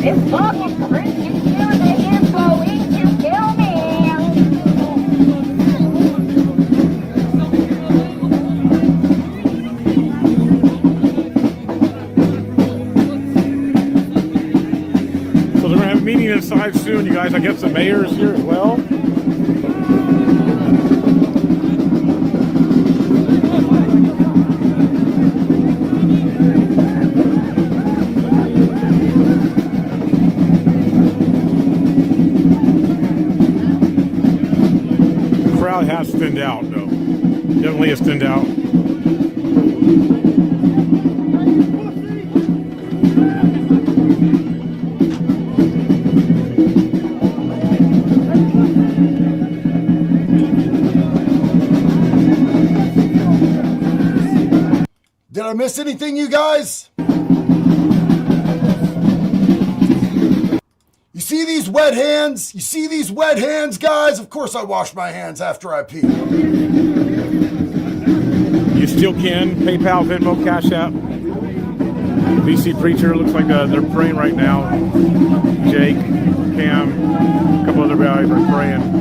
This fucking Christian music is going to kill me. So they're going to have a meeting inside soon, you guys. I guess the mayor is here as well. The crowd has thinned out, though. Definitely has thinned out. Did I miss anything, you guys? You see these wet hands? You see these wet hands, guys? Of course I wash my hands after I pee. You still can. PayPal, Venmo, Cash App. BC Preacher, looks like they're praying right now. Jake, Cam, a couple other guys are praying.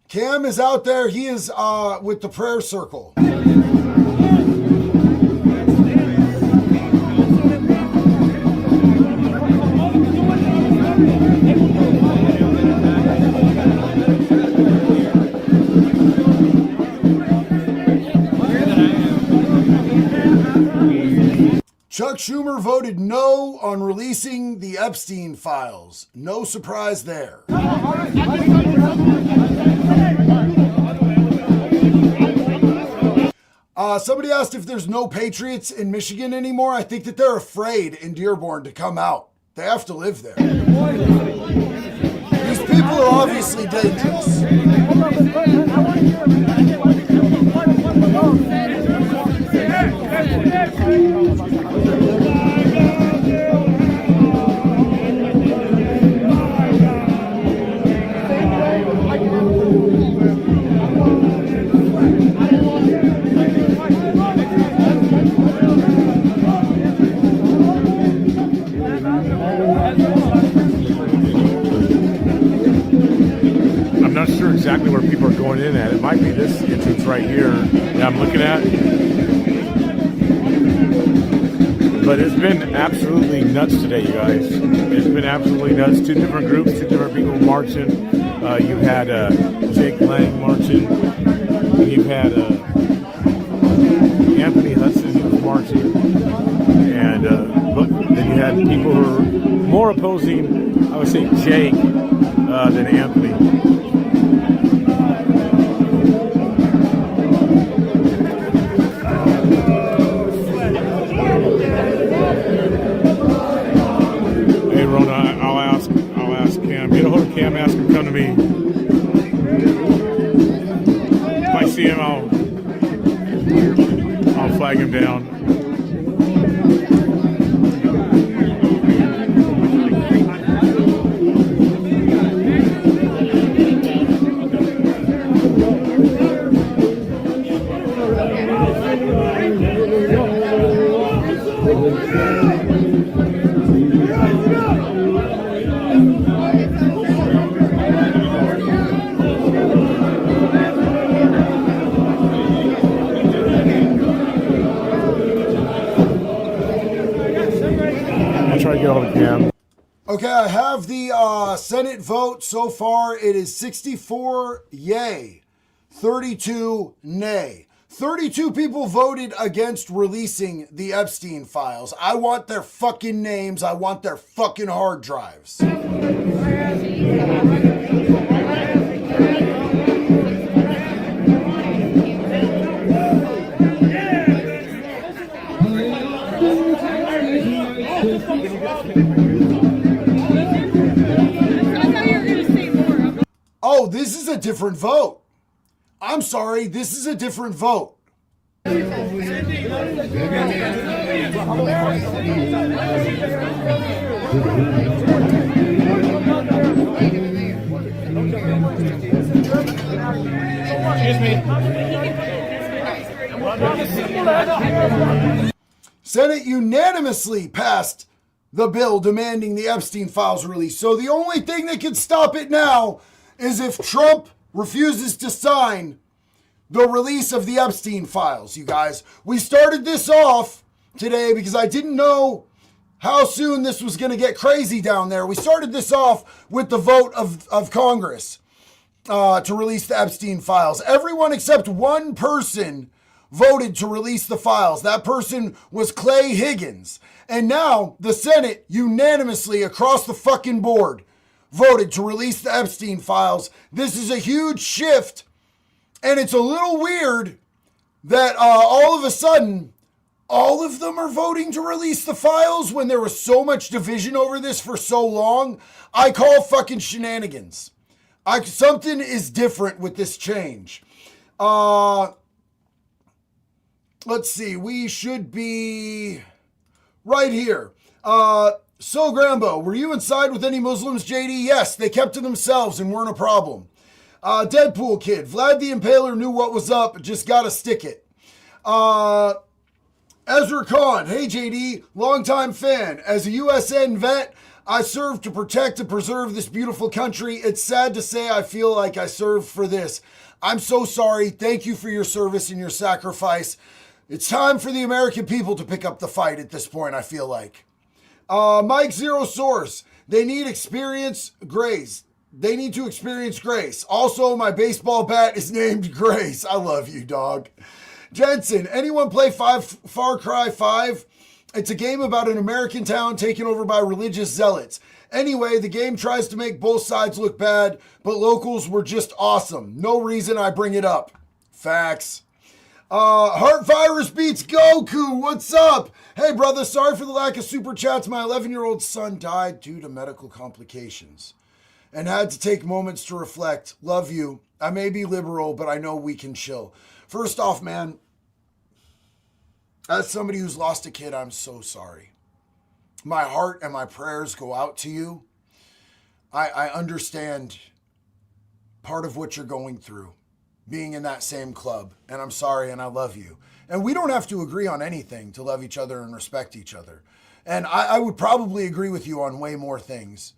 Cam is out there. He is with the prayer circle. Chuck Schumer voted no on releasing the Epstein files. No surprise there. Somebody asked if there's no Patriots in Michigan anymore. I think that they're afraid in Dearborn to come out. They have to live there. These people are obviously dangerous. I'm not sure exactly where people are going in at. It might be this entrance right here that I'm looking at. But it's been absolutely nuts today, you guys. It's been absolutely nuts. Two different groups, two different people marching. You had Jake Lang marching. You've had Anthony Hudson who was marching. And then you had people who were more opposing, I would say, Jake than Anthony. Hey Rona, I'll ask Cam. Get a hold of Cam, ask him to come to me. If I see him, I'll flag him down. Okay, I have the Senate vote so far. It is 64 yay, 32 nay. 32 people voted against releasing the Epstein files. I want their fucking names. I want their fucking hard drives. Oh, this is a different vote. I'm sorry, this is a different vote. Senate unanimously passed the bill demanding the Epstein files released. So the only thing that can stop it now is if Trump refuses to sign the release of the Epstein files, you guys. We started this off today because I didn't know how soon this was going to get crazy down there. We started this off with the vote of Congress to release the Epstein files. Everyone except one person voted to release the files. That person was Clay Higgins. And now the Senate unanimously across the fucking board voted to release the Epstein files. This is a huge shift, and it's a little weird that all of a sudden, all of them are voting to release the files when there was so much division over this for so long. I call fucking shenanigans. Something is different with this change. Let's see, we should be right here. So, Grambo, were you inside with any Muslims, JD? Yes, they kept to themselves and weren't a problem. Deadpool Kid, Vlad the Impaler knew what was up, just gotta stick it. Ezra Khan, hey JD, longtime fan. As a USN vet, I served to protect and preserve this beautiful country. It's sad to say I feel like I served for this. I'm so sorry. Thank you for your service and your sacrifice. It's time for the American people to pick up the fight at this point, I feel like. Mike Zero Source, they need grace. They need to experience grace. Also, my baseball bat is named Grace. I love you, dog. Jensen, anyone play Far Cry 5? It's a game about an American town taken over by religious zealots. Anyway, the game tries to make both sides look bad, but locals were just awesome. No reason I bring it up. Facts. Heart Virus beats Goku. What's up? Hey, brother. Sorry for the lack of super chats. My 11-year-old son died due to medical complications and had to take moments to reflect. Love you. I may be liberal, but I know we can chill. First off, man, as somebody who's lost a kid, I'm so sorry. My heart and my prayers go out to you. I understand part of what you're going through, being in that same club, and I'm sorry and I love you. And we don't have to agree on anything to love each other and respect each other. And I would probably agree with you on way more things,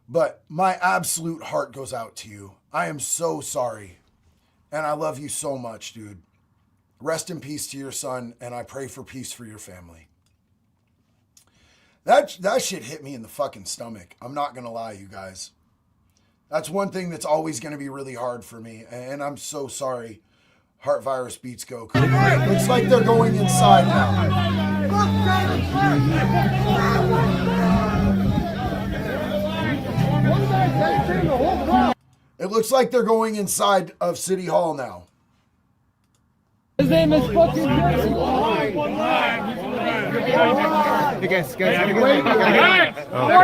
but my absolute heart goes out to you. I am so sorry, and I love you so much, dude. Rest in peace to your son, and I pray for peace for your family. That shit hit me in the fucking stomach. I'm not going to lie, you guys. That's one thing that's always going to be really hard for me, and I'm so sorry. Heart Virus beats Goku. Looks like they're going inside now. It looks like they're going inside of City Hall now. His name is fucking Form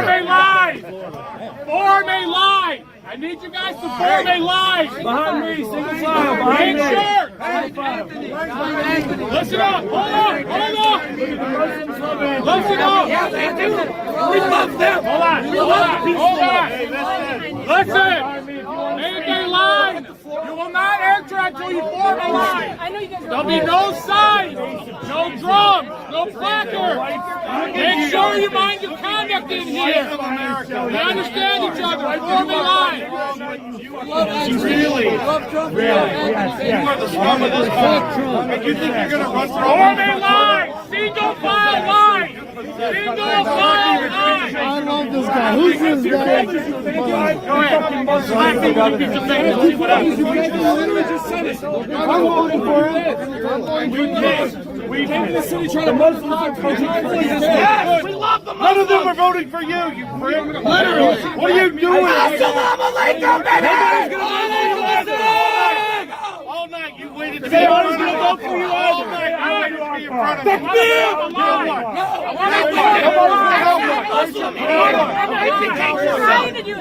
a line! Form a line! I need you guys to form a line! Behind me, single file, behind me! Listen up! Hold on! Listen up! We love them! Hold on! Listen! Make a line! You will not enter until you form a line! There'll be no signs, no drums, no placard! Make sure you mind your conduct in here! We understand each other! Form a line! Really? Yes. You are the scum of this country. And you think you're going to run for form a line! Single file line! Single file line! I love this guy. Who's this guy? Go ahead. Slap me with a piece of paper. See what happens. I'm voting for him. We came to the city trying to Muslim yes, we love the Muslims. None of them are voting for you, you prick. Literally. What are you doing? Assalamu alaikum, baby! All night you waited to be in front of me. Vote for you all night. I waited to be in front of me.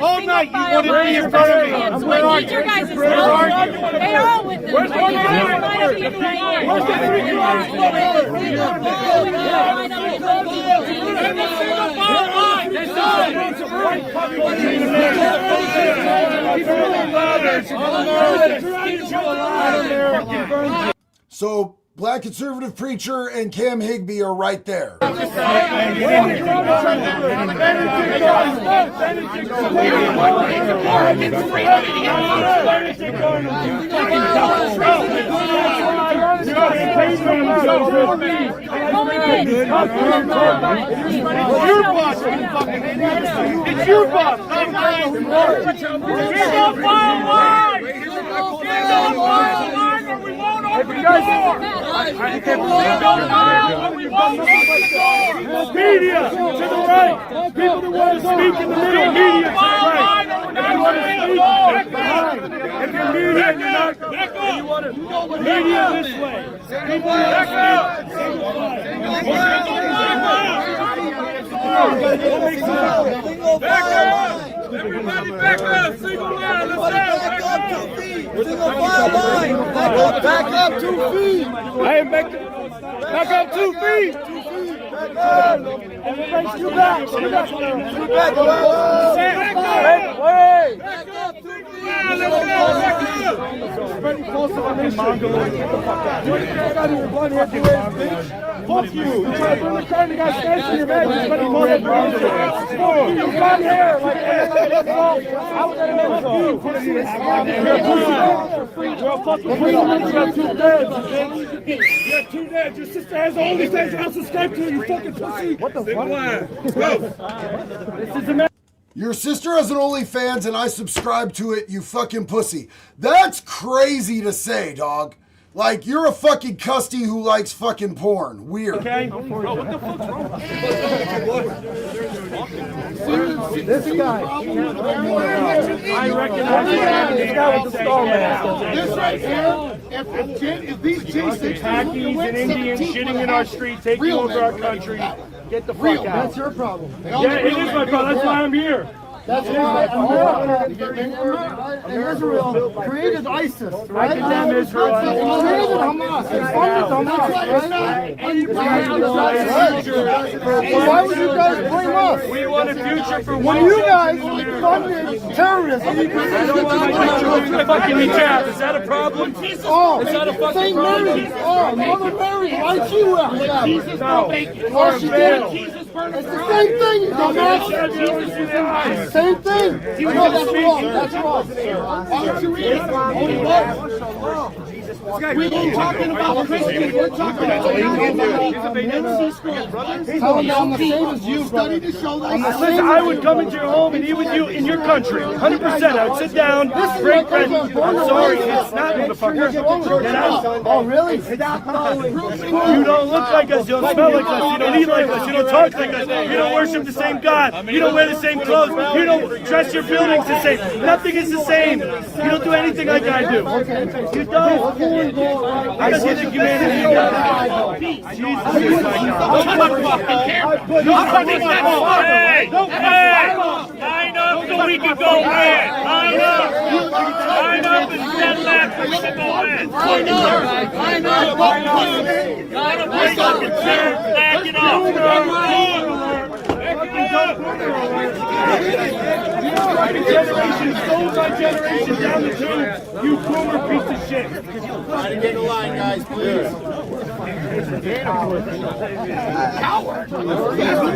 All night you wanted to be in front of me. Where are you? They are all with them. Where's the So, Black Conservative Preacher and Cam Higbee are right there. It's your boss, not mine. We won't open the door. Media to the right. People that want to speak in the middle. Media to the right. If you want to speak, back behind. If you're media, you're not. You want to media this way. People back up. Back up. Everybody back up. Single line. Let's go. Single file line. Back up 2 feet. Hey, back up 2 feet. Back up. Everybody scoot back. Scoot back. Scoot back. Back up 2 feet. Everybody close to my Mongoloid. Get the fuck out. What if you got your blood working with, bitch? Fuck you. You're trying to got snakes in your bag. You're spending more than you got hair. Like, I was going to make you. You're a fucking pussy. You got 2 dads, bitch. You got 2 dads. Your sister has OnlyFans. I'll subscribe to you, you fucking pussy. What the fuck? Let's go. This is America. Your sister has an OnlyFans and I subscribe to it, you fucking pussy. That's crazy to say, dog. Like, you're a fucking custy who likes fucking porn. Weird. Okay? Bro, what the fuck's wrong with This guy. I recognize this guy with the skull mask. This right here, if these J6 Khakis and Indians shitting in our street, taking over our country, get the fuck out. That's your problem. Yeah, it is my problem. That's why I'm here. That's why America and Israel created ISIS, right? I condemn Israel. Created Hamas. It funded Hamas. Why would you guys blame us? We want a future for when you guys funded terrorism. I don't want my children to fucking be trapped. Is that a problem? Oh, is that a fucking St. problem? Mary. Oh, Mother Mary. Why she well? No. Oh, she did. It's the same thing, you dumbass. Same thing. No, that's wrong. That's wrong. Why don't you read it? We ain't talking about Christians. We're talking about tell them I'm the same as you. Study to show that Listen, I would come into your home and eat with you in your country. 100%. I would sit down, break bread. I'm sorry, it's not, motherfucker. Get out. Oh, really? You don't look like us. You don't smell like us. You don't eat like us. You don't talk like us. You don't worship the same God. You don't wear the same clothes. You don't dress your buildings the same. Nothing is the same. You don't do anything like I do. You don't. I see the humanity in God. Jesus. Line up so we can go in. Line up. Line up and stand left so we can go in. Line up. Line up. Line up. Line up and back it up. Generation stole my generation down the tube. You boomer piece of shit. Try to get in line, guys, please. Coward.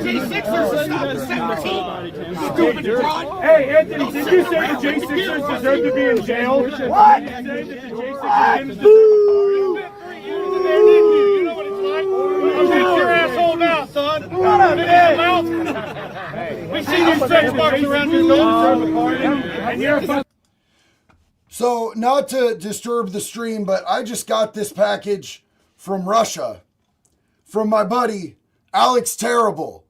J6ers stop the 17. Stupid fraud. Hey, Anthony, did you say the J6ers deserve to be in jail? What? Did you say that the J6ers deserve to be You know what it's like? I'll take your asshole now, son. What up, man? We see these sex marks around your nose. And you're a So, not to disturb the stream, but I just got this package from Russia from my buddy, Alex Terrible.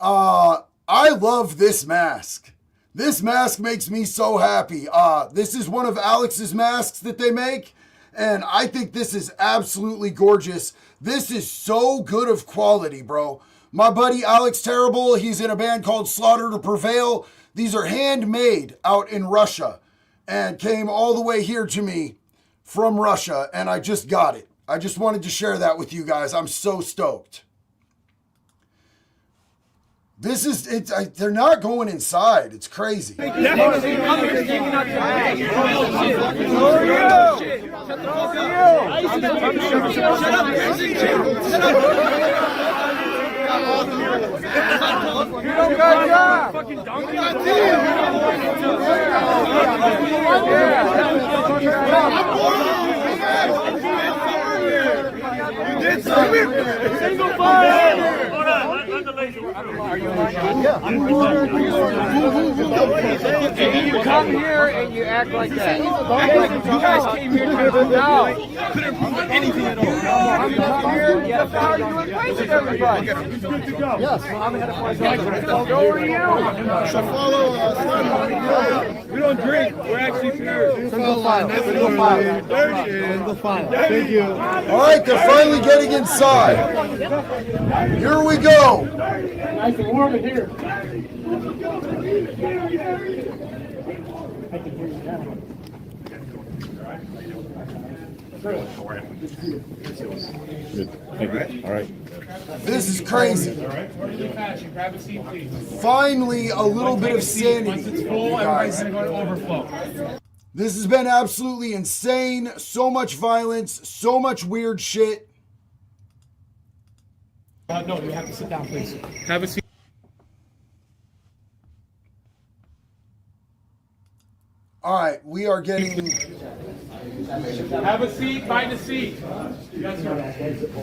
I love this mask. This mask makes me so happy. This is one of Alex's masks that they make, and I think this is absolutely gorgeous. This is so good of quality, bro. My buddy Alex Terrible, he's in a band called Slaughter to Prevail. These are handmade out in Russia and came all the way here to me from Russia, and I just got it. I just wanted to share that with you guys. I'm so stoked. This is, they're not going inside. It's crazy. Single file. Hold on. Let the lady work. Are you You come here and you act like that. You guys came here to now. Anything at all. You come here, you have to argue and fight with everybody. Yes, I'm ahead of my So are you. So follow We don't drink. We're actually pure. Single file. Single file. Single file. Thank you. All right, they're finally getting inside. Here we go. Nice and warm in here. Good. Thank you. All right. This is crazy. Finally, a little bit of sanity. Guys. This has been absolutely insane. So much violence, so much weird shit. No, you have to sit down, please. Have a seat. All right, we are getting... Have a seat, find a seat. Yes, sir.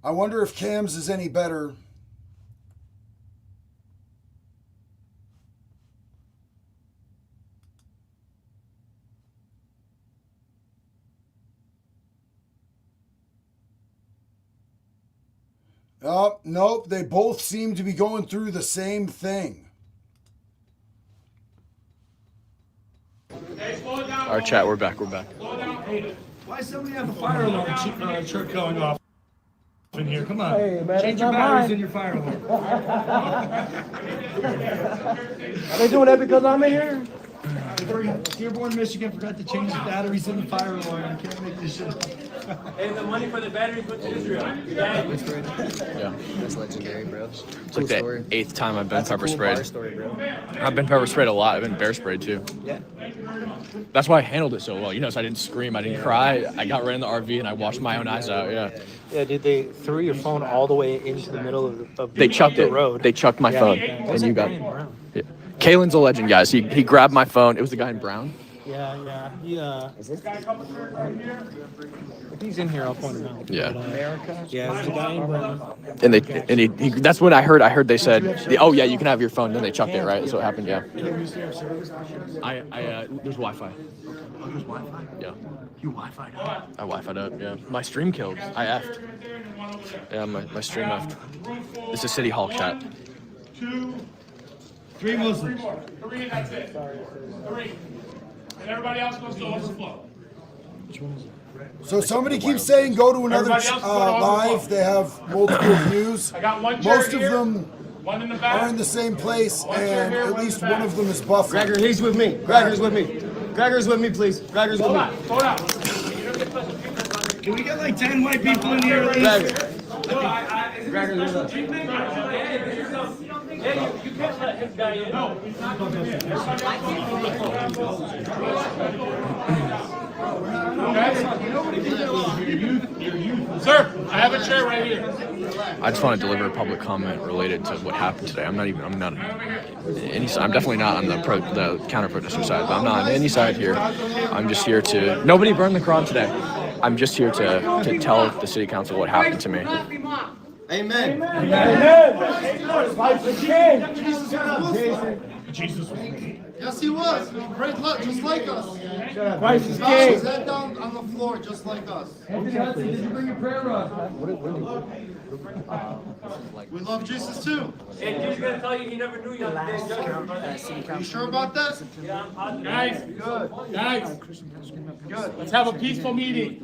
I wonder if Cam's is any better. Nope, they both seem to be going through the same thing. All right, chat, we're back. Why does somebody have a fire alarm truck going off in here? Come on. Hey, man, change it's your not batteries mine. in your fire alarm. Are they doing that because I'm in here? Dearborn, Michigan forgot to change the batteries in the fire alarm. You can't make this shit up. And the money for the batteries went to Israel. Yeah. That's legendary, bro. It's like the 8th time I've been That's a pepper cool sprayed. bar story, bro. I've been pepper sprayed a lot. I've been bear sprayed too. Yeah. That's why I handled it so well. You know, so I didn't scream, I didn't cry. I got right in the RV and I washed my own eyes out. Yeah. Yeah, dude, they threw your phone all the way into the middle of They chucked the it. road. They chucked my Yeah. phone, Was and that you got. Brian Brown? Yeah. Kalen's a legend, guys. He grabbed my phone. It was the guy in brown. Yeah. If he's in here, I'll point him out. Yeah. But, yeah, it was the guy in brown. And he that's when I heard they said, oh yeah, you can have your phone. Then they chucked it, right? So it happened, yeah. There's Wi-Fi. There's Wi-Fi? Yeah. You Wi-Fi'd up? I Wi-Fi'd up, yeah. My stream killed. I effed. Yeah, my stream effed. This is City Hall chat. 2, 3 Muslims. 3, that's it. 3. And everybody else goes to overflow. So somebody keeps saying go to another live. They have multiple views. I got one chair Most of here, them one in the back. are in the same place, One chair and here, at one in least the one back. of them is buffering. Gregor, he's with me. Gregor's with me. Gregor's with me, please. Gregor's with me. Hold on. Can we get like 10 white people in here at least? Gregor's with us. You can't let his guy in. No. Sir, I have a chair right here. I just want to deliver a public comment related to what happened today. I'm not any side. I'm definitely not on the counter protester side, but I'm not on any side here. I'm just here to. Nobody burned the Quran today. I'm just here to tell the city council what happened to me. Amen. Jesus was Yes, he was. Great luck, just like us. Christ is Smashed his king. head down on the floor, just like us. Did you bring your prayer rod? We love Jesus too. And he's going to tell you he never knew you on the day of judgment. Are you sure about that? Yeah, I'm positive. Guys, Good. let's have a peaceful meeting.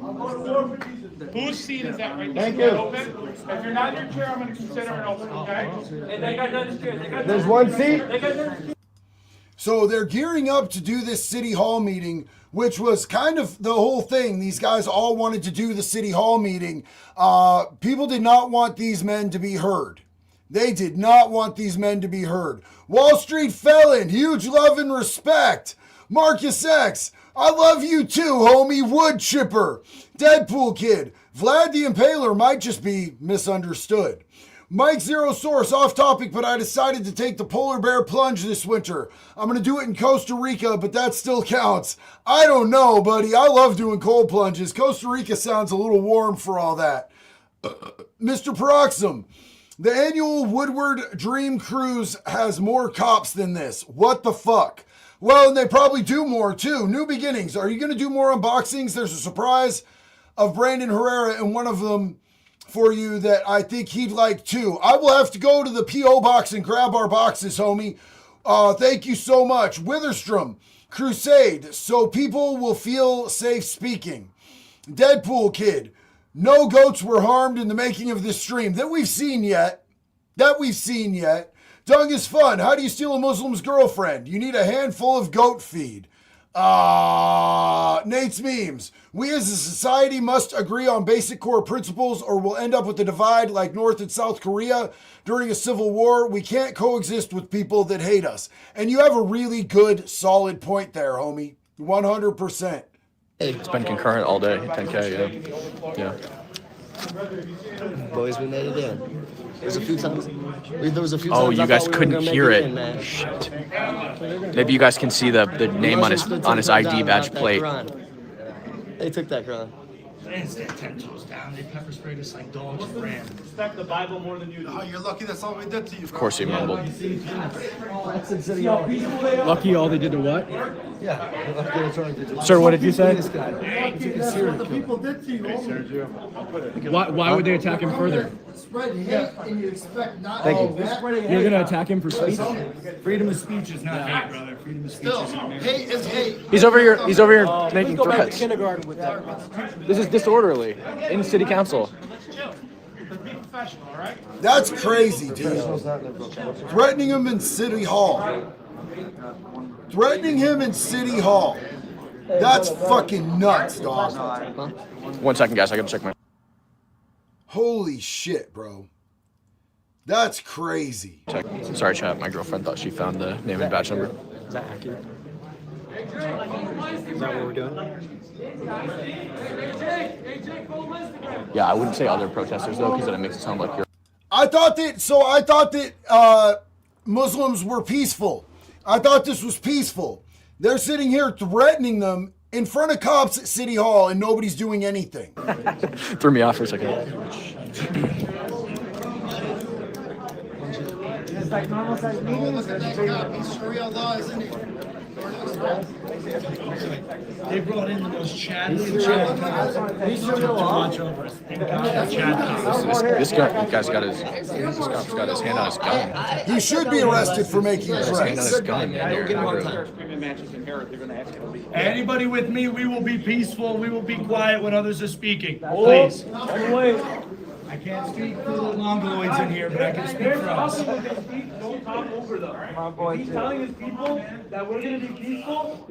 Whose seat is that right there? Thank Is that you. open? If you're not in your chair, I'm going to consider it open, okay? And they got none scared. There's one seat. They got none. So they're gearing up to do this city hall meeting, which was kind of the whole thing. These guys all wanted to do the city hall meeting. People did not want these men to be heard. They did not want these men to be heard. Wall Street Felon, huge love and respect. Marcus X, I love you too, homie. Wood Chipper. Deadpool Kid. Vlad the Impaler might just be misunderstood. Mike Zero Source, off topic, but I decided to take the polar bear plunge this winter. I'm going to do it in Costa Rica, but that still counts. I don't know, buddy. I love doing cold plunges. Costa Rica sounds a little warm for all that. Mr. Peroxum, the annual Woodward Dream Cruise has more cops than this. What the fuck? Well, and they probably do more too. New beginnings. Are you going to do more unboxings? There's a surprise of Brandon Herrera and one of them for you that I think he'd like too. I will have to go to the P.O. box and grab our boxes, homie. Thank you so much. Witherstrom, Crusade, so people will feel safe speaking. Deadpool Kid, no goats were harmed in the making of this stream that we've seen yet. Dung is fun. How do you steal a Muslim's girlfriend? You need a handful of goat feed. Nate's memes. We as a society must agree on basic core principles or we'll end up with a divide like North and South Korea during a civil war. We can't coexist with people that hate us. And you have a really good, solid point there, homie. 100%. It's been concurrent all day. 10K, yeah. Boys, we made it in. There was a few times. Oh, you guys couldn't hear it. Man. Shit. Maybe you guys can see the name on his ID badge plate. They took that Quran. They didn't stand 10 toes down. They pepper sprayed us like dogs and ran. Respect the Bible more than you do. Oh, you're lucky that's all we did to you. Of course he mumbled. Lucky all they did to what? Sir, what did you say? That's what the people did to you. Why would they attack him further? spread hate and you expect not Thank to you. do that. You're gonna attack him for speech? Freedom of speech is not hate, brother. Freedom of speech is America. Hate is hate. He's over here making Go back to threats. kindergarten with that. This is disorderly in city council. That's crazy, dude. Threatening him in City Hall. Threatening him in City Hall. That's fucking nuts, dog. 1 second, guys. I gotta check my. Holy shit, bro. That's crazy. Check. Sorry, chat. My girlfriend thought she found the name and badge number. Is that accurate? Is that what we're doing? Yeah, I wouldn't say other protesters though, because then it makes it sound like you're. I thought that Muslims were peaceful. I thought this was peaceful. They're sitting here threatening them in front of cops at City Hall and nobody's doing anything. Threw me off for a second. It's like normal size meetings. Sharia law is in it. They brought in the most Chadley Chad to watch over us. Thank God, Chad. This guy's got his cop's got his hand on his gun. He should be arrested for making His hand on threats. his gun. Anybody with me, we will be peaceful. We will be quiet when others are speaking. Please. I can't speak for the Mongoloids in here, but I can speak for us. Don't talk over them. He's telling his people that we're going to be peaceful.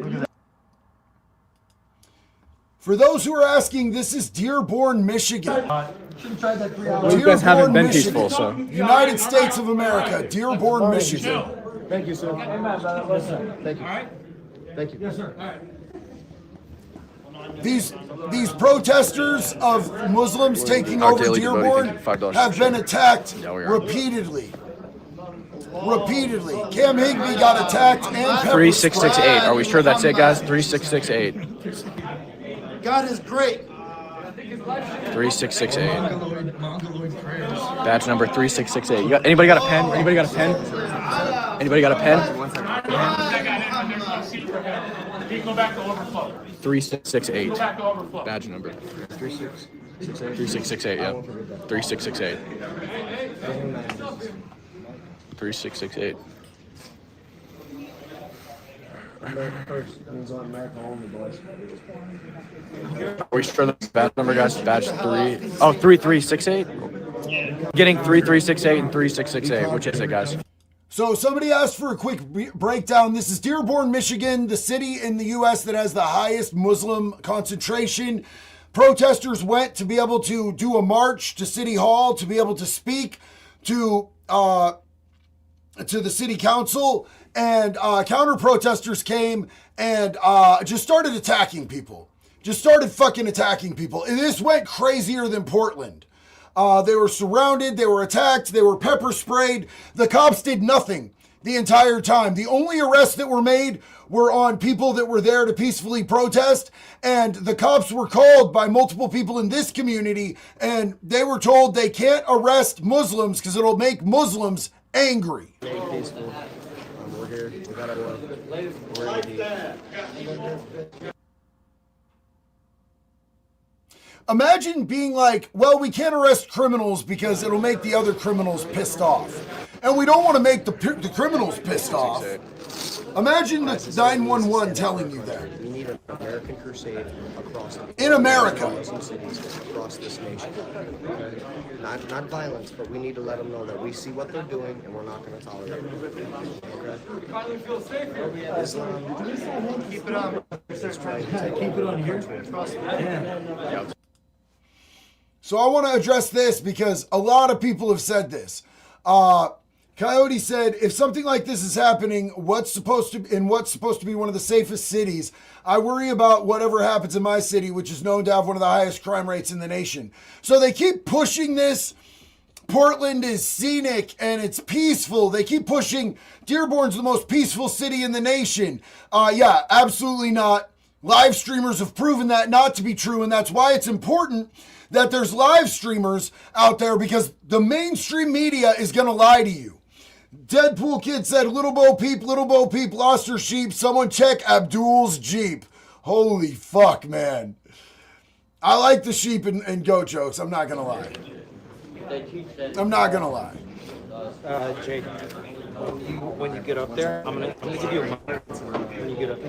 For those who are asking, this is Dearborn, Michigan. You guys haven't been peaceful, so. United States of America, Dearborn, Michigan. Thank you, sir. Thank you. Thank you. Yes, sir. All right. These protesters of Muslims taking Our over daily Dearborn devotee, $5 have been attacked Yeah, we are. repeatedly. Repeatedly. Cam Higbee got attacked and pepper 3668. Are we sure that's it, guys? 3668. God is great. 3668. Badge number 3668. Anybody got a pen? Anybody got a pen? Anybody got a pen? Go back to overflow. 3668. Go back to overflow. Badge number. 3668, yeah. 3668. 3668. Are we sure that's badge number, guys? Badge 3. Oh, 3368? Getting 3368 and 3668. Which is it, guys? So somebody asked for a quick breakdown. This is Dearborn, Michigan, the city in the U.S. that has the highest Muslim concentration. Protesters went to be able to do a march to City Hall, to be able to speak to the city council, and counter protesters came and just started attacking people. Just started fucking attacking people. And this went crazier than Portland. They were surrounded, they were attacked, they were pepper sprayed. The cops did nothing the entire time. The only arrests that were made were on people that were there to peacefully protest, and the cops were called by multiple people in this community, and they were told they can't arrest Muslims because it'll make Muslims angry. We're here. We got our Imagine being like, well, we can't arrest criminals because it'll make the other criminals pissed off. And we don't want to make the criminals pissed off. Imagine the 911 telling you that. We need an American crusade across in America. cities across this nation. Not violence, but we need to let them know that we see what they're doing and we're not going to tolerate it. Okay? Finally feel safer. Islam. Keep it on. Keep it on here. Yeah. So I want to address this because a lot of people have said this. Coyote said, if something like this is happening, what's supposed to be one of the safest cities, I worry about whatever happens in my city, which is known to have one of the highest crime rates in the nation. So they keep pushing this. Portland is scenic and it's peaceful. They keep pushing Dearborn's the most peaceful city in the nation. Yeah, absolutely not. Live streamers have proven that not to be true, and that's why it's important that there's live streamers out there, because the mainstream media is going to lie to you. Deadpool Kid said, Little Bo Peep lost her sheep. Someone check Abdul's Jeep. Holy fuck, man. I like the sheep and goat jokes, I'm not going to lie. I'm not gonna lie. Jake, when you get up there, I'm gonna give you a mic. When you get up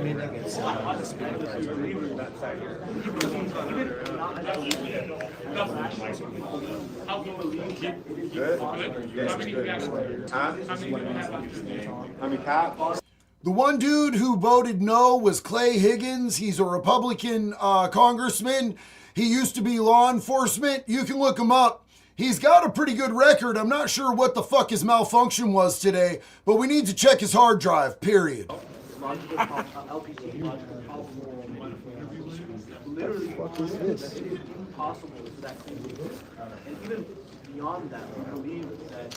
The one dude who voted no was Clay Higgins. He's a Republican congressman. He used to be law enforcement. You can look him up. He's got a pretty good record. I'm not sure what the fuck his malfunction was today, but we need to check his hard drive, period.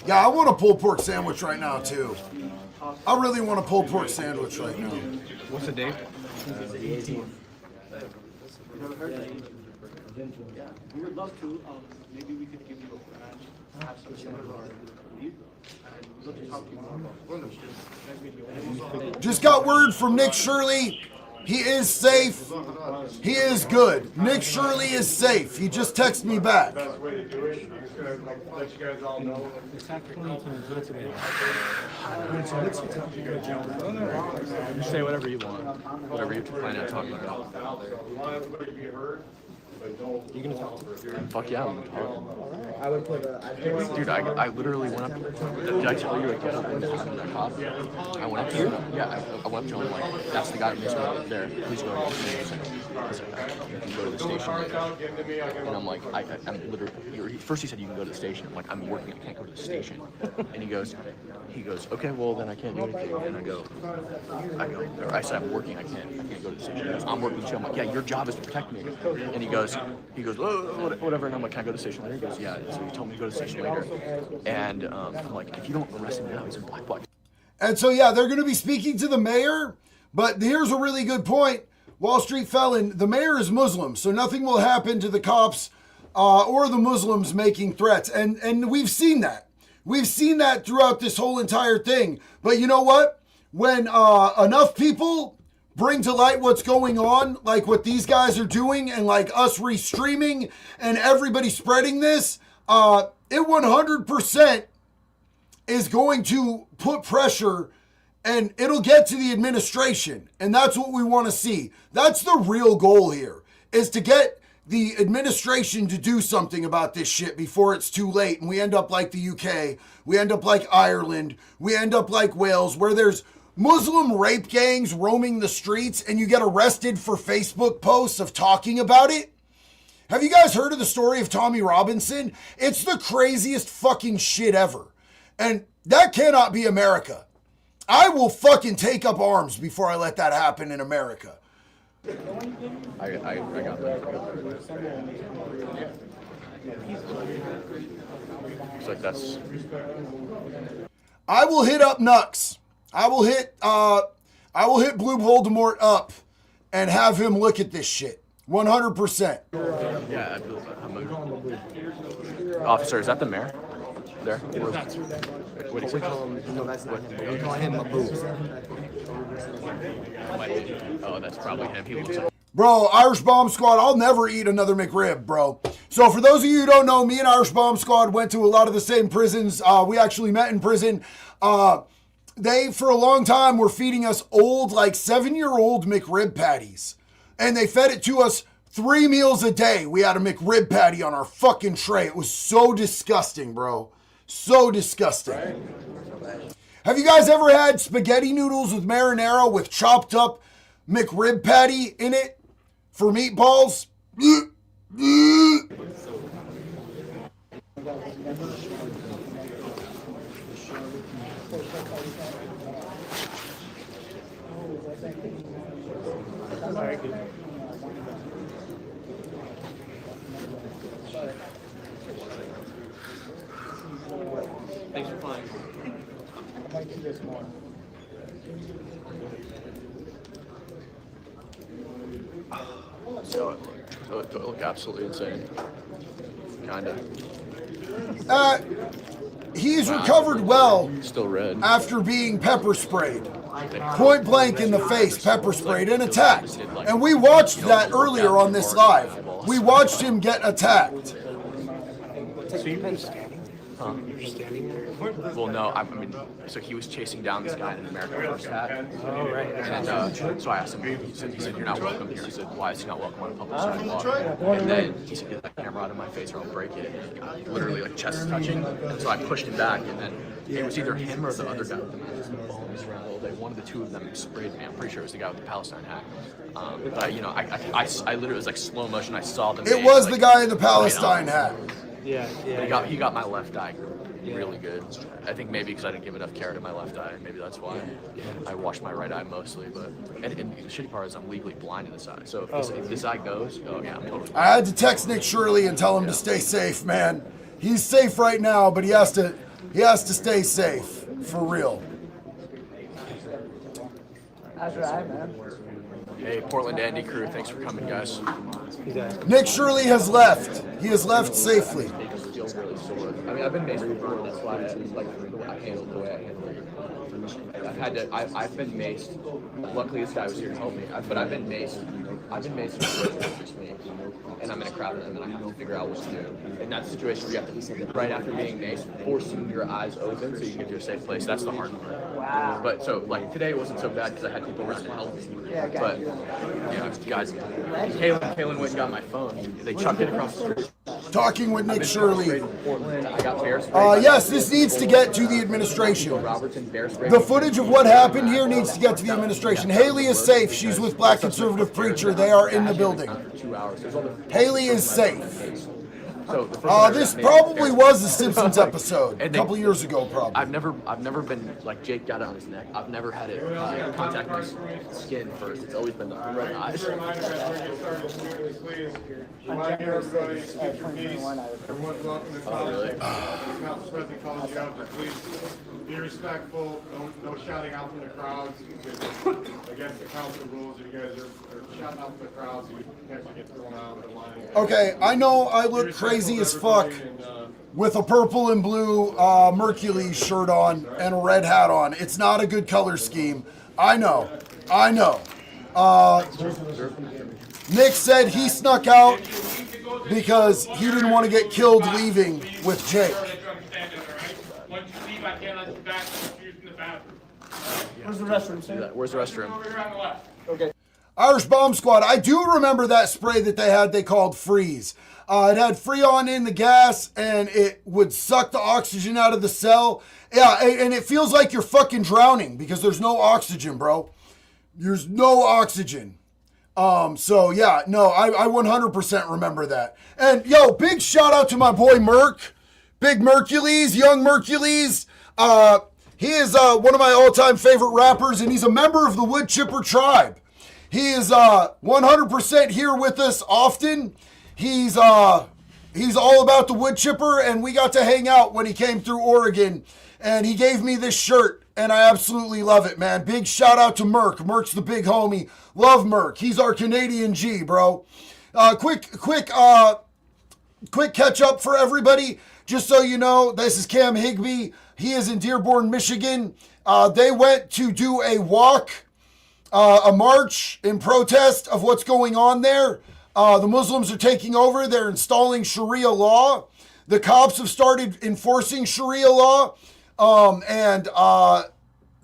Yeah, I want a pulled pork sandwich right now, too. I really want a pulled pork sandwich right now. What's the date? Yeah, we would love to. Maybe we could give you a badge, have some seminar, and we'd love to talk to you more. Just got word from Nick Shirley. He is safe. He is good. Nick Shirley is safe. He just texted me back. You say whatever you want. Whatever you plan on talking about. You gonna talk? Fuck yeah, I'm gonna talk. I would put Dude, I literally went up. Did I tell you I get up and talk to the cop? I went up to him. Yeah, I went up to him like, that's the guy who makes me up there. Please go to the station. You can go to the station later. And I'm like, I'm literally. First he said you can go to the station. I'm like, I'm working. I can't go to the station. And he goes, okay, well then I can't do anything. And I go. Or I said I'm working. I can't go to the station. He goes, I'm working too. I'm like, yeah, your job is to protect me. And he goes, oh, whatever. And I'm like, can I go to the station later? He goes, yeah. So he told me to go to the station later. And I'm like, if you don't arrest him now, he's in black box. And so, yeah, they're going to be speaking to the mayor. But here's a really good point. Wall Street Felon, the mayor is Muslim, so nothing will happen to the cops or the Muslims making threats. And we've seen that. We've seen that throughout this whole entire thing. But you know what? When enough people bring to light what's going on, like what these guys are doing, and like us restreaming and everybody spreading this, it 100% is going to put pressure, and it'll get to the administration. And that's what we want to see. That's the real goal here, is to get the administration to do something about this shit before it's too late. And we end up like the UK, we end up like Ireland, we end up like Wales, where there's Muslim rape gangs roaming the streets and you get arrested for Facebook posts of talking about it. Have you guys heard of the story of Tommy Robinson? It's the craziest fucking shit ever. And that cannot be America. I will fucking take up arms before I let that happen in America. I got that. It's like that's. I will hit up Nux. I will hit Blue Voldemort up and have him look at this shit. 100%. Yeah, officer, is that the mayor? There? What do you say? No, that's not him. We call him Mabu. Oh, that's probably him. He looks like. Bro, Irish Bomb Squad, I'll never eat another McRib, bro. So for those of you who don't know, me and Irish Bomb Squad went to a lot of the same prisons. We actually met in prison. They, for a long time, were feeding us old, like 7-year-old McRib patties. And they fed it to us 3 meals a day. We had a McRib patty on our fucking tray. It was so disgusting, bro. So disgusting. Have you guys ever had spaghetti noodles with marinara with chopped up McRib patty in it for meatballs? Thanks for playing. So it look absolutely insane. Kinda. He's recovered well. Still red. After being pepper sprayed. Point blank in the face, pepper sprayed and attacked. And we watched that earlier on this live. We watched him get attacked. So you've been scanning? Huh? You're standing there? Well, no, I mean, so he was chasing down this guy in an America First hat. Oh, right. And so I asked him, he said, you're not welcome here. I said, why is he not welcome on a public sidewalk? And then he said, get that camera out of my face or I'll break it. And literally, like, chest touching. And so I pushed him back, and then it was either him or the other guy with the bones around all day. One of the two of them sprayed me. I'm pretty sure it was the guy with the Palestine hat. But, you know, I literally, it was like slow motion. I saw them. It was the guy in the Palestine hat. Yeah. He got my left eye really good. I think maybe because I didn't give enough care to my left eye. Maybe that's why. I washed my right eye mostly, but and the shitty part is I'm legally blind in this eye. So if this eye goes, oh yeah, I'm totally. I had to text Nick Shirley and tell him to stay safe, man. He's safe right now, but he has to stay safe for real. That's right, man. Hey, Portland Andy crew, thanks for coming, guys. Nick Shirley has left. He has left safely. Really sore. I mean, I've been maced before, and that's why I handled the way I handled it. I've been maced. Luckily, this guy was here to help me. But I've been maced. I've been maced for just me, and I'm in a crowd of them, and I have to figure out what to do. In that situation, where you have to listen right after being maced, forcing your eyes open so you can get to a safe place. That's the hard part. Wow. But so, like today, it wasn't so bad because I had people around to help me. Yeah, but guys, Kaylin went and got my phone. They chucked it across the street. Talking with Nick Shirley. I got bear spray. Yes, this needs to get to the administration. The footage of what happened here needs to get to the administration. Haley is safe. She's with Black Conservative Preacher. They are in the building. Haley is safe. This probably was the Simpsons episode a couple years ago, probably. I've never been like Jake got it on his neck. I've never had it contact my skin first. It's always been the red eyes. Remind everybody to keep your peace. Everyone's welcome to come. Oh, really? Council President calls you out, but please be respectful. No shouting out from the crowds. Against the council rules, if you guys are shouting out from the crowds, you potentially get thrown out of the line. Okay, I know I look crazy as fuck with a purple and blue Mercules shirt on and a red hat on. It's not a good color scheme. I know. Nick said he snuck out because he didn't want to get killed leaving with Jake. Once you leave, I can't let you back in the bathroom. Where's the restroom, Sam? Where's the restroom? Over here on the left. Okay. Irish Bomb Squad. I do remember that spray that they called Freeze. It had Freon in the gas, and it would suck the oxygen out of the cell. Yeah, and it feels like you're fucking drowning because there's no oxygen, bro. There's no oxygen. So yeah, no, I 100% remember that. And yo, big shout out to my boy Merc, Big Mercules, Young Mercules. He is one of my all-time favorite rappers, and he's a member of the Wood Chipper tribe. He is 100% here with us often. He's all about the wood chipper, and we got to hang out when he came through Oregon, and he gave me this shirt, and I absolutely love it, man. Big shout out to Merc. Merc's the big homie. Love Merc. He's our Canadian G, bro. Quick catch up for everybody. Just so you know, this is Cam Higbee. He is in Dearborn, Michigan. They went to do a walk, a march in protest of what's going on there. The Muslims are taking over. They're installing Sharia law. The cops have started enforcing Sharia law.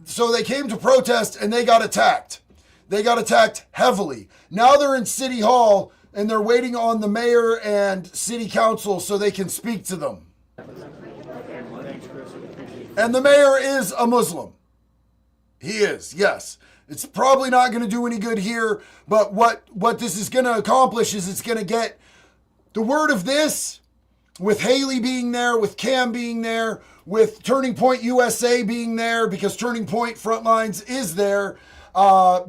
So they came to protest and they got attacked. They got attacked heavily. Now they're in City Hall and they're waiting on the mayor and city council so they can speak to them. And the mayor is a Muslim. He is, yes. It's probably not going to do any good here, but what this is going to accomplish is it's going to get the word of this, with Haley being there, with Cam being there, with Turning Point USA being there, because Turning Point Frontlines is there,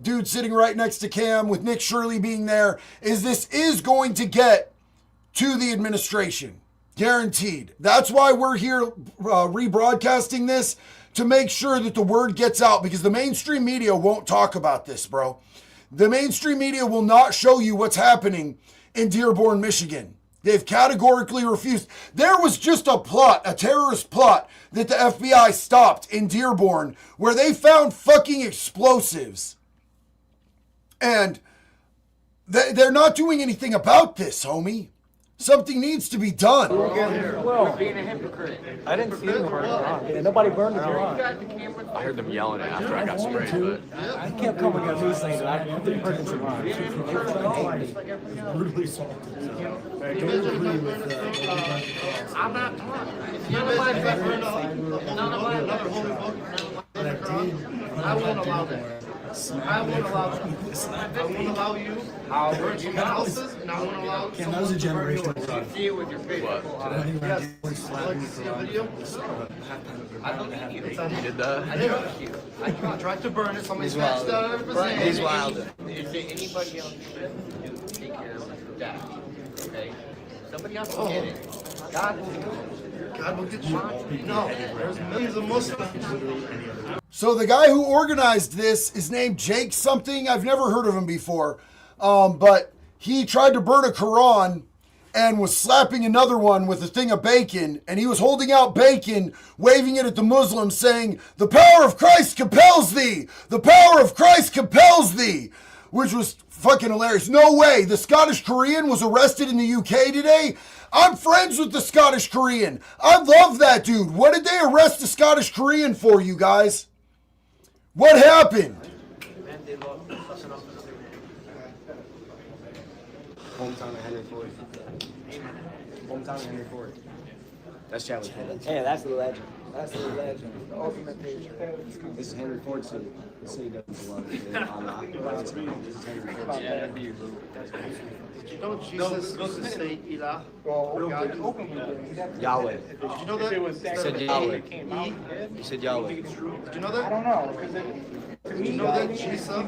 dude sitting right next to Cam, with Nick Shirley being there, this is going to get to the administration. Guaranteed. That's why we're here rebroadcasting this, to make sure that the word gets out, because the mainstream media won't talk about this, bro. The mainstream media will not show you what's happening in Dearborn, Michigan. They've categorically refused. There was just a plot, a terrorist plot, that the FBI stopped in Dearborn, where they found fucking explosives. And they're not doing anything about this, homie. Something needs to be done. Well, being a hypocrite. I didn't see him burn the Quran. Yeah, nobody burned the Quran. I heard them yelling after I got sprayed, but I can't come against these things. I didn't burn the Quran. Brutally assaulted. I'm not none of my I won't allow that. I won't allow that. I won't allow you. I'll burn some houses, and I won't allow. Cam, that was a generational problem. See it with your face. what? Yes. Would you like to see a video? I believe you. It's on You did that? I did. I tried to burn it. Somebody smashed it out of everything. He's wild. Is there anybody else who can take care of that? Okay? Somebody else will get it. God will get you. No, there's millions of Muslims. So the guy who organized this is named Jake something. I've never heard of him before. But he tried to burn a Quran and was slapping another one with a thing of bacon. And he was holding out bacon, waving it at the Muslims, saying, "The power of Christ compels thee! The power of Christ compels thee!" Which was fucking hilarious. No way. The Scottish Korean was arrested in the UK today. I'm friends with the Scottish Korean. I love that dude. What did they arrest the Scottish Korean for, you guys? What happened? Hometown of Henry Ford. Hometown of Henry Ford. That's Chadwick. Yeah, that's the legend. That's the legend. The ultimate patriot. This is Henry Ford City. The city doesn't love it. This is Henry Ford City. Did you know Jesus used to say Ilah? God? Yahweh. Did you know that? He said Yahweh. He said Yahweh. Did you know that? I don't know. Did you know that Jesus said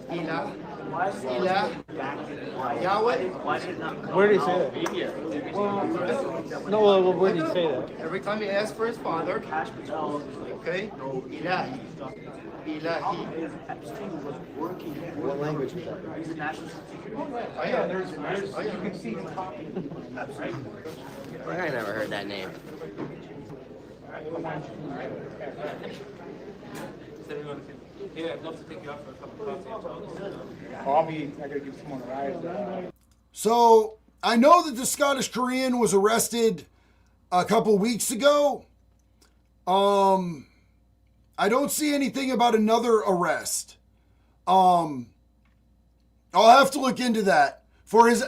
Ilah? Ilah? Yahweh? Where did he say that? No, where did he say that? Every time he asked for his father, okay, Ilahi. Ilahi. What language was that? I can see him copying. I never heard that name. Yeah, I'd love to take you out for a couple of coffees. I gotta give someone a ride. So I know that the Scottish Korean was arrested a couple weeks ago. I don't see anything about another arrest. I'll have to look into that for his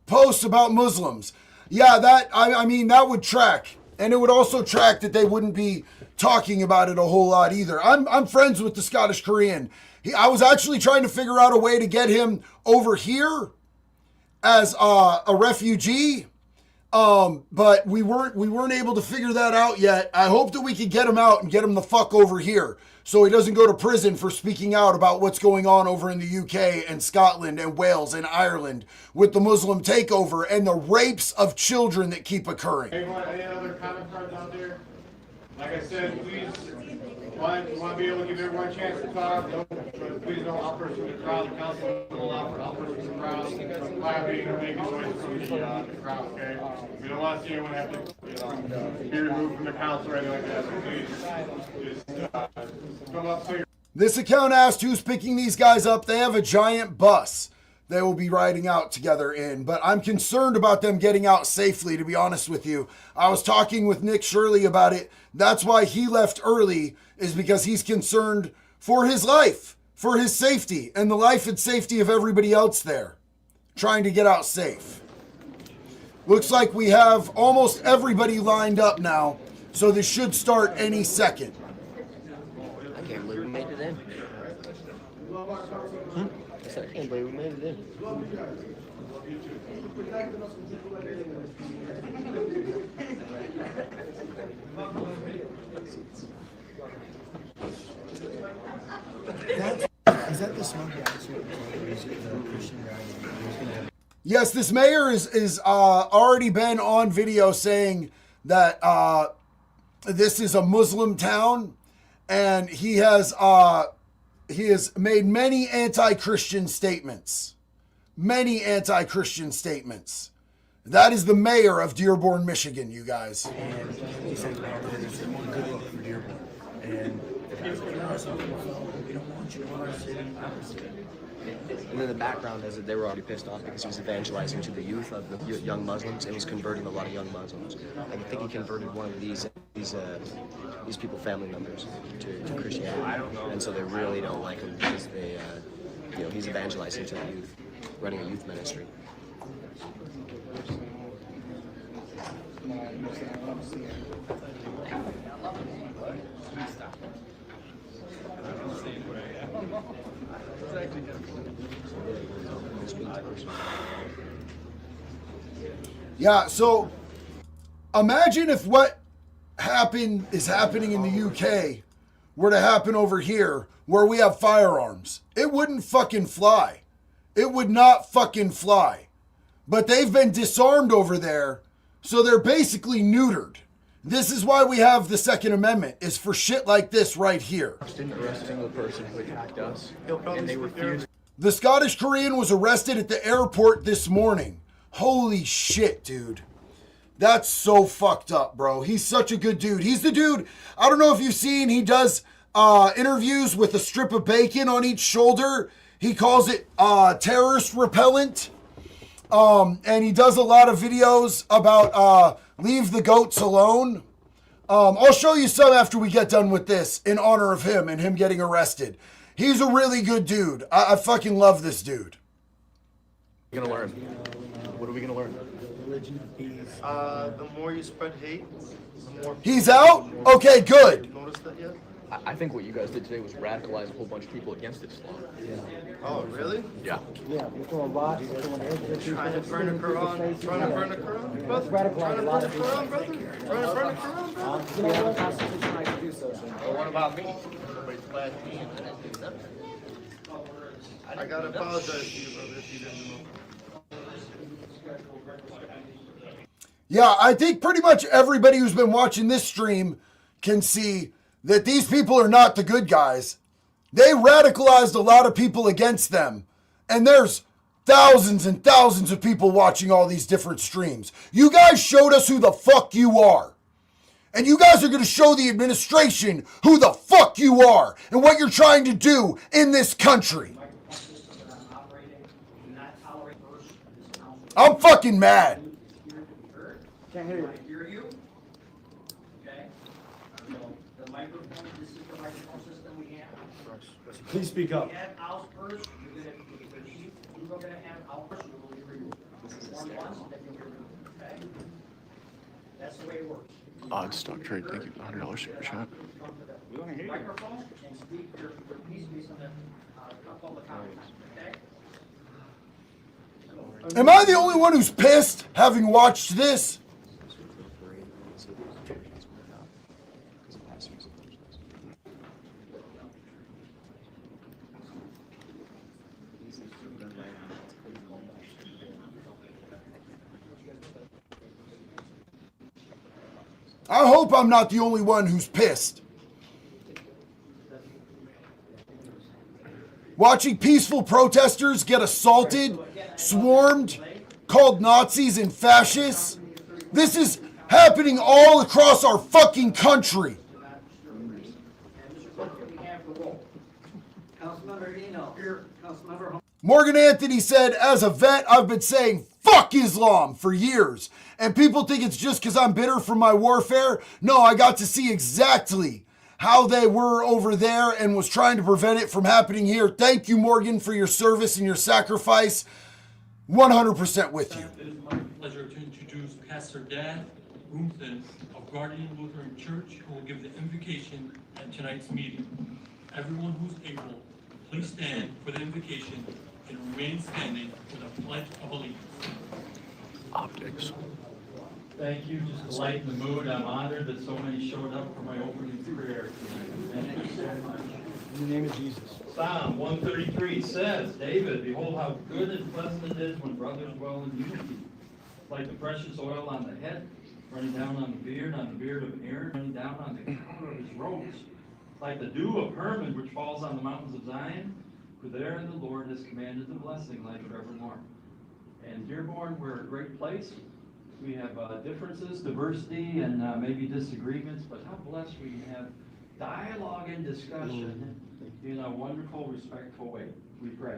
posts about Muslims. Yeah, that I mean that would track, and it would also track that they wouldn't be talking about it a whole lot either. I'm friends with the Scottish Korean. I was actually trying to figure out a way to get him over here as a refugee. But we weren't able to figure that out yet. I hope that we could get him out and get him the fuck over here so he doesn't go to prison for speaking out about what's going on over in the UK and Scotland and Wales and Ireland with the Muslim takeover and the rapes of children that keep occurring. Anyone, any other comment cards out there? Like I said, please, want to be able to give everyone a chance to talk, but please don't outburst from the crowd. The council will allow for outbursts from the crowd, clapping or making noise from the crowd, okay? We don't want to see anyone have to, be removed from the council or anything like that, so please, just come up to your... This account asked who's picking these guys up. They have a giant bus they will be riding out together in, but I'm concerned about them getting out safely, to be honest with you. I was talking with Nick Shirley about it. That's why he left early, is because he's concerned for his life, for his safety, and the life and safety of everybody else there, trying to get out safe. Looks like we have almost everybody lined up now, so this should start any second. I can't believe we made it in. I can't believe we made it in. Is that the smoke gas? Yes, this mayor is already been on video saying that this is a Muslim town, and he has made many anti-Christian statements. Many anti-Christian statements. That is the mayor of Dearborn, Michigan, you guys. And he said that it's a good look for Dearborn. And we don't want you in our city. And then the background is that they were already pissed off because he was evangelizing to the youth of the young Muslims and was converting a lot of young Muslims. I think he converted one of these people, family members, to Christianity, and so they really don't like him because they, he's evangelizing to the youth, running a youth ministry. Yeah, so imagine if what is happening in the UK were to happen over here where we have firearms. It wouldn't fucking fly. It would not fucking fly. But they've been disarmed over there, so they're basically neutered. This is why we have the Second Amendment, is for shit like this right here. Didn't arrest a single person who attacked us, and they refused. The Scottish Korean was arrested at the airport this morning. Holy shit, dude. That's so fucked up, bro. He's such a good dude. He's the dude, I don't know if you've seen, he does interviews with a strip of bacon on each shoulder. He calls it terrorist repellent. And he does a lot of videos about leave the goats alone. I'll show you some after we get done with this in honor of him and him getting arrested. He's a really good dude. I fucking love this dude. What are we gonna learn? What are we gonna learn? Religion of peace. The more you spread hate, the more... He's out? Okay, good. Notice that yet? I think what you guys did today was radicalize a whole bunch of people against Islam. Yeah. Oh, really? Yeah. Yeah, we're throwing rocks, we're throwing eggs. Trying to burn a Quran? Trying to burn a Quran, brother? Trying to burn a Quran, brother? Trying to burn a Quran, brother? You know what? Constitution, I can do so. Well, what about me? Everybody's blasting me. I gotta apologize to you, brother, if you didn't know. Yeah, I think pretty much everybody who's been watching this stream can see that these people are not the good guys. They radicalized a lot of people against them. And there's thousands and thousands of people watching all these different streams. You guys showed us who the fuck you are. And you guys are going to show the administration who the fuck you are and what you're trying to do in this country. I'm fucking mad. Can't hear you. I hear you. Okay. The microphone, this is the microphone system we have. Please speak up. We have outbursts, you're gonna have outbursts, you will be removed. One once, then you'll be removed, okay? That's the way it works. Odd stock trade, thank you. $100 super chat. Microphone and speak, there needs to be some public comments, okay? Am I the only one who's pissed having watched this? I hope I'm not the only one who's pissed. Watching peaceful protesters get assaulted, swarmed, called Nazis and fascists. This is happening all across our fucking country. Morgan Anthony said, as a vet, I've been saying, fuck Islam for years. And people think it's just because I'm bitter from my warfare. No, I got to see exactly how they were over there and was trying to prevent it from happening here. Thank you, Morgan, for your service and your sacrifice. 100% with you. It is my pleasure to introduce Pastor Dan Rumpton of Guardian Lutheran Church, who will give the invocation at tonight's meeting. Everyone who's able, please stand for the invocation and remain standing for the Pledge of Allegiance. Optics. Thank you. Just to lighten the mood, I'm honored that so many showed up for my opening prayer tonight. Thank you so much. In the name of Jesus. Psalm 133 says, David, behold how good and pleasant it is when brothers dwell in unity. Like the precious oil on the head, running down on the beard of Aaron, running down on the collar of his robes. Like the dew of Hermon, which falls on the mountains of Zion, for there the Lord has commanded the blessing like forevermore. And Dearborn, we're a great place. We have differences, diversity, and maybe disagreements, but how blessed we have dialogue and discussion in a wonderful, respectful way. We pray.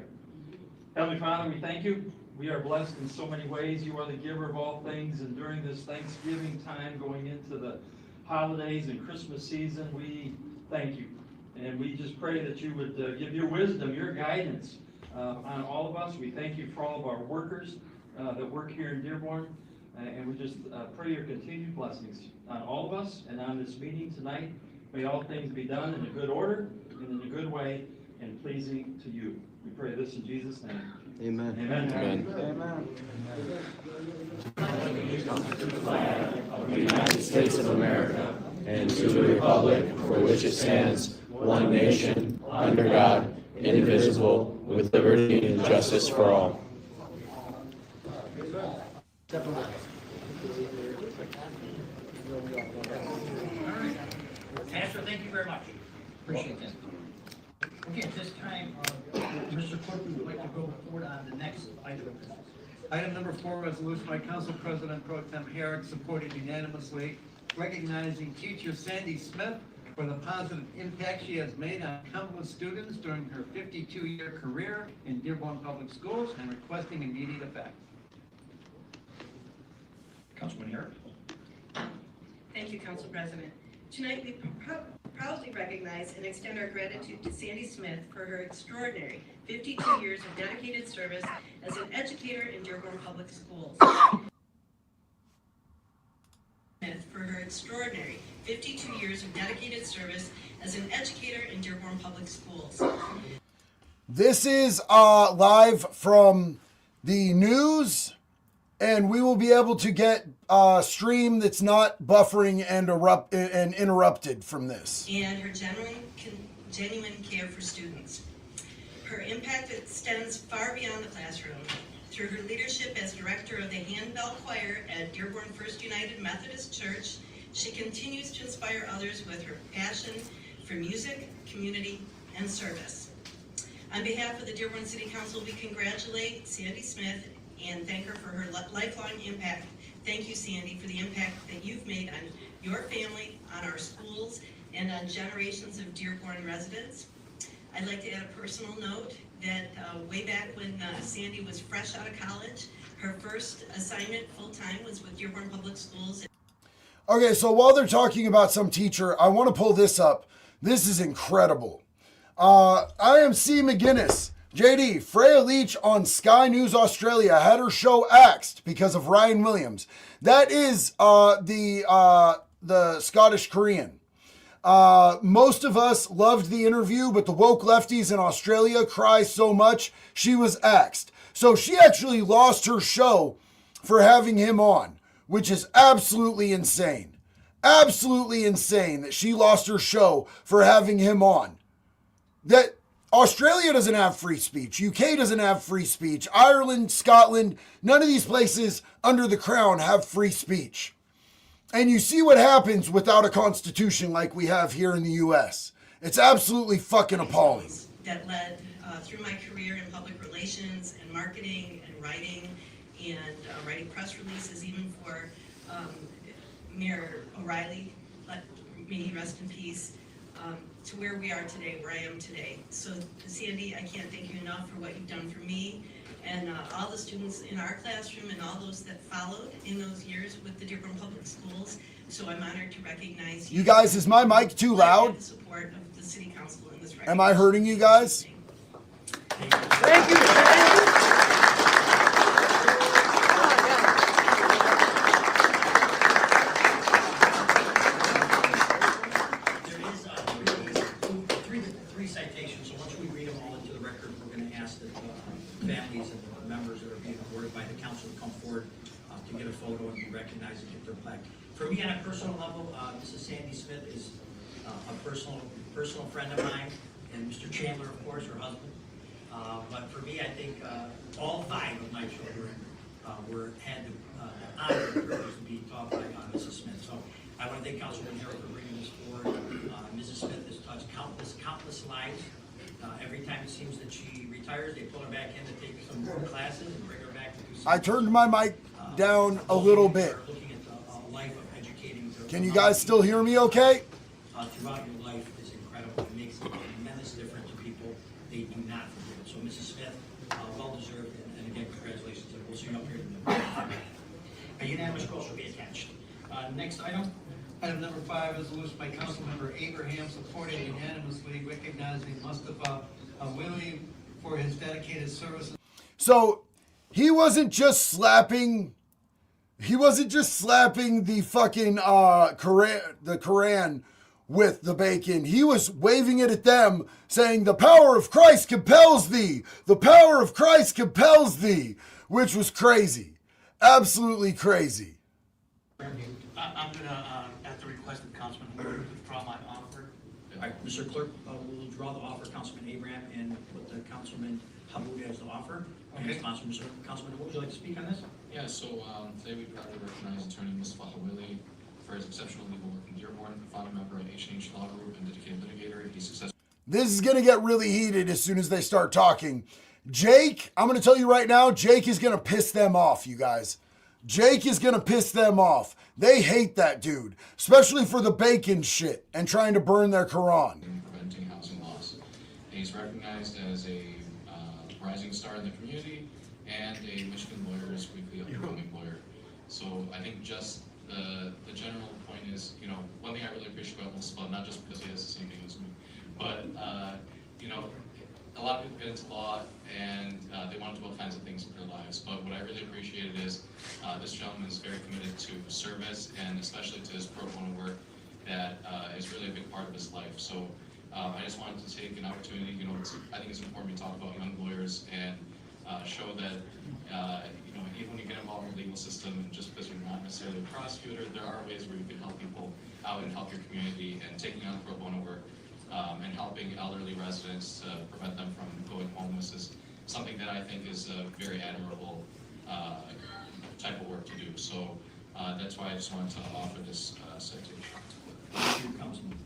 Heavenly Father, we thank you. We are blessed in so many ways. You are the giver of all things, and during this Thanksgiving time going into the holidays and Christmas season, we thank you. And we just pray that you would give your wisdom, your guidance on all of us. We thank you for all of our workers that work here in Dearborn. And we just pray your continued blessings on all of us and on this meeting tonight. May all things be done in a good order and in a good way and pleasing to you. We pray this in Jesus' name. Amen. Amen. Amen. Of the United States of America and to the republic for which it stands, one nation, under God, indivisible, with liberty and justice for all. Pastor, thank you very much. Appreciate that. Okay, at this time, Mr. Clerk, we would like to go forward on the next item of business. Item number 4, resolution by Council President Pro Tem Herrick, supported unanimously, recognizing teacher Sandy Smith for the positive impact she has made on countless students during her 52-year career in Dearborn Public Schools and requesting immediate effect. Councilman Herrick. Thank you, Council President. Tonight, we proudly recognize and extend our gratitude to Sandy Smith for her extraordinary 52 years of dedicated service as an educator in Dearborn Public Schools. Smith for her extraordinary 52 years of dedicated service as an educator in Dearborn Public Schools. This is live from the news, and we will be able to get a stream that's not buffering and interrupted from this. And her genuine care for students. Her impact extends far beyond the classroom. Through her leadership as director of the Handbell Choir at Dearborn First United Methodist Church, she continues to inspire others with her passion for music, community, and service. On behalf of the Dearborn City Council, we congratulate Sandy Smith and thank her for her lifelong impact. Thank you, Sandy, for the impact that you've made on your family, on our schools, and on generations of Dearborn residents. I'd like to add a personal note that way back when Sandy was fresh out of college, her first assignment full-time was with Dearborn Public Schools. Okay, so while they're talking about some teacher, I want to pull this up. This is incredible. I am C. McGinnis. JD, Freya Leach on Sky News Australia had her show axed because of Ryan Williams. That is the Scottish Korean. Most of us loved the interview, but the woke lefties in Australia cry so much she was axed. So she actually lost her show for having him on, which is absolutely insane. Absolutely insane that she lost her show for having him on. That Australia doesn't have free speech. UK doesn't have free speech. Ireland, Scotland, none of these places under the crown have free speech. And you see what happens without a constitution like we have here in the US. It's absolutely fucking appalling. That led through my career in public relations and marketing and writing press releases, even for Mayor O'Reilly, may he rest in peace, to where we are today, where I am today. So Sandy, I can't thank you enough for what you've done for me and all the students in our classroom and all those that followed in those years with the Dearborn Public Schools. So I'm honored to recognize you. You guys, is my mic too loud? The support of the City Council in this Am I hurting you guys? Thank you. Three citations, so once we read them all into the record, we're going to ask that the families and the members that are being awarded by the council to come forward to get a photo and be recognized and get their plaque. For me, on a personal level, Mrs. Sandy Smith is a personal friend of mine, and Mr. Chandler, of course, her husband. But for me, I think all 5 of my children had the honor and privilege to be taught by Mrs. Smith. So I want to thank Councilman Herrick for bringing this forward. Mrs. Smith has touched countless lives. Every time it seems that she retires, they pull her back in to take some more classes and bring her back to do some. I turned my mic down a little bit. Looking at the life of educating. Can you guys still hear me okay? Throughout your life is incredible. It makes a tremendous difference to people. They do not forget it. So Mrs. Smith, well deserved. A unanimous scroll shall be attached. Next item. Item number 5, resolution by Councilmember Abraham supported unanimously recognizing Mustafa Willie for his dedicated services. So he wasn't just slapping the fucking Quran with the bacon. He was waving it at them, saying, "The power of Christ compels thee. The power of Christ compels thee," which was crazy. Absolutely crazy. I'm going to, at the request of Councilman Wood, withdraw my offer. All right, Mr. Clerk, we'll withdraw the offer, Councilman Abraham, and put the Councilman Hamud as the offer. Okay. Councilman, would you like to speak on this? Yeah, so today we proudly recognize attorney Mustafa Willie for his exceptional legal work in Dearborn, founding member of H&H Law Group and dedicated litigator. He successfully. This is going to get really heated as soon as they start talking. Jake, I'm going to tell you right now, Jake is going to piss them off, you guys. Jake is going to piss them off. They hate that dude, especially for the bacon shit and trying to burn their Quran. Preventing housing loss. And he's recognized as a rising star in the community and a Michigan Lawyers Weekly upcoming lawyer. So I think just the general point is, you know, one thing I really appreciate about Mustafa, not just because he has the same name as me, but, you know, a lot of people get into law and they want to do all kinds of things in their lives, but what I really appreciated is this gentleman is very committed to service and especially to his pro bono work that is really a big part of his life. So I just wanted to take an opportunity, you know, I think it's important to talk about young lawyers and show that, you know, even when you get involved in the legal system, and just because you're not necessarily a prosecutor, there are ways where you can help people out and help your community, and taking on pro bono work and helping elderly residents to prevent them from going homeless is something that I think is a very admirable type of work to do. So that's why I just wanted to offer this citation. Thank you, Councilman.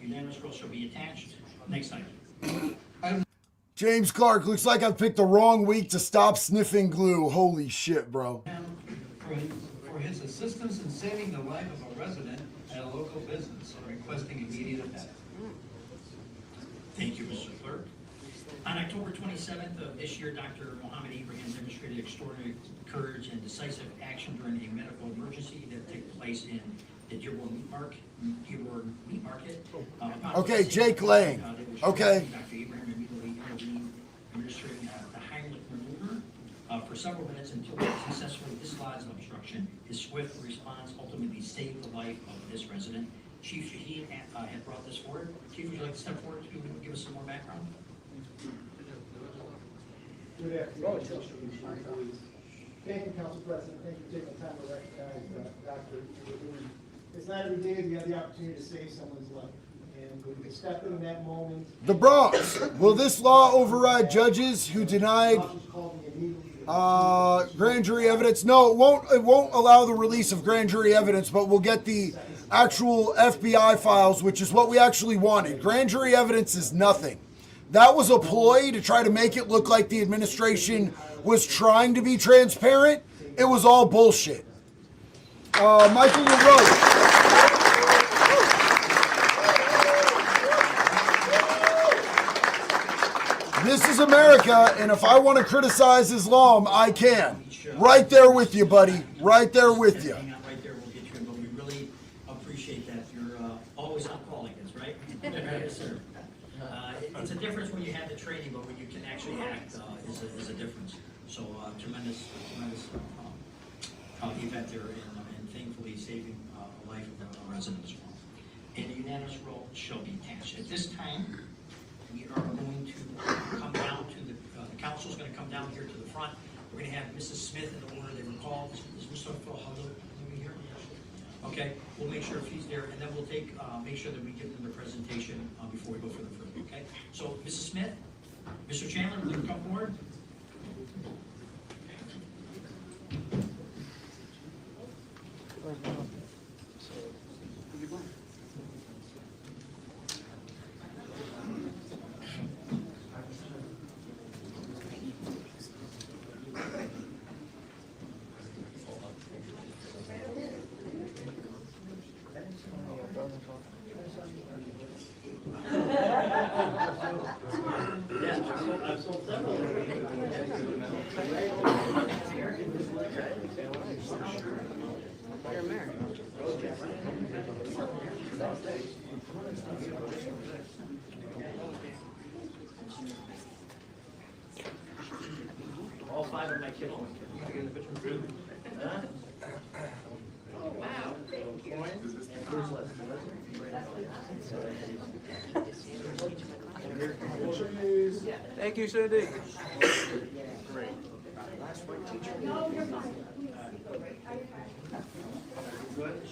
Unanimous scroll shall be attached. Next item. James Clark, looks like I've picked the wrong week to stop sniffing glue. Holy shit, bro. For his assistance in saving the life of a resident at a local business, requesting immediate effect. Thank you, Mr. Clerk. On October 27th of this year, Dr. Mohammed Ibrahim demonstrated extraordinary courage and decisive action during a medical emergency that took place in the Dearborn Meat Market. Okay, Jake Lang. Okay. Dr. Ibrahim immediately intervened, administering the Heimlich maneuver for several minutes until he successfully dislodged the obstruction. His swift response ultimately saved the life of this resident. Chief Shaheen had brought this forward. Chief, would you like to step forward to give us some more background? Good afternoon. Thank you, Council President. Thank you for taking the time to recognize Dr. Ibrahim. It's not every day that you have the opportunity to save someone's life. And when you step in that moment. The Bronx. Will this law override judges who denied grand jury evidence? No, it won't. It won't allow the release of grand jury evidence, but we'll get the actual FBI files, which is what we actually wanted. Grand jury evidence is nothing. That was a ploy to try to make it look like the administration was trying to be transparent. It was all bullshit. Michael LaRoche. This is America, and if I want to criticize Islam, I can. Right there with you, buddy. Right there with you. Right there, we'll get you in, but we really appreciate that. You're always on call, I guess, right? Yes, sir. It's a difference when you have the training, but when you can actually act is a difference. So tremendous event there, and thankfully saving a life of a resident as well. And the unanimous roll shall be attached. At this time, we are going to come down to the council is going to come down here to the front. We're going to have Mrs. Smith in the order they were called. Is Mr. Huddle here? Okay, we'll make sure if he's there, and then we'll make sure that we give them the presentation before we go further. Okay, so Mrs. Smith, Mr. Chandler, will you come forward? All 5 of my kids went to the picture. Huh? Oh, wow. Thank you. Thank you, Cindy. Great. No, you're fine. Good?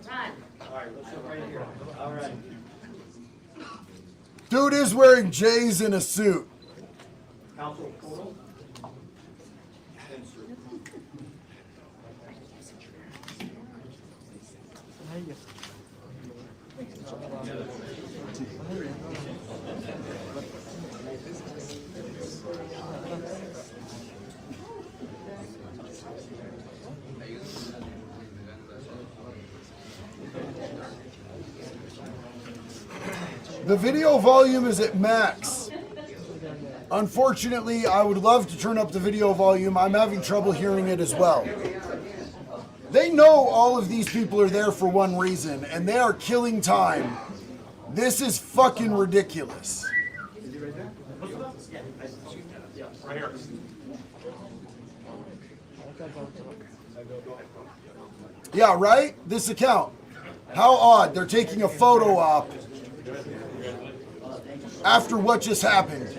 Run. All right, let's go right here. All right. Dude is wearing J's in a suit. Council photo. The video volume is at max. Unfortunately, I would love to turn up the video volume. I'm having trouble hearing it as well. They know all of these people are there for one reason, and they are killing time. This is fucking ridiculous. Right here. Yeah, right? This account. How odd. They're taking a photo op after what just happened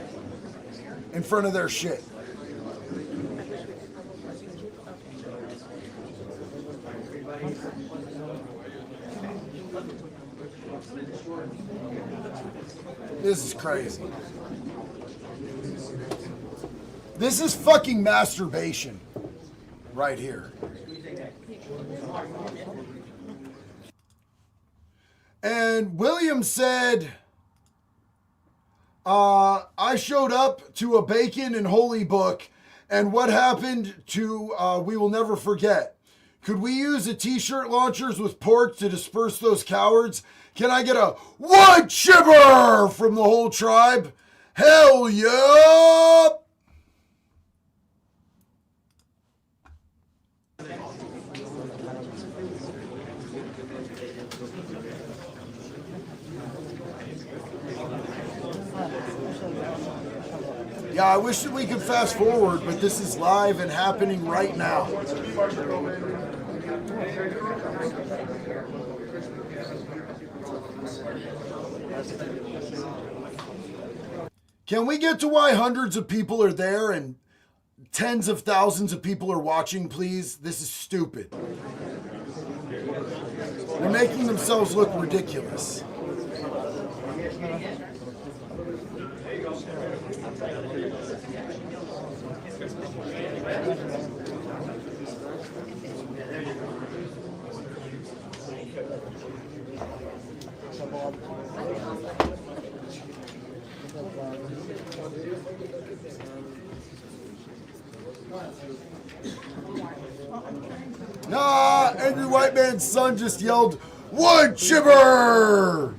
in front of their shit. This is crazy. This is fucking masturbation right here. And William said, I showed up to a bacon and holy book, and what happened to We Will Never Forget. Could we use the t-shirt launchers with pork to disperse those cowards? Can I get a wood chipper from the whole tribe? Hell yeah! Yeah, I wish that we could fast forward, but this is live and happening right now. Can we get to why hundreds of people are there and tens of thousands of people are watching, please? This is stupid. They're making themselves look ridiculous. Nah, angry white man's son just yelled, wood chipper!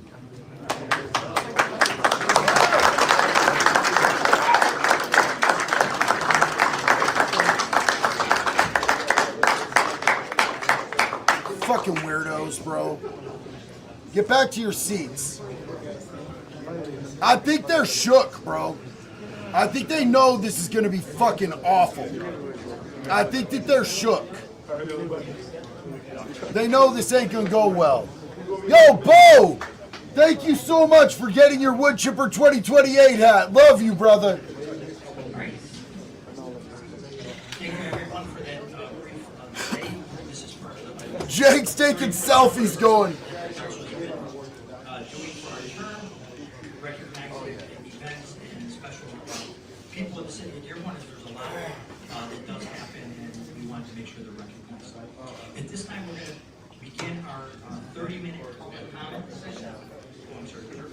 Fucking weirdos, bro. Get back to your seats. I think they're shook, bro. I think they know this is gonna be fucking awful. I think that they're shook. They know this ain't gonna go well. Yo, Bo! Thank you so much for getting your Wood Chipper 2028 hat. Love you, brother. Thank you everyone for that brief day. This is part of the Jake's taking selfies going. doing for our term, recognizing events and special people in the city of Dearborn. There's a lot that does happen, and we want to make sure they're recognized. At this time, we're going to begin our 30-minute public comment session. Oh, I'm sorry, Peter.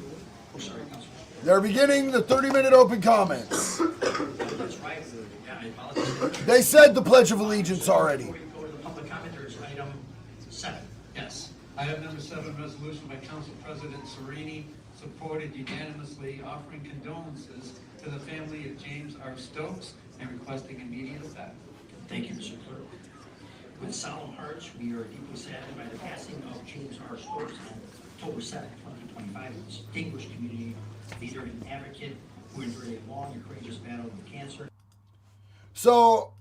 Oh, sorry, Councilman. They're beginning the 30-minute open comments. That's right. Yeah, I apologize. They said the Pledge of Allegiance already. Before we go to the public comment, there's item 7. Yes. Item number 7, resolution by Council President Sereni, supported unanimously, offering condolences to the family of James R. Stokes and requesting immediate effect. Thank you, Mr. Clerk. With solemn hearts, we are deeply saddened by the passing of James R. Stokes on October 7, 2025, a distinguished community leader and advocate who endured a long and courageous battle with cancer. So,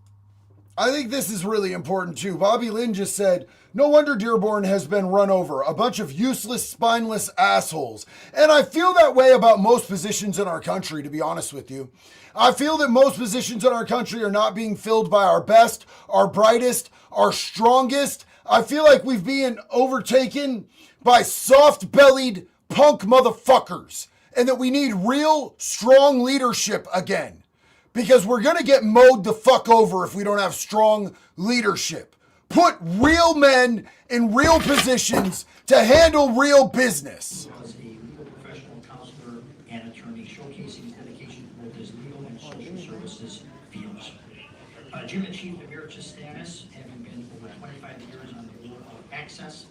I think this is really important too. Bobby Lynn just said, no wonder Dearborn has been run over. A bunch of useless, spineless assholes. And I feel that way about most positions in our country, to be honest with you. I feel that most positions in our country are not being filled by our best, our brightest, our strongest. I feel like we've been overtaken by soft-bellied punk motherfuckers. And that we need real, strong leadership again. Because we're going to get mowed the fuck over if we don't have strong leadership. Put real men in real positions to handle real business. Was a legal professional counselor and attorney showcasing his dedication to both his legal and social services fields. Jim achieved emeritus status, having been over 25 years on the board of Access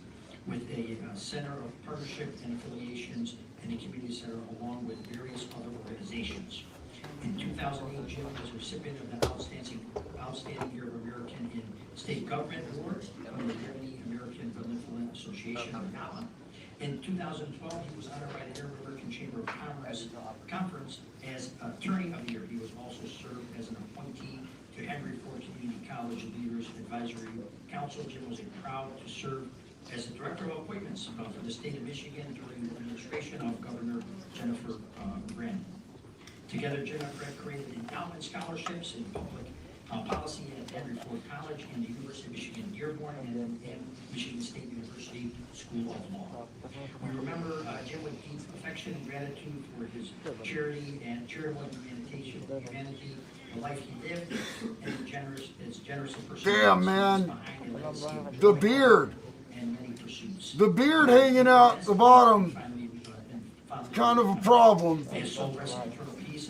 with a Center of Partnership and Affiliations and a Community Center along with various other organizations. In 2008, Jim was a recipient of the Outstanding Year of American in State Government Award from the American Benevolent Association of Ghana. In 2012, he was honored by the Arab American Chamber of Conference as Attorney of the Year. He was also served as an appointee to Henry Ford Community College Leaders Advisory Council. Jim was proud to serve as the Director of Appointments for the state of Michigan during the administration of Governor Jennifer Grant. Together, Jim and Fred created endowment scholarships in public policy at Henry Ford College and the University of Michigan Dearborn and Michigan State University School of Law. We remember Jim with deep affection and gratitude for his charity and charitable humanity, the life he lived, and his generous a person. Damn, man. The beard. The beard hanging out the bottom. Kind of a problem.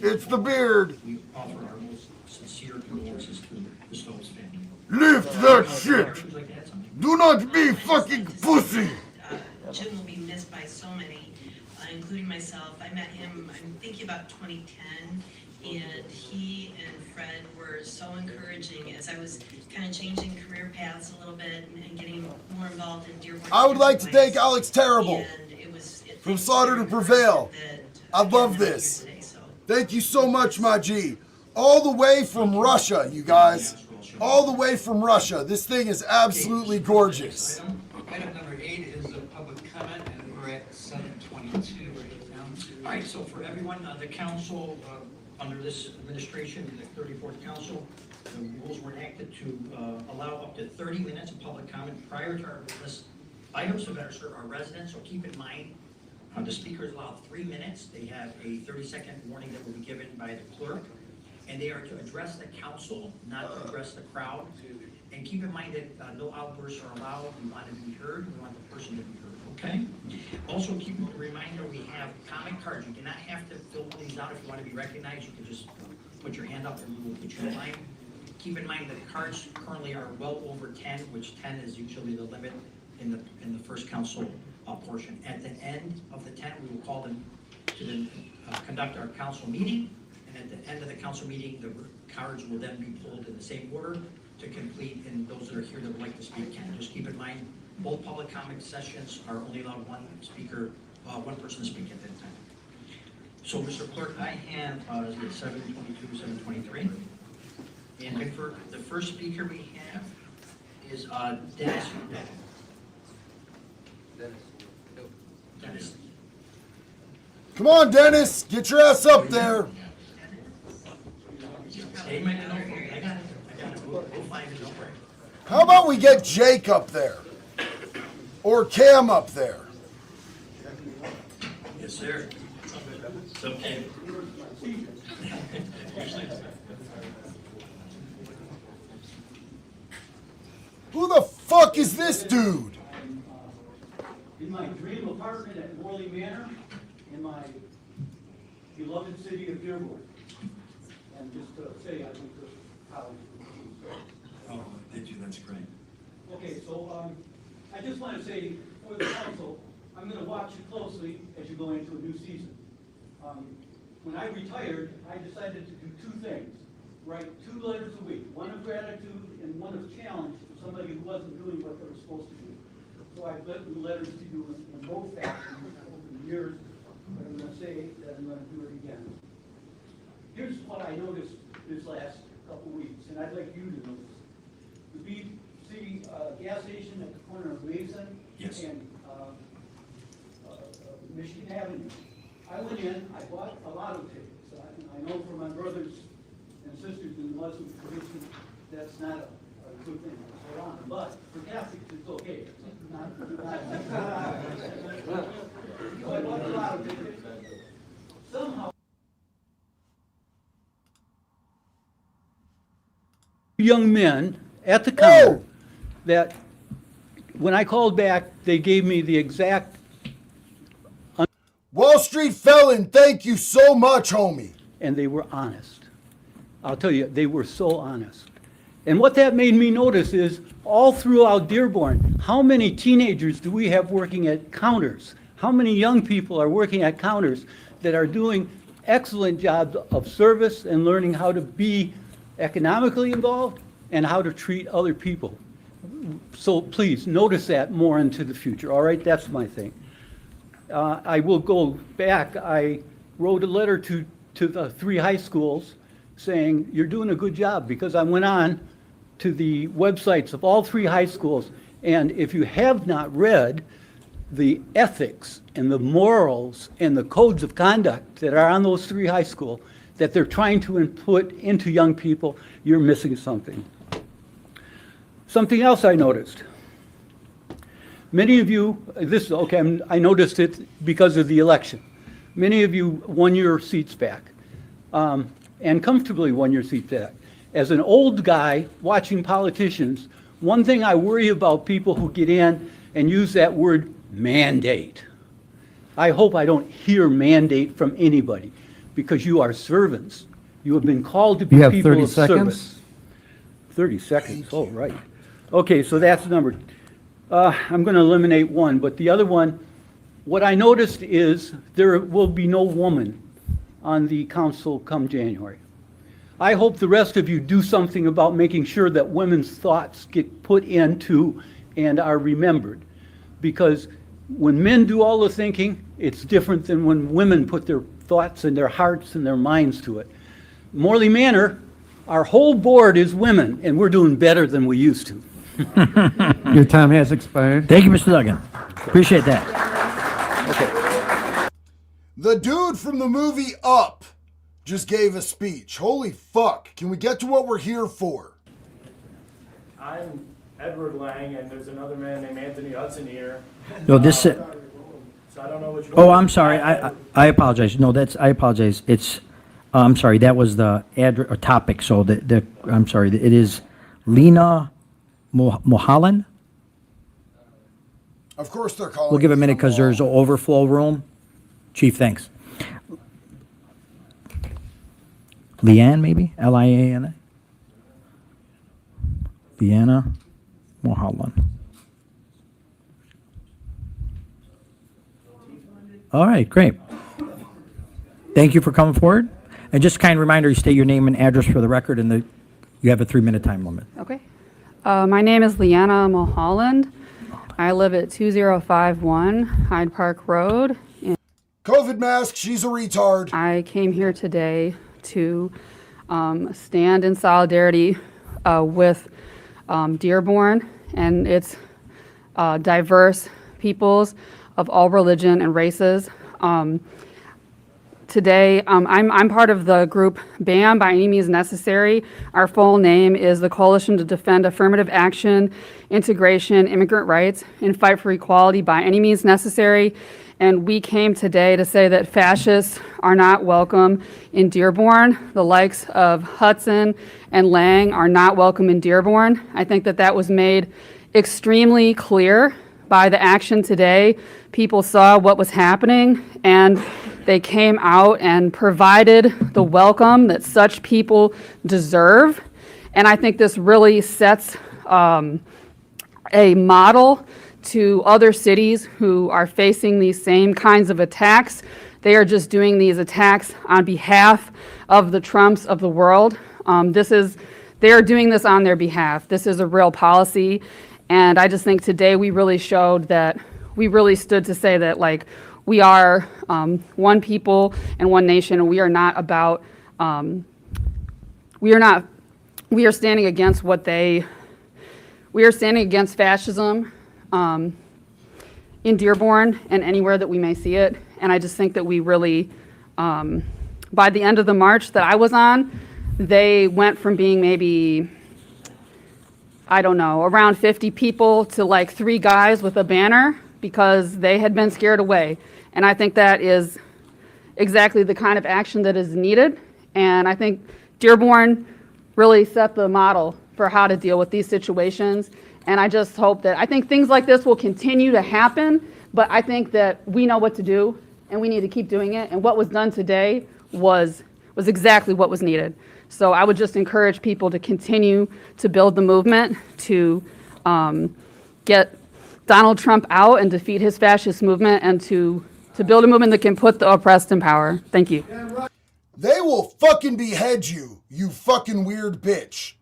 It's the beard. We offer our most sincere condolences to the Stokes family. Lift that shit. Do not be fucking pussy. Jim will be missed by so many, including myself. I met him, I'm thinking about 2010, and he and Fred were so encouraging as I was kind of changing career paths a little bit and getting more involved in Dearborn. I would like to thank Alex Terrible from Slaughter to Prevail. I love this. Thank you so much, my G. All the way from Russia, you guys. All the way from Russia. This thing is absolutely gorgeous. Item number 8 is a public comment, and we're at 7:22 right now. All right, so for everyone, the council, under this administration, the 34th council, the rules were enacted to allow up to 30 minutes of public comment prior to our business items to better serve our residents. So keep in mind, the speaker is allowed 3 minutes. They have a 30-second warning that will be given by the clerk, and they are to address the council, not to address the crowd. And keep in mind that no outbursts are allowed. We want to be heard. We want the person to be heard, okay? Also, keep a reminder, we have comment cards. You do not have to fill one of these out. If you want to be recognized, you can just put your hand up and we will put you in line. Keep in mind that the cards currently are well over 10, which 10 is usually the limit in the first council portion. At the end of the 10, we will call them to conduct our council meeting, and at the end of the council meeting, the cards will then be pulled in the same order to complete, and those that are here that would like to speak can. Just keep in mind, both public comment sessions are only allowed one speaker, one person to speak at that time. So, Mr. Clerk, I have 722, 723, and for the first speaker we have is Dennis. Dennis. Come on, Dennis. Get your ass up there. How about we get Jake up there? Or Cam up there? Yes, sir. It's okay. Who the fuck is this dude? In my dream apartment at Morley Manor, in my beloved city of Dearborn. And just to say, I went to college. Oh, did you? That's great. Okay, so I just want to say for the council, I'm going to watch you closely as you go into a new season. When I retired, I decided to do two things. Write 2 letters a week, one of gratitude and one of challenge to somebody who wasn't doing what they were supposed to do. So I've written letters to you in both factions over the years, but I'm gonna say that I'm gonna do it again. Here's what I noticed this last couple weeks, and I'd like you to notice. The BC gas station at the corner of Mason and Michigan Avenue. I went in, I bought a lotto ticket. So I know for my brothers and sisters in the Muslim tradition, that's not a good thing to hold on. But for Catholics, it's okay. So I bought a lotto ticket. Somehow, young men at the counter that when I called back, they gave me the exact. Wall Street felon, thank you so much, homie. And they were honest. I'll tell you, they were so honest. And what that made me notice is all throughout Dearborn, how many teenagers do we have working at counters? How many young people are working at counters that are doing excellent jobs of service and learning how to be economically involved and how to treat other people? So please notice that more into the future, all right? That's my thing. I will go back. I wrote a letter to the 3 high schools saying, you're doing a good job, because I went on to the websites of all 3 high schools, and if you have not read the ethics and the morals and the codes of conduct that are on those 3 high schools that they're trying to input into young people, you're missing something. Something else I noticed. Many of you, I noticed it because of the election. Many of you won your seats back, and comfortably won your seats back. As an old guy watching politicians, one thing I worry about people who get in and use that word mandate. I hope I don't hear mandate from anybody, because you are servants. You have been called to be people of service. 30 seconds, oh, right. Okay, so that's number. I'm going to eliminate one, but the other one, what I noticed is there will be no woman on the council come January. I hope the rest of you do something about making sure that women's thoughts get put into and are remembered. Because when men do all the thinking, it's different than when women put their thoughts and their hearts and their minds to it. Morley Manor, our whole board is women, and we're doing better than we used to. Your time has expired. Thank you, Mr. Duggan. Appreciate that. Okay. The dude from the movie Up just gave a speech. Holy fuck. Can we get to what we're here for? I'm Edward Lang, and there's another man named Anthony Hudson here. No, this. So I don't know which one. Oh, I'm sorry. I apologize. No, I apologize. It's. I'm sorry. That was the topic. So I'm sorry. It is Lena Mulholland. Of course they're calling. We'll give a minute because there's an overflow room. Chief, thanks. Leanne, maybe? Liana? Leanna Mulholland. All right, great. Thank you for coming forward. And just a kind reminder, you state your name and address for the record, and you have a 3-minute time limit. Okay. My name is Leanna Mulholland. I live at 2051 Hyde Park Road. COVID mask, she's a retard. I came here today to stand in solidarity with Dearborn and its diverse peoples of all religion and races. Today, I'm part of the group BAM, by any means necessary. Our full name is the Coalition to Defend Affirmative Action, Integration, Immigrant Rights, and Fight for Equality by any means necessary. And we came today to say that fascists are not welcome in Dearborn. The likes of Hudson and Lang are not welcome in Dearborn. I think that was made extremely clear by the action today. People saw what was happening, and they came out and provided the welcome that such people deserve. And I think this really sets a model to other cities who are facing these same kinds of attacks. They are just doing these attacks on behalf of the Trumps of the world. This is they are doing this on their behalf. This is a real policy. And I just think today we really showed that we really stood to say that, like, we are one people and one nation, and we are not about, we are standing against we are standing against fascism in Dearborn and anywhere that we may see it. And I just think that we really, by the end of the march that I was on, they went from being maybe, I don't know, around 50 people to like 3 guys with a banner because they had been scared away. And I think that is exactly the kind of action that is needed. And I think Dearborn really set the model for how to deal with these situations. And I just hope that, I think things like this will continue to happen, but I think that we know what to do and we need to keep doing it. And what was done today was exactly what was needed. So I would just encourage people to continue to build the movement, to get Donald Trump out and defeat his fascist movement, and to build a movement that can put the oppressed in power. Thank you. They will fucking behead you, you fucking weird bitch.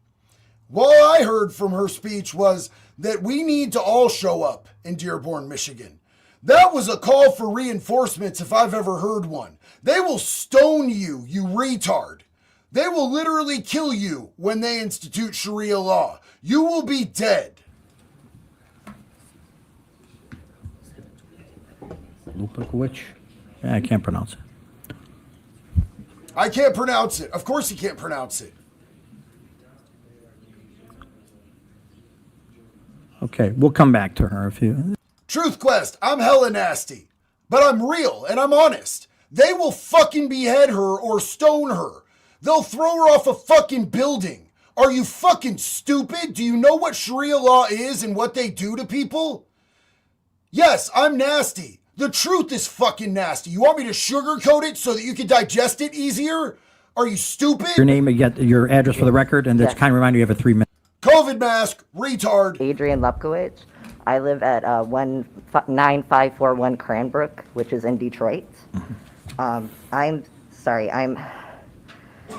What I heard from her speech was that we need to all show up in Dearborn, Michigan. That was a call for reinforcements if I've ever heard one. They will stone you, you retard. They will literally kill you when they institute Sharia law. You will be dead. Lupakowicz? I can't pronounce it. I can't pronounce it. Of course he can't pronounce it. Okay, we'll come back to her if you... Truth Quest, I'm hella nasty. But I'm real and I'm honest. They will fucking behead her or stone her. They'll throw her off a fucking building. Are you fucking stupid? Do you know what Sharia law is and what they do to people? Yes, I'm nasty. The truth is fucking nasty. You want me to sugarcoat it so that you can digest it easier? Are you stupid? Your name, your address for the record, and that's kind of remind you have a 3-minute... COVID mask, retard. Adrian Lepkowicz. I live at 19541 Cranbrook, which is in Detroit. I'm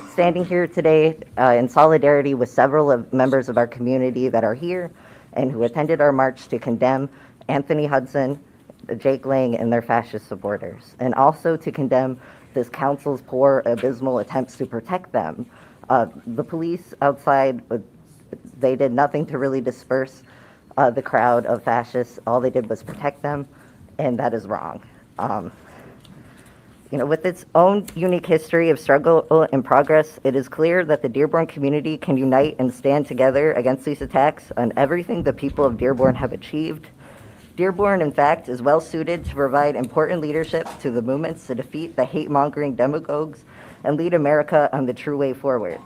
standing here today in solidarity with several members of our community that are here and who attended our march to condemn Anthony Hudson, Jake Lang, and their fascist supporters, and also to condemn this council's poor, abysmal attempts to protect them. The police outside, they did nothing to really disperse the crowd of fascists. All they did was protect them, and that is wrong. With its own unique history of struggle and progress, it is clear that the Dearborn community can unite and stand together against these attacks on everything the people of Dearborn have achieved. Dearborn, in fact, is well suited to provide important leadership to the movements to defeat the hate-mongering demagogues and lead America on the true way forward.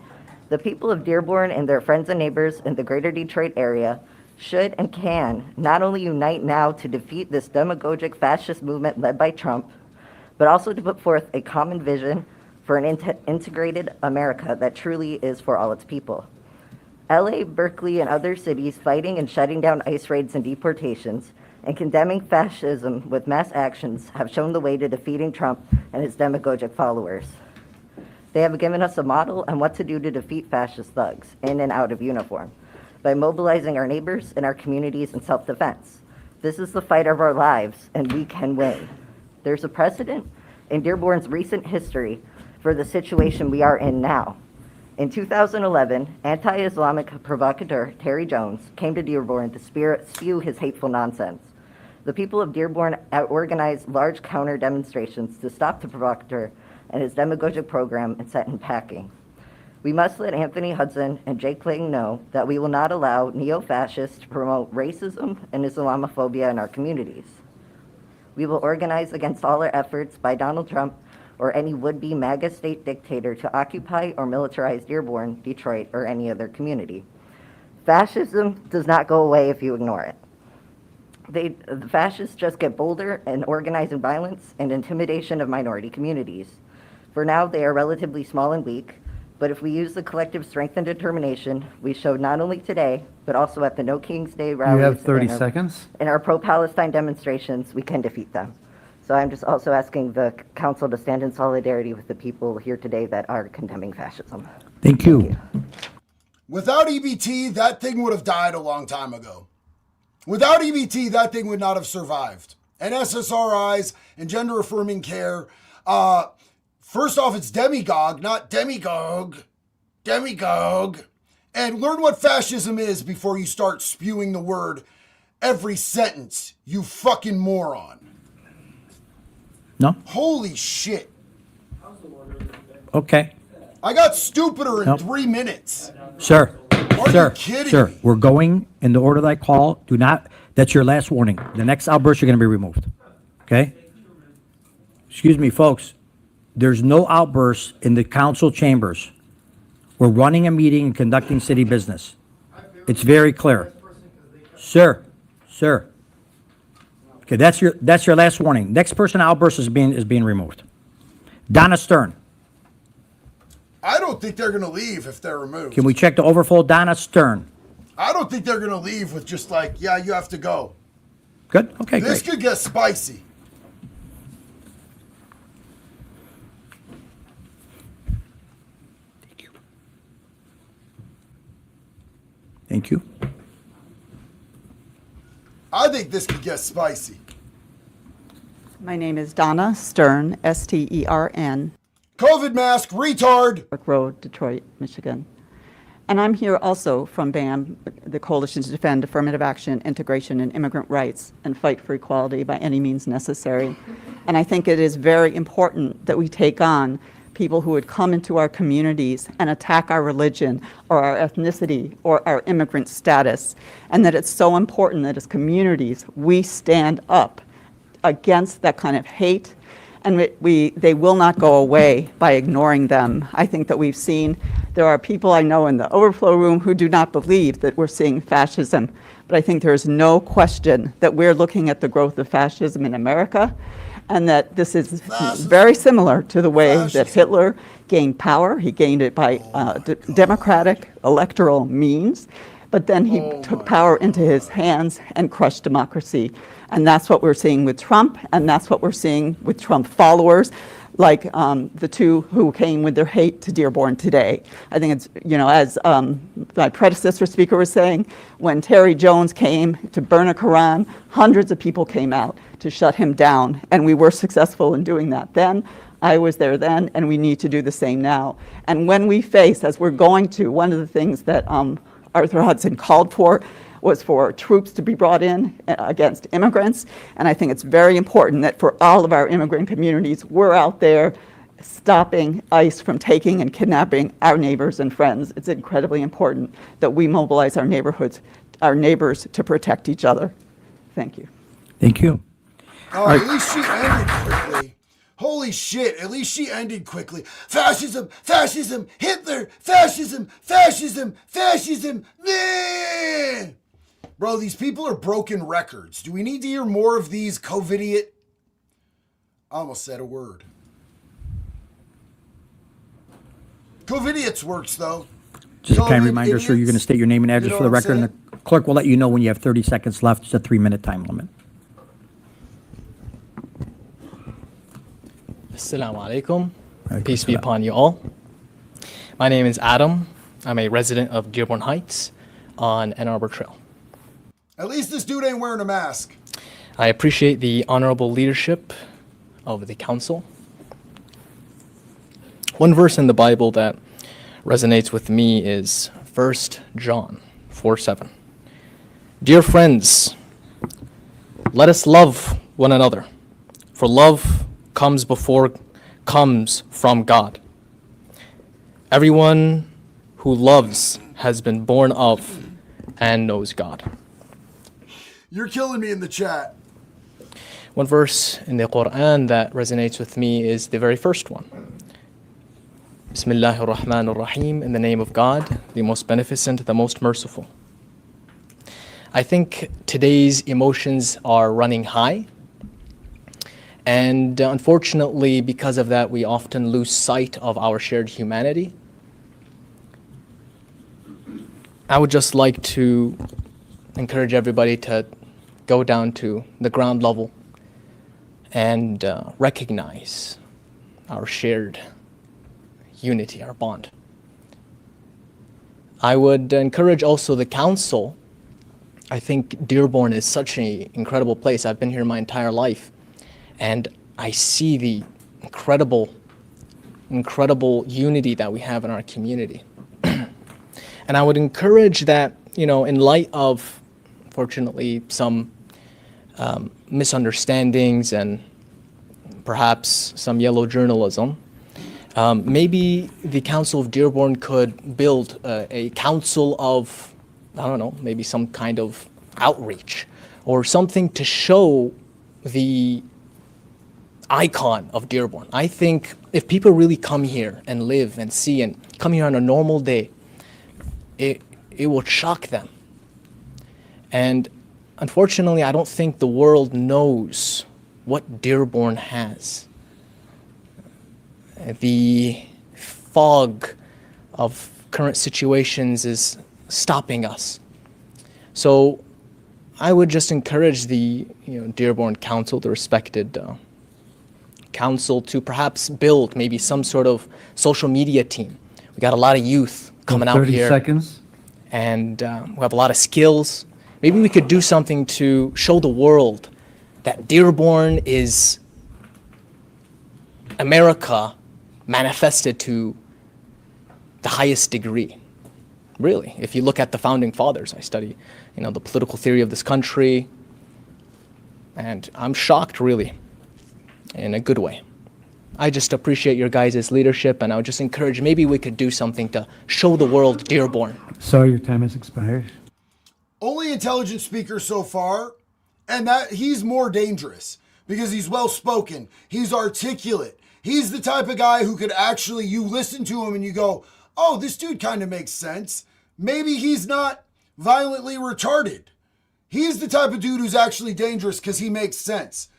The people of Dearborn and their friends and neighbors in the greater Detroit area should and can not only unite now to defeat this demagogic fascist movement led by Trump, but also to put forth a common vision for an integrated America that truly is for all its people. LA, Berkeley, and other cities fighting and shutting down ICE raids and deportations and condemning fascism with mass actions have shown the way to defeating Trump and his demagogic followers. They have given us a model on what to do to defeat fascist thugs in and out of uniform by mobilizing our neighbors and our communities in self-defense. This is the fight of our lives, and we can win. There's a precedent in Dearborn's recent history for the situation we are in now. In 2011, anti-Islamic provocateur Terry Jones came to Dearborn to spew his hateful nonsense. The people of Dearborn organized large counter demonstrations to stop the provocateur and his demagogic program and set him packing. We must let Anthony Hudson and Jake Lang know that we will not allow neo-fascists to promote racism and Islamophobia in our communities. We will organize against all our efforts by Donald Trump or any would-be MAGA state dictator to occupy or militarize Dearborn, Detroit, or any other community. Fascism does not go away if you ignore it. The fascists just get bolder and organizing violence and intimidation of minority communities. For now, they are relatively small and weak, but if we use the collective strength and determination we showed not only today, but also at the No King's Day rallies. You have 30 seconds. In our pro-Palestine demonstrations, we can defeat them. So I'm just also asking the council to stand in solidarity with the people here today that are condemning fascism. Thank you. Without EBT, that thing would have died a long time ago. Without EBT, that thing would not have survived. And SSRIs and gender affirming care, first off, it's demagogue, not demagogue. Demagogue. And learn what fascism is before you start spewing the word every sentence, you fucking moron. No? Holy shit. Okay. I got stupider in Nope. 3 minutes. Sir, Are sir, you kidding sir, me? we're going in the order that I call. Do not, that's your last warning. The next outburst, you're going to be removed. Okay? Excuse me, folks. There's no outbursts in the council chambers. We're running a meeting and conducting city business. It's very clear. Sir, sir. Okay, that's your last warning. Next person outburst is being removed. Donna Stern. I don't think they're going to leave if they're removed. Can we check the overflow? Donna Stern. I don't think they're going to leave with just like, yeah, you have to go. Good? Okay, This great. could get spicy. Thank you. I think this could get spicy. My name is Donna Stern, S-T-E-R-N. COVID mask, retard. Park Road, Detroit, Michigan. And I'm here also from BAM, the Coalition to Defend Affirmative Action, Integration, and Immigrant Rights, and fight for equality by any means necessary. And I think it is very important that we take on people who would come into our communities and attack our religion or our ethnicity or our immigrant status. And that it's so important that as communities, we stand up against that kind of hate, and they will not go away by ignoring them. I think that we've seen, there are people I know in the overflow room who do not believe that we're seeing fascism, but I think there is no question that we're looking at the growth of fascism in America, and that this is very similar to the way that Hitler gained power. He gained it by democratic electoral means, but then he took power into his hands and crushed democracy. And that's what we're seeing with Trump, and that's what we're seeing with Trump followers, like the two who came with their hate to Dearborn today. I think it's, as my predecessor speaker was saying, when Terry Jones came to burn a Quran, hundreds of people came out to shut him down, and we were successful in doing that then. I was there then, and we need to do the same now. And when we face, as we're going to, one of the things that Arthur Hudson called for was for troops to be brought in against immigrants. And I think it's very important that for all of our immigrant communities, we're out there stopping ICE from taking and kidnapping our neighbors and friends. It's incredibly important that we mobilize our neighborhoods, our neighbors, to protect each other. Thank you. Thank you. Oh, at least she ended quickly. Holy shit, at least she ended quickly. Fascism, fascism, Hitler, fascism, fascism, fascism. Nah! Bro, these people are broken records. Do we need to hear more of these COVIDiot? I almost said a word. COVIDiots works, though. Just a kind COVID reminder, sir, you're idiots. going to state your name and address You know for the what I'm record, and the clerk will let you know when you have 30 seconds left. It's a 3-minute time limit. Assalamu alaikum. Peace be upon you all. My name is Adam. I'm a resident of Dearborn Heights on Ann Arbor Trail. At least this dude ain't wearing a mask. I appreciate the honorable leadership of the council. One verse in the Bible that resonates with me is 1 John 4:7. Dear friends, let us love one another, for love comes from God. Everyone who loves has been born of and knows God. You're killing me in the chat. One verse in the Quran that resonates with me is the very first one. Bismillahir Rahmanir Rahim, in the name of God, the most beneficent, the most merciful. I think today's emotions are running high. And unfortunately, because of that, we often lose sight of our shared humanity. I would just like to encourage everybody to go down to the ground level and recognize our shared unity, our bond. I would encourage also the council. I think Dearborn is such an incredible place. I've been here my entire life, and I see the incredible unity that we have in our community. And I would encourage that, in light of, fortunately, some misunderstandings and perhaps some yellow journalism, maybe the Council of Dearborn could build a council of, I don't know, maybe some kind of outreach or something to show the icon of Dearborn. I think if people really come here and live and see and come here on a normal day, it will shock them. And unfortunately, I don't think the world knows what Dearborn has. The fog of current situations is stopping us. So I would just encourage the Dearborn Council, the respected council, to perhaps build maybe some sort of social media team. We got a lot of youth coming out 30 here. seconds. And we have a lot of skills. Maybe we could do something to show the world that Dearborn is America manifested to the highest degree. Really, if you look at the founding fathers, I study, the political theory of this country, and I'm shocked, really, in a good way. I just appreciate your guys' leadership, and I would just encourage maybe we could do something to show the world Dearborn. Sorry, your time has expired. Only intelligent speaker so far, and that he's more dangerous because he's well-spoken, he's articulate, he's the type of guy who could actually, you listen to him and you go, oh, this dude kind of makes sense. Maybe he's not violently retarded. He's the type of dude who's actually dangerous because he makes sense.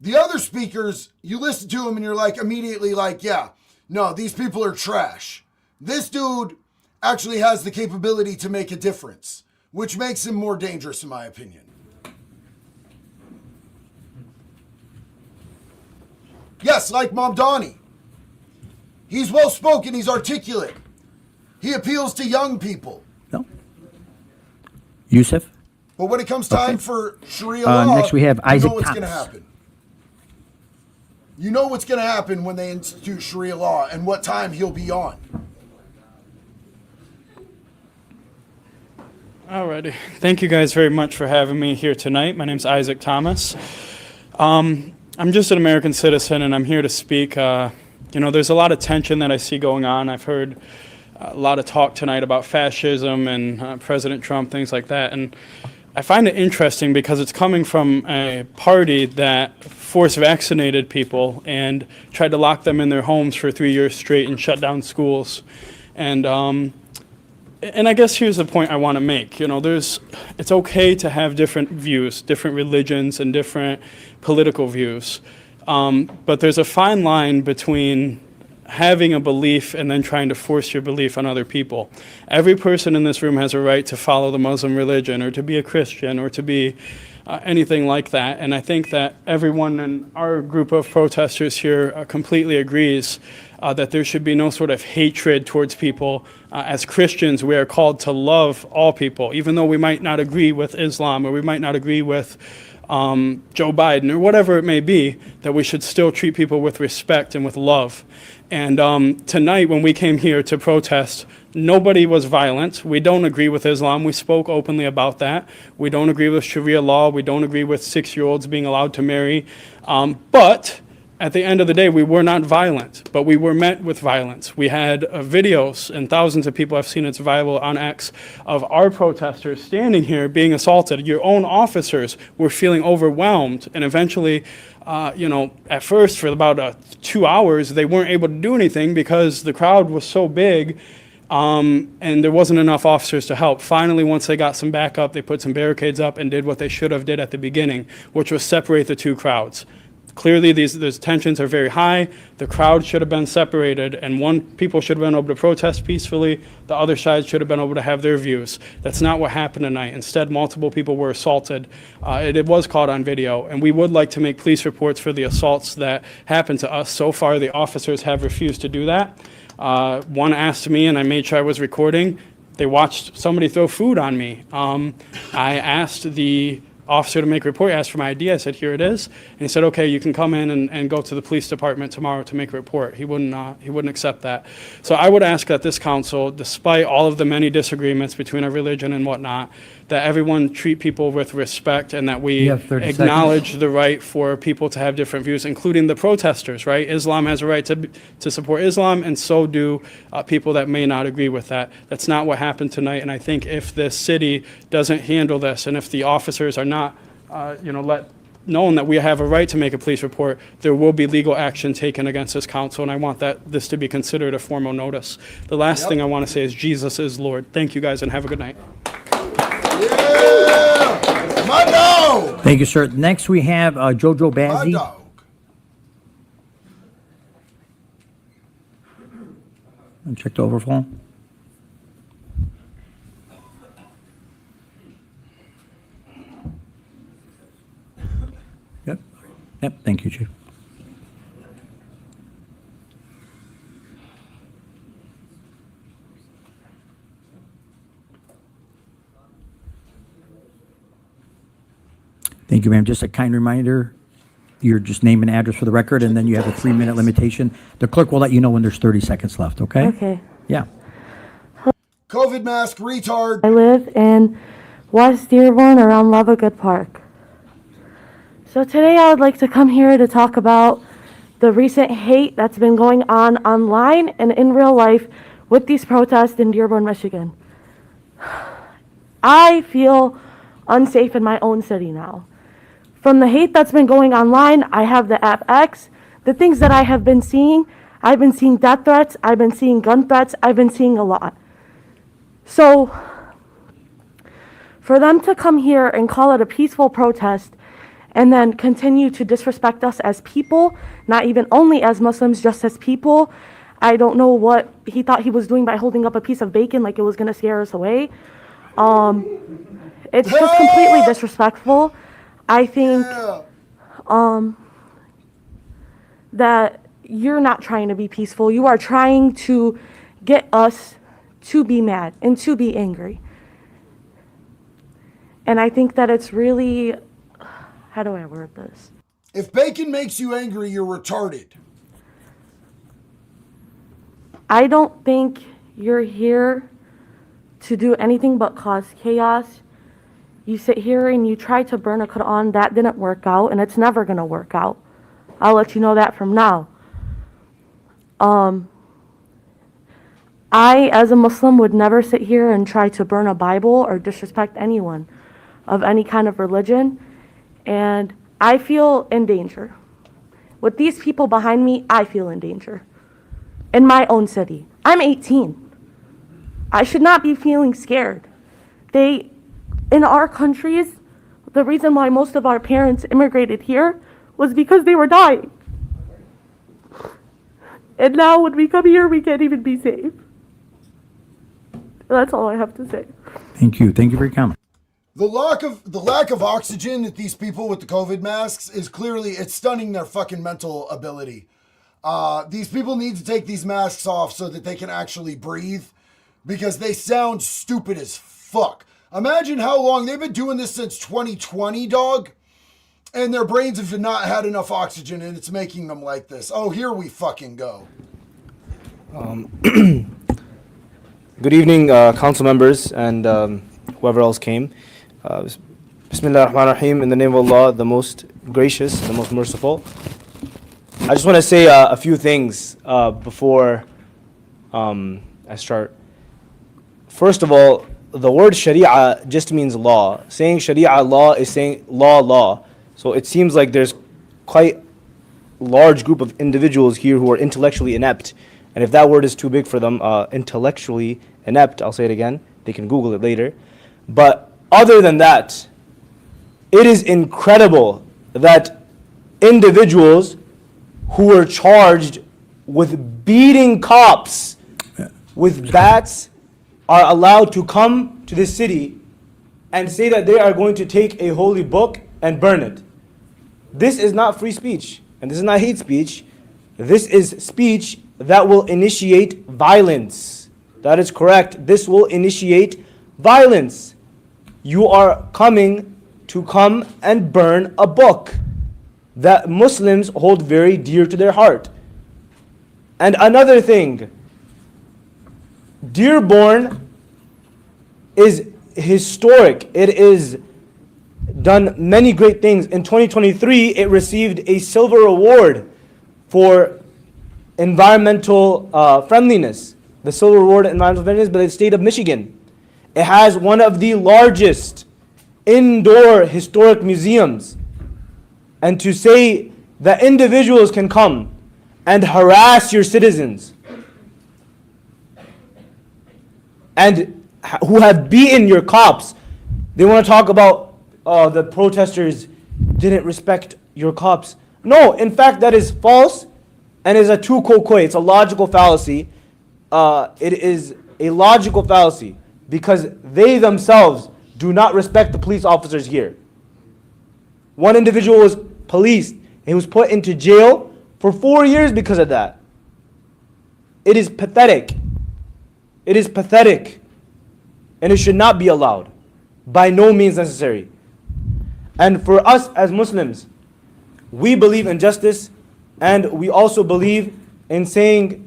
The other speakers, you listen to him and you're like immediately like, yeah, no, these people are trash. This dude actually has the capability to make a difference, which makes him more dangerous in my opinion. Yes, like Mamdani. He's well-spoken, he's articulate. He appeals to young people. Yusuf? But when it comes time for Sharia law, next we have Isaac you know what's going to Thomas. happen. You know what's going to happen when they institute Sharia law and what time he'll be on. Alrighty. Thank you guys very much for having me here tonight. My name's Isaac Thomas. I'm just an American citizen, and I'm here to speak. There's a lot of tension that I see going on. I've heard a lot of talk tonight about fascism and President Trump, things like that. And I find it interesting because it's coming from a party that force vaccinated people and tried to lock them in their homes for 3 years straight and shut down schools. And I guess here's the point I want to make. It's okay to have different views, different religions, and different political views. But there's a fine line between having a belief and then trying to force your belief on other people. Every person in this room has a right to follow the Muslim religion or to be a Christian or to be anything like that. And I think that everyone in our group of protesters here completely agrees that there should be no sort of hatred towards people. As Christians, we are called to love all people, even though we might not agree with Islam or we might not agree with Joe Biden or whatever it may be, that we should still treat people with respect and with love. And tonight, when we came here to protest, nobody was violent. We don't agree with Islam. We spoke openly about that. We don't agree with Sharia law. We don't agree with 6-year-olds being allowed to marry. But at the end of the day, we were not violent, but we were met with violence. We had videos, and thousands of people have seen it's viral on X, of our protesters standing here being assaulted. Your own officers were feeling overwhelmed, and eventually, at first for about 2 hours, they weren't able to do anything because the crowd was so big, and there wasn't enough officers to help. Finally, once they got some backup, they put some barricades up and did what they should have did at the beginning, which was separate the two crowds. Clearly, these tensions are very high. The crowd should have been separated, and people should have been able to protest peacefully. The other side should have been able to have their views. That's not what happened tonight. Instead, multiple people were assaulted. It was caught on video, and we would like to make police reports for the assaults that happened to us. So far, the officers have refused to do that. One asked me, and I made sure I was recording. they watched somebody throw food on me. I asked the officer to make a report. He asked for my ID. I said, here it is. And he said, okay, you can come in and go to the police department tomorrow to make a report. He wouldn't accept that. So I would ask that this council, despite all of the many disagreements between our religion and whatnot, that everyone treat people with respect and that we You have 30 acknowledge the right for people to have different views, including the protesters, right? Islam has a right to support Islam, and so do people that may not agree with that. That's not what happened tonight, and I think if this city doesn't handle this, and if the officers are not, let known that we have a right to make a police report, there will be legal action taken against this council, and I want this to be considered a formal notice. The last thing I want to say is Jesus is Lord. Thank you guys, and have a good night. My dog! Thank you, sir. Next, we have Jojo My Bazzi. dog. And check the overflow. Yep, thank you, Chief. Thank you, ma'am. Just a kind reminder, your just name and address for the record, and then you have a 3-minute limitation. The clerk will let you know when there's 30 seconds left, okay? Okay. Yeah. COVID mask, retard. I live in West Dearborn around Lovagood Park. So today I would like to come here to talk about the recent hate that's been going on online and in real life with these protests in Dearborn, Michigan. I feel unsafe in my own city now. From the hate that's been going online, I have the app X. The things that I have been seeing, I've been seeing death threats, I've been seeing gun threats, I've been seeing a lot. So for them to come here and call it a peaceful protest and then continue to disrespect us as people, not even only as Muslims, just as people, I don't know what he thought he was doing by holding up a piece of bacon like it was gonna scare us away. It's just completely disrespectful. I think that you're not trying to be peaceful. You are trying to get us to be mad and to be angry. And I think that it's really, how do I word this? If bacon makes you angry, you're retarded. I don't think you're here to do anything but cause chaos. You sit here and you try to burn a Quran. That didn't work out, and it's never going to work out. I'll let you know that from now. I, as a Muslim, would never sit here and try to burn a Bible or disrespect anyone of any kind of religion. And I feel in danger. With these people behind me, I feel in danger. In my own city. I'm 18. I should not be feeling scared. In our countries, the reason why most of our parents immigrated here was because they were dying. And now when we come here, we can't even be safe. That's all I have to say. Thank you. Thank you for your comment. The lack of oxygen that these people with the COVID masks is clearly, it's stunning their fucking mental ability. These people need to take these masks off so that they can actually breathe, because they sound stupid as fuck. Imagine how long they've been doing this since 2020, dog, and their brains have not had enough oxygen, and it's making them like this. Oh, here we fucking go. Good evening, council members and whoever else came. Bismillah ar-Rahman ar-Rahim, in the name of Allah, the most gracious, the most merciful. I just want to say a few things before I start. First of all, the word Sharia just means law. Saying Sharia law is saying law. So it seems like there's quite a large group of individuals here who are intellectually inept. And if that word is too big for them, intellectually inept, I'll say it again, they can Google it later. But other than that, it is incredible that individuals who were charged with beating cops with bats are allowed to come to this city and say that they are going to take a holy book and burn it. This is not free speech, and this is not hate speech. This is speech that will initiate violence. That is correct. This will initiate violence. You are coming to come and burn a book that Muslims hold very dear to their heart. And another thing, Dearborn is historic. It is done many great things. In 2023, it received a silver award for environmental friendliness. The silver award in environmental friendliness by the state of Michigan. It has one of the largest indoor historic museums. And to say that individuals can come and harass your citizens and who have beaten your cops, they want to talk about the protesters didn't respect your cops. No, in fact, that is false and is a tu quoque. It's a logical fallacy. It is a logical fallacy because they themselves do not respect the police officers here. One individual was policed and he was put into jail for 4 years because of that. It is pathetic. It is pathetic. And it should not be allowed. By no means necessary. And for us as Muslims, we believe in justice and we also believe in saying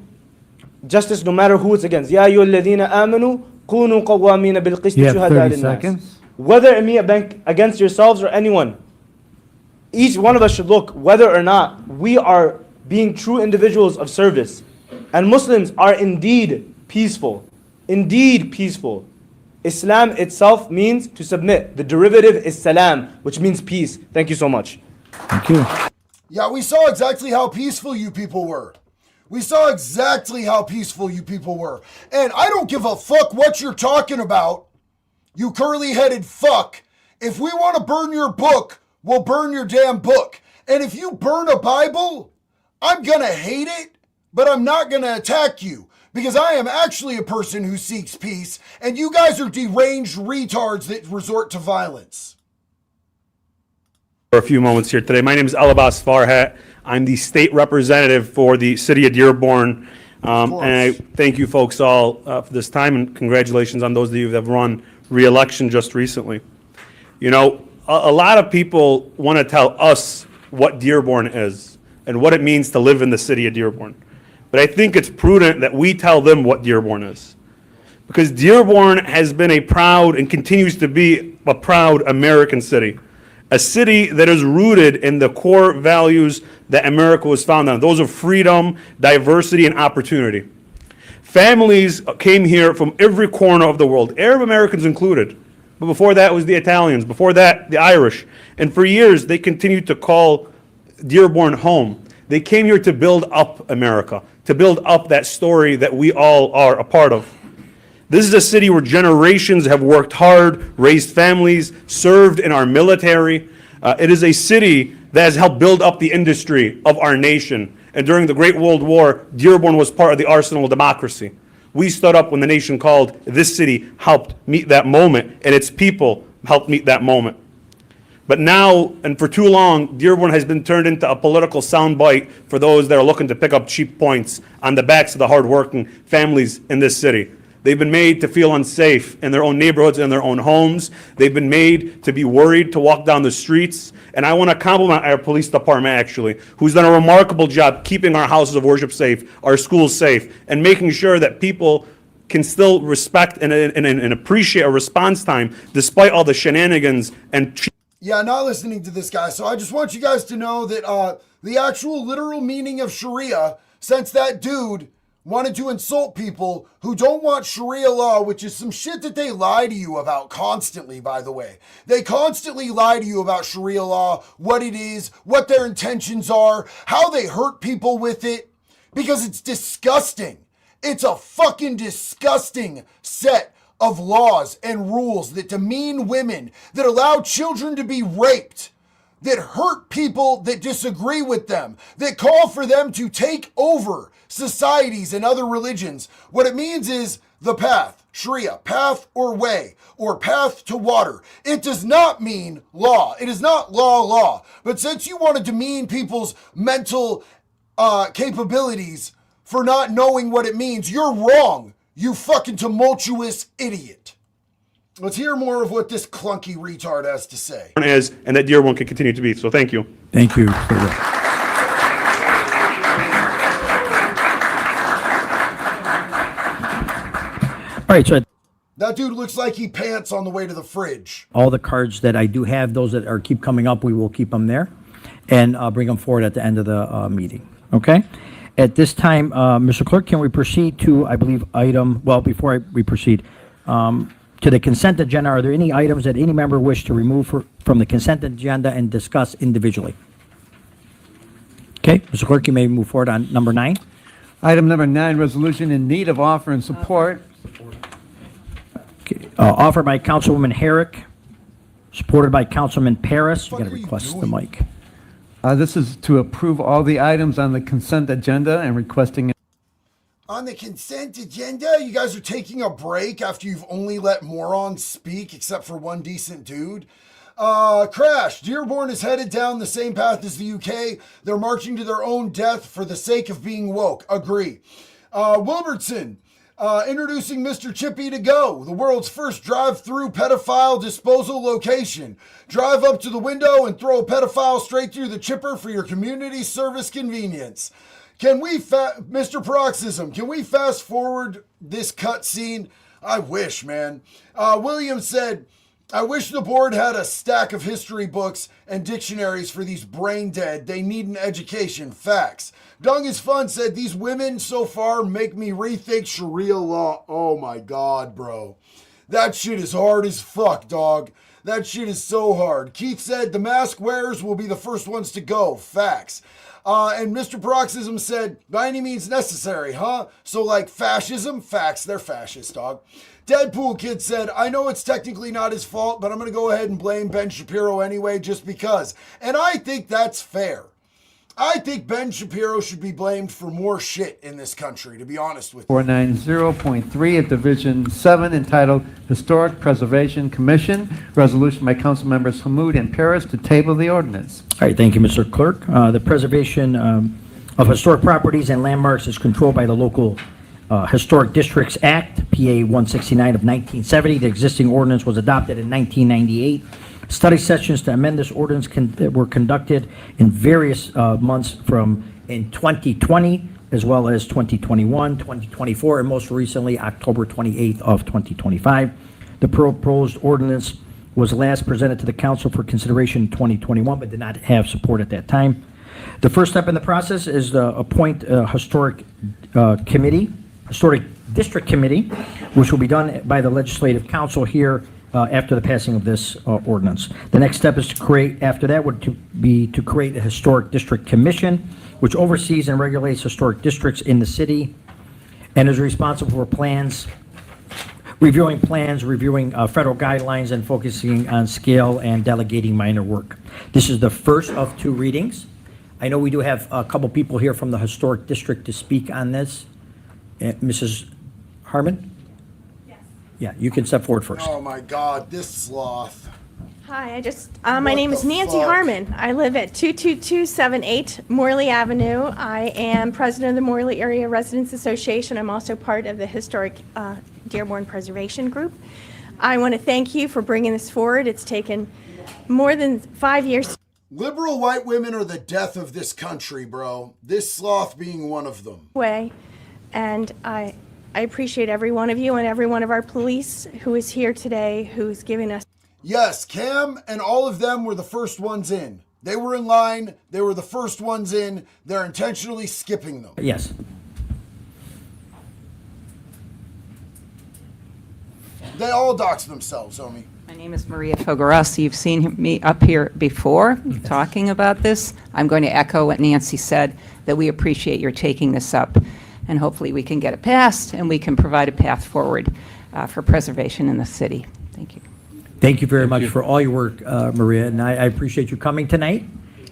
justice no matter who it's against. Ya ayyuhalladhina amanu kunu qawwamina bil qisti shuhada lin-nas. Whether it be against yourselves or anyone, each one of us should look whether or not we are being true individuals of service. And Muslims are indeed peaceful. Indeed peaceful. Islam itself means to submit. The derivative is salam, which means peace. Thank you so much. Thank you. Yeah, we saw exactly how peaceful you people were. We saw exactly how peaceful you people were. And I don't give a fuck what you're talking about, you curly-headed fuck. If we want to burn your book, we'll burn your damn book. And if you burn a Bible, I'm going to hate it, but I'm not going to attack you. Because I am actually a person who seeks peace, and you guys are deranged retards that resort to violence. For a few moments here today. My name is Alabas Farhat. I'm the state representative for the city of Dearborn. And I thank you folks all for this time, and congratulations on those of you that have run re-election just recently. You know, a lot of people want to tell us what Dearborn is and what it means to live in the city of Dearborn. But I think it's prudent that we tell them what Dearborn is. Because Dearborn has been a proud and continues to be a proud American city. A city that is rooted in the core values that America was founded on. Those of freedom, diversity, and opportunity. Families came here from every corner of the world, Arab Americans included. But before that was the Italians, before that the Irish. And for years they continued to call Dearborn home. They came here to build up America, to build up that story that we all are a part of. This is a city where generations have worked hard, raised families, served in our military. It is a city that has helped build up the industry of our nation. And during the Great World War, Dearborn was part of the arsenal of democracy. We stood up when the nation called. This city helped meet that moment, and its people helped meet that moment. But now, and for too long, Dearborn has been turned into a political soundbite for those that are looking to pick up cheap points on the backs of the hardworking families in this city. They've been made to feel unsafe in their own neighborhoods and their own homes. They've been made to be worried to walk down the streets. And I want to compliment our police department, actually, who's done a remarkable job keeping our houses of worship safe, our schools safe, and making sure that people can still respect and appreciate a response time despite all the shenanigans and Yeah, not listening to this guy. So I just want you guys to know that the actual literal meaning of Sharia, since that dude wanted to insult people who don't want Sharia law, which is some shit that they lie to you about constantly, by the way. They constantly lie to you about Sharia law, what it is, what their intentions are, how they hurt people with it, because it's disgusting. It's a fucking disgusting set of laws and rules that demean women, that allow children to be raped, that hurt people that disagree with them, that call for them to take over societies and other religions. What it means is the path, Sharia, path or way, or path to water. It does not mean law. It is not law. But since you want to demean people's mental capabilities for not knowing what it means, you're wrong. You fucking tumultuous idiot. Let's hear more of what this clunky retard has to say. Is, and that Dearborn can continue to be. So thank you. Thank you. All right, so That dude looks like he pants on the way to the fridge. all the cards that I do have, those that are keep coming up, we will keep them there and bring them forward at the end of the meeting. Okay? At this time, Mr. Clerk, can we proceed to, I believe, before we proceed, to the consent agenda, are there any items that any member wish to remove from the consent agenda and discuss individually? Okay, Mr. Clerk, you may move forward on number 9. Item number 9, resolution in need of offer and support. Offered by Councilwoman Herrick, supported by Councilman Paris. You got to request the mic. This is to approve all the items on the consent agenda and requesting. On the consent agenda, you guys are taking a break after you've only let morons speak, except for one decent dude. Crash. Dearborn is headed down the same path as the UK. They're marching to their own death for the sake of being woke. Agree. Wilbertson. Introducing Mr. Chippy to Go, the world's first drive-through pedophile disposal location. Drive up to the window and throw a pedophile straight through the chipper for your community service convenience. Can we, Mr. Paroxysm, can we fast forward this cutscene? I wish, man. William said, I wish the board had a stack of history books and dictionaries for these brain dead. They need an education. Facts. Dung is Fun said, these women so far make me rethink Sharia law. Oh my God, bro. That shit is hard as fuck, dog. That shit is so hard. Keith said, the mask wearers will be the first ones to go. Facts. And Mr. Paroxysm said, by any means necessary, huh? So like fascism? Facts. They're fascist, dog. Deadpool Kid said, I know it's technically not his fault, but I'm going to go ahead and blame Ben Shapiro anyway, just because. And I think that's fair. I think Ben Shapiro should be blamed for more shit in this country, to be honest with you. 490.3 at Division 7 entitled Historic Preservation Commission. Resolution by Council Members Hammoud and Paris to table the ordinance. All right, thank you, Mr. Clerk. The preservation of historic properties and landmarks is controlled by the local Historic Districts Act, PA 169 of 1970. The existing ordinance was adopted in 1998. Study sessions to amend this ordinance were conducted in various months in 2020, as well as 2021, 2024, and most recently October 28th of 2025. The proposed ordinance was last presented to the council for consideration in 2021, but did not have support at that time. The first step in the process is to appoint a historic district committee, which will be done by the legislative council here after the passing of this ordinance. The next step is to create a historic district commission, which oversees and regulates historic districts in the city and is responsible for reviewing federal guidelines and focusing on scale and delegating minor work. This is the first of 2 readings. I know we do have a couple people here from the historic district to speak on this. Mrs. Harmon? Yeah, you can step forward first. Oh my God, this sloth. Hi, my name is Nancy Harmon. I live at 22278 Morley Avenue. I am president of the Morley Area Residents Association. I'm also part of the Historic Dearborn Preservation Group. I want to thank you for bringing this forward. It's taken more than 5 years. Liberal white women are the death of this country, bro. This sloth being one of them. And I appreciate every one of you and every one of our police who is here today, who's giving us. Yes, Cam and all of them were the first ones in. They were in line. They were the first ones in. They're intentionally skipping them. Yes. They all dox themselves, homie. My name is Maria Fogaras. You've seen me up here before talking about this. I'm going to echo what Nancy said, that we appreciate your taking this up. And hopefully we can get it passed and we can provide a path forward for preservation in the city. Thank you. Thank you very much for all your work, Maria, and I appreciate you coming tonight.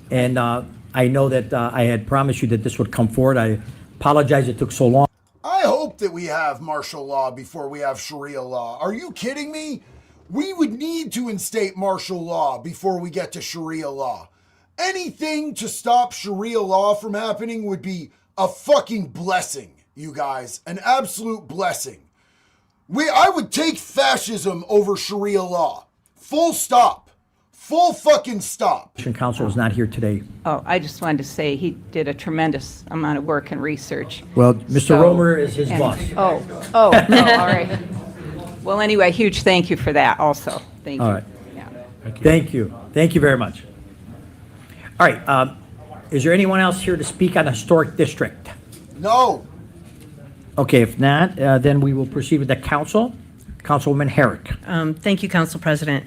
And I know that I had promised you that this would come forward. I apologize it took so long. I hope that we have martial law before we have Sharia law. Are you kidding me? We would need to instate martial law before we get to Sharia law. Anything to stop Sharia law from happening would be a fucking blessing, you guys. An absolute blessing. I would take fascism over Sharia law. Full stop. Full fucking stop. Council is not here today. Oh, I just wanted to say he did a tremendous amount of work and research. Well, Mr. Romer is his boss. Oh, all right. Well, anyway, huge thank you for that also. Thank you. All right. Yeah. Thank you. Thank you very much. All right. Is there anyone else here to speak on the historic district? No. Okay, if not, then we will proceed with the council. Councilwoman Herrick. Thank you, Council President.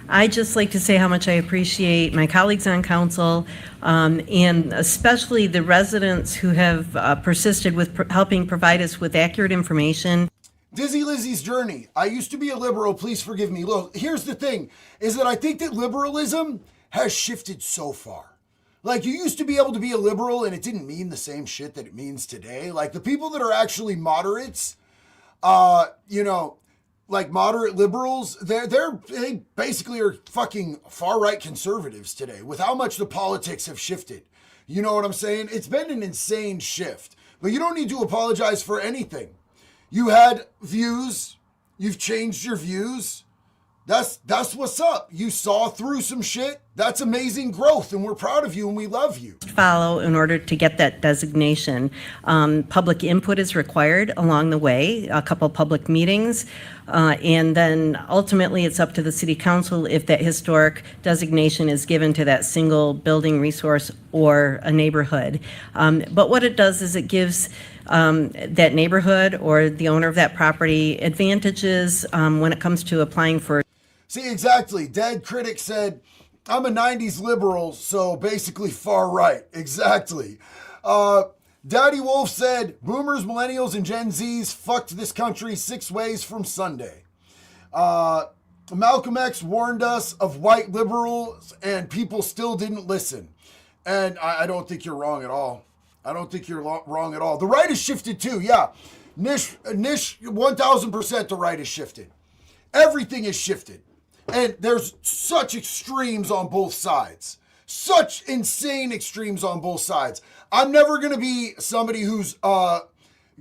I'd just like to say how much I appreciate my colleagues on council, and especially the residents who have persisted with helping provide us with accurate information. Dizzy Lizzie's journey. I used to be a liberal, please forgive me. Look, here's the thing, is that I think that liberalism has shifted so far. Like, you used to be able to be a liberal and it didn't mean the same shit that it means today. Like, the people that are actually moderates, like moderate liberals, they basically are fucking far-right conservatives today with how much the politics have shifted. You know what I'm saying? It's been an insane shift. But you don't need to apologize for anything. You had views. You've changed your views. That's what's up. You saw through some shit. That's amazing growth, and we're proud of you, and we love you. Follow in order to get that designation. Public input is required along the way, a couple public meetings, and then ultimately it's up to the City Council if that historic designation is given to that single building resource or a neighborhood. But what it does is it gives that neighborhood or the owner of that property advantages when it comes to applying for. See, exactly. Dead Critic said, I'm a 90s liberal, so basically far right. Exactly. Daddy Wolf said, boomers, millennials, and Gen Zs fucked this country 6 ways from Sunday. Malcolm X warned us of white liberals, and people still didn't listen. And I don't think you're wrong at all. I don't think you're wrong at all. The right has shifted too, yeah. Nish, 1,000% the right has shifted. Everything is shifted. And there's such extremes on both sides. Such insane extremes on both sides. I'm never going to be somebody who's going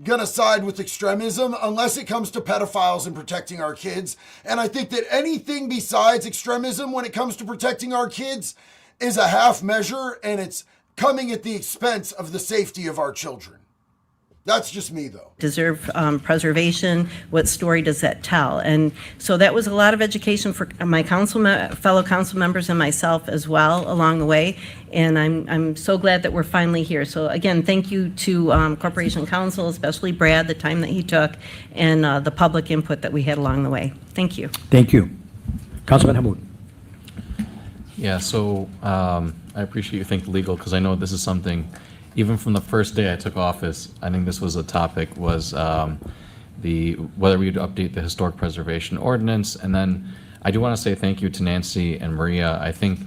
to side with extremism unless it comes to pedophiles and protecting our kids. And I think that anything besides extremism when it comes to protecting our kids is a half measure, and it's coming at the expense of the safety of our children. That's just me, though. Deserve preservation. What story does that tell? And so that was a lot of education for my fellow council members and myself as well along the way. And I'm so glad that we're finally here. So again, thank you to Corporation Council, especially Brad, the time that he took, and the public input that we had along the way. Thank you. Thank you. Councilman Hammoud. Yeah, so I appreciate you think legal, because I know this is something, even from the first day I took office, I think this was a topic, was whether we would update the historic preservation ordinance. And then I do want to say thank you to Nancy and Maria. I think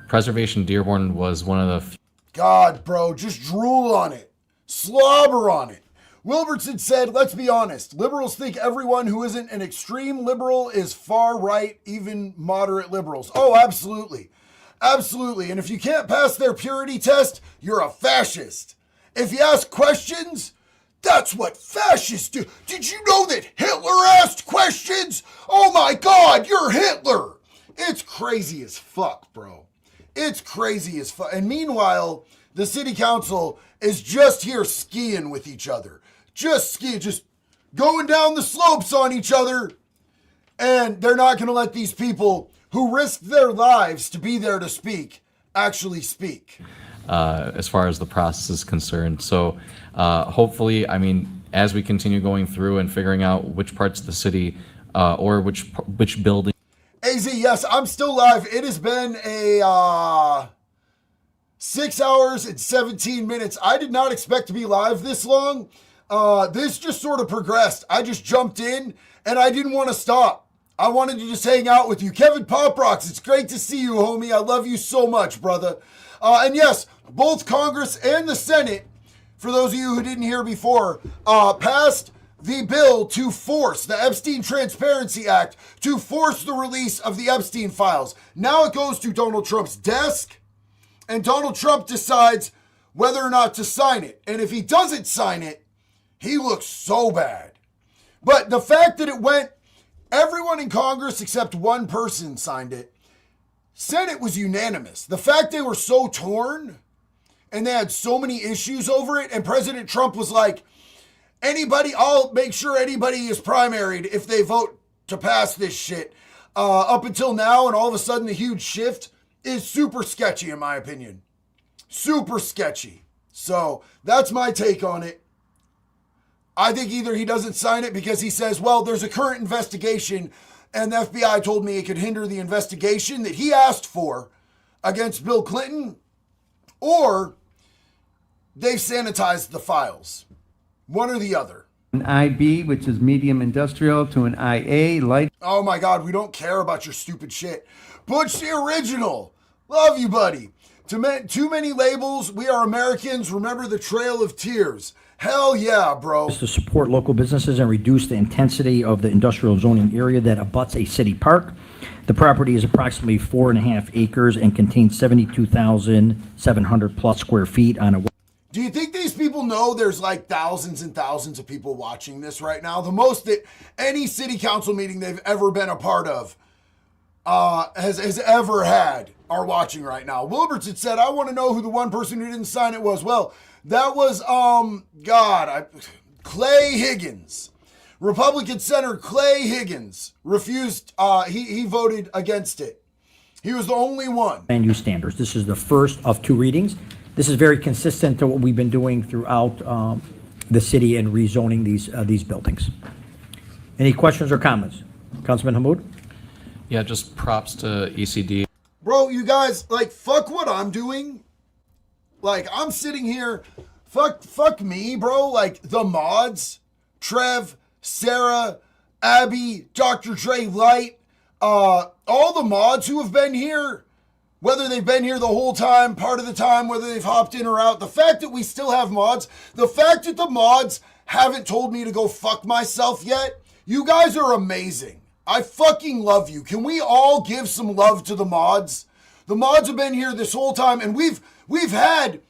Preservation Dearborn was one of the God, bro, just drool on it. Slobber on it. Wilbertson said, let's be honest, liberals think everyone who isn't an extreme liberal is far right, even moderate liberals. Oh, absolutely. Absolutely. And if you can't pass their purity test, you're a fascist. If you ask questions, that's what fascists do. Did you know that Hitler asked questions? Oh my God, you're Hitler. It's crazy as fuck, bro. It's crazy as fuck. And meanwhile, the city council is just here skiing with each other. Just skiing, just going down the slopes on each other. And they're not going to let these people who risked their lives to be there to speak actually speak. As far as the process is concerned. So hopefully, I mean, as we continue going through and figuring out which parts of the city or which building. AZ, yes, I'm still live. It has been a 6 hours and 17 minutes. I did not expect to be live this long. This just sort of progressed. I just jumped in and I didn't want to stop. I wanted to just hang out with you. Kevin Poprocks, it's great to see you, homie. I love you so much, brother. And yes, both Congress and the Senate, for those of you who didn't hear before, passed the bill to force the Epstein Transparency Act to force the release of the Epstein files. Now it goes to Donald Trump's desk, and Donald Trump decides whether or not to sign it. And if he doesn't sign it, he looks so bad. But the fact that it went, everyone in Congress except one person signed it, said it was unanimous. The fact they were so torn and they had so many issues over it, and President Trump was like, I'll make sure anybody is primaried if they vote to pass this shit. Up until now, and all of a sudden the huge shift is super sketchy in my opinion. Super sketchy. So that's my take on it. I think either he doesn't sign it because he says, well, there's a current investigation and the FBI told me it could hinder the investigation that he asked for against Bill Clinton, or they've sanitized the files. One or the other. An IB, which is medium industrial, to an IA, light. Oh my God, we don't care about your stupid shit. Butch the original. Love you, buddy. Too many labels. We are Americans. Remember the Trail of Tears. Hell yeah, bro. To support local businesses and reduce the intensity of the industrial zoning area that abuts a city park. The property is approximately 4.5 acres and contains 72,700 plus square feet on a... Do you think these people know there's like thousands and thousands of people watching this right now? The most that any city council meeting they've ever been a part of has ever had are watching right now. Wilberts had said, I want to know who the one person who didn't sign it was. Well, that was, Clay Higgins. Republican Senator Clay Higgins refused, he voted against it. He was the only one. Land use standards. This is the first of 2 readings. This is very consistent to what we've been doing throughout the city and rezoning these buildings. Any questions or comments? Councilman Hammoud? Yeah, just props to ECD. Bro, you guys, like, fuck what I'm doing. Like, I'm sitting here, fuck me, bro. Like, the mods, Trev, Sarah, Abby, Dr. Dre Light, all the mods who have been here, whether they've been here the whole time, part of the time, whether they've hopped in or out, the fact that we still have mods, the fact that the mods haven't told me to go fuck myself yet, you guys are amazing. I fucking love you. Can we all give some love to the mods? The mods have been here this whole time, and we've had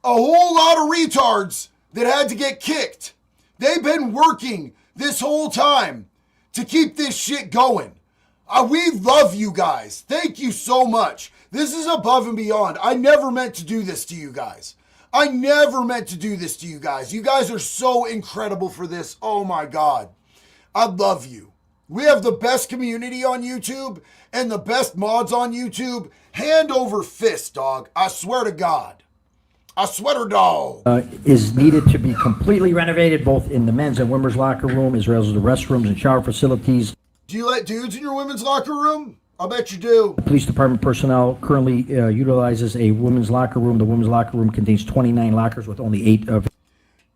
a whole lot of retards that had to get kicked. They've been working this whole time to keep this shit going. We love you guys. Thank you so much. This is above and beyond. I never meant to do this to you guys. I never meant to do this to you guys. You guys are so incredible for this. Oh my God. I love you. We have the best community on YouTube and the best mods on YouTube. Hand over fist, dog. I swear to God. I swear to dog. Is needed to be completely renovated, both in the men's and women's locker room, as well as the restrooms and shower facilities. Do you let dudes in your women's locker room? I'll bet you do. The police department personnel currently utilizes a women's locker room. The women's locker room contains 29 lockers with only 8 of...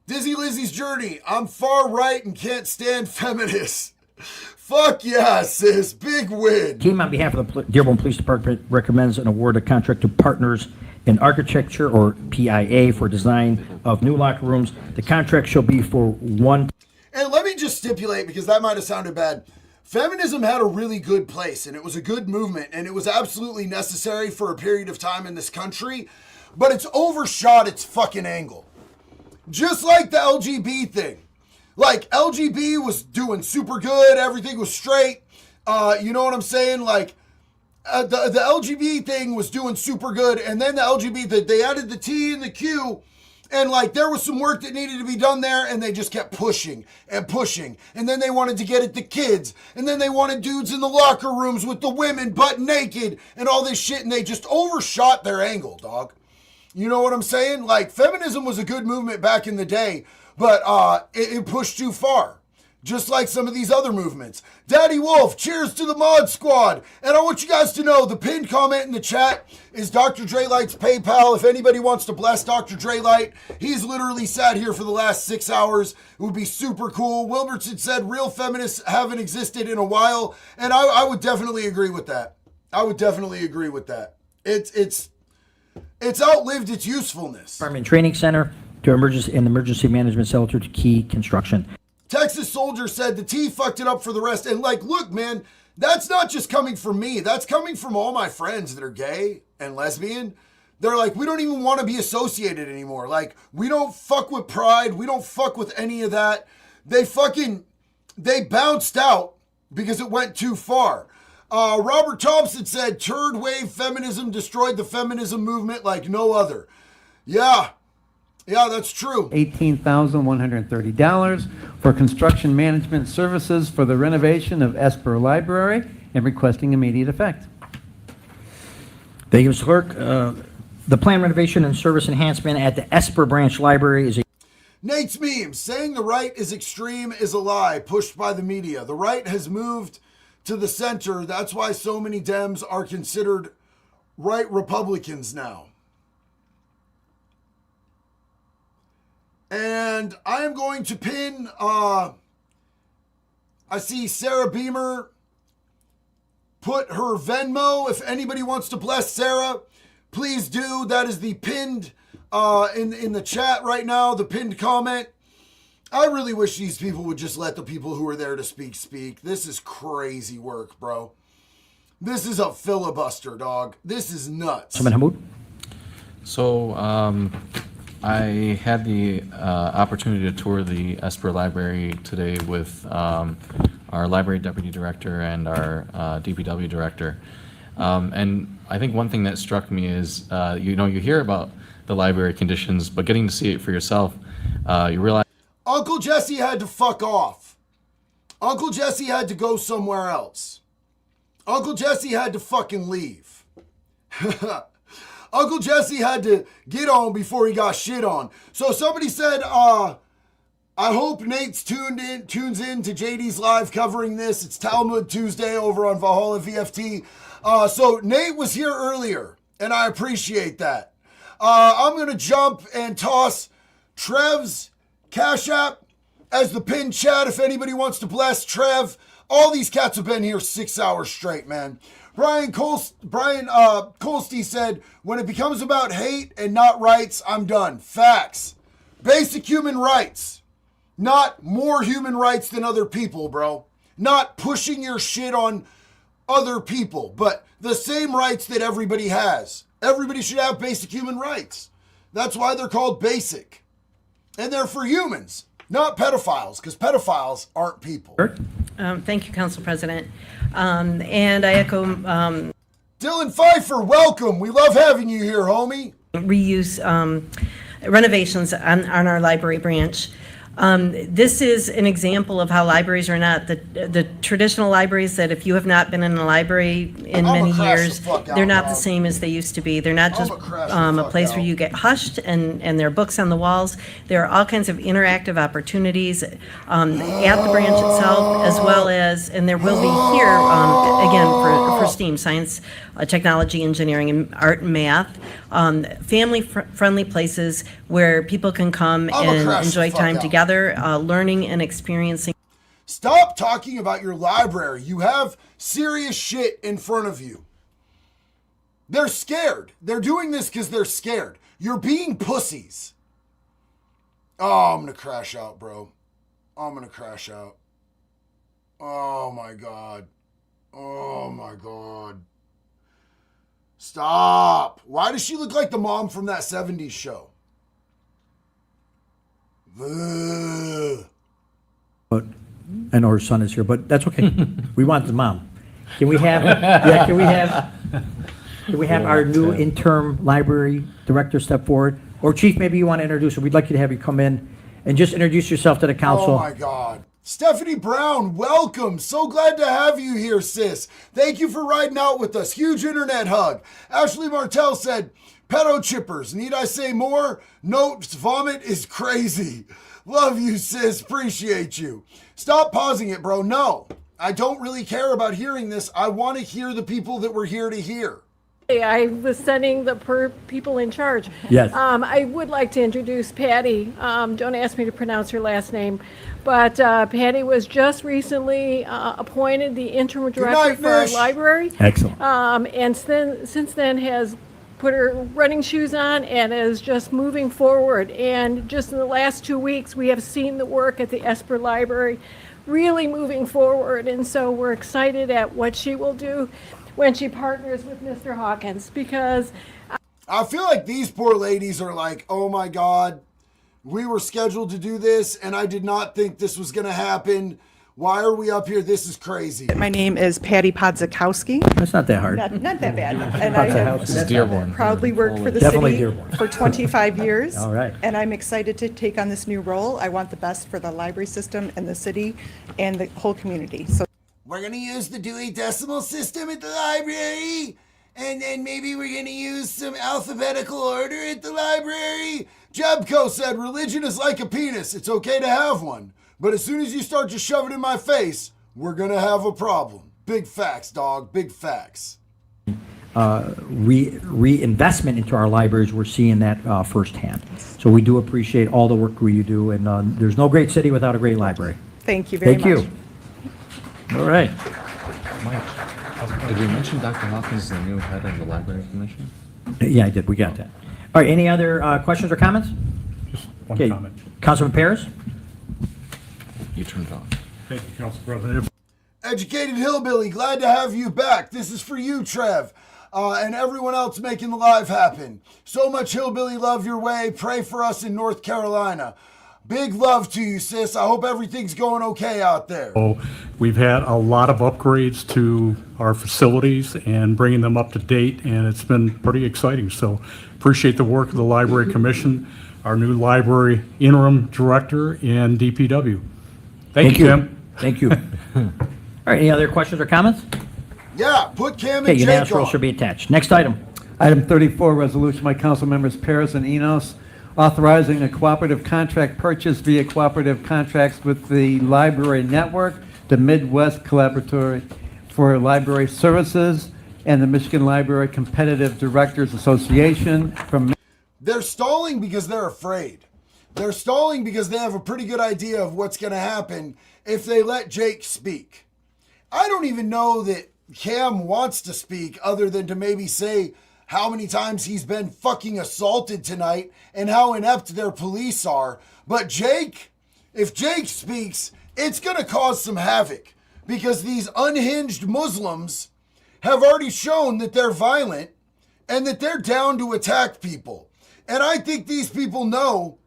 Dizzy Lizzie's journey. I'm far right and can't stand feminists. Fuck yeah, sis. Big win. Team on behalf of the Dearborn Police Department recommends an award of contract to Partners in Architecture, or PIA, for design of new locker rooms. The contract shall be for one... And let me just stipulate, because that might have sounded bad. Feminism had a really good place, and it was a good movement, and it was absolutely necessary for a period of time in this country, but it's overshot its fucking angle. Just like the LGB thing. Like, LGB was doing super good, everything was straight, you know what I'm saying? Like, the LGB thing was doing super good, and then the LGBT, they added the T and the Q, and like there was some work that needed to be done there, and they just kept pushing and pushing. And then they wanted to get at the kids, and then they wanted dudes in the locker rooms with the women butt naked and all this shit, and they just overshot their angle, dog. You know what I'm saying? Like, feminism was a good movement back in the day, but it pushed too far. Just like some of these other movements. Daddy Wolf, cheers to the Mod Squad. And I want you guys to know, the pinned comment in the chat is Dr. Dre Light's PayPal. If anybody wants to bless Dr. Dre Light, he's literally sat here for the last 6 hours. It would be super cool. Wilbertson said real feminists haven't existed in a while. And I would definitely agree with that. I would definitely agree with that. It's outlived its usefulness. Department Training Center to emergency management center to key construction. Texas Soldier said the T fucked it up for the rest. And like, look, man, that's not just coming from me. That's coming from all my friends that are gay and lesbian. They're like, we don't even want to be associated anymore. Like, we don't fuck with pride. We don't fuck with any of that. They fucking, they bounced out because it went too far. Robert Thompson said, third wave feminism destroyed the feminism movement like no other. Yeah, that's true. $18,130 for construction management services for the renovation of Esper Library and requesting immediate effect. Thank you, Mr. Clerk. The plan renovation and service enhancement at the Esper Branch Library is a Nate's meme, saying the right is extreme is a lie, pushed by the media. The right has moved to the center. That's why so many Dems are considered right Republicans now. And I am going to pin, I see Sarah Beamer put her Venmo. If anybody wants to bless Sarah, please do. That is the pinned in the chat right now, the pinned comment. I really wish these people would just let the people who are there to speak. This is crazy work, bro. This is a filibuster, dog. This is nuts. So, I had the opportunity to tour the Esper Library today with our library deputy director and our DPW director. And I think one thing that struck me is, you hear about the library conditions, but getting to see it for yourself, you realize. Uncle Jesse had to fuck off. Uncle Jesse had to go somewhere else. Uncle Jesse had to fucking leave. Uncle Jesse had to get on before he got shit on. So somebody said, I hope Nate's tunes in to JD's live covering this. It's Talmud Tuesday over on Valhalla VFT. So Nate was here earlier, and I appreciate that. I'm going to jump and toss Trev's Cash App as the pinned chat if anybody wants to bless Trev. All these cats have been here 6 hours straight, man. Brian Colsty said, when it becomes about hate and not rights, I'm done. Facts. Basic human rights. Not more human rights than other people, bro. Not pushing your shit on other people, but the same rights that everybody has. Everybody should have basic human rights. That's why they're called basic. And they're for humans, not pedophiles, because pedophiles aren't people. Thank you, Council President. And I echo Dylan Pfeiffer, welcome. We love having you here, homie. Reuse renovations on our library branch. This is an example of how libraries are not the traditional libraries that if you have not been in a library in many years, they're not the same as they used to be. They're not just a place where you get hushed and there are books on the walls. There are all kinds of interactive opportunities at the branch itself, as well as, and there will be here, again, for STEAM, science, technology, engineering, and art and math, family-friendly places where people can come and enjoy time together, learning and experiencing. Stop talking about your library. You have serious shit in front of you. They're scared. They're doing this because they're scared. You're being pussies. Oh, I'm going to crash out, bro. I'm going to crash out. Oh, my God. Oh, my God. Stop. Why does she look like the mom from that 70s show? But I know her son is here, but that's okay. We want the mom. Can we have our new interim library director step forward? Or Chief, maybe you want to introduce her. We'd like you to have you come in and just introduce yourself to the council. Oh my God. Stephanie Brown, welcome. So glad to have you here, sis. Thank you for riding out with us. Huge internet hug. Ashley Martell said, pedo chippers. Need I say more? Notes, vomit is crazy. Love you, sis. Appreciate you. Stop pausing it, bro. No, I don't really care about hearing this. I want to hear the people that we're here to hear. I was sending the people in charge. Yes. I would like to introduce Patty. Don't ask me to pronounce her last name. But Patty was just recently appointed the interim director for our library. Excellent. And since then has put her running shoes on and is just moving forward. And just in the last 2 weeks, we have seen the work at the Esper Library really moving forward. And so we're excited at what she will do when she partners with Mr. Hawkins, because I feel like these poor ladies are like, oh my God, we were scheduled to do this and I did not think this was going to happen. Why are we up here? This is crazy. My name is Patty Podzakowski. That's not that hard. Not that bad. And I have This is Dearborn. proudly worked for the Definitely city Dearborn. for 25 years. All right. And I'm excited to take on this new role. I want the best for the library system and the city and the whole community. So We're going to use the Dewey Decimal System at the library, and then maybe we're going to use some alphabetical order at the library. Jebko said religion is like a penis. It's okay to have one, but as soon as you start to shove it in my face, we're going to have a problem. Big facts, dog. Big facts. Reinvestment into our libraries, we're seeing that firsthand. So we do appreciate all the work you do, and there's no great city without a great library. thank you very much. Thank you. All right. Mike, did we mention Dr. Hawkins is the new head of the Library Commission? Yeah, I did. We got that. All right. Any other questions or comments? One Okay. comment. Councilman Paris? You turned it off. Thank you, Council President. Educated Hillbilly, glad to have you back. This is for you, Trev, and everyone else making the live happen. So much Hillbilly love your way. Pray for us in North Carolina. Big love to you, sis. I hope everything's going okay out there. So we've had a lot of upgrades to our facilities and bringing them up to date, and it's been pretty exciting. So appreciate the work of the Library Commission, our new library interim director, and DPW. Thank you, Tim. Thank you. All right. Any other questions or comments? Yeah, put Cam Okay, and unanimous Jake roll on. should be attached. Next item. Item 34, resolution by council members Paris and Enos, authorizing a cooperative contract purchase via cooperative contracts with the library network, the Midwest Collaboratory for Library Services, and the Michigan Library Competitive Directors Association from. They're stalling because they're afraid. They're stalling because they have a pretty good idea of what's going to happen if they let Jake speak. I don't even know that Cam wants to speak other than to maybe say how many times he's been fucking assaulted tonight and how inept their police are. But Jake, if Jake speaks, it's going to cause some havoc because these unhinged Muslims have already shown that they're violent and that they're down to attack people. And I think these people know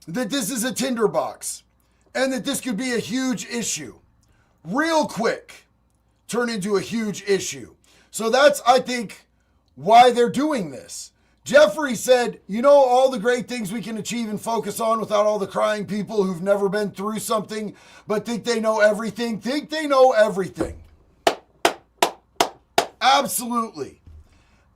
that this is a tinderbox and that this could be a huge issue. Real quick, turn into a huge issue. So that's, I think, why they're doing this. Jeffrey said, you know, all the great things we can achieve and focus on without all the crying people who've never been through something but think they know everything. Think they know everything. Absolutely.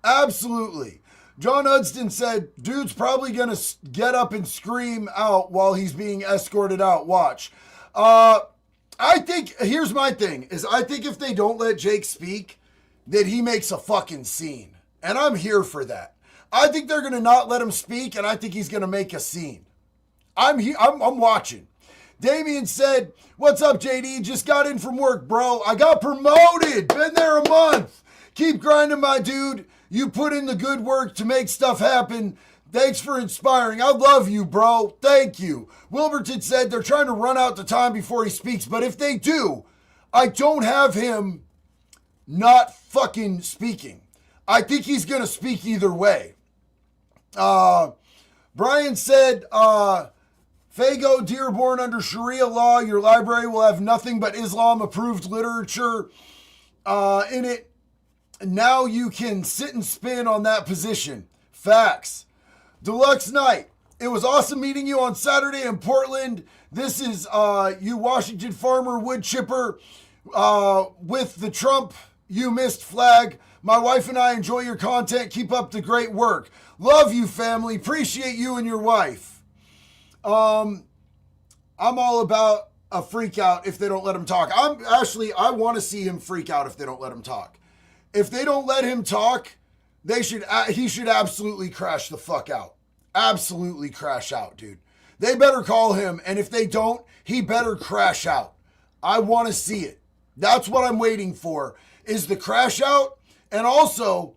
Absolutely. John Hudston said, dude's probably going to get up and scream out while he's being escorted out. Watch. I think, here's my thing, is I think if they don't let Jake speak, that he makes a fucking scene. And I'm here for that. I think they're going to not let him speak, and I think he's going to make a scene. I'm watching. Damien said, what's up, JD? Just got in from work, bro. I got promoted. Been there a month. Keep grinding, my dude. You put in the good work to make stuff happen. Thanks for inspiring. I love you, bro. Thank you. Wilberton said they're trying to run out the time before he speaks, but if they do, I don't have him not fucking speaking. I think he's going to speak either way. Brian said, Fago, Dearborn, under Sharia law, your library will have nothing but Islam-approved literature in it. Now you can sit and spin on that position. Facts. Deluxe Night. It was awesome meeting you on Saturday in Portland. This is you Washington farmer wood chipper with the Trump you missed flag. My wife and I enjoy your content. Keep up the great work. Love you, family. Appreciate you and your wife. I'm all about a freak out if they don't let him talk. I want to see him freak out if they don't let him talk. If they don't let him talk, he should absolutely crash the fuck out. Absolutely crash out, dude. They better call him, and if they don't, he better crash out. I want to see it. That's what I'm waiting for, is the crash out, and also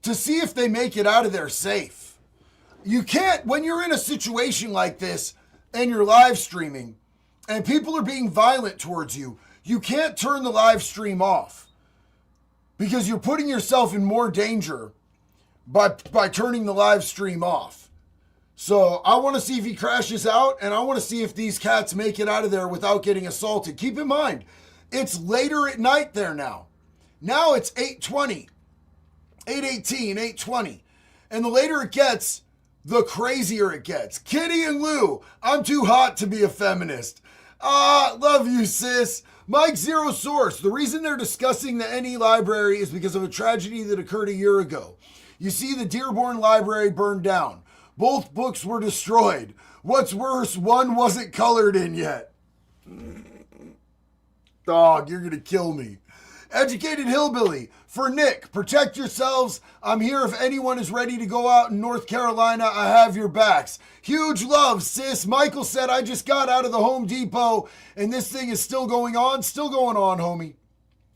to see if they make it out of there safe. You can't, when you're in a situation like this and you're live streaming and people are being violent towards you, you can't turn the live stream off. Because you're putting yourself in more danger by turning the live stream off. So I want to see if he crashes out, and I want to see if these cats make it out of there without getting assaulted. Keep in mind, it's later at night there now. Now it's 8:20, 8:18, 8:20. And the later it gets, the crazier it gets. Kitty and Lou, I'm too hot to be a feminist. Love you, sis. Mike Zero Source, the reason they're discussing the NE library is because of a tragedy that occurred a year ago. You see, the Dearborn Library burned down. Both books were destroyed. What's worse, one wasn't colored in yet. Dog, you're going to kill me. Educated Hillbilly, for Nick, protect yourselves. I'm here if anyone is ready to go out in North Carolina. I have your backs. Huge love, sis. Michael said, I just got out of the Home Depot and this thing is still going on. Still going on, homie.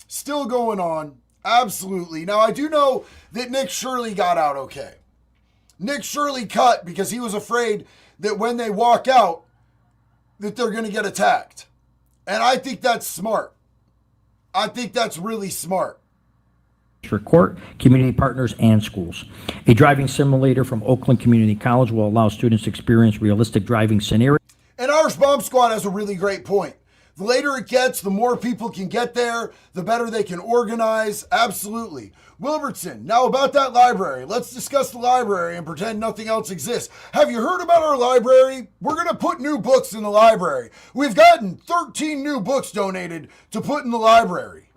Still going on. Absolutely. Now, I do know that Nick Shirley got out okay. Nick Shirley cut because he was afraid that when they walk out, that they're going to get attacked. And I think that's smart. I think that's really smart. District Court, community partners, and schools. A driving simulator from Oakland Community College will allow students to experience realistic driving scenarios. And Irish Bomb Squad has a really great point. The later it gets, the more people can get there, the better they can organize. Absolutely. Wilbertson, now about that library. Let's discuss the library and pretend nothing else exists. Have you heard about our library? We're going to put new books in the library. We've gotten 13 new books donated to put in the library.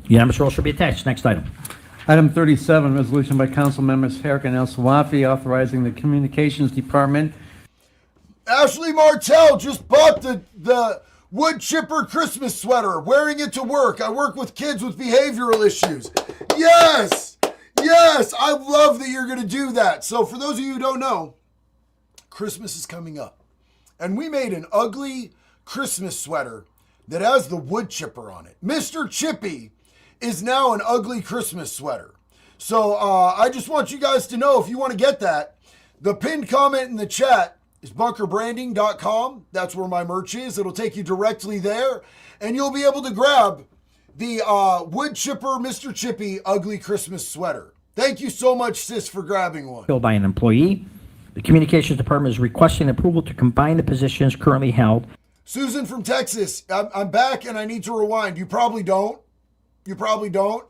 Unanimous roll shall be attached. Next item. Item 37, resolution by council members Herrick and El Sawafi authorizing the Communications Department. Ashley Martell just bought the wood chipper Christmas sweater, wearing it to work. I work with kids with behavioral issues. Yes! Yes! I love that you're going to do that. So for those of you who don't know, Christmas is coming up. And we made an ugly Christmas sweater that has the wood chipper on it. Mr. Chippy is now an ugly Christmas sweater. So I just want you guys to know, if you want to get that, the pinned comment in the chat is bunkerbranding.com. That's where my merch is. It'll take you directly there, and you'll be able to grab the wood chipper Mr. Chippy ugly Christmas sweater. Thank you so much, sis, for grabbing one. Filled by an employee. The Communications Department is requesting approval to combine the positions currently held. Susan from Texas, I'm back and I need to rewind. You probably don't. You probably don't.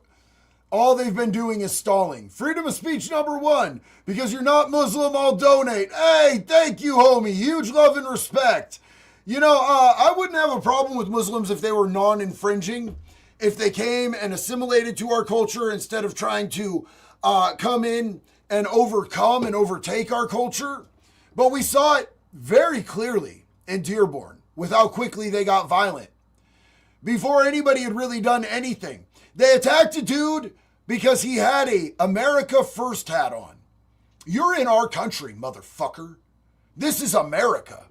All they've been doing is stalling. Freedom of speech #1. Because you're not Muslim, I'll donate. Hey, thank you, homie. Huge love and respect. You know, I wouldn't have a problem with Muslims if they were non-infringing. If they came and assimilated to our culture instead of trying to come in and overcome and overtake our culture. But we saw it very clearly in Dearborn with how quickly they got violent. Before anybody had really done anything. They attacked a dude because he had a America First hat on. You're in our country, motherfucker. This is America.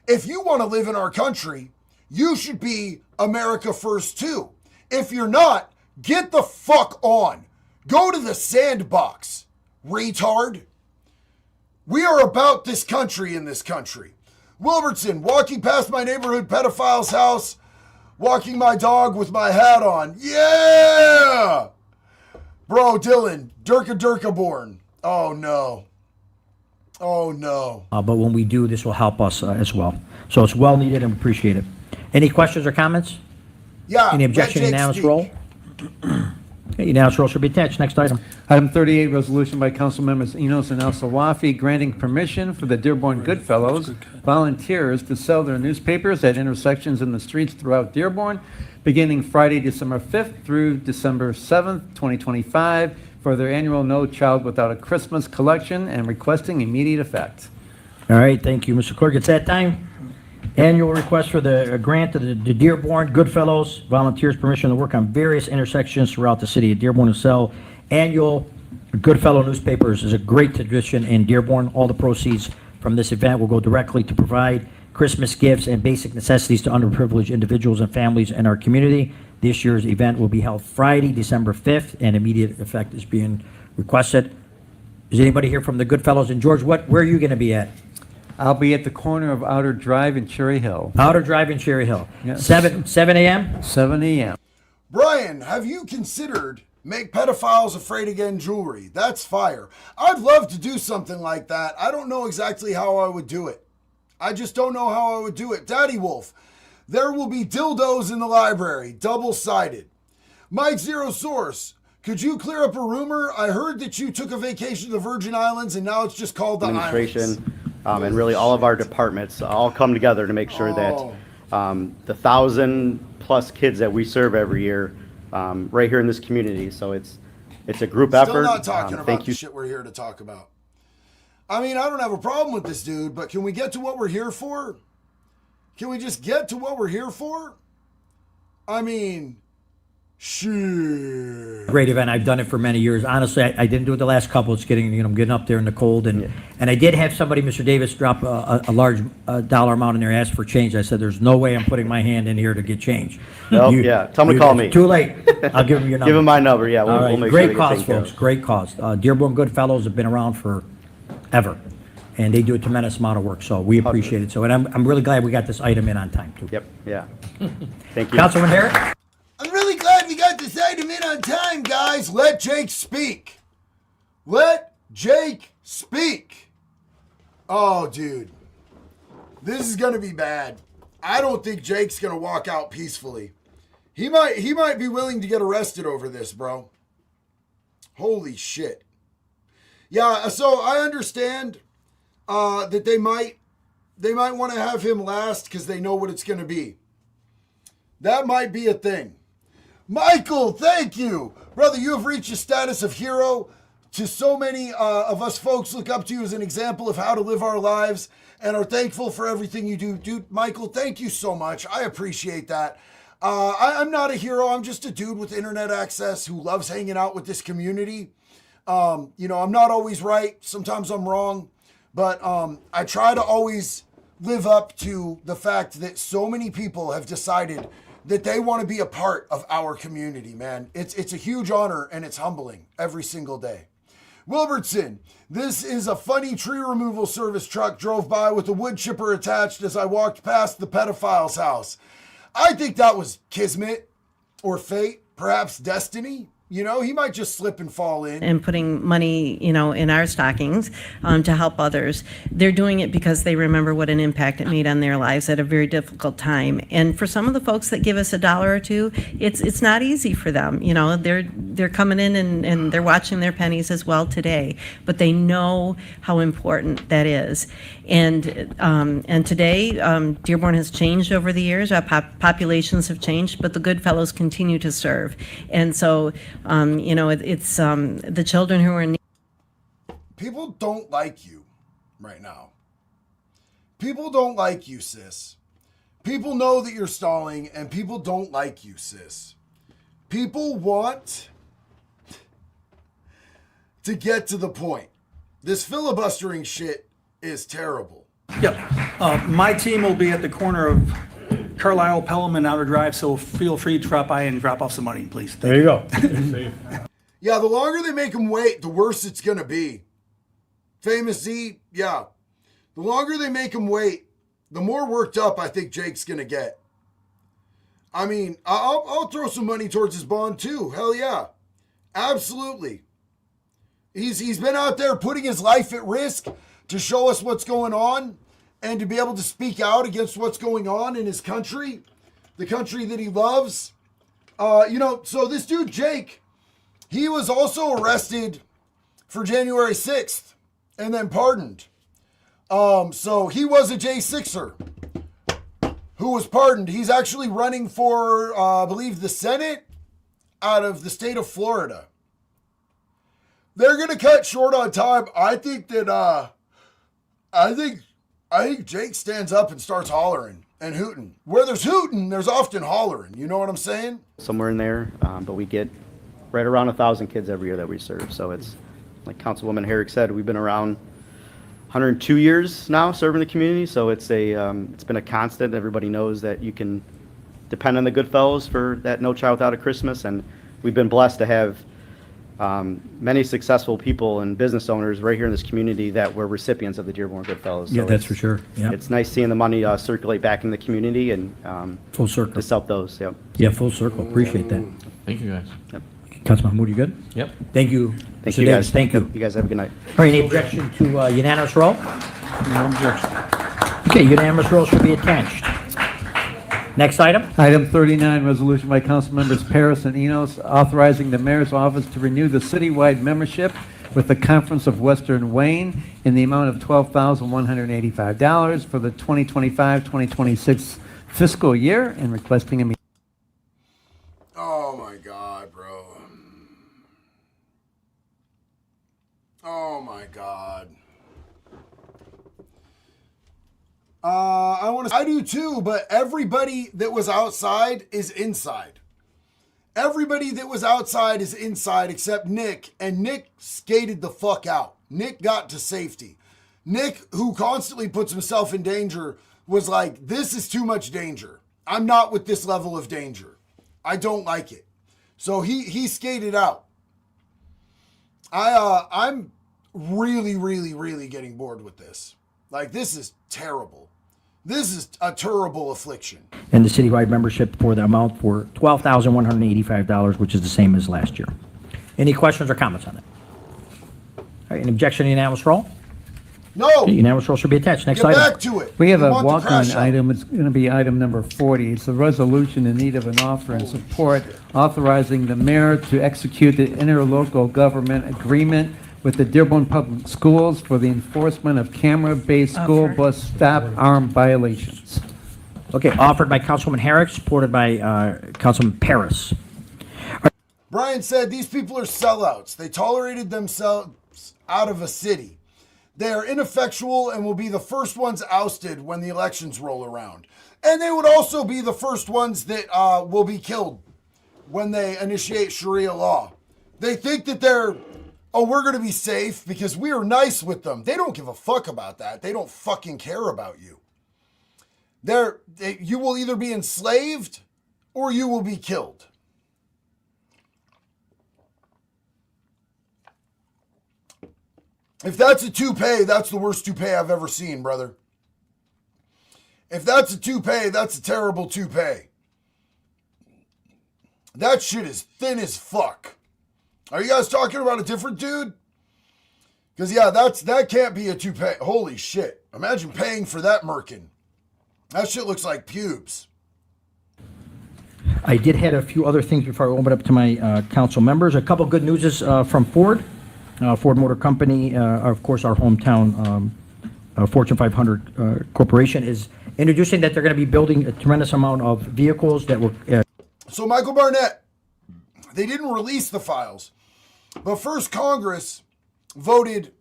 If you want to live in our country, you should be America First too. If you're not, get the fuck on. Go to the sandbox, retard. We are about this country in this country. Wilbertson, walking past my neighborhood pedophile's house, walking my dog with my hat on. Yeah! Bro, Dylan, Durka born. Oh, no. Oh, no. But when we do, this will help us as well. So it's well needed and appreciate it. Any questions or comments? Yeah. Any objection? Unanimous roll? Okay, unanimous roll should be attached. Next item. Item 38, resolution by council members Enos and El Sawafi granting permission for the Dearborn Goodfellows volunteers to sell their newspapers at intersections in the streets throughout Dearborn, beginning Friday, December 5th through December 7th, 2025, for their annual No Child Without a Christmas collection and requesting immediate effect. All right, thank you, Mr. Clerk. It's that time. Annual request for the grant to the Dearborn Goodfellows volunteers permission to work on various intersections throughout the city of Dearborn and sell annual Goodfellow newspapers is a great tradition in Dearborn. All the proceeds from this event will go directly to provide Christmas gifts and basic necessities to underprivileged individuals and families in our community. This year's event will be held Friday, December 5th, and immediate effect is being requested. Is anybody here from the Goodfellows? And George, where are you going to be at? I'll be at the corner of Outer Drive and Cherry Hill. Outer Drive and Cherry Hill. Yes. 7 a.m.? 7 a.m. Brian, have you considered Make pedophiles afraid again jewelry. That's fire. I'd love to do something like that. I don't know exactly how I would do it. I just don't know how I would do it. Daddy Wolf, there will be dildos in the library, double-sided. Mike Zero Source, could you clear up a rumor? I heard that you took a vacation to the Virgin Islands and now it's just called the Islands. Administration, and really all of our departments all come together to make sure that the 1,000+ kids that we serve every year, right here in this community. So it's a group effort. Still not talking about Thank the you. shit we're here to talk about. I mean, I don't have a problem with this dude, but can we get to what we're here for? Can we just get to what we're here for? I mean, shit. Great event. I've done it for many years. Honestly, I didn't do it the last couple. It's getting, I'm getting up there in the cold. And I did have somebody, Mr. Davis, drop a large dollar amount in there, ask for change. I said, there's no way I'm putting my hand in here to get change. Nope, yeah. Tell him to call me. Too late. I'll give him your number. Give him my number, yeah. All We'll right. make Great sure they get cause, taken care folks. of. Great cause. Dearborn Goodfellows have been around forever. And they do a tremendous amount of work, so we appreciate it. So, and I'm really glad we got this item in on time, too. Yep, yeah. Thank you. Councilman Herrick? I'm really glad we got this item in on time, guys. Let Jake speak. Let Jake speak. Oh, dude. This is going to be bad. I don't think Jake's going to walk out peacefully. He might be willing to get arrested over this, bro. Holy shit. Yeah, so I understand that they might want to have him last because they know what it's going to be. That might be a thing. Michael, thank you. Brother, you have reached a status of hero. To so many of us folks look up to you as an example of how to live our lives and are thankful for everything you do. Dude, Michael, thank you so much. I appreciate that. I'm not a hero. I'm just a dude with internet access who loves hanging out with this community. I'm not always right. Sometimes I'm wrong. But I try to always live up to the fact that so many people have decided that they want to be a part of our community, man. It's a huge honor and it's humbling every single day. Wilbertson, this is a funny tree removal service truck drove by with a wood chipper attached as I walked past the pedophile's house. I think that was kismet or fate, perhaps destiny. You know, he might just slip and fall in. And putting money, in our stockings to help others. They're doing it because they remember what an impact it made on their lives at a very difficult time. And for some of the folks that give us $1 or $2, it's not easy for them. They're coming in and they're watching their pennies as well today. But they know how important that is. And today, Dearborn has changed over the years. Our populations have changed, but the good fellows continue to serve. And so, it's the children who are in need. People don't like you right now. People don't like you, sis. People know that you're stalling, and people don't like you, sis. People want to get to the point. This filibustering shit is terrible. Yep. My team will be at the corner of Carlisle, Pelham, and Outer Drive, so feel free to drop by and drop off some money, please. There you go. Yeah, the longer they make them wait, the worse it's going to be. Famous Z, yeah. The longer they make him wait, the more worked up I think Jake's going to get. I mean, I'll throw some money towards his bond too. Hell yeah. Absolutely. He's been out there putting his life at risk to show us what's going on and to be able to speak out against what's going on in his country, the country that he loves. So this dude, Jake, he was also arrested for January 6th and then pardoned. So he was a J6er who was pardoned. He's actually running for, I believe, the Senate out of the state of Florida. They're going to cut short on time. I think that, I think Jake stands up and starts hollering and hooting. Where there's hooting, there's often hollering. You know what I'm saying? Somewhere in there, but we get right around 1,000 kids every year that we serve. So it's, like Councilwoman Herrick said, we've been around 102 years now serving the community. So it's been a constant. Everybody knows that you can depend on the good fellows for that No Child Without a Christmas. And we've been blessed to have many successful people and business owners right here in this community that were recipients of the Dearborn Goodfellows. So Yeah, that's for sure. Yeah. It's nice seeing the money circulate back in the community and Full circle. just help those. Yep. Yeah, full circle. Appreciate that. Thank you, guys. Yep. Councilman Mahmoud, you good? Yep. Thank you. Thank Mr. you, Davis. guys. Thank you. You guys have a good night. All right, any objection to unanimous roll? No objection. Okay, unanimous roll should be attached. Next item? Item 39, resolution by council members Paris and Enos authorizing the mayor's office to renew the citywide membership with the Conference of Western Wayne in the amount of $12,185 for the 2025-2026 fiscal year and requesting a meeting. Oh my God, bro. Oh my God. I do too, but everybody that was outside is inside. Everybody that was outside is inside except Nick, and Nick skated the fuck out. Nick got to safety. Nick, who constantly puts himself in danger, was like, this is too much danger. I'm not with this level of danger. I don't like it. So he skated out. I'm really, really, really getting bored with this. Like, this is terrible. This is a terrible affliction. And the citywide membership for the amount for $12,185, which is the same as last year. Any questions or comments on it? All right, an objection to unanimous roll? No. Okay, unanimous roll should be attached. Next Get item. back to it. We have a want the walk-on crash out. item. It's going to be item number 40. It's a resolution in need of an offer and support authorizing the mayor to execute the interlocal government agreement with the Dearborn Public Schools for the enforcement of camera-based school bus stop arm violations. Okay, offered by Councilwoman Herrick, supported by Councilman Paris. Brian said these people are sellouts. They tolerated themselves out of a city. They are ineffectual and will be the first ones ousted when the elections roll around. And they would also be the first ones that will be killed when they initiate Sharia law. They think that we're going to be safe because we are nice with them. They don't give a fuck about that. They don't fucking care about you. You will either be enslaved or you will be killed. If that's a toupee, that's the worst toupee I've ever seen, brother. If that's a toupee, that's a terrible toupee. That shit is thin as fuck. Are you guys talking about a different dude? Because, yeah, that can't be a toupee. Holy shit. Imagine paying for that merkin. That shit looks like pubes. I did have a few other things before I open up to my council members. A couple good news from Ford. Ford Motor Company, of course, our hometown Fortune 500 corporation, is introducing that they're going to be building a tremendous amount of vehicles that will... So, Michael Barnett, they didn't release the files. But first, Congress voted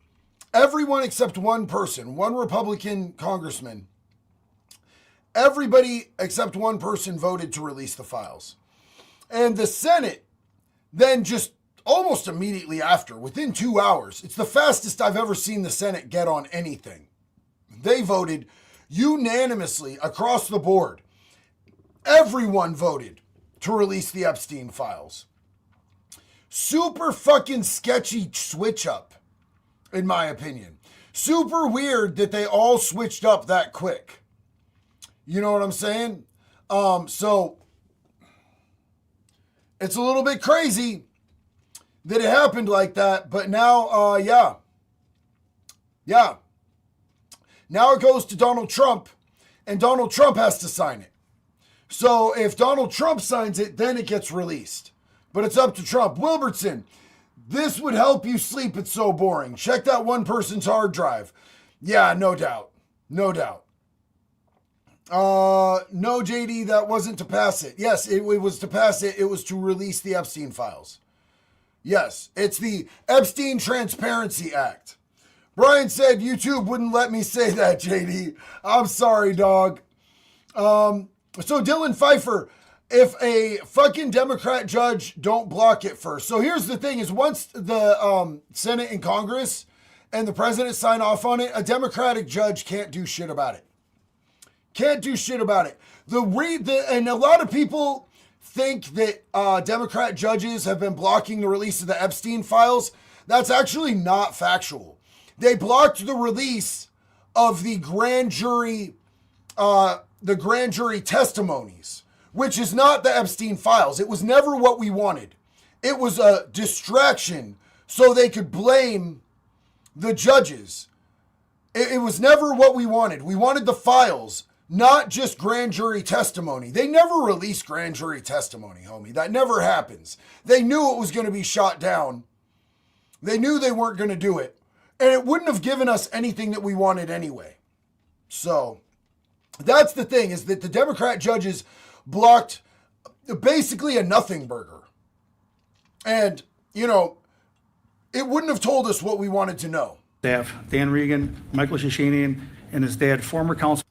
everyone except one person, one Republican congressman. Everybody except one person voted to release the files. And the Senate then just almost immediately after, within 2 hours, it's the fastest I've ever seen the Senate get on anything. They voted unanimously across the board. Everyone voted to release the Epstein files. Super fucking sketchy switch up, in my opinion. Super weird that they all switched up that quick. You know what I'm saying? So it's a little bit crazy that it happened like that, but now, yeah. Now it goes to Donald Trump, and Donald Trump has to sign it. So if Donald Trump signs it, then it gets released. But it's up to Trump. Wilbertson, this would help you sleep. It's so boring. Check that one person's hard drive. Yeah, no doubt. No doubt. No, JD, that wasn't to pass it. Yes, it was to pass it. It was to release the Epstein files. Yes, it's the Epstein Transparency Act. Brian said YouTube wouldn't let me say that, JD. I'm sorry, dog. So Dylan Pfeiffer, if a fucking Democrat judge don't block it first. So here's the thing is once the Senate and Congress and the president sign off on it, a Democratic judge can't do shit about it. Can't do shit about it. And a lot of people think that Democrat judges have been blocking the release of the Epstein files. That's actually not factual. They blocked the release of the grand jury testimonies, which is not the Epstein files. It was never what we wanted. It was a distraction so they could blame the judges. It was never what we wanted. We wanted the files, not just grand jury testimony. They never released grand jury testimony, homie. That never happens. They knew it was going to be shot down. They knew they weren't going to do it. And it wouldn't have given us anything that we wanted anyway. So that's the thing, is that the Democrat judges blocked basically a nothing burger. And, you know, it wouldn't have told us what we wanted to know. Staff, Dan Regan, Michael Shashanian, and his dad, former council.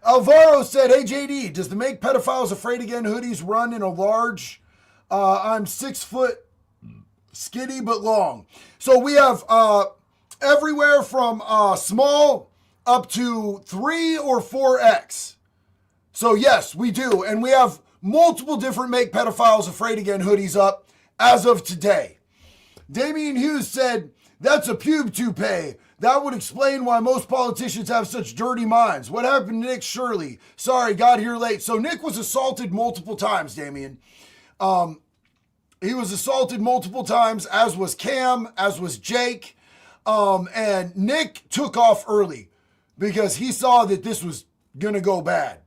Alvaro said, hey, JD, does the Make Pedophiles Afraid Again hoodies run in a large? I'm 6 foot, skinny but long. So we have everywhere from small up to 3 or 4X. So yes, we do. And we have multiple different Make Pedophiles Afraid Again hoodies up as of today. Damian Hughes said, that's a pube toupee. That would explain why most politicians have such dirty minds. What happened to Nick Shirley? Sorry, got here late. So Nick was assaulted multiple times, Damian. He was assaulted multiple times, as was Cam, as was Jake. And Nick took off early because he saw that this was going to go bad.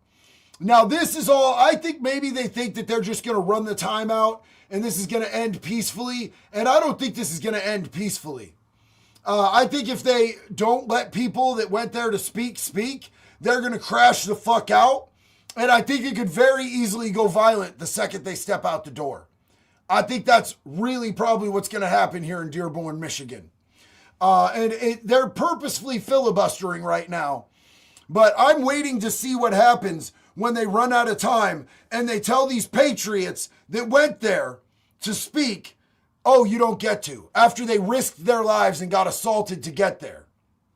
Now, this is all, I think maybe they think that they're just going to run the timeout and this is going to end peacefully. And I don't think this is going to end peacefully. I think if they don't let people that went there to speak, they're going to crash the fuck out. And I think it could very easily go violent the second they step out the door. I think that's really probably what's going to happen here in Dearborn, Michigan. They're purposefully filibustering right now. But I'm waiting to see what happens when they run out of time and they tell these patriots that went there to speak, oh, you don't get to, after they risked their lives and got assaulted to get there.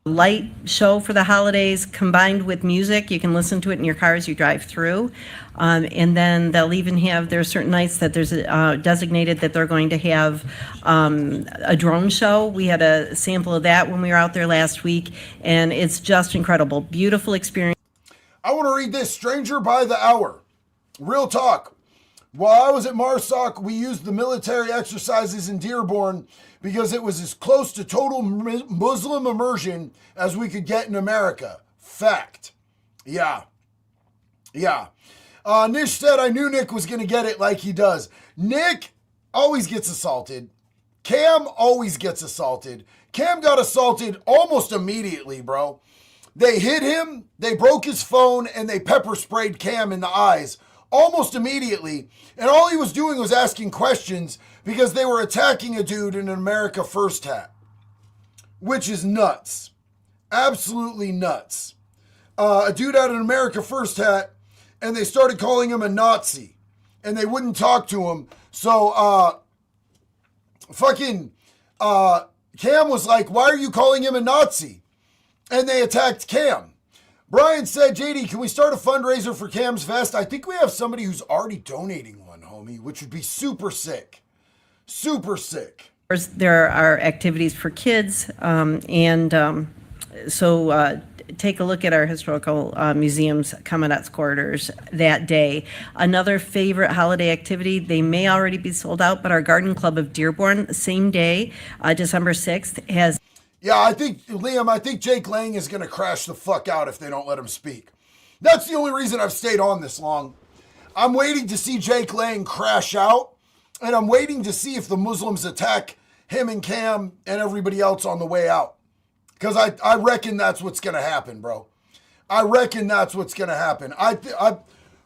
Light show for the holidays combined with music. You can listen to it in your car as you drive through. And then they'll even have, there are certain nights that there's designated that they're going to have a drone show. We had a sample of that when we were out there last week, and it's just incredible. Beautiful experience. I want to read this, Stranger by the Hour. Real talk. While I was at MARSOC, we used the military exercises in Dearborn because it was as close to total Muslim immersion as we could get in America. Fact. Yeah. Nish said, I knew Nick was going to get it like he does. Nick always gets assaulted. Cam always gets assaulted. Cam got assaulted almost immediately, bro. They hit him, they broke his phone, and they pepper sprayed Cam in the eyes almost immediately. And all he was doing was asking questions because they were attacking a dude in an America First hat, which is nuts. Absolutely nuts. A dude had an America First hat, and they started calling him a Nazi, and they wouldn't talk to him. So Cam was like, why are you calling him a Nazi? And they attacked Cam. Brian said, JD, can we start a fundraiser for Cam's vest? I think we have somebody who's already donating one, homie, which would be super sick. Super sick. There are activities for kids, so take a look at our historical museum's Commandant's Quarters that day. Another favorite holiday activity, they may already be sold out, but our Garden Club of Dearborn, same day, December 6th, has... Yeah, I think Jake Lang is going to crash the fuck out if they don't let him speak. That's the only reason I've stayed on this long. I'm waiting to see Jake Lang crash out, and I'm waiting to see if the Muslims attack him and Cam and everybody else on the way out. Because I reckon that's what's going to happen, bro. I reckon that's what's going to happen.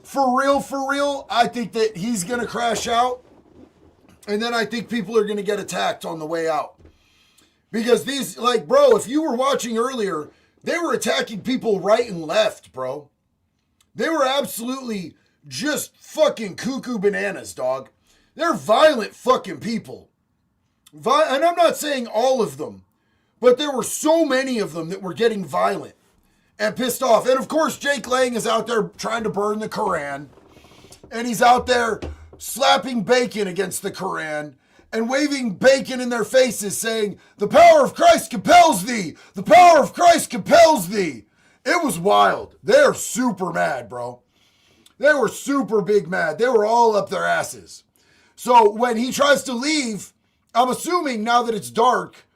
For real, I think that he's going to crash out, and then I think people are going to get attacked on the way out. Because these, like, bro, if you were watching earlier, they were attacking people right and left, bro. They were absolutely just fucking cuckoo bananas, dog. They're violent fucking people. And I'm not saying all of them, but there were so many of them that were getting violent and pissed off. And of course, Jake Lang is out there trying to burn the Koran. And he's out there slapping bacon against the Koran and waving bacon in their faces, saying, the power of Christ compels thee. The power of Christ compels thee. It was wild. They're super mad, bro. They were super big mad. They were all up their asses. So when he tries to leave, I'm assuming now that it's dark,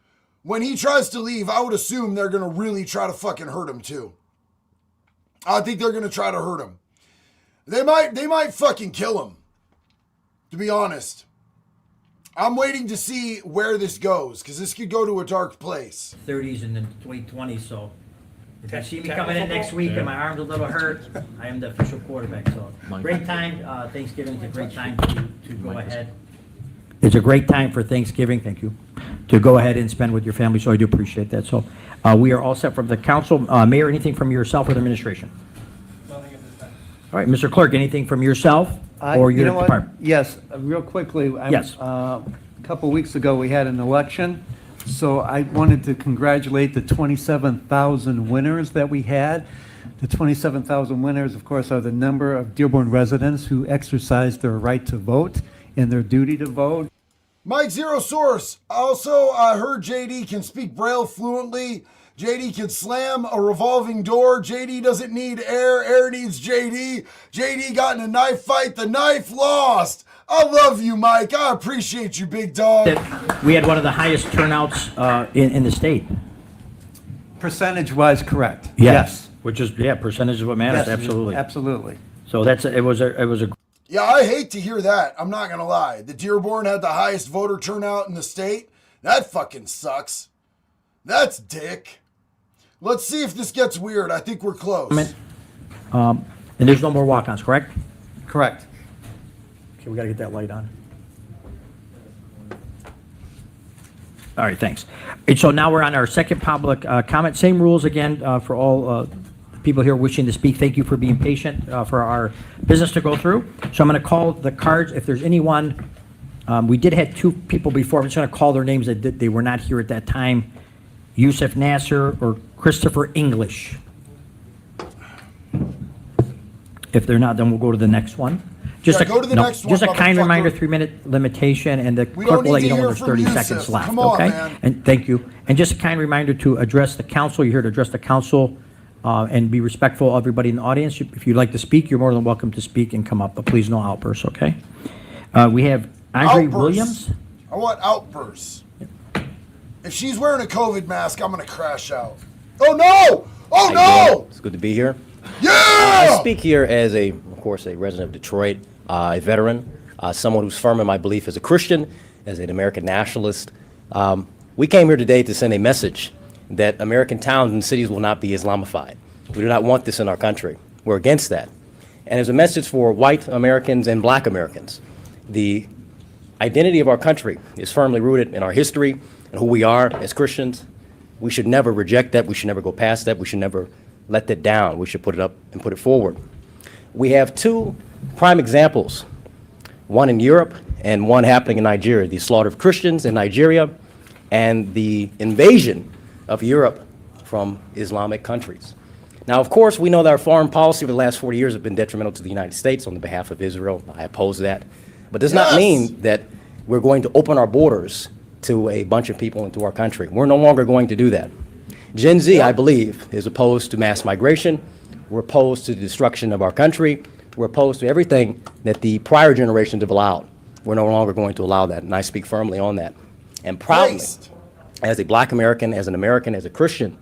when he tries to leave, I would assume they're going to really try to fucking hurt him too. I think they're going to try to hurt him. They might fucking kill him, to be honest. I'm waiting to see where this goes, because this could go to a dark place. 30s and then late 20s, so if you see me coming in next week and my arm's a little hurt, I am the official quarterback, so great time. Thanksgiving's a great time to go ahead. It's a great time for Thanksgiving, thank you, to go ahead and spend with your family, so I do appreciate that. So we are all set from the council. Mayor, anything from yourself or the administration? Nothing at this time. All right, Mr. Clerk, anything from yourself or your department? Yes, real quickly. Yes. A couple weeks ago, we had an election, so I wanted to congratulate the 27,000 winners that we had. The 27,000 winners, of course, are the number of Dearborn residents who exercised their right to vote and their duty to vote. Mike Zero Source. Also, I heard JD can speak Braille fluently. JD can slam a revolving door. JD doesn't need air. Air needs JD. JD got in a knife fight. The knife lost. I love you, Mike. I appreciate you, big dog. We had one of the highest turnouts in the state. Percentage-wise, correct. Yes. Which is, percentage is what matters, Yes, absolutely. absolutely. So it was a. Yeah, I hate to hear that. I'm not going to lie. The Dearborn had the highest voter turnout in the state. That fucking sucks. That's dick. Let's see if this gets weird. I think we're close. And there's no more walk-ons, correct? Correct. Okay, we got to get that light on. All right, thanks. And so now we're on our second public comment. Same rules again for all people here wishing to speak. Thank you for being patient for our business to go through. So I'm going to call the cards. If there's anyone, we did have two people before. I'm just going to call their names that they were not here at that time. Yusuf Nasser or Christopher English. If they're not, then we'll go to the next one. Just go to the next one, just a kind motherfucker. reminder, 3-minute limitation, and the We clerk don't will let need you to know when hear there's 30 from seconds Yusuf. left, Come on, okay? man. And thank you. And just a kind reminder to address the council. You're here to address the council and be respectful of everybody in the audience. If you'd like to speak, you're more than welcome to speak and come up, but please no outbursts, okay? We have Andre Outbursts. Williams. I want outbursts. If she's wearing a COVID mask, I'm going to crash out. Oh, no! Oh, no! It's good to be here. Yeah! I speak here as of course, a resident of Detroit, a veteran, someone who's firm in my belief as a Christian, as an American nationalist. We came here today to send a message that American towns and cities will not be Islamified. We do not want this in our country. We're against that. And as a message for white Americans and black Americans, the identity of our country is firmly rooted in our history and who we are as Christians. We should never reject that. We should never go past that. We should never let that down. We should put it up and put it forward. We have two prime examples, one in Europe and one happening in Nigeria, the slaughter of Christians in Nigeria and the invasion of Europe from Islamic countries. Now, of course, we know that our foreign policy over the last 40 years has been detrimental to the United States on the behalf of Israel. I oppose that. But does not mean that we're going to open our borders to a bunch of people into our country. We're no longer going to do that. Gen Z, I believe, is opposed to mass migration. We're opposed to the destruction of our country. We're opposed to everything that the prior generations have allowed. We're no longer going to allow that, and I speak firmly on that. And proudly, as a black American, as a Christian,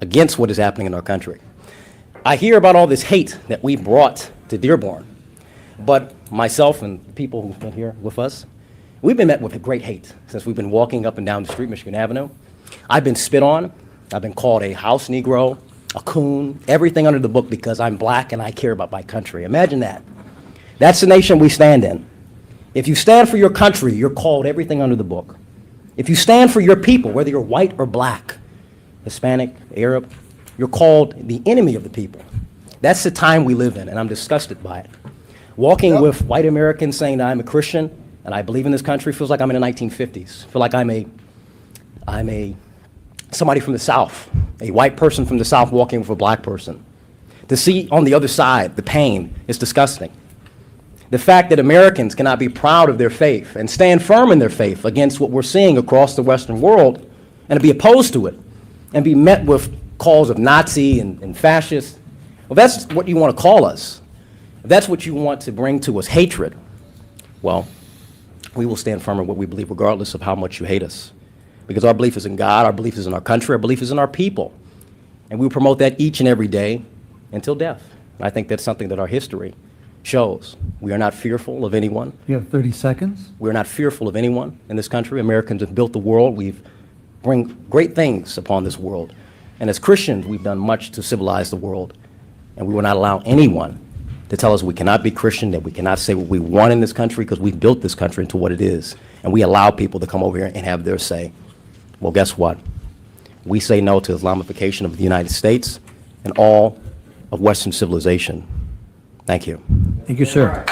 against what is happening in our country. I hear about all this hate that we brought to Dearborn, but myself and people who've been here with us, we've been met with a great hate since we've been walking up and down the street, Michigan Avenue. I've been spit on. I've been called a house Negro, a coon, everything under the book because I'm black and I care about my country. Imagine that. That's the nation we stand in. If you stand for your country, you're called everything under the book. If you stand for your people, whether you're white or black, Hispanic, Arab, you're called the enemy of the people. That's the time we live in, and I'm disgusted by it. Walking with white Americans saying that I'm a Christian and I believe in this country feels like I'm in the 1950s. I feel like I'm somebody from the South, a white person from the South walking with a black person. To see on the other side the pain is disgusting. The fact that Americans cannot be proud of their faith and stand firm in their faith against what we're seeing across the Western world and to be opposed to it and be met with calls of Nazi and fascist. Well, that's what you want to call us. If that's what you want to bring to us, hatred, well, we will stand firm in what we believe regardless of how much you hate us. Because our belief is in God, our belief is in our country, our belief is in our people. And we will promote that each and every day until death. And I think that's something that our history shows. We are not fearful of anyone. You have 30 seconds. We're not fearful of anyone in this country. Americans have built the world. We've bring great things upon this world. And as Christians, we've done much to civilize the world. And we will not allow anyone to tell us we cannot be Christian, that we cannot say what we want in this country, because we've built this country into what it is. And we allow people to come over here and have their say. Well, guess what? We say no to Islamification of the United States and all of Western civilization. Thank you. Thank you, sir.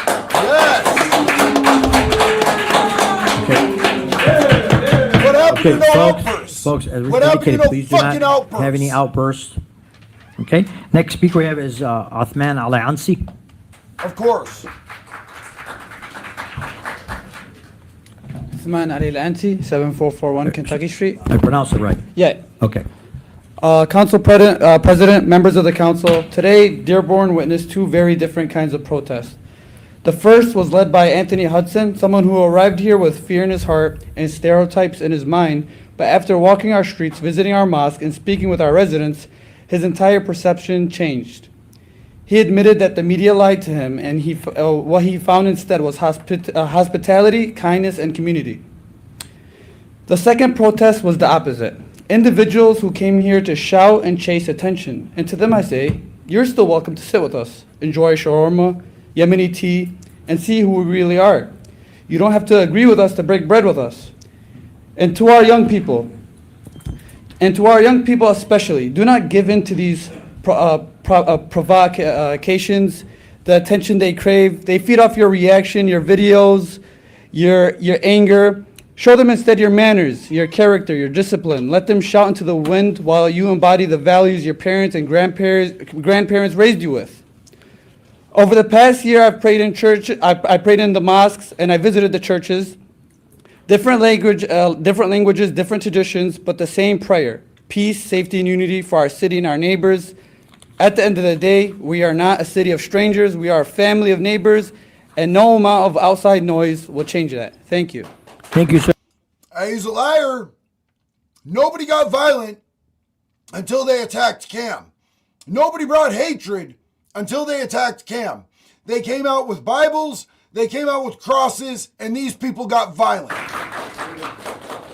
What happened Okay, to no outbursts? folks, as we What happened to indicated, no please do fucking not outbursts? have any outbursts. Okay, next speaker we have is Othman Al-Ansi. Of course. Othman Ali Al-Ansi, 7441 Kentucky Street. I pronounced it right. Yeah. Okay. Council President, members of the council, today Dearborn witnessed two very different kinds of protests. The first was led by Anthony Hudson, someone who arrived here with fear in his heart and stereotypes in his mind, but after walking our streets, visiting our mosque, and speaking with our residents, his entire perception changed. He admitted that the media lied to him, and what he found instead was hospitality, kindness, and community. The second protest was the opposite. Individuals who came here to shout and chase attention. And to them I say, you're still welcome to sit with us, enjoy shawarma, Yemeni tea, and see who we really are. You don't have to agree with us to break bread with us. And to our young people especially, do not give in to these provocations, the attention they crave. They feed off your reaction, your videos, your anger. Show them instead your manners, your character, your discipline. Let them shout into the wind while you embody the values your parents and grandparents raised you with. Over the past year, I've prayed in church. I prayed in the mosques, and I visited the churches. Different languages, different traditions, but the same prayer: peace, safety, and unity for our city and our neighbors. At the end of the day, we are not a city of strangers. We are a family of neighbors, and no amount of outside noise will change that. Thank you. Thank you, sir. He's a liar. Nobody got violent until they attacked Cam. Nobody brought hatred until they attacked Cam. They came out with Bibles, they came out with crosses, and these people got violent.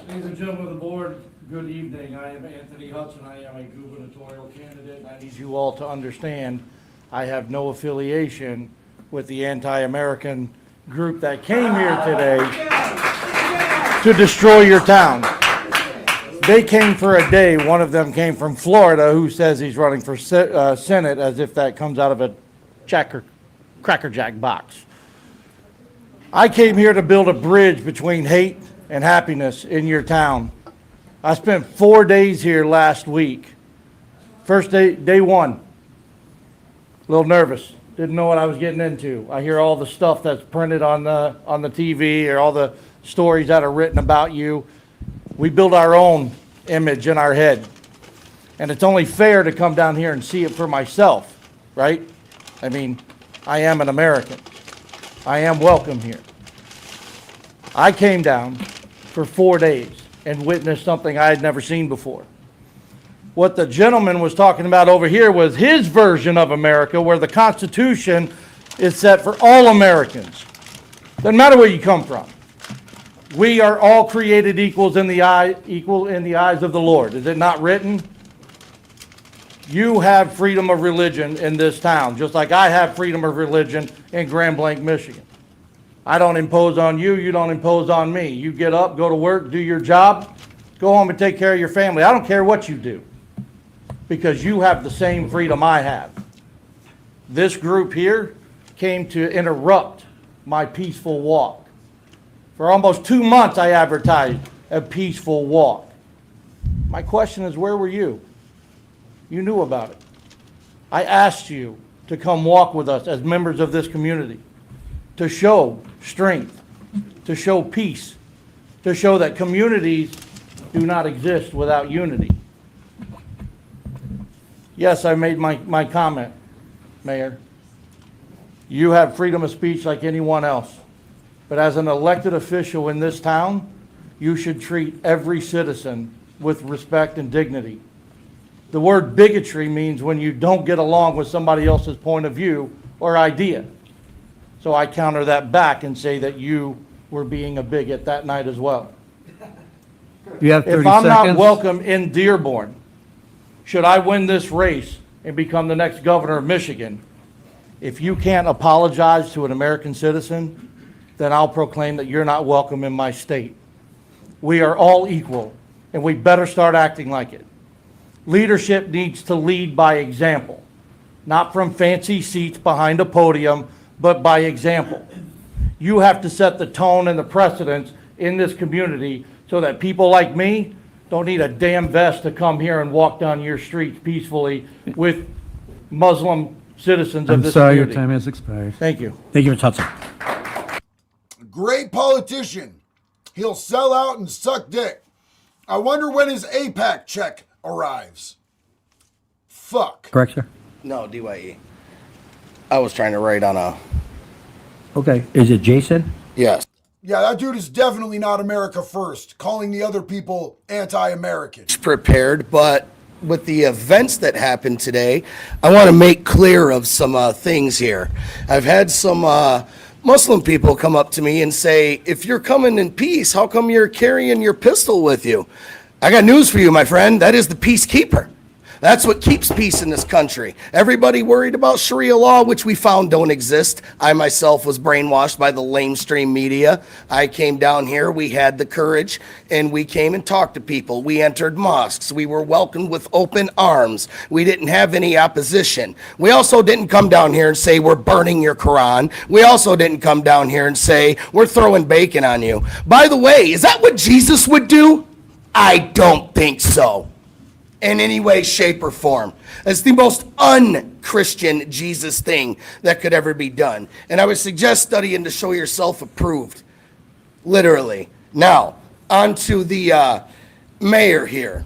Ladies and gentlemen of the board, good evening. I am Anthony Hudson. I am a gubernatorial candidate, and I need you all to understand I have no affiliation with the anti-American group that came here today to destroy your town. They came for a day. One of them came from Florida, who says he's running for Senate, as if that comes out of a Cracker Jack box. I came here to build a bridge between hate and happiness in your town. I spent 4 days here last week. First day one, a little nervous. Didn't know what I was getting into. I hear all the stuff that's printed on the TV, or all the stories that are written about you. We build our own image in our head. And it's only fair to come down here and see it for myself, right? I mean, I am an American. I am welcome here. I came down for 4 days and witnessed something I had never seen before. What the gentleman was talking about over here was his version of America, where the Constitution is set for all Americans. Doesn't matter where you come from. We are all created equal in the eyes of the Lord. Is it not written? You have freedom of religion in this town, just like I have freedom of religion in Grand Blanc, Michigan. I don't impose on you, you don't impose on me. You get up, go to work, do your job, go home and take care of your family. I don't care what you do, because you have the same freedom I have. This group here came to interrupt my peaceful walk. For almost 2 months, I advertised a peaceful walk. My question is, where were you? You knew about it. I asked you to come walk with us as members of this community, to show strength, to show peace, to show that communities do not exist without unity. Yes, I made my comment, Mayor. You have freedom of speech like anyone else. But as an elected official in this town, you should treat every citizen with respect and dignity. The word bigotry means when you don't get along with somebody else's point of view or idea. So I counter that back and say that you were being a bigot that night as well. You have 30 If I'm seconds. not welcome in Dearborn, should I win this race and become the next governor of Michigan, if you can't apologize to an American citizen, then I'll proclaim that you're not welcome in my state. We are all equal, and we better start acting like it. Leadership needs to lead by example, not from fancy seats behind a podium, but by example. You have to set the tone and the precedence in this community so that people like me don't need a damn vest to come here and walk down your streets peacefully with Muslim citizens of I'm this sorry, your community. time has expired. Thank you. Thank you, Mr. Hudson. Great politician. He'll sell out and suck dick. I wonder when his APAC check arrives. Fuck. Correct, sir? No, DYE. I was trying to write on a... Okay. Is it Jason? Yes. Yeah, that dude is definitely not America first, calling the other people anti-American. Prepared, but with the events that happened today, I want to make clear of some things here. I've had some Muslim people come up to me and say, if you're coming in peace, how come you're carrying your pistol with you? I got news for you, my friend. That is the peacekeeper. That's what keeps peace in this country. Everybody worried about Sharia law, which we found don't exist. I myself was brainwashed by the lamestream media. I came down here, we had the courage, and we came and talked to people. We entered mosques. We were welcomed with open arms. We didn't have any opposition. We also didn't come down here and say we're burning your Quran. We also didn't come down here and say we're throwing bacon on you. By the way, is that what Jesus would do? I don't think so. In any way, shape, or form. It's the most un-Christian Jesus thing that could ever be done. And I would suggest studying to show yourself approved. Literally. Now, on to the mayor here.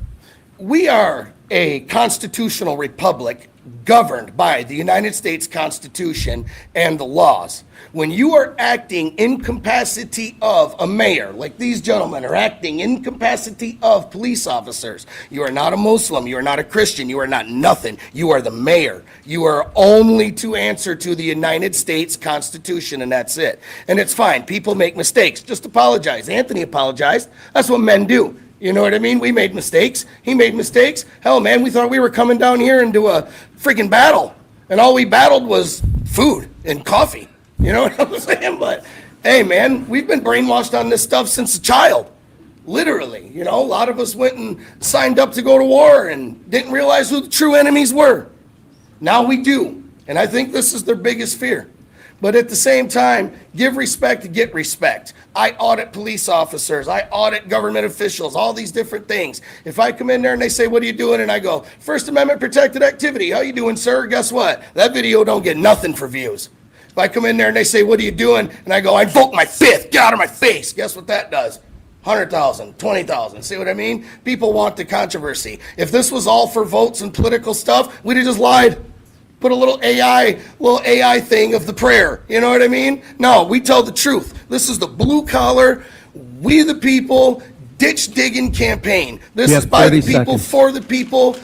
We are a constitutional republic governed by the United States Constitution and the laws. When you are acting in capacity of a mayor, like these gentlemen are acting in capacity of police officers, you are not a Muslim, you are not a Christian, you are not nothing. You are the mayor. You are only to answer to the United States Constitution, and that's it. And it's fine. People make mistakes. Just apologize. Anthony apologized. That's what men do. You know what I mean? We made mistakes. He made mistakes. Hell, man, we thought we were coming down here into a freaking battle. And all we battled was food and coffee. You know what I'm saying? But, hey, man, we've been brainwashed on this stuff since a child. Literally. You know, a lot of us went and signed up to go to war and didn't realize who the true enemies were. Now we do. And I think this is their biggest fear. But at the same time, give respect to get respect. I audit police officers. I audit government officials, all these different things. If I come in there and they say, what are you doing? And I go, First Amendment protected activity. How you doing, sir? Guess what? That video don't get nothing for views. If I come in there and they say, what are you doing? And I go, I invoke my fifth. Get out of my face. Guess what that does? 100,000, 20,000. See what I mean? People want the controversy. If this was all for votes and political stuff, we'd have just lied. Put a little AI thing of the prayer. You know what I mean? No, we tell the truth. This is the blue collar, we the people, ditch digging campaign. This is by the people, for the people.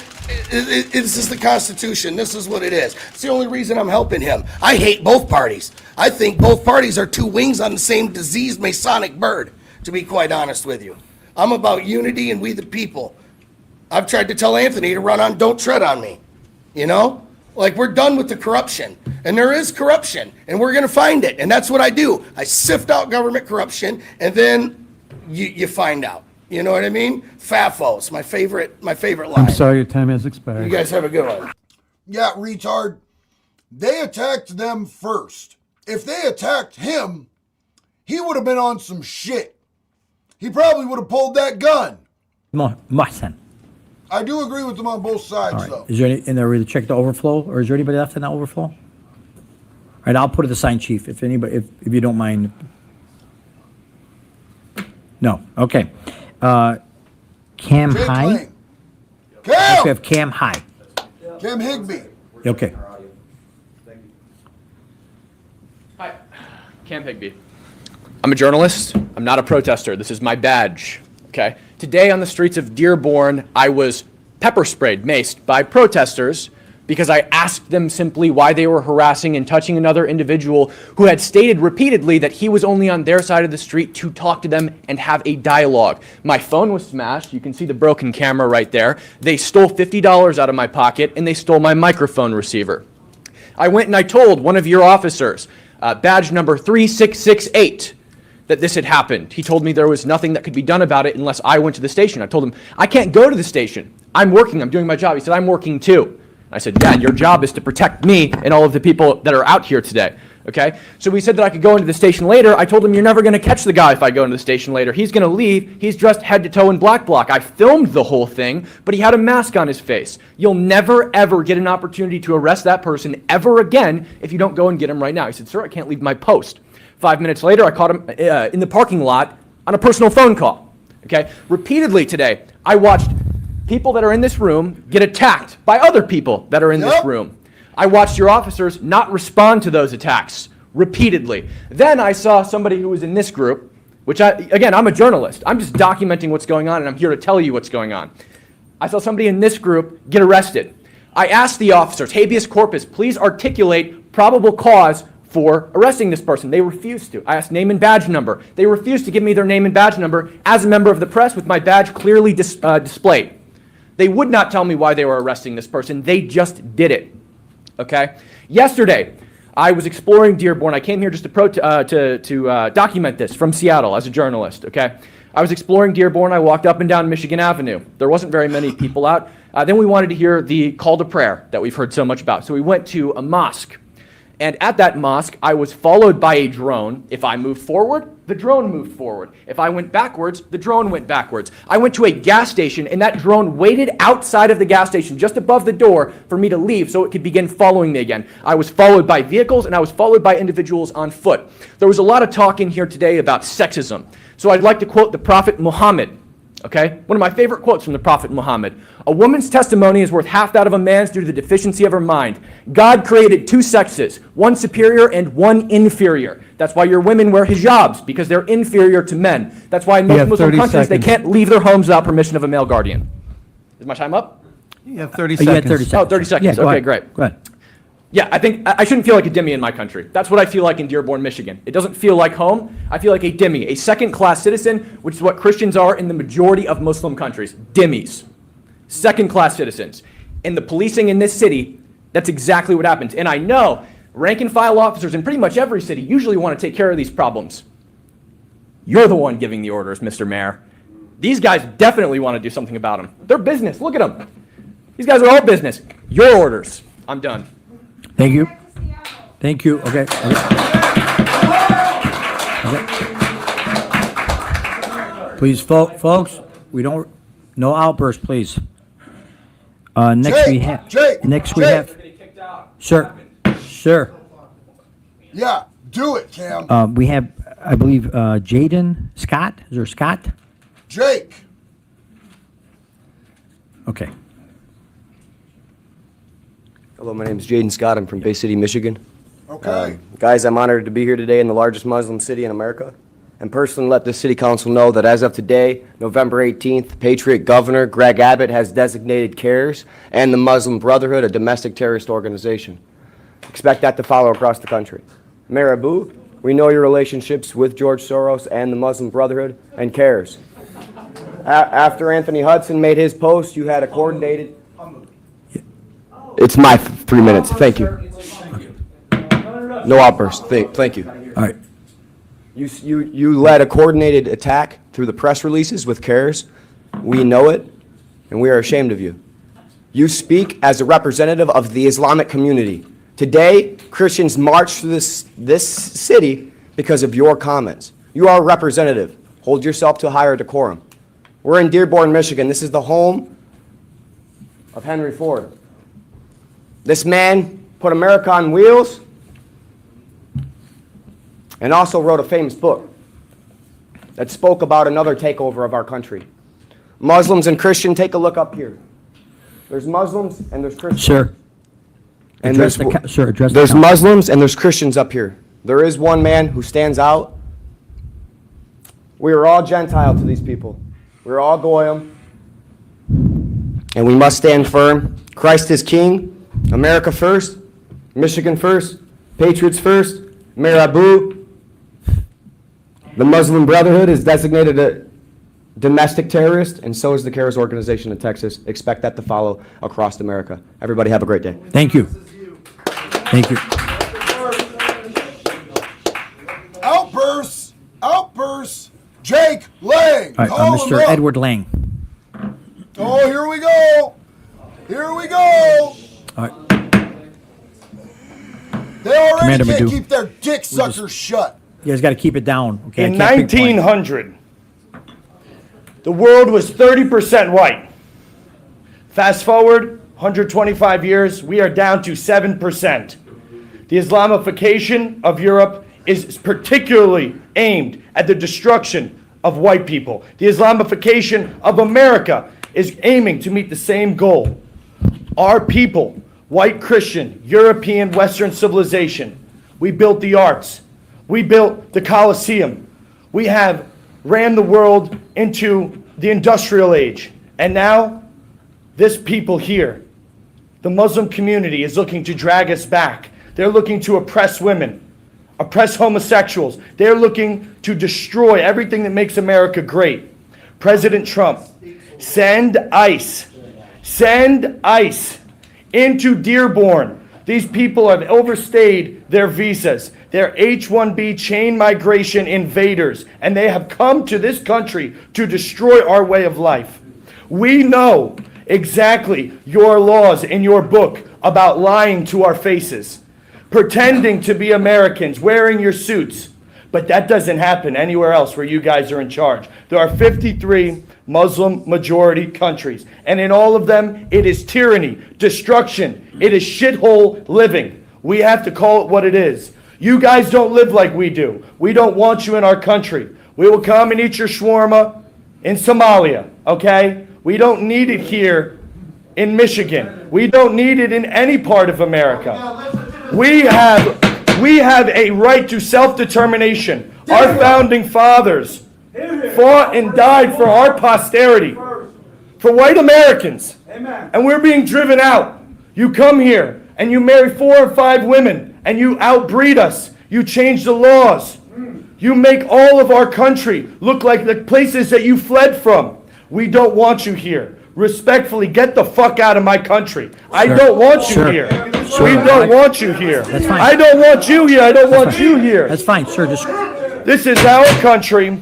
This is the Constitution. This is what it is. It's the only reason I'm helping him. I hate both parties. I think both parties are two wings on the same diseased Masonic bird, to be quite honest with you. I'm about unity and we the people. I've tried to tell Anthony to run on Don't Tread on Me. You know? Like, we're done with the corruption. And there is corruption. And we're going to find it. And that's what I do. I sift out government corruption, and then you find out. You know what I mean? FAFOs, my favorite line. I'm sorry, your time has expired. You guys have a good one. Yeah, retard. They attacked them first. If they attacked him, he would have been on some shit. He probably would have pulled that gun. Mohsen. I do agree with them on both sides, All right. though. Is there any, in there, to check the overflow, or is there anybody left in that overflow? All right, I'll put it aside, chief, if anybody, if you don't mind. No, okay. Cam Jake High? Lang. We Cam! have Cam High. Cam Higby. Okay. Hi, Cam Higby. I'm a journalist. I'm not a protester. This is my badge. Okay. Today on the streets of Dearborn, I was pepper sprayed, maced by protesters because I asked them simply why they were harassing and touching another individual who had stated repeatedly that he was only on their side of the street to talk to them and have a dialogue. My phone was smashed. You can see the broken camera right there. They stole $50 out of my pocket, and they stole my microphone receiver. I went and I told one of your officers, badge number 3668, that this had happened. He told me there was nothing that could be done about it unless I went to the station. I told him, I can't go to the station. I'm working. I'm doing my job. He said, I'm working too. I said, yeah, your job is to protect me and all of the people that are out here today. Okay? So we said that I could go into the station later. I told him, you're never going to catch the guy if I go into the station later. He's going to leave. He's dressed head to toe in black bloc. I filmed the whole thing, but he had a mask on his face. You'll never, ever get an opportunity to arrest that person ever again if you don't go and get him right now. He said, sir, I can't leave my post. 5 minutes later, I caught him in the parking lot on a personal phone call. Okay? Repeatedly today, I watched people that are in this room get attacked by other people that are in this room. I watched your officers not respond to those attacks repeatedly. Then I saw somebody who was in this group, which again, I'm a journalist. I'm just documenting what's going on, and I'm here to tell you what's going on. I saw somebody in this group get arrested. I asked the officers, habeas corpus, please articulate probable cause for arresting this person. They refused to. I asked name and badge number. They refused to give me their name and badge number as a member of the press with my badge clearly displayed. They would not tell me why they were arresting this person. They just did it. Okay? Yesterday, I was exploring Dearborn. I came here just to document this from Seattle as a journalist. Okay? I was exploring Dearborn. I walked up and down Michigan Avenue. There wasn't very many people out. Then we wanted to hear the call to prayer that we've heard so much about. So we went to a mosque. And at that mosque, I was followed by a drone. If I moved forward, the drone moved forward. If I went backwards, the drone went backwards. I went to a gas station, and that drone waited outside of the gas station, just above the door, for me to leave so it could begin following me again. I was followed by vehicles, and I was followed by individuals on foot. There was a lot of talk in here today about sexism. So I'd like to quote the Prophet Muhammad. Okay? One of my favorite quotes from the Prophet Muhammad. A woman's testimony is worth half that of a man's due to the deficiency of her mind. God created two sexes, one superior and one inferior. That's why your women wear hijabs, because they're inferior to men. That's why in most Muslim countries they can't leave their homes without permission of a male guardian. Is my time up? You have 30 seconds. You had 30 seconds. Oh, 30 seconds. Yeah, Okay, ahead. great. Go ahead. Yeah, I think I shouldn't feel like a dhimmi in my country. That's what I feel like in Dearborn, Michigan. It doesn't feel like home. I feel like a dhimmi, a second-class citizen, which is what Christians are in the majority of Muslim countries. Dhimmis. Second-class citizens. And the policing in this city, that's exactly what happens. And I know rank-and-file officers in pretty much every city usually want to take care of these problems. You're the one giving the orders, Mr. Mayor. These guys definitely want to do something about them. They're business. Look at them. These guys are all business. Your orders. I'm done. Thank you. Thank you. Okay. Please, folks, we don't, no outbursts, please. Next we have, sir, Yeah, do it, Cam. we have, I believe, Jaden Scott. Is there Scott? Jake. Okay. Hello, my name is Jaden Scott. I'm from Bay City, Michigan. Okay. Guys, I'm honored to be here today in the largest Muslim city in America, and personally let the City Council know that as of today, November 18th, Patriot Governor Greg Abbott has designated CARES and the Muslim Brotherhood a domestic terrorist organization. Expect that to follow across the country. Mayor Abu, we know your relationships with George Soros and the Muslim Brotherhood and CARES. After Anthony Hudson made his post, you had a coordinated... It's my 3 minutes. Thank you. No outburst. Thank you. All right. You led a coordinated attack through the press releases with CARES. We know it, and we are ashamed of you. You speak as a representative of the Islamic community. Today, Christians march through this city because of your comments. You are a representative. Hold yourself to higher decorum. We're in Dearborn, Michigan. This is the home of Henry Ford. This man put America on wheels and also wrote a famous book that spoke about another takeover of our country. Muslims and Christians, take a look up here. There's Muslims and there's Christians. Sir. And Address there's Muslims and there's Christians up here. There is one man who stands out We are all Gentile to these people. We're all Goyim. And we must stand firm. Christ is King. America first. Michigan first. Patriots first. Mayor Abu. The Muslim Brotherhood is designated a domestic terrorist, and so is the CARES organization in Texas. Expect that to follow across America. Everybody have a great day. Thank you. Thank you. Outbursts! Outbursts! Jake Lang! All right, Call him Mr. up. Edward Lang. Oh, here we go! Here we go! All right. They already Commander can't Madhu. keep their dick suckers shut. You guys got to keep it down. Okay. I In can't pinpoint. 1900, the world was 30% white. Fast forward 125 years, we are down to 7%. The Islamification of Europe is particularly aimed at the destruction of white people. The Islamification of America is aiming to meet the same goal. Our people, white Christian, European, Western civilization, we built the arts. We built the Colosseum. We have ran the world into the industrial age. And now, this people here, the Muslim community, is looking to drag us back. They're looking to oppress women, oppress homosexuals. They're looking to destroy everything that makes America great. President Trump, send ICE into Dearborn. These people have overstayed their visas. They're H-1B chain migration invaders, and they have come to this country to destroy our way of life. We know exactly your laws in your book about lying to our faces, pretending to be Americans, wearing your suits. But that doesn't happen anywhere else where you guys are in charge. There are 53 Muslim majority countries, and in all of them, it is tyranny, destruction, it is shithole living. We have to call it what it is. You guys don't live like we do. We don't want you in our country. We will come and eat your shawarma in Somalia, okay? We don't need it here in Michigan. We don't need it in any part of America. We have a right to self-determination. Our founding fathers fought and died for our posterity, for white Americans. And we're being driven out. You come here and you marry 4 or 5 women and you outbreed us. You change the laws. You make all of our country look like the places that you fled from. We don't want you here. Respectfully, get the fuck out of my country. I don't want you here. We don't want you here. That's fine. I don't want you here. I don't want you here. That's fine, sir. Just This is our country.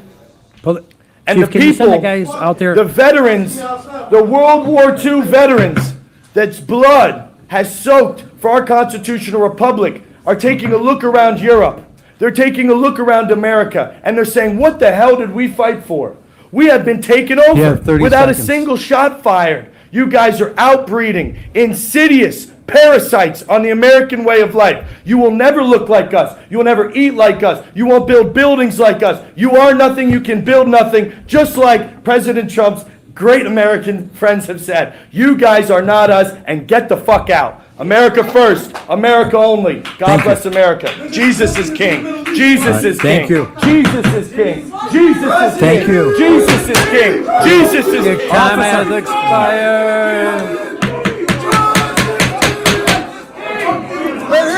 And Chief, the can you send people, the guys out there? the veterans, the World War II veterans, that's blood has soaked for our constitutional republic, are taking a look around Europe. They're taking a look around America, and they're saying, what the hell did we fight for? We have been taken over You have 30 without seconds. a single shot fired. You guys are outbreeding insidious parasites on the American way of life. You will never look like us. You will never eat like us. You won't build buildings like us. You are nothing. You can build nothing. Just like President Trump's great American friends have said. You guys are not us, and get the fuck out. America first. America only. God bless America. Jesus is king. Jesus is king. Thank you. Jesus is king. Jesus is king. Thank you. Jesus is king. Jesus is king. Time has expired.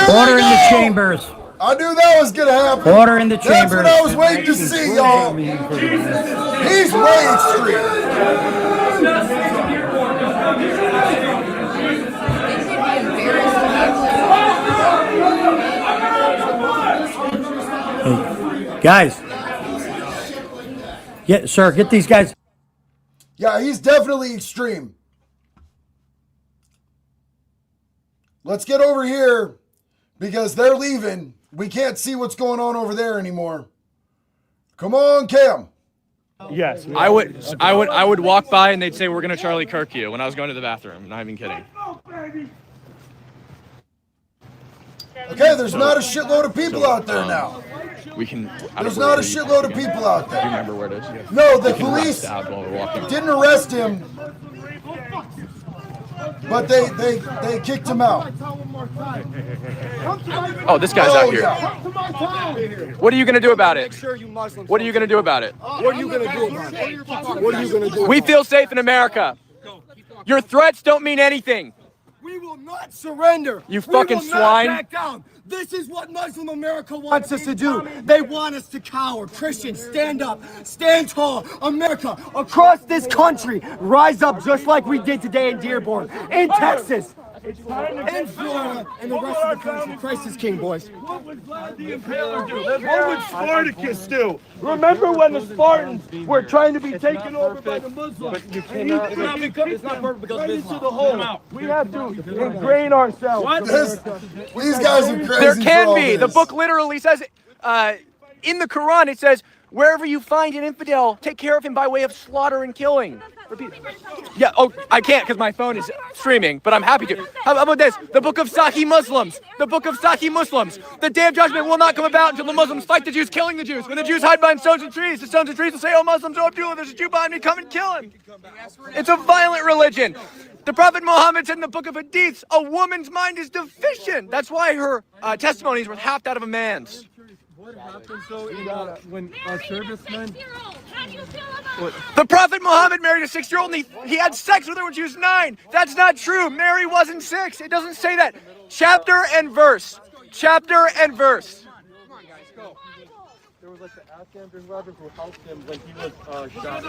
Order in the chambers. I knew that was going to happen. Order in the That's what chambers. I was waiting to see, y'all. He's way extreme. Guys. Yeah, sir, get these guys. Yeah, he's definitely extreme. Let's get over here because they're leaving. We can't see what's going on over there anymore. Come on, Cam. Yes. I would walk by and they'd say, we're going to Charlie Kirk you when I was going to the bathroom. Not even kidding. Okay, there's not a shitload of people out there now. We can. There's not a shitload of people out Do you there. remember where it is? No, the We can police rest out while we're walking. didn't arrest him, but they kicked him out. Oh, this guy's out here. Yeah. What are you going to do about it? What What are you going to do about it? What are you going to do about it? What are you going to do? We feel safe in America. Your threats don't mean anything. We will not surrender. You fucking we will swine. Not back down. This is what Muslim America wants us to do. They want us to cower. Christians, stand up, stand tall. America, across this country, rise up just like we did today in Dearborn, in Texas, in Florida, and the rest of the country. Christ is king, boys. What would Vlad the Impaler do? What would Spartacus do? Remember when the Spartans were trying to be taken over by the Muslims? But you cannot. It's not perfect because right into the hole. We have to ingrain ourselves. These guys are crazy. There can for all be. The this. book literally says, in the Quran, it says, wherever you find an infidel, take care of him by way of slaughter and killing. Repeat. Yeah, oh, I can't because my phone is streaming, but I'm happy to. How about this? The book of Sahih Muslims. The book of Sahih Muslims. The day of judgment will not come about until the Muslims fight the Jews, killing the Jews. When the Jews hide behind stones and trees, the stones and trees will say, oh, Muslims, oh, Abdullah, there's a Jew behind me, come and kill him. It's a violent religion. The Prophet Muhammad said in the book of Hadiths, a woman's mind is deficient. That's why her testimonies were half that of a man's. What happens though when a serviceman? The Prophet Muhammad married a 6-year-old and he had sex with her when she was 9. That's not true. Mary wasn't 6. It doesn't say that. Chapter and verse. Chapter and verse. There was like the Afghan brother who helped him when he was shot.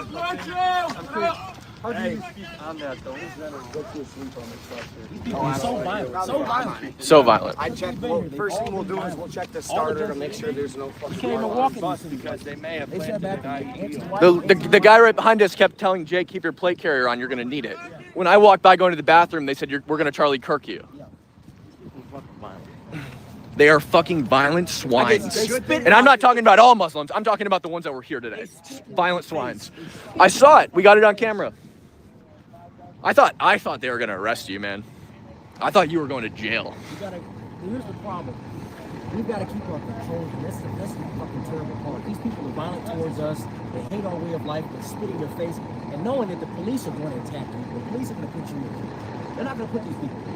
How do you speak on that though? What's your sleep on this question? So violent. So violent. So violent. I checked. First thing we'll do is we'll check the starter to make sure there's no fucking. Can't even walk in bus because they may have planted The guy right behind us kept telling Jay, keep your plate carrier on, you're going to need it. When I walked by going to the bathroom, they said, we're going to Charlie Kirk you. They are fucking violent swines. And I'm not talking about all Muslims. I'm talking about the ones that were here today. Violent swines. I saw it. We got it on camera. I thought they were going to arrest you, man. I thought you were going to jail. Here's the problem. We've got to keep our control. That's the fucking terrible part. These people are violent towards us. They hate our way of life. They spit in your face. And knowing that the police are going to attack you, the police are going to put you in jail. They're not going to put these people in jail.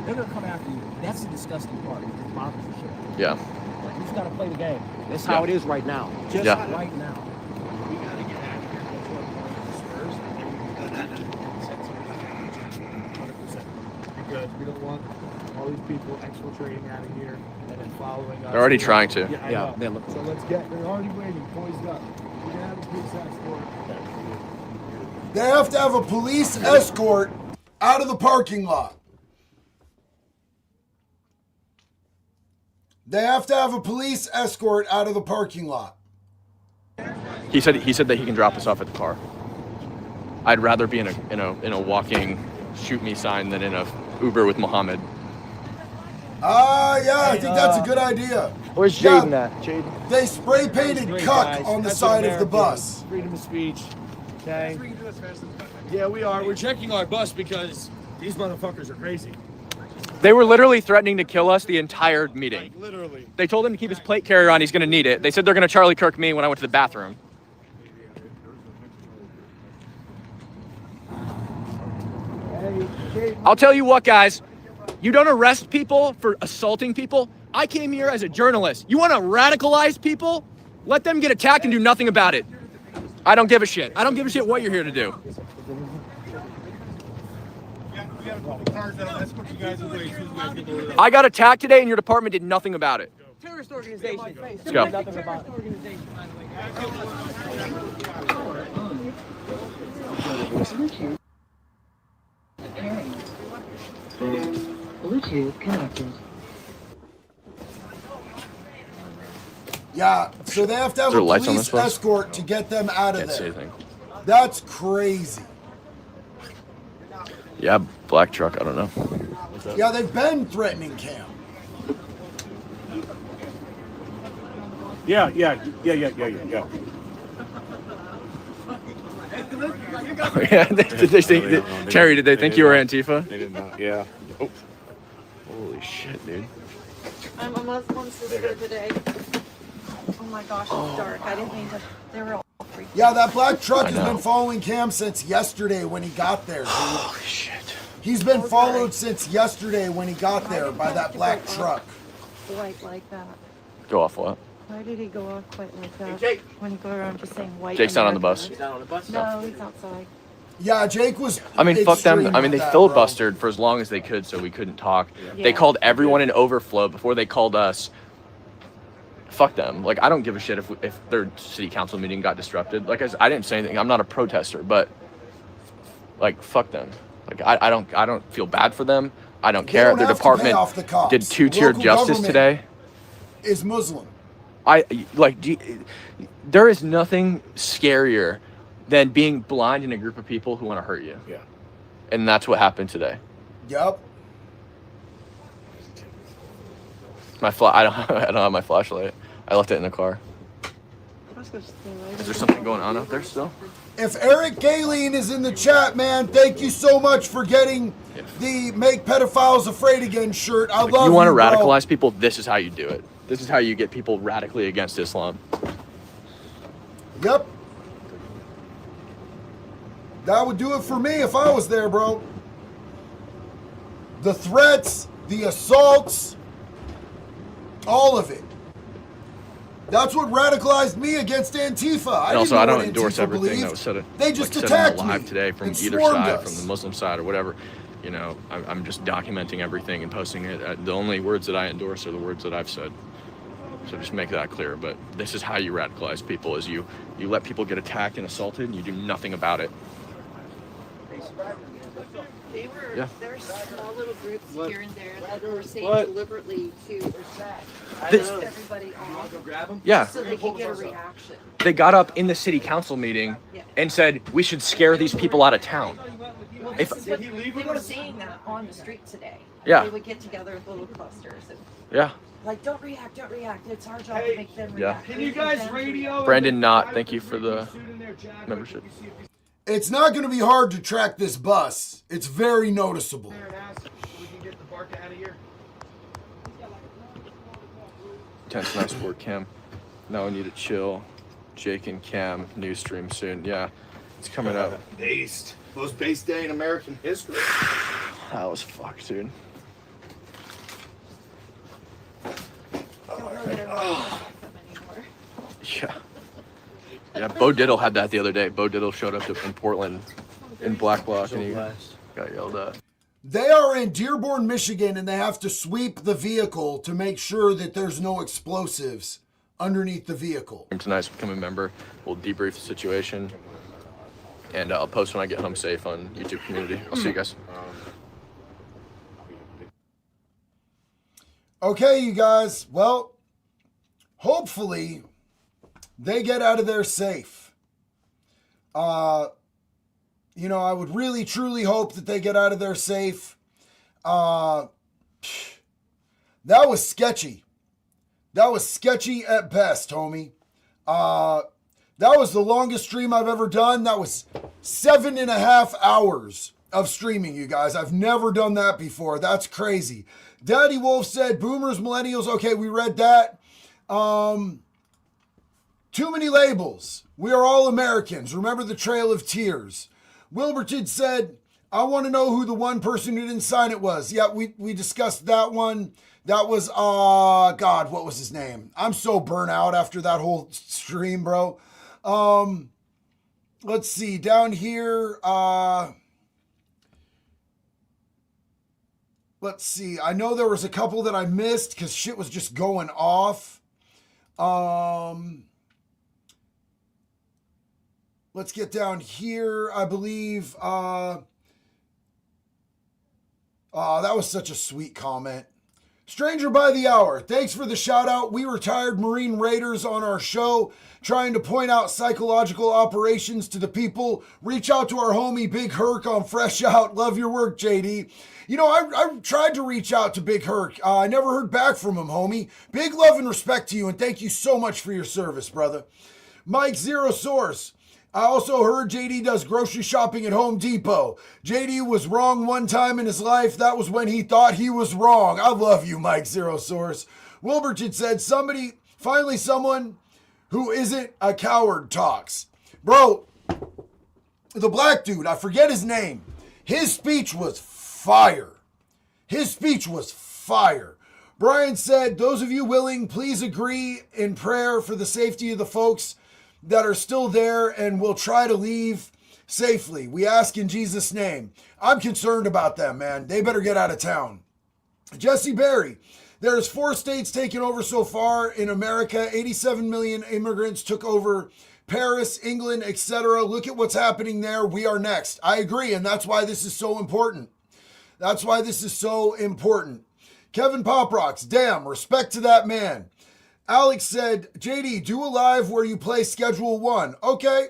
They're going to come after you. That's the disgusting part. It bothers the shit. Yeah. Like, you just got to play the game. That's how it is right now. Just right now. We got to get out of here. Because we don't want all these people exfiltrating out of here and then following us. They're already trying to. Yeah. So let's get. They're already waiting. Poised up. We're gonna have a police escort. They have to have a police escort out of the parking lot. They have to have a police escort out of the parking lot. He said that he can drop us off at the car. I'd rather be in a walking shoot me sign than in a Uber with Muhammad. Yeah, I think that's a good idea. Where's Jaden at? Jaden? They spray painted cuck on the side of the bus. Freedom of speech. Okay. Yeah, we are. We're checking our bus because these motherfuckers are crazy. They were literally threatening to kill us the entire meeting. Like, literally. They told him to keep his plate carrier on. He's going to need it. They said they're going to Charlie Kirk me when I went to the bathroom. I'll tell you what, guys. You don't arrest people for assaulting people. I came here as a journalist. You want to radicalize people? Let them get attacked and do nothing about it. I don't give a shit. I don't give a shit what you're here to do. I got attacked today and your department did nothing about it. Terrorist organization. Let's go. Nothing about Bluetooth connected. Yeah, so they have to have a police escort to get them out of Can't say there. anything. That's crazy. Yeah, black truck. I don't know. Yeah, they've been threatening Cam. Yeah. Yeah, did they think, Terry, did they think you were Antifa? They did not. Yeah. Oh. Holy shit, dude. I'm a Muslim sister today. Oh my gosh, it's dark. I didn't mean to. They were all freaking Yeah, that black truck has been following Cam since yesterday when he got there. Dude. Holy shit. He's been followed since yesterday when he got there by that black truck. White like that. Go off what? Why did he go off white like that? Jake. When he go around just saying white. Jake's not on the America. bus. He's not on the bus? No, he's outside. Yeah, Jake was. I mean, fuck them. extreme I mean, with they that, filibustered for as long as they could so we couldn't talk. Yeah. They called everyone in overflow before they called us. Fuck them. Like, I don't give a shit if their city council meeting got disrupted. Like, I didn't say anything. I'm not a protester, but like, fuck them. Like, I don't feel bad for them. I don't care. don't Their have to pay department off the cops. did two-tier Local justice government today. Is Muslim. There is nothing scarier than being blind in a group of people who want to hurt you. Yeah. And that's what happened today. Yep. I don't have my flashlight. I left it in the car. Is there something going on out there still? If Eric Galeen is in the chat, man, thank you so much for getting the Make Pedophiles Afraid Again shirt. I love you, You want to bro. radicalize people? This is how you do it. This is how you get people radically against Islam. Yep. That would do it for me if I was there, bro. The threats, the assaults, all of it. That's what radicalized me against Antifa. And also, didn't I know don't what endorse Antifa everything believed. that was said. They just said attacked on the live me today from and either swarmed side, us. from the Muslim side or whatever. You know, I'm just documenting everything and posting it. The only words that I endorse are the words that I've said. So just make that clear. But this is how you radicalize people: is you let people get attacked and assaulted, and you do nothing about it. There were small little groups here and there that were saying What? deliberately to This- piss everybody off. Yeah. So they could get a reaction. They got up in the city council meeting and said we should scare these people out of town. Well, If- this is what, they were saying that on the street today. Yeah. They would get together with little clusters and Yeah. like, don't react. It's our job to make them Yeah. react. Can you guys radio? Brandon Knott, thank you for the membership. It's not going to be hard to track this bus. It's very noticeable. Tense, nice work, Cam. Now we need to chill. Jake and Cam, new stream soon. Yeah, it's coming up. Based. Most based day in American history. That was fucked, dude. Yeah. Yeah, Bo Diddle had that the other day. Bo Diddle showed up in Portland in Black Bloc and he got yelled at. They are in Dearborn, Michigan, and they have to sweep the vehicle to make sure that there's no explosives underneath the vehicle. Tonight's become a member. We'll debrief the situation. And I'll post when I get home safe on YouTube community. I'll see you guys. Okay, you guys. Well, hopefully they get out of there safe. You know, I would really, truly hope that they get out of there safe. That was sketchy. That was sketchy at best, homie. That was the longest stream I've ever done. That was 7.5 hours of streaming, you guys. I've never done that before. That's crazy. Daddy Wolf said, boomers, millennials. Okay, we read that. Too many labels. We are all Americans. Remember the Trail of Tears. Wilberton said, I want to know who the one person who didn't sign it was. Yeah, we discussed that one. That was, God, what was his name? I'm so burnt out after that whole stream, bro. Let's see, down here, let's see. I know there was a couple that I missed because shit was just going off. Let's get down here. I believe, that was such a sweet comment. Stranger by the hour, thanks for the shout out. We retired Marine Raiders on our show, trying to point out psychological operations to the people. Reach out to our homie Big Herc on Fresh Out. Love your work, JD. You know, I tried to reach out to Big Herc. I never heard back from him, homie. Big love and respect to you, and thank you so much for your service, brother. Mike Zero Source. I also heard JD does grocery shopping at Home Depot. JD was wrong one time in his life. That was when he thought he was wrong. I love you, Mike Zero Source. Wilberton said, finally someone who isn't a coward talks. Bro, the black dude, I forget his name. His speech was fire. His speech was fire. Brian said, those of you willing, please agree in prayer for the safety of the folks that are still there and will try to leave safely. We ask in Jesus' name. I'm concerned about them, man. They better get out of town. Jesse Berry, there's 4 states taken over so far in America. 87 million immigrants took over Paris, England, etc. Look at what's happening there. We are next. I agree, and that's why this is so important. That's why this is so important. Kevin Poprocks, damn, respect to that man. Alex said, JD, do a live where you play Schedule 1. Okay.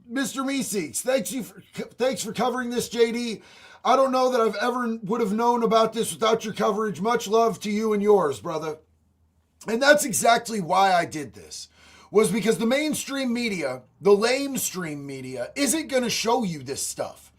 Mr. Meeseeks, thanks for covering this, JD. I don't know that I've ever would have known about this without your coverage. Much love to you and yours, brother. And that's exactly why I did this, was because the mainstream media, the lamestream media, isn't going to show you this stuff.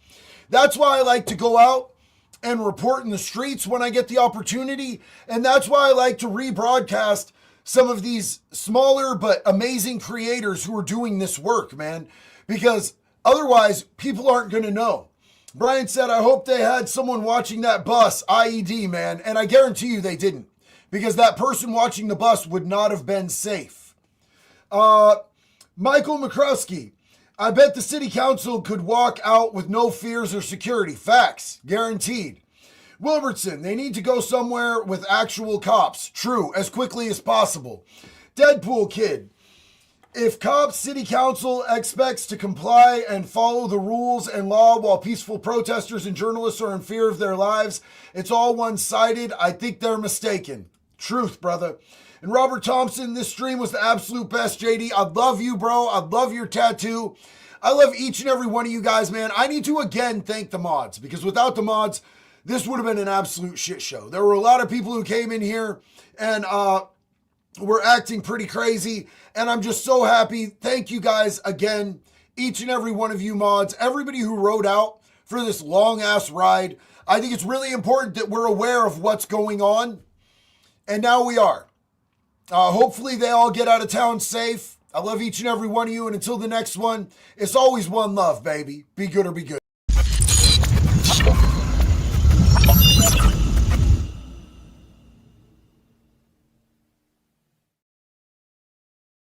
That's why I like to go out and report in the streets when I get the opportunity. And that's why I like to rebroadcast some of these smaller but amazing creators who are doing this work, man, because otherwise people aren't going to know. Brian said, I hope they had someone watching that bus, IED, man. And I guarantee you they didn't, because that person watching the bus would not have been safe. Michael McCruskey, I bet the city council could walk out with no fears or security. Facts, guaranteed. Wilbertson, they need to go somewhere with actual cops. True, as quickly as possible. Deadpool Kid, if cops, city council expects to comply and follow the rules and law while peaceful protesters and journalists are in fear of their lives, it's all one-sided. I think they're mistaken. Truth, brother. And Robert Thompson, this stream was the absolute best, JD. I love you, bro. I love your tattoo. I love each and every one of you guys, man. I need to again thank the mods, because without the mods, this would have been an absolute shit show. There were a lot of people who came in here and were acting pretty crazy, and I'm just so happy. Thank you guys again, each and every one of you mods, everybody who rode out for this long-ass ride. I think it's really important that we're aware of what's going on, and now we are. Hopefully they all get out of town safe. I love each and every one of you, and until the next one, it's always one love, baby. Be good or be good.